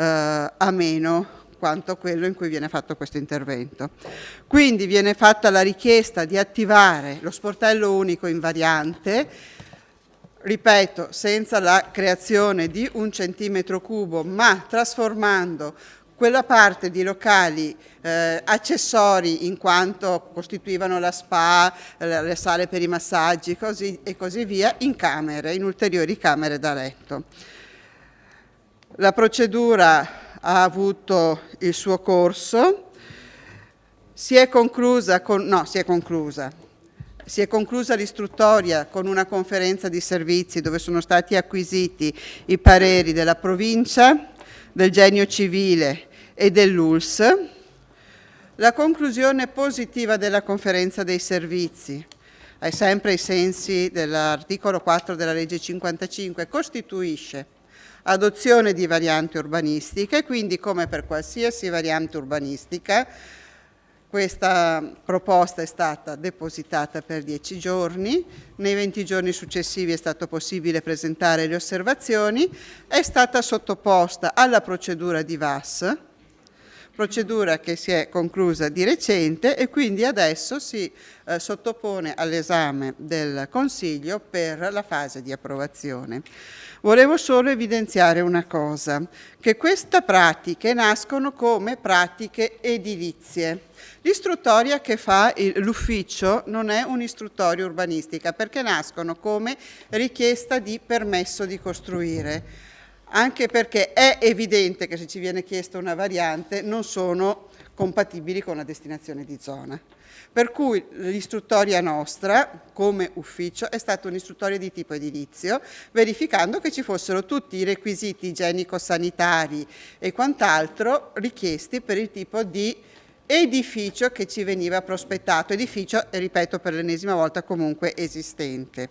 Q: ameno quanto quello in cui viene fatto questo intervento. Quindi viene fatta la richiesta di attivare lo sportello unico in variante, ripeto, senza la creazione di 1 centimetro cubo, ma trasformando quella parte di locali accessori in quanto costituivano la spa, le sale per i massaggi e così via, in camere, in ulteriori camere da letto. La procedura ha avuto il suo corso, si è conclusa l'istruttoria con una conferenza di servizi dove sono stati acquisiti i pareri della provincia, del Genio Civile e dell'ULS. La conclusione positiva della conferenza dei servizi, sempre ai sensi dell'articolo 4 della legge 55, costituisce adozione di varianti urbanistiche, quindi come per qualsiasi variante urbanistica questa proposta è stata depositata per 10 giorni, nei 20 giorni successivi è stato possibile presentare le osservazioni, è stata sottoposta alla procedura di VAS, procedura che si è conclusa di recente e quindi adesso si sottopone all'esame del Consiglio per la fase di approvazione. Volevo solo evidenziare una cosa, che queste pratiche nascono come pratiche edilizie. L'istruttoria che fa l'ufficio non è un'istruttoria urbanistica perché nascono come richiesta di permesso di costruire, anche perché è evidente che se ci viene chiesta una variante non sono compatibili con la destinazione di zona. Per cui l'istruttoria nostra, come ufficio, è stata un'istruttoria di tipo edilizio, verificando che ci fossero tutti i requisiti igienico-sanitari e quant'altro richiesti per il tipo di edificio che ci veniva prospettato, edificio, ripeto per l'ennesima volta, comunque esistente.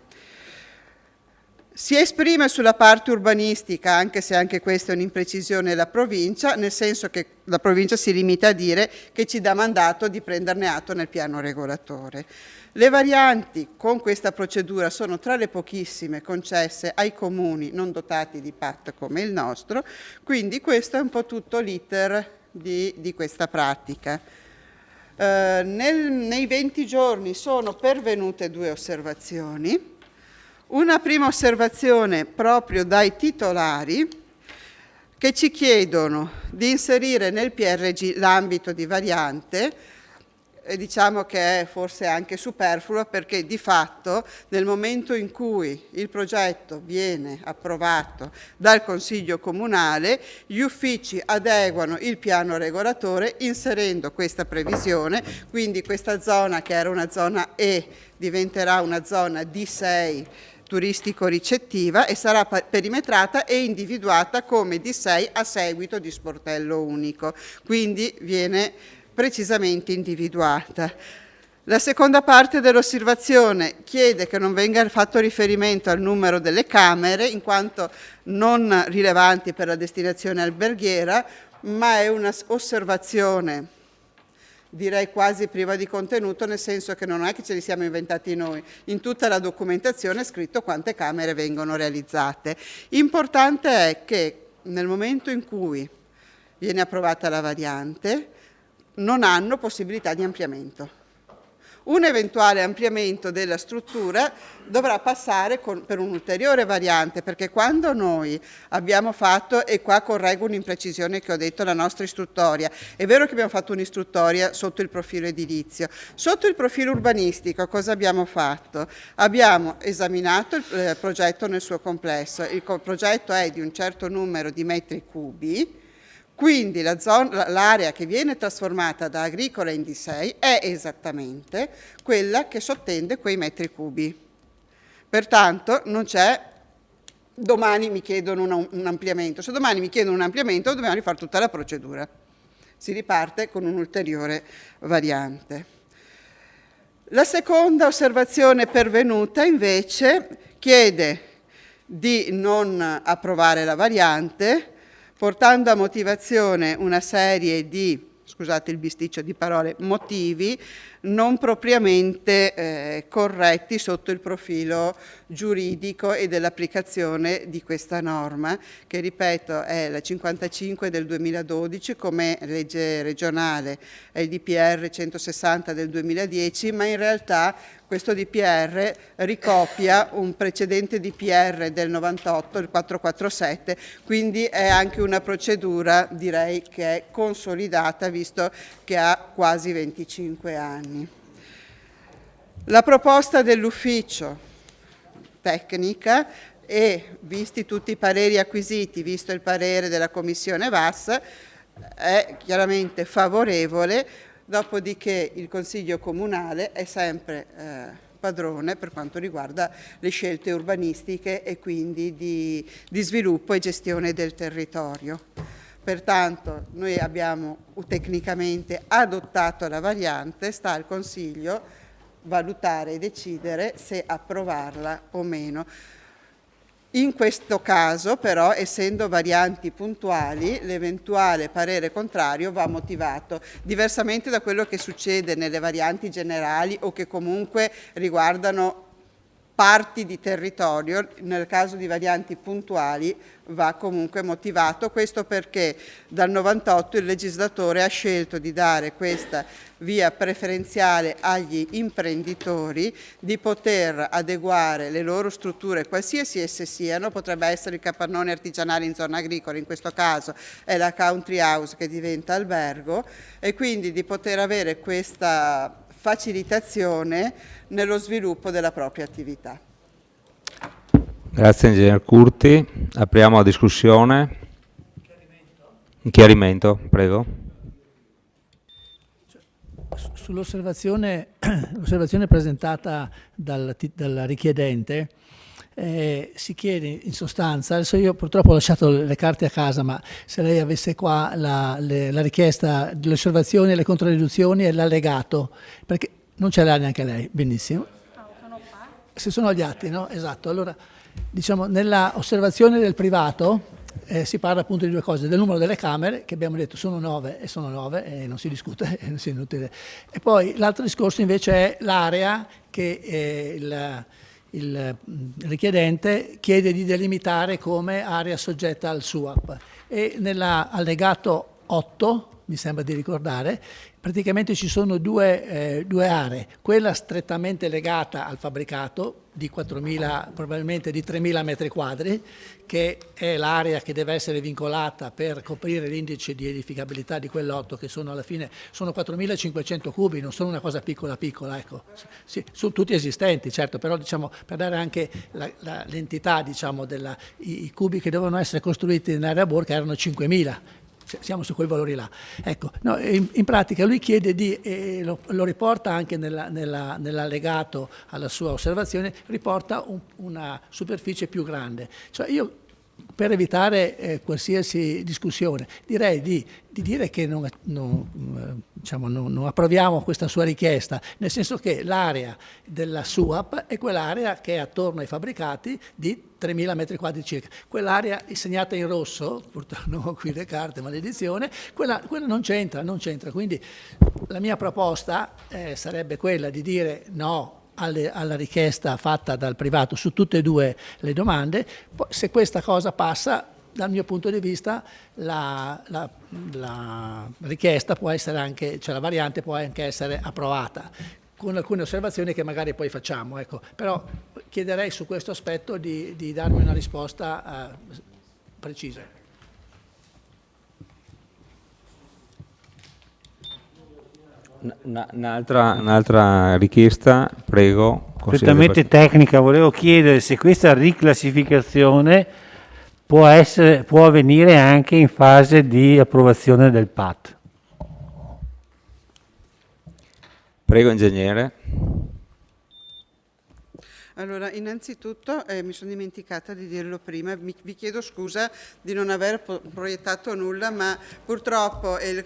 Q: Si esprime sulla parte urbanistica, anche se anche questa è un'imprecisione della provincia, nel senso che la provincia si limita a dire che ci dà mandato di prenderne atto nel piano regolatore. Le varianti con questa procedura sono tra le pochissime concesse ai comuni non dotati di PAT come il nostro, quindi questo è un po' tutto l'iter di questa pratica. Nei 20 giorni sono pervenute 2 osservazioni. Una prima osservazione proprio dai titolari che ci chiedono di inserire nel PRG l'ambito di variante, e diciamo che è forse anche superfluo perché di fatto nel momento in cui il progetto viene approvato dal Consiglio Comunale, gli uffici adeguano il piano regolatore inserendo questa previsione, quindi questa zona che era una zona E diventerà una zona D6 turistico-ricettiva e sarà perimetrata e individuata come D6 a seguito di sportello unico, quindi viene precisamente individuata. La seconda parte dell'osservazione chiede che non venga fatto riferimento al numero delle camere, in quanto non rilevanti per la destinazione alberghiera, ma è un'osservazione direi quasi priva di contenuto, nel senso che non è che ce li siamo inventati noi, in tutta la documentazione è scritto quante camere vengono realizzate. Importante è che nel momento in cui viene approvata la variante non hanno possibilità di ampliamento. Un eventuale ampliamento della struttura dovrà passare per un'ulteriore variante, perché quando noi abbiamo fatto, e qua correggo un'imprecisione che ho detto, la nostra istruttoria, è vero che abbiamo fatto un'istruttoria sotto il profilo edilizio, sotto il profilo urbanistico cosa abbiamo fatto? Abbiamo esaminato il progetto nel suo complesso, il progetto è di un certo numero di metri cubi, quindi l'area che viene trasformata da agricola in D6 è esattamente quella che sottende quei metri cubi. Pertanto non c'è, domani mi chiedono un ampliamento, se domani mi chiedono un ampliamento dobbiamo rifare tutta la procedura. Si riparte con un'ulteriore variante. La seconda osservazione pervenuta invece chiede di non approvare la variante, portando a motivazione una serie di, scusate il bisticcio di parole, motivi, non propriamente corretti sotto il profilo giuridico e dell'applicazione di questa norma, che ripeto è la 55 del 2012 come legge regionale, è il DPR 160 del 2010, ma in realtà questo DPR ricopia un precedente DPR del 98, il 447, quindi è anche una procedura, direi, che è consolidata, visto che ha quasi 25 anni. La proposta dell'ufficio tecnica e, visti tutti i pareri acquisiti, visto il parere della Commissione VAS, è chiaramente favorevole. Dopodiché il Consiglio Comunale è sempre padrone per quanto riguarda le scelte urbanistiche e quindi di sviluppo e gestione del territorio. Pertanto noi abbiamo tecnicamente adottato la variante, sta al Consiglio valutare e decidere se approvarla o meno. In questo caso però, essendo varianti puntuali, l'eventuale parere contrario va motivato, diversamente da quello che succede nelle varianti generali o che comunque riguardano parti di territorio. Nel caso di varianti puntuali va comunque motivato, questo perché dal 98 il legislatore ha scelto di dare questa via preferenziale agli imprenditori di poter adeguare le loro strutture, qualsiasi esse siano, potrebbe essere il capannone artigianale in zona agricola, in questo caso è la country house che diventa albergo, e quindi di poter avere questa facilitazione nello sviluppo della propria attività.
A: Grazie Ingegner Curti. Apriamo la discussione. Chiarimento, prego.
O: Sull'osservazione presentata dal richiedente, si chiede in sostanza, adesso io purtroppo ho lasciato le carte a casa, ma se lei avesse qua la richiesta delle osservazioni, le controriduzioni e l'allegato, perché non ce l'ha neanche lei, benissimo. Se sono gli atti, no? Esatto. Allora, diciamo, nella osservazione del privato si parla appunto di due cose: del numero delle camere, che abbiamo detto sono 9 e non si discute, non si è inutile. E poi l'altro discorso invece è l'area che il richiedente chiede di delimitare come area soggetta al SUAP, e nell'allegato 8, mi sembra di ricordare, praticamente ci sono due aree, quella strettamente legata al fabbricato di 4.000, probabilmente di 3.000 metri quadri, che è l'area che deve essere vincolata per coprire l'indice di edificabilità di quell'otto, che sono alla fine sono 4.500 cubi, non sono una cosa piccola, ecco. Sì, sono tutti esistenti, certo, però diciamo per dare anche l'entità, diciamo, i cubi che dovevano essere costruiti in area Borca erano 5.000. Siamo su quei valori là. Ecco, no, in pratica lui chiede lo riporta anche nell'allegato alla sua osservazione, riporta una superficie più grande. Cioè io, per evitare qualsiasi discussione, direi di dire che non approviamo questa sua richiesta, nel senso che l'area della SUAP è quell'area che è attorno ai fabbricati di 3.000 metri quadri circa. Quell'area segnata in rosso, purtroppo non ho qui le carte, maledizione, quella non c'entra. Quindi la mia proposta sarebbe quella di dire no alla richiesta fatta dal privato su tutte e due le domande. Poi, se questa cosa passa, dal mio punto di vista la richiesta può essere anche, cioè la variante può anche essere approvata, con alcune osservazioni che magari poi facciamo, ecco. Però chiederei su questo aspetto di darmi una risposta precisa.
A: Un'altra richiesta, prego.
N: Completamente tecnica, volevo chiedere se questa riclassificazione può avvenire anche in fase di approvazione del PAT.
A: Prego, ingegnere.
Q: Allora, innanzitutto mi sono dimenticata di dirlo prima, vi chiedo scusa di non aver proiettato nulla, ma purtroppo il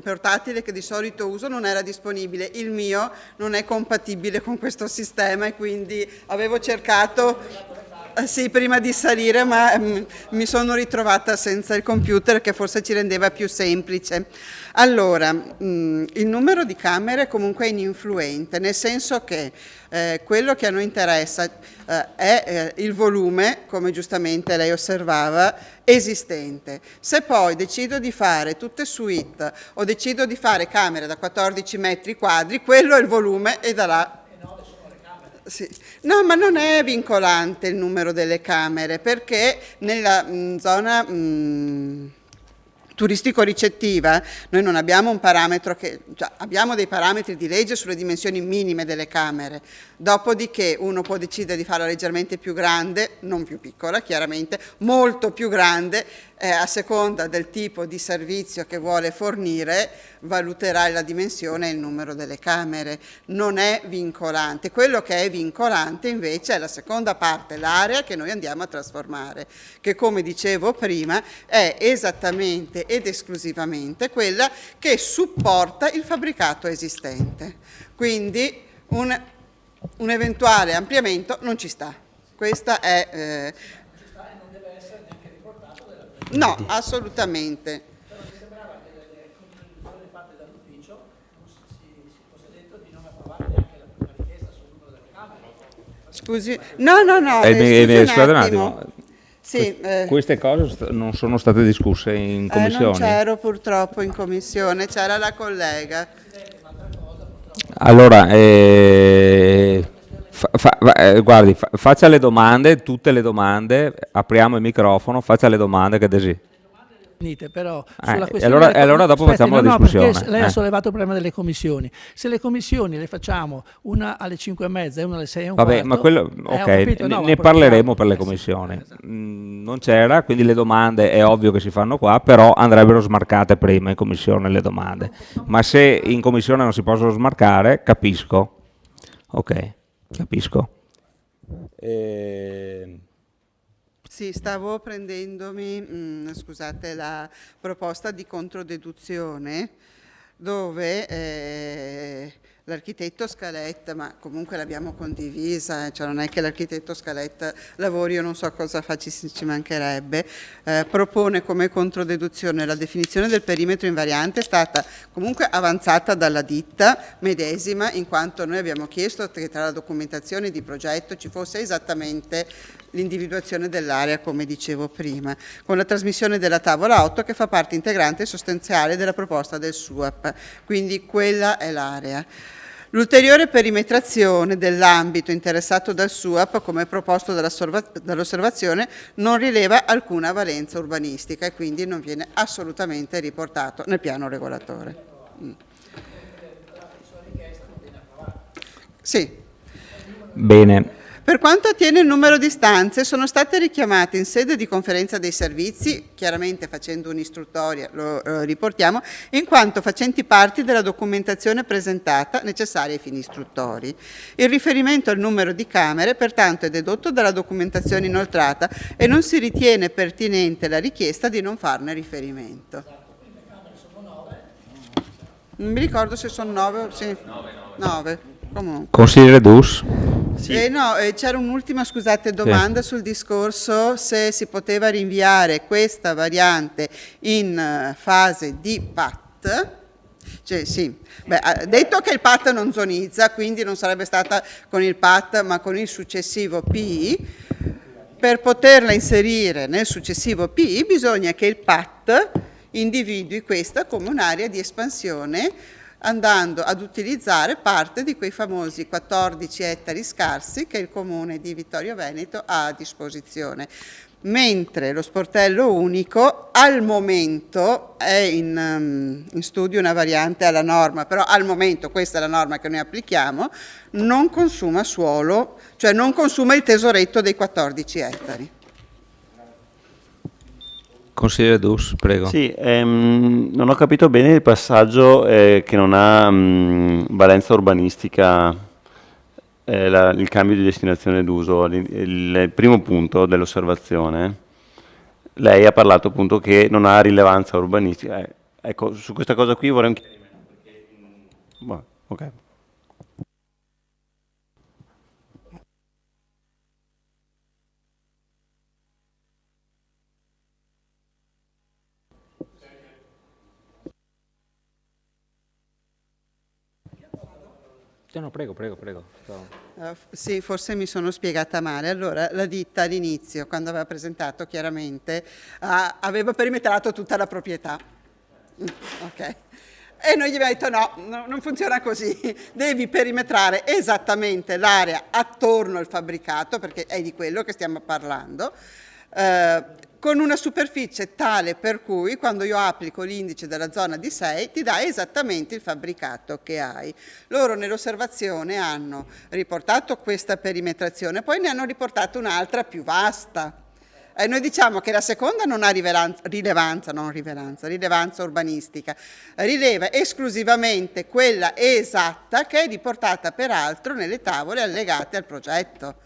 Q: portatile che di solito uso non era disponibile, il mio non è compatibile con questo sistema e quindi avevo cercato... Sì, prima di salire, ma mi sono ritrovata senza il computer, che forse ci rendeva più semplice. Allora, il numero di camere comunque è ininfluente, nel senso che quello che a noi interessa è il volume, come giustamente lei osservava, esistente. Se poi decido di fare tutte suite o decido di fare camere da 14 metri quadri, quello è il volume e da là. Sì. No, ma non è vincolante il numero delle camere, perché nella zona turistico-ricettiva noi non abbiamo un parametro cioè, abbiamo dei parametri di legge sulle dimensioni minime delle camere, dopodiché uno può decidere di farla leggermente più grande, non più piccola chiaramente, molto più grande, a seconda del tipo di servizio che vuole fornire valuterà la dimensione e il numero delle camere. Non è vincolante. Quello che è vincolante invece è la seconda parte, l'area che noi andiamo a trasformare, che come dicevo prima è esattamente ed esclusivamente quella che supporta il fabbricato esistente. Quindi un eventuale ampliamento non ci sta. Questa è... No, assolutamente.
O: Però mi sembrava che le comunicazioni fatte dall'ufficio si fosse detto di non approvare neanche la richiesta sul numero delle camere.
Q: Scusi, no,
A: scusate un
Q: attimo.
A: attimo.
Q: Sì,
A: Queste cose non sono state discusse in commissione?
Q: non c'ero purtroppo in commissione, c'era la collega.
A: Allora, guardi, faccia le domande, tutte le domande, apriamo il microfono, faccia le domande che desideri.
O: Però
A: E
O: sulla questione
A: allora dopo facciamo la discussione.
O: Perché lei ha sollevato il problema delle commissioni. Se le commissioni le facciamo una alle 5:30 e una alle 6:15,
A: Vabbè, ma quello, ok, ne parleremo per le commissioni. Non c'era, quindi le domande è ovvio che si fanno qua, però andrebbero smarcate prima in commissione le domande. Ma se in commissione non si possono smarcare, capisco. Ok, capisco.
Q: Sì, stavo prendendomi, scusate, la proposta di controdeduzione dove l'architetto Scaletta, ma comunque l'abbiamo condivisa, cioè non è che l'architetto Scaletta lavori, io non so cosa faccia, ci mancherebbe, propone come controdeduzione la definizione del perimetro invariante, è stata comunque avanzata dalla ditta medesima, in quanto noi abbiamo chiesto che tra la documentazione di progetto ci fosse esattamente l'individuazione dell'area, come dicevo prima, con la trasmissione della tavola 8 che fa parte integrante e sostanziale della proposta del SUAP, quindi quella è l'area. L'ulteriore perimetrazione dell'ambito interessato dal SUAP, come proposto dall'osservazione, non rileva alcuna valenza urbanistica e quindi non viene assolutamente riportato nel piano regolatore. Sì.
A: Bene.
Q: Per quanto attiene il numero di stanze, sono state richiamate in sede di conferenza dei servizi, chiaramente facendo un'istruttoria, lo riportiamo, in quanto facenti parte della documentazione presentata necessaria ai fini istruttori. Il riferimento al numero di camere, pertanto, è dedotto dalla documentazione inoltrata e non si ritiene pertinente la richiesta di non farne riferimento. Non mi ricordo se sono 9 o sì. 9. Comunque.
A: Consigliere Dus?
Q: Sì. C'era un'ultima, scusate, domanda sul discorso se si poteva rinviare questa variante in fase di PAT. Cioè, sì. Beh, detto che il PAT non zonizza, quindi non sarebbe stata con il PAT ma con il successivo PI, per poterla inserire nel successivo PI bisogna che il PAT individui questa come un'area di espansione, andando ad utilizzare parte di quei famosi 14 ettari scarsi che il Comune di Vittorio Veneto ha a disposizione. Mentre lo sportello unico al momento è in studio una variante alla norma, però al momento questa è la norma che noi applichiamo, non consuma suolo, cioè non consuma il tesoretto dei 14 ettari.
A: Consigliere Dus, prego.
E: Sì, non ho capito bene il passaggio che non ha valenza urbanistica, il cambio di destinazione d'uso. Il primo punto dell'osservazione, lei ha parlato appunto che non ha rilevanza urbanistica. Ecco, su questa cosa qui vorrei un chiarimento. Ok.
A: No, prego.
Q: Sì, forse mi sono spiegata male. Allora, la ditta all'inizio, quando aveva presentato chiaramente, aveva perimetrato tutta la proprietà. Ok. E noi gli abbiamo detto no, non funziona così, devi perimetrare esattamente l'area attorno al fabbricato, perché è di quello che stiamo parlando, con una superficie tale per cui quando io applico l'indice della zona di 6 ti dà esattamente il fabbricato che hai. Loro nell'osservazione hanno riportato questa perimetrazione, poi ne hanno riportato un'altra più vasta. Noi diciamo che la seconda non ha rilevanza urbanistica, rileva esclusivamente quella esatta che è riportata peraltro nelle tavole allegate al progetto.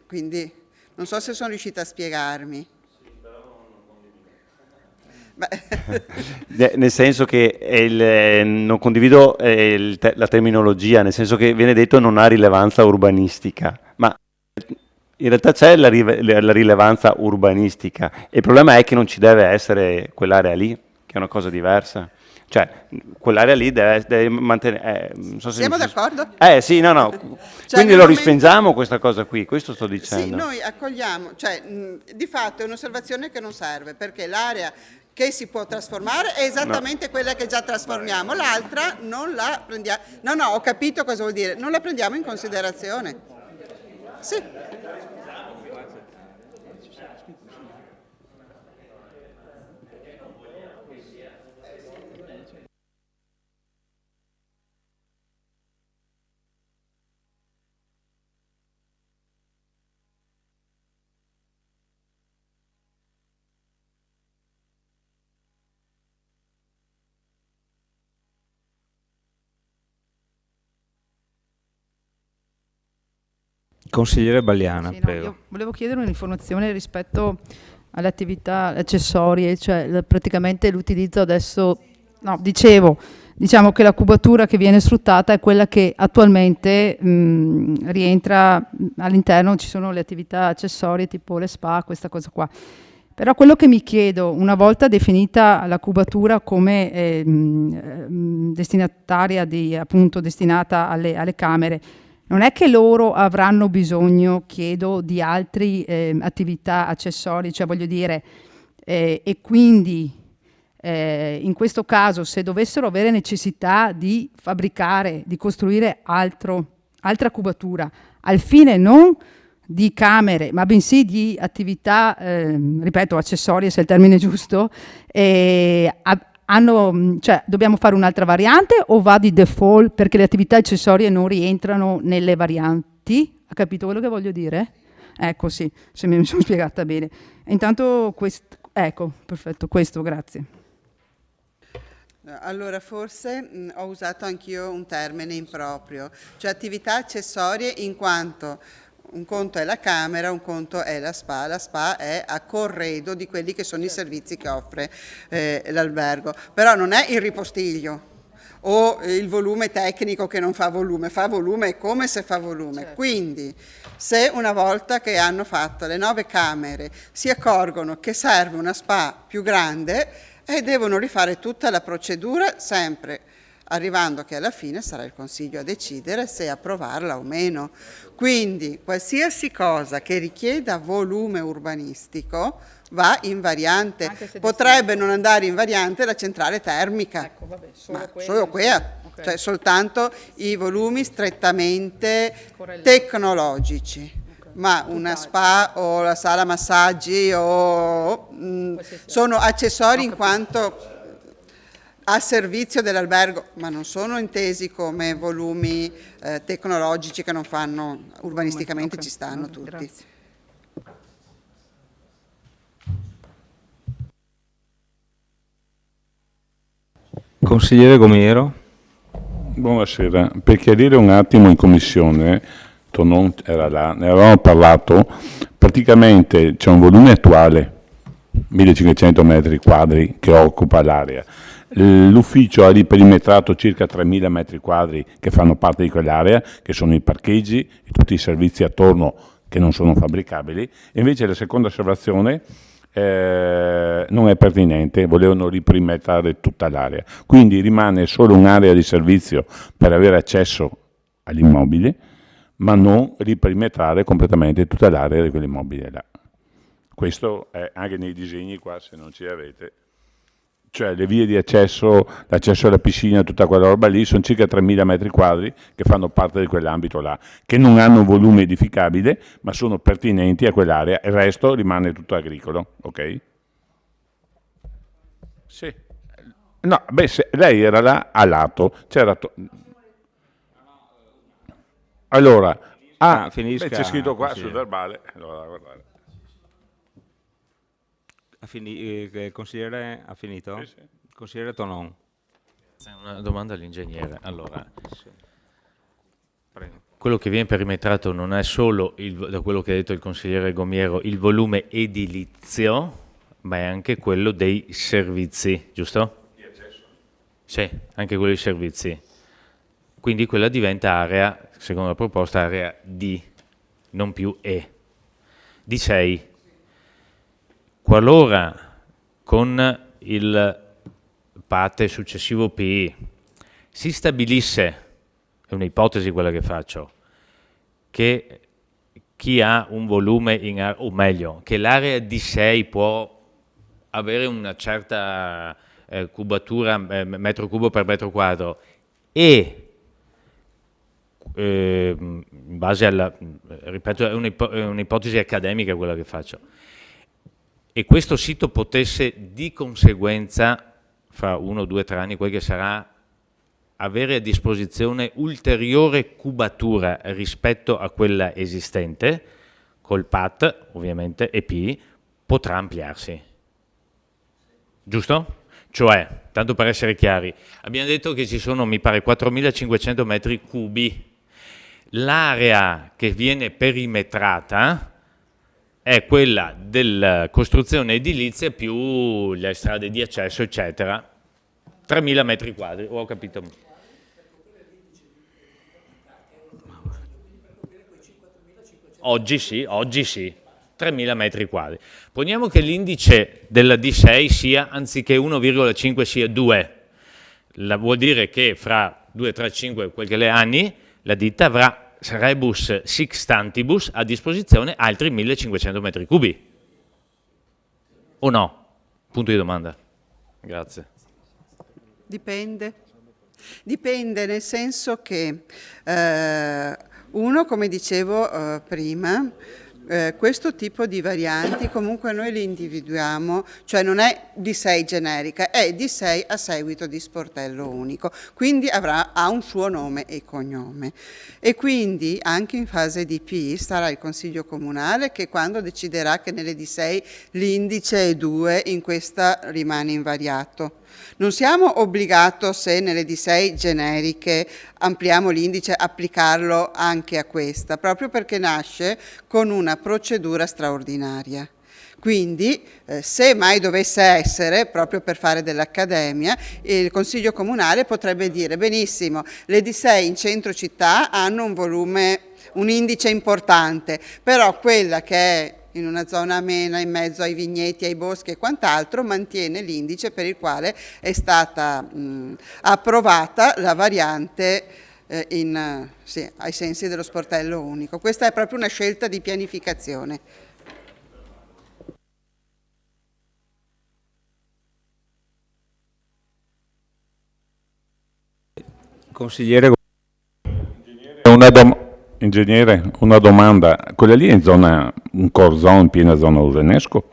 Q: Quindi non so se sono riuscita a spiegarmi.
E: Nel senso che non condivido la terminologia, nel senso che viene detto non ha rilevanza urbanistica, ma in realtà c'è la rilevanza urbanistica e il problema è che non ci deve essere quell'area lì, che è una cosa diversa. Cioè, quell'area lì deve mantenere...
Q: Siamo d'accordo?
E: Sì, no.
Q: Cioè,
E: Quindi lo respingiamo questa cosa qui, questo sto dicendo.
Q: Sì, noi accogliamo, cioè di fatto è un'osservazione che non serve, perché l'area che si può trasformare è esattamente quella che già trasformiamo, l'altra non la prendiamo. No, ho capito cosa vuol dire, non la prendiamo in considerazione. Sì.
A: Consigliere Balliana, prego.
L: Io volevo chiedere un'informazione rispetto alle attività accessorie, cioè praticamente l'utilizzo adesso, diciamo che la cubatura che viene sfruttata è quella che attualmente rientra all'interno, ci sono le attività accessorie tipo le spa, questa cosa qua. Però quello che mi chiedo, una volta definita la cubatura come destinataria destinata alle camere, non è che loro avranno bisogno, chiedo, di altre attività accessorie, cioè voglio dire, e quindi in questo caso se dovessero avere necessità di fabbricare, di costruire altra cubatura, al fine non di camere, ma bensì di attività, ripeto, accessorie, se è il termine giusto, cioè dobbiamo fare un'altra variante o va di default perché le attività accessorie non rientrano nelle varianti? Ha capito quello che voglio dire? Ecco, sì, se mi sono spiegata bene. Intanto, ecco, perfetto, questo, grazie.
Q: Allora, forse ho usato anch'io un termine improprio, cioè attività accessorie in quanto un conto è la camera, un conto è la spa è a corredo di quelli che sono i servizi che offre l'albergo, però non è il ripostiglio o il volume tecnico che non fa volume come se fa volume. Certo. Quindi se una volta che hanno fatto le 9 camere si accorgono che serve una spa più grande devono rifare tutta la procedura, sempre arrivando che alla fine sarà il Consiglio a decidere se approvarla o meno. Quindi qualsiasi cosa che richieda volume urbanistico va in variante. Potrebbe non andare in variante la centrale termica, ecco, vabbè, solo quella. Okay. Cioè soltanto i volumi strettamente tecnologici. Okay. Ma una spa o la sala massaggi sono accessori in quanto a servizio dell'albergo, ma non sono intesi come volumi tecnologici che non fanno urbanisticamente, okay. Ci stanno tutti. Grazie.
A: Consigliere Gomiero.
U: Buonasera, per chiarire un attimo in commissione, Tonon era là, ne avevamo parlato, praticamente c'è un volume attuale, 1500 metri quadri che occupa l'area. L'ufficio ha riperimetrato circa 3.000 metri quadri che fanno parte di quell'area, che sono i parcheggi e tutti i servizi attorno che non sono fabbricabili, e invece la seconda osservazione non è pertinente, volevano riperimetrare tutta l'area, quindi rimane solo un'area di servizio per avere accesso all'immobile, ma non riperimetrare completamente tutta l'area di quell'immobile là. Questo è anche nei disegni qua, se non ci avete. Cioè le vie di accesso, l'accesso alla piscina, tutta quella roba lì, sono circa 3.000 metri quadri che fanno parte di quell'ambito là, che non hanno un volume edificabile, ma sono pertinenti a quell'area. Il resto rimane tutto agricolo, ok? Sì. No, beh, lei era là a lato, c'era... Allora,
A: finisca,
U: c'è scritto qua sul
A: consigliere.
U: verbale, allora guardate.
A: Il consigliere ha finito?
U: Sì, sì.
A: Consigliere Tonon.
J: Una domanda all'ingegnere. Allora,
A: Prego.
J: quello che viene perimetrato non è solo, da quello che ha detto il consigliere Gomiero, il volume edilizio, ma è anche quello dei servizi, giusto?
U: Di accesso.
J: Sì, anche quello dei servizi. Quindi quella diventa area, secondo la proposta, area D, non più E. D6. Qualora con il PAT successivo PI si stabilisse, è un'ipotesi quella che faccio, che chi ha un volume, o meglio, che l'area D6 può avere una certa cubatura metro cubo per metro quadro e in base alla, ripeto, è un'ipotesi accademica quella che faccio, e questo sito potesse di conseguenza, fra 1, 2, 3 anni, quel che sarà, avere a disposizione ulteriore cubatura rispetto a quella esistente, col PAT ovviamente e P, potrà ampliarsi. Giusto? Cioè, tanto per essere chiari, abbiamo detto che ci sono, mi pare, 4.500 metri cubi. L'area che viene perimetrata è quella della costruzione edilizia più le strade di accesso, eccetera. 3.000 metri quadri, ho capito. Oggi sì, 3.000 metri quadri. Poniamo che l'indice della D6 sia, anziché 1,5, sia 2. Vuol dire che fra 2, 3, 5, quel che le anni, la ditta avrà rebus sixtantibus a disposizione altri 1.500 metri cubi. O no? Punto di domanda. Grazie.
Q: Dipende. Dipende nel senso che uno, come dicevo prima, questo tipo di varianti comunque noi li individuiamo, cioè non è D6 generica, è D6 a seguito di sportello unico, quindi ha un suo nome e cognome. E quindi anche in fase di P sarà il Consiglio Comunale che quando deciderà che nelle D6 l'indice è 2, in questa rimane invariato. Non siamo obbligati, se nelle D6 generiche ampliamo l'indice, applicarlo anche a questa, proprio perché nasce con una procedura straordinaria. Quindi, se mai dovesse essere, proprio per fare dell'accademia, il Consiglio Comunale potrebbe dire, benissimo, le D6 in centro città hanno un volume, un indice importante, però quella che è in una zona amena, in mezzo ai vigneti, ai boschi e quant'altro, mantiene l'indice per il quale è stata approvata la variante ai sensi dello sportello unico. Questa è proprio una scelta di pianificazione.
A: Consigliere.
U: Ingegnere, una domanda. Quella lì è in zona, un core zone, piena zona usenesco?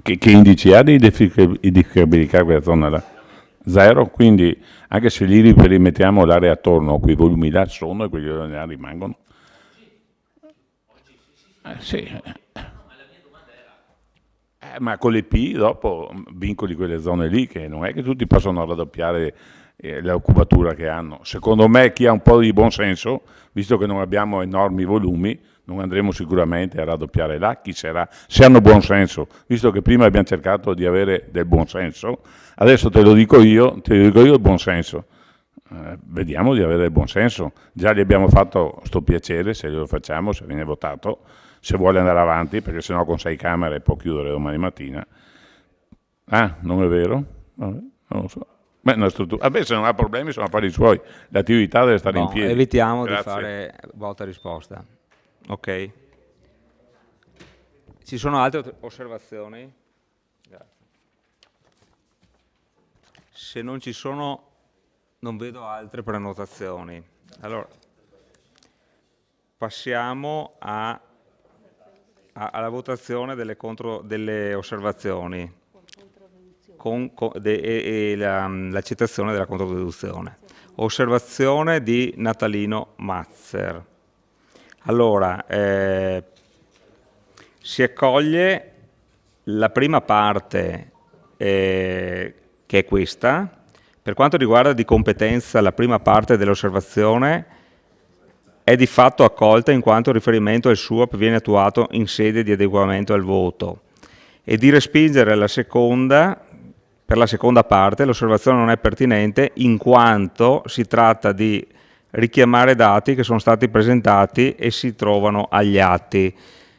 U: Che indici ha di edificabilità quella zona là? 0, quindi anche se lì riperimetriamo l'area attorno, quei volumi là sono e quelli là rimangono? Sì. Ma con le P dopo vincoli quelle zone lì, che non è che tutti possono raddoppiare la cubatura che hanno. Secondo me chi ha un po' di buon senso, visto che non abbiamo enormi volumi, non andremo sicuramente a raddoppiare là, chi sarà, se hanno buon senso, visto che prima abbiamo cercato di avere del buon senso, adesso te lo dico io il buon senso. Vediamo di avere il buon senso. Già gli abbiamo fatto sto piacere, se lo facciamo, se viene votato, se vuole andare avanti, perché sennò con 6 camere può chiudere domani mattina. Ah, non è vero? Vabbè, non lo so. Beh, una struttura. Vabbè, se non ha problemi sono affari suoi, l'attività deve stare in piedi.
A: Evitiamo
U: Grazie.
A: di fare volta e risposta. Ok. Ci sono altre osservazioni? Grazie. Se non ci sono, non vedo altre prenotazioni. Allora, passiamo alla votazione delle osservazioni e l'accettazione della controdeduzione. Osservazione di Natalino Mazzer. Allora, si accoglie la prima parte che è questa. Per quanto riguarda di competenza la prima parte dell'osservazione è di fatto accolta in quanto il riferimento al SUAP viene attuato in sede di adeguamento al voto, e di respingere per la seconda parte l'osservazione non è pertinente in quanto si tratta di richiamare dati che sono stati presentati e si trovano agli atti,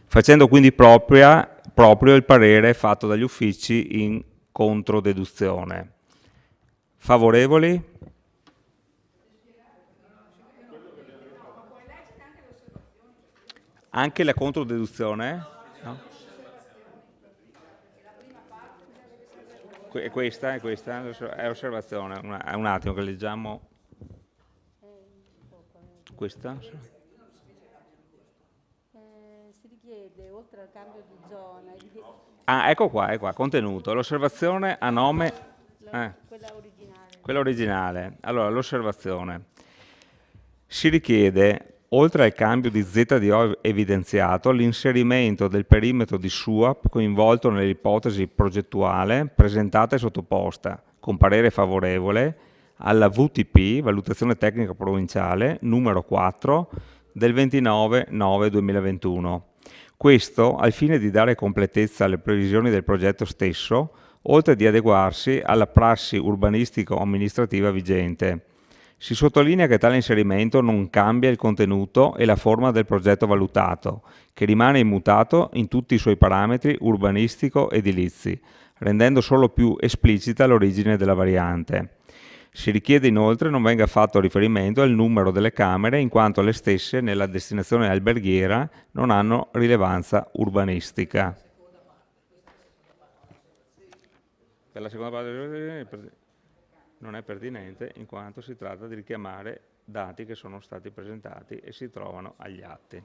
A: facendo quindi proprio il parere fatto dagli uffici in controdeduzione. Favorevoli? Anche la controdeduzione? No? È questa? È osservazione. Un attimo che leggiamo. Questa?
B: Si richiede, oltre al cambio di zona...
A: Ah, ecco qua, contenuto. L'osservazione a nome... Quella originale. Allora, l'osservazione. Si richiede... Oltre al cambio di ZDO evidenziato, l'inserimento del perimetro di SUAP coinvolto nell'ipotesi progettuale presentata e sottoposta, con parere favorevole, alla VTP, Valutazione Tecnica Provinciale, numero 4, del 29/9/2021. Questo al fine di dare completezza alle previsioni del progetto stesso, oltre di adeguarsi alla prassi urbanistico-amministrativa vigente. Si sottolinea che tale inserimento non cambia il contenuto e la forma del progetto valutato, che rimane immutato in tutti i suoi parametri urbanistico-edilizi, rendendo solo più esplicita l'origine della variante. Si richiede inoltre non venga fatto riferimento al numero delle camere in quanto le stesse nella destinazione alberghiera non hanno rilevanza urbanistica. Per la seconda parte non è pertinente in quanto si tratta di richiamare dati che sono stati presentati e si trovano agli atti.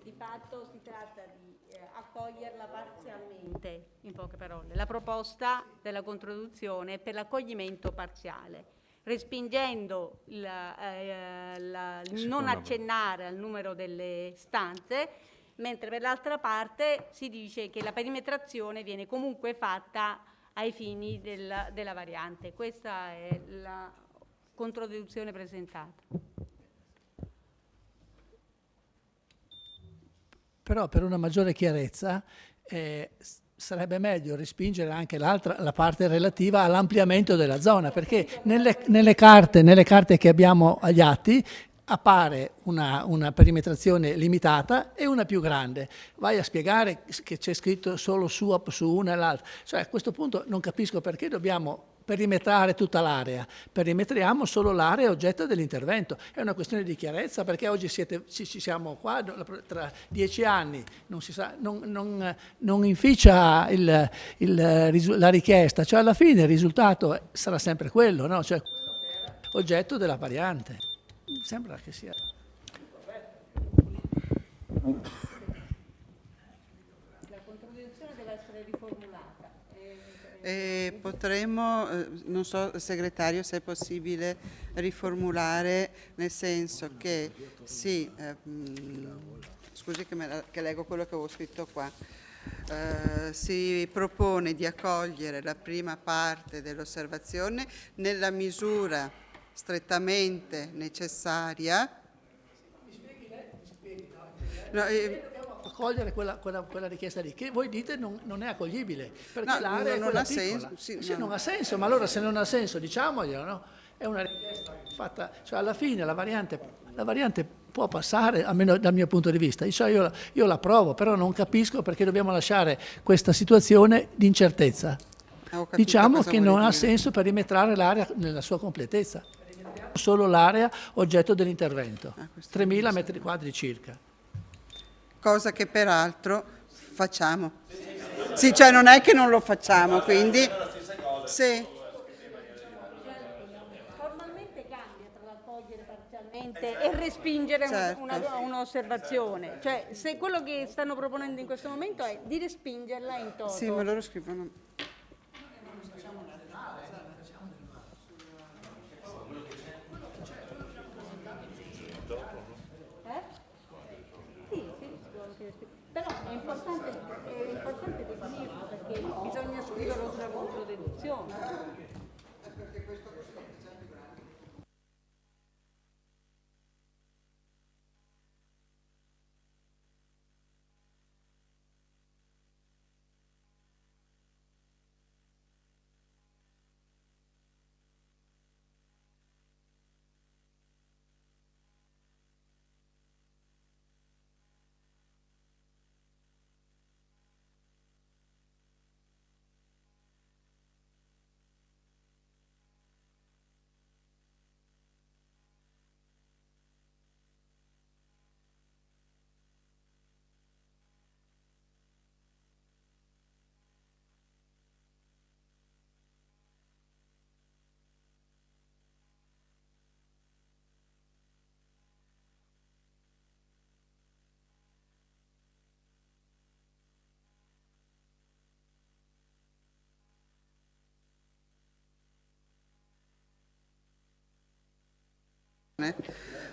B: Di fatto si tratta di accoglierla parzialmente, in poche parole. La proposta della controduzione è per l'accoglimento parziale, respingendo il non accennare al numero delle stanze, mentre per l'altra parte si dice che la perimetrazione viene comunque fatta ai fini della variante. Questa è la controdeduzione presentata.
O: Però per una maggiore chiarezza sarebbe meglio respingere anche la parte relativa all'ampliamento della zona, perché nelle carte che abbiamo agli atti appare una perimetrazione limitata e una più grande. Vai a spiegare che c'è scritto solo SUAP su una e l'altra. Cioè, a questo punto non capisco perché dobbiamo perimetrare tutta l'area. Perimetriamo solo l'area oggetto dell'intervento. È una questione di chiarezza, perché oggi ci siamo qua, tra 10 anni non inficia la richiesta. Cioè, alla fine il risultato sarà sempre quello, no? Cioè, oggetto della variante. Sembra che sia.
B: La controdeduzione deve essere riformulata.
Q: Potremmo, non so, segretario, se è possibile riformulare, nel senso che sì, scusi che leggo quello che avevo scritto qua. Si propone di accogliere la prima parte dell'osservazione nella misura strettamente necessaria.
O: Accogliere quella richiesta lì, che voi dite non è accoglibile, perché
Q: No,
O: l'area
Q: non
O: è
Q: ha
O: piccola.
Q: senso, sì,
O: non ha senso, ma allora se non ha senso diciamoglielo, no? È una richiesta fatta, cioè alla fine la variante può passare, almeno dal mio punto di vista. Io la provo, però non capisco perché dobbiamo lasciare questa situazione di incertezza. Diciamo che non ha senso perimetrare l'area nella sua completezza. Solo l'area oggetto dell'intervento, 3.000 metri quadri circa.
Q: Cosa che peraltro facciamo. Sì, cioè non è che non lo facciamo, quindi... Sì.
B: Formalmente cambia tra l'accogliere parzialmente e respingere un'osservazione. Cioè, se quello che stanno proponendo in questo momento è di respingerla in toto.
Q: Sì, ma loro scrivono...
B: Però è importante definirlo perché bisogna scriverlo sulla controdeduzione.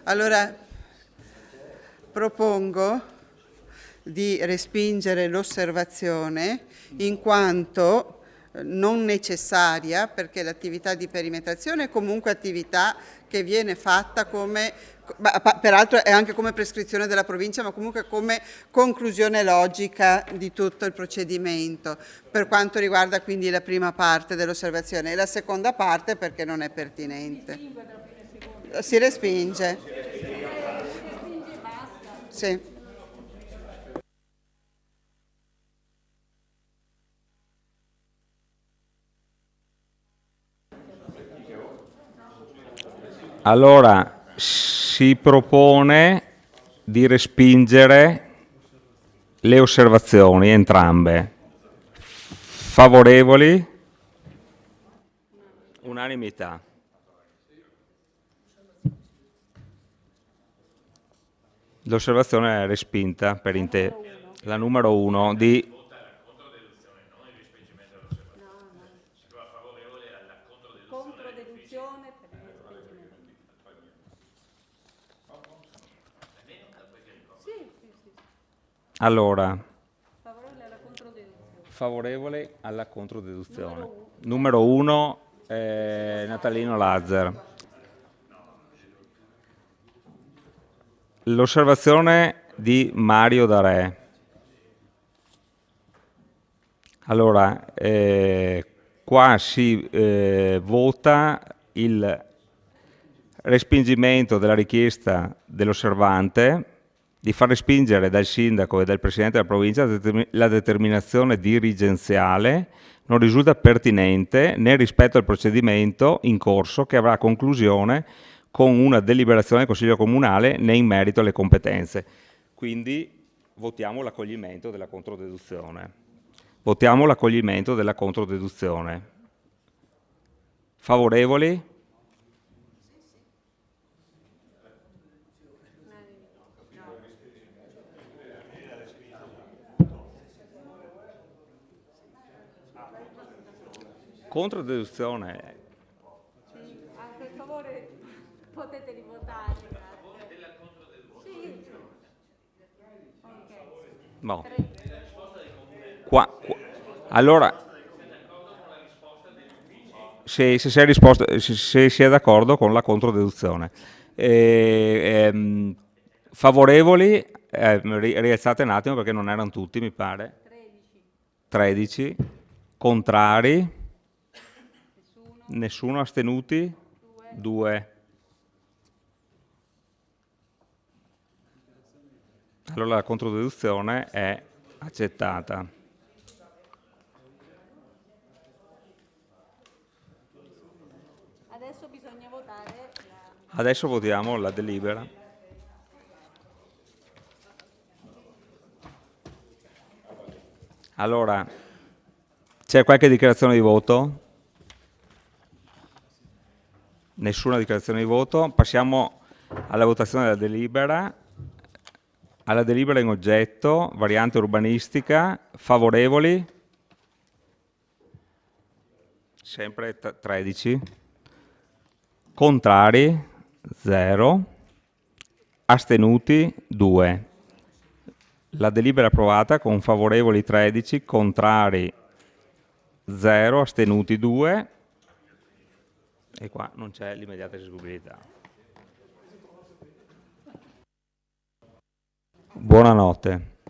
Q: Allora, propongo di respingere l'osservazione in quanto non necessaria, perché l'attività di perimetrazione è comunque attività che viene fatta come, peraltro è anche come prescrizione della provincia, ma comunque come conclusione logica di tutto il procedimento, per quanto riguarda quindi la prima parte dell'osservazione, e la seconda parte perché non è pertinente. Si respinge. Sì.
A: Allora, si propone di respingere le osservazioni, entrambe. Favorevoli? Unanimità. L'osservazione è respinta per la numero 1 di... Allora, favorevole alla controdeduzione. Numero 1, Natalino Lazzer. L'osservazione di Mario Darè. Allora, qua si vota il respingimento della richiesta dell'osservante di far respingere dal sindaco e dal presidente della provincia la determinazione dirigenziale non risulta pertinente né rispetto al procedimento in corso che avrà conclusione con una deliberazione del Consiglio Comunale né in merito alle competenze. Quindi votiamo l'accoglimento della controdeduzione. Votiamo l'accoglimento della controdeduzione. Favorevoli? Controdeduzione.
B: A per favore potete rivotare. Sì.
A: No. Allora, se si è d'accordo con la controdeduzione. Favorevoli, rialzate un attimo perché non erano tutti, mi pare. 13. Contrari? Nessuno. Astenuti? 2. Allora la controdeduzione è accettata.
B: Adesso bisogna votare.
A: Adesso votiamo la delibera. Allora, c'è qualche dichiarazione di voto? Nessuna dichiarazione di voto. Passiamo alla votazione della delibera. Alla delibera in oggetto, variante urbanistica, favorevoli? Sempre 13. Contrari? 0. Astenuti? 2. La delibera è approvata con favorevoli 13, contrari 0, astenuti 2. E qua non c'è l'immediata eseguibilità. Buonanotte.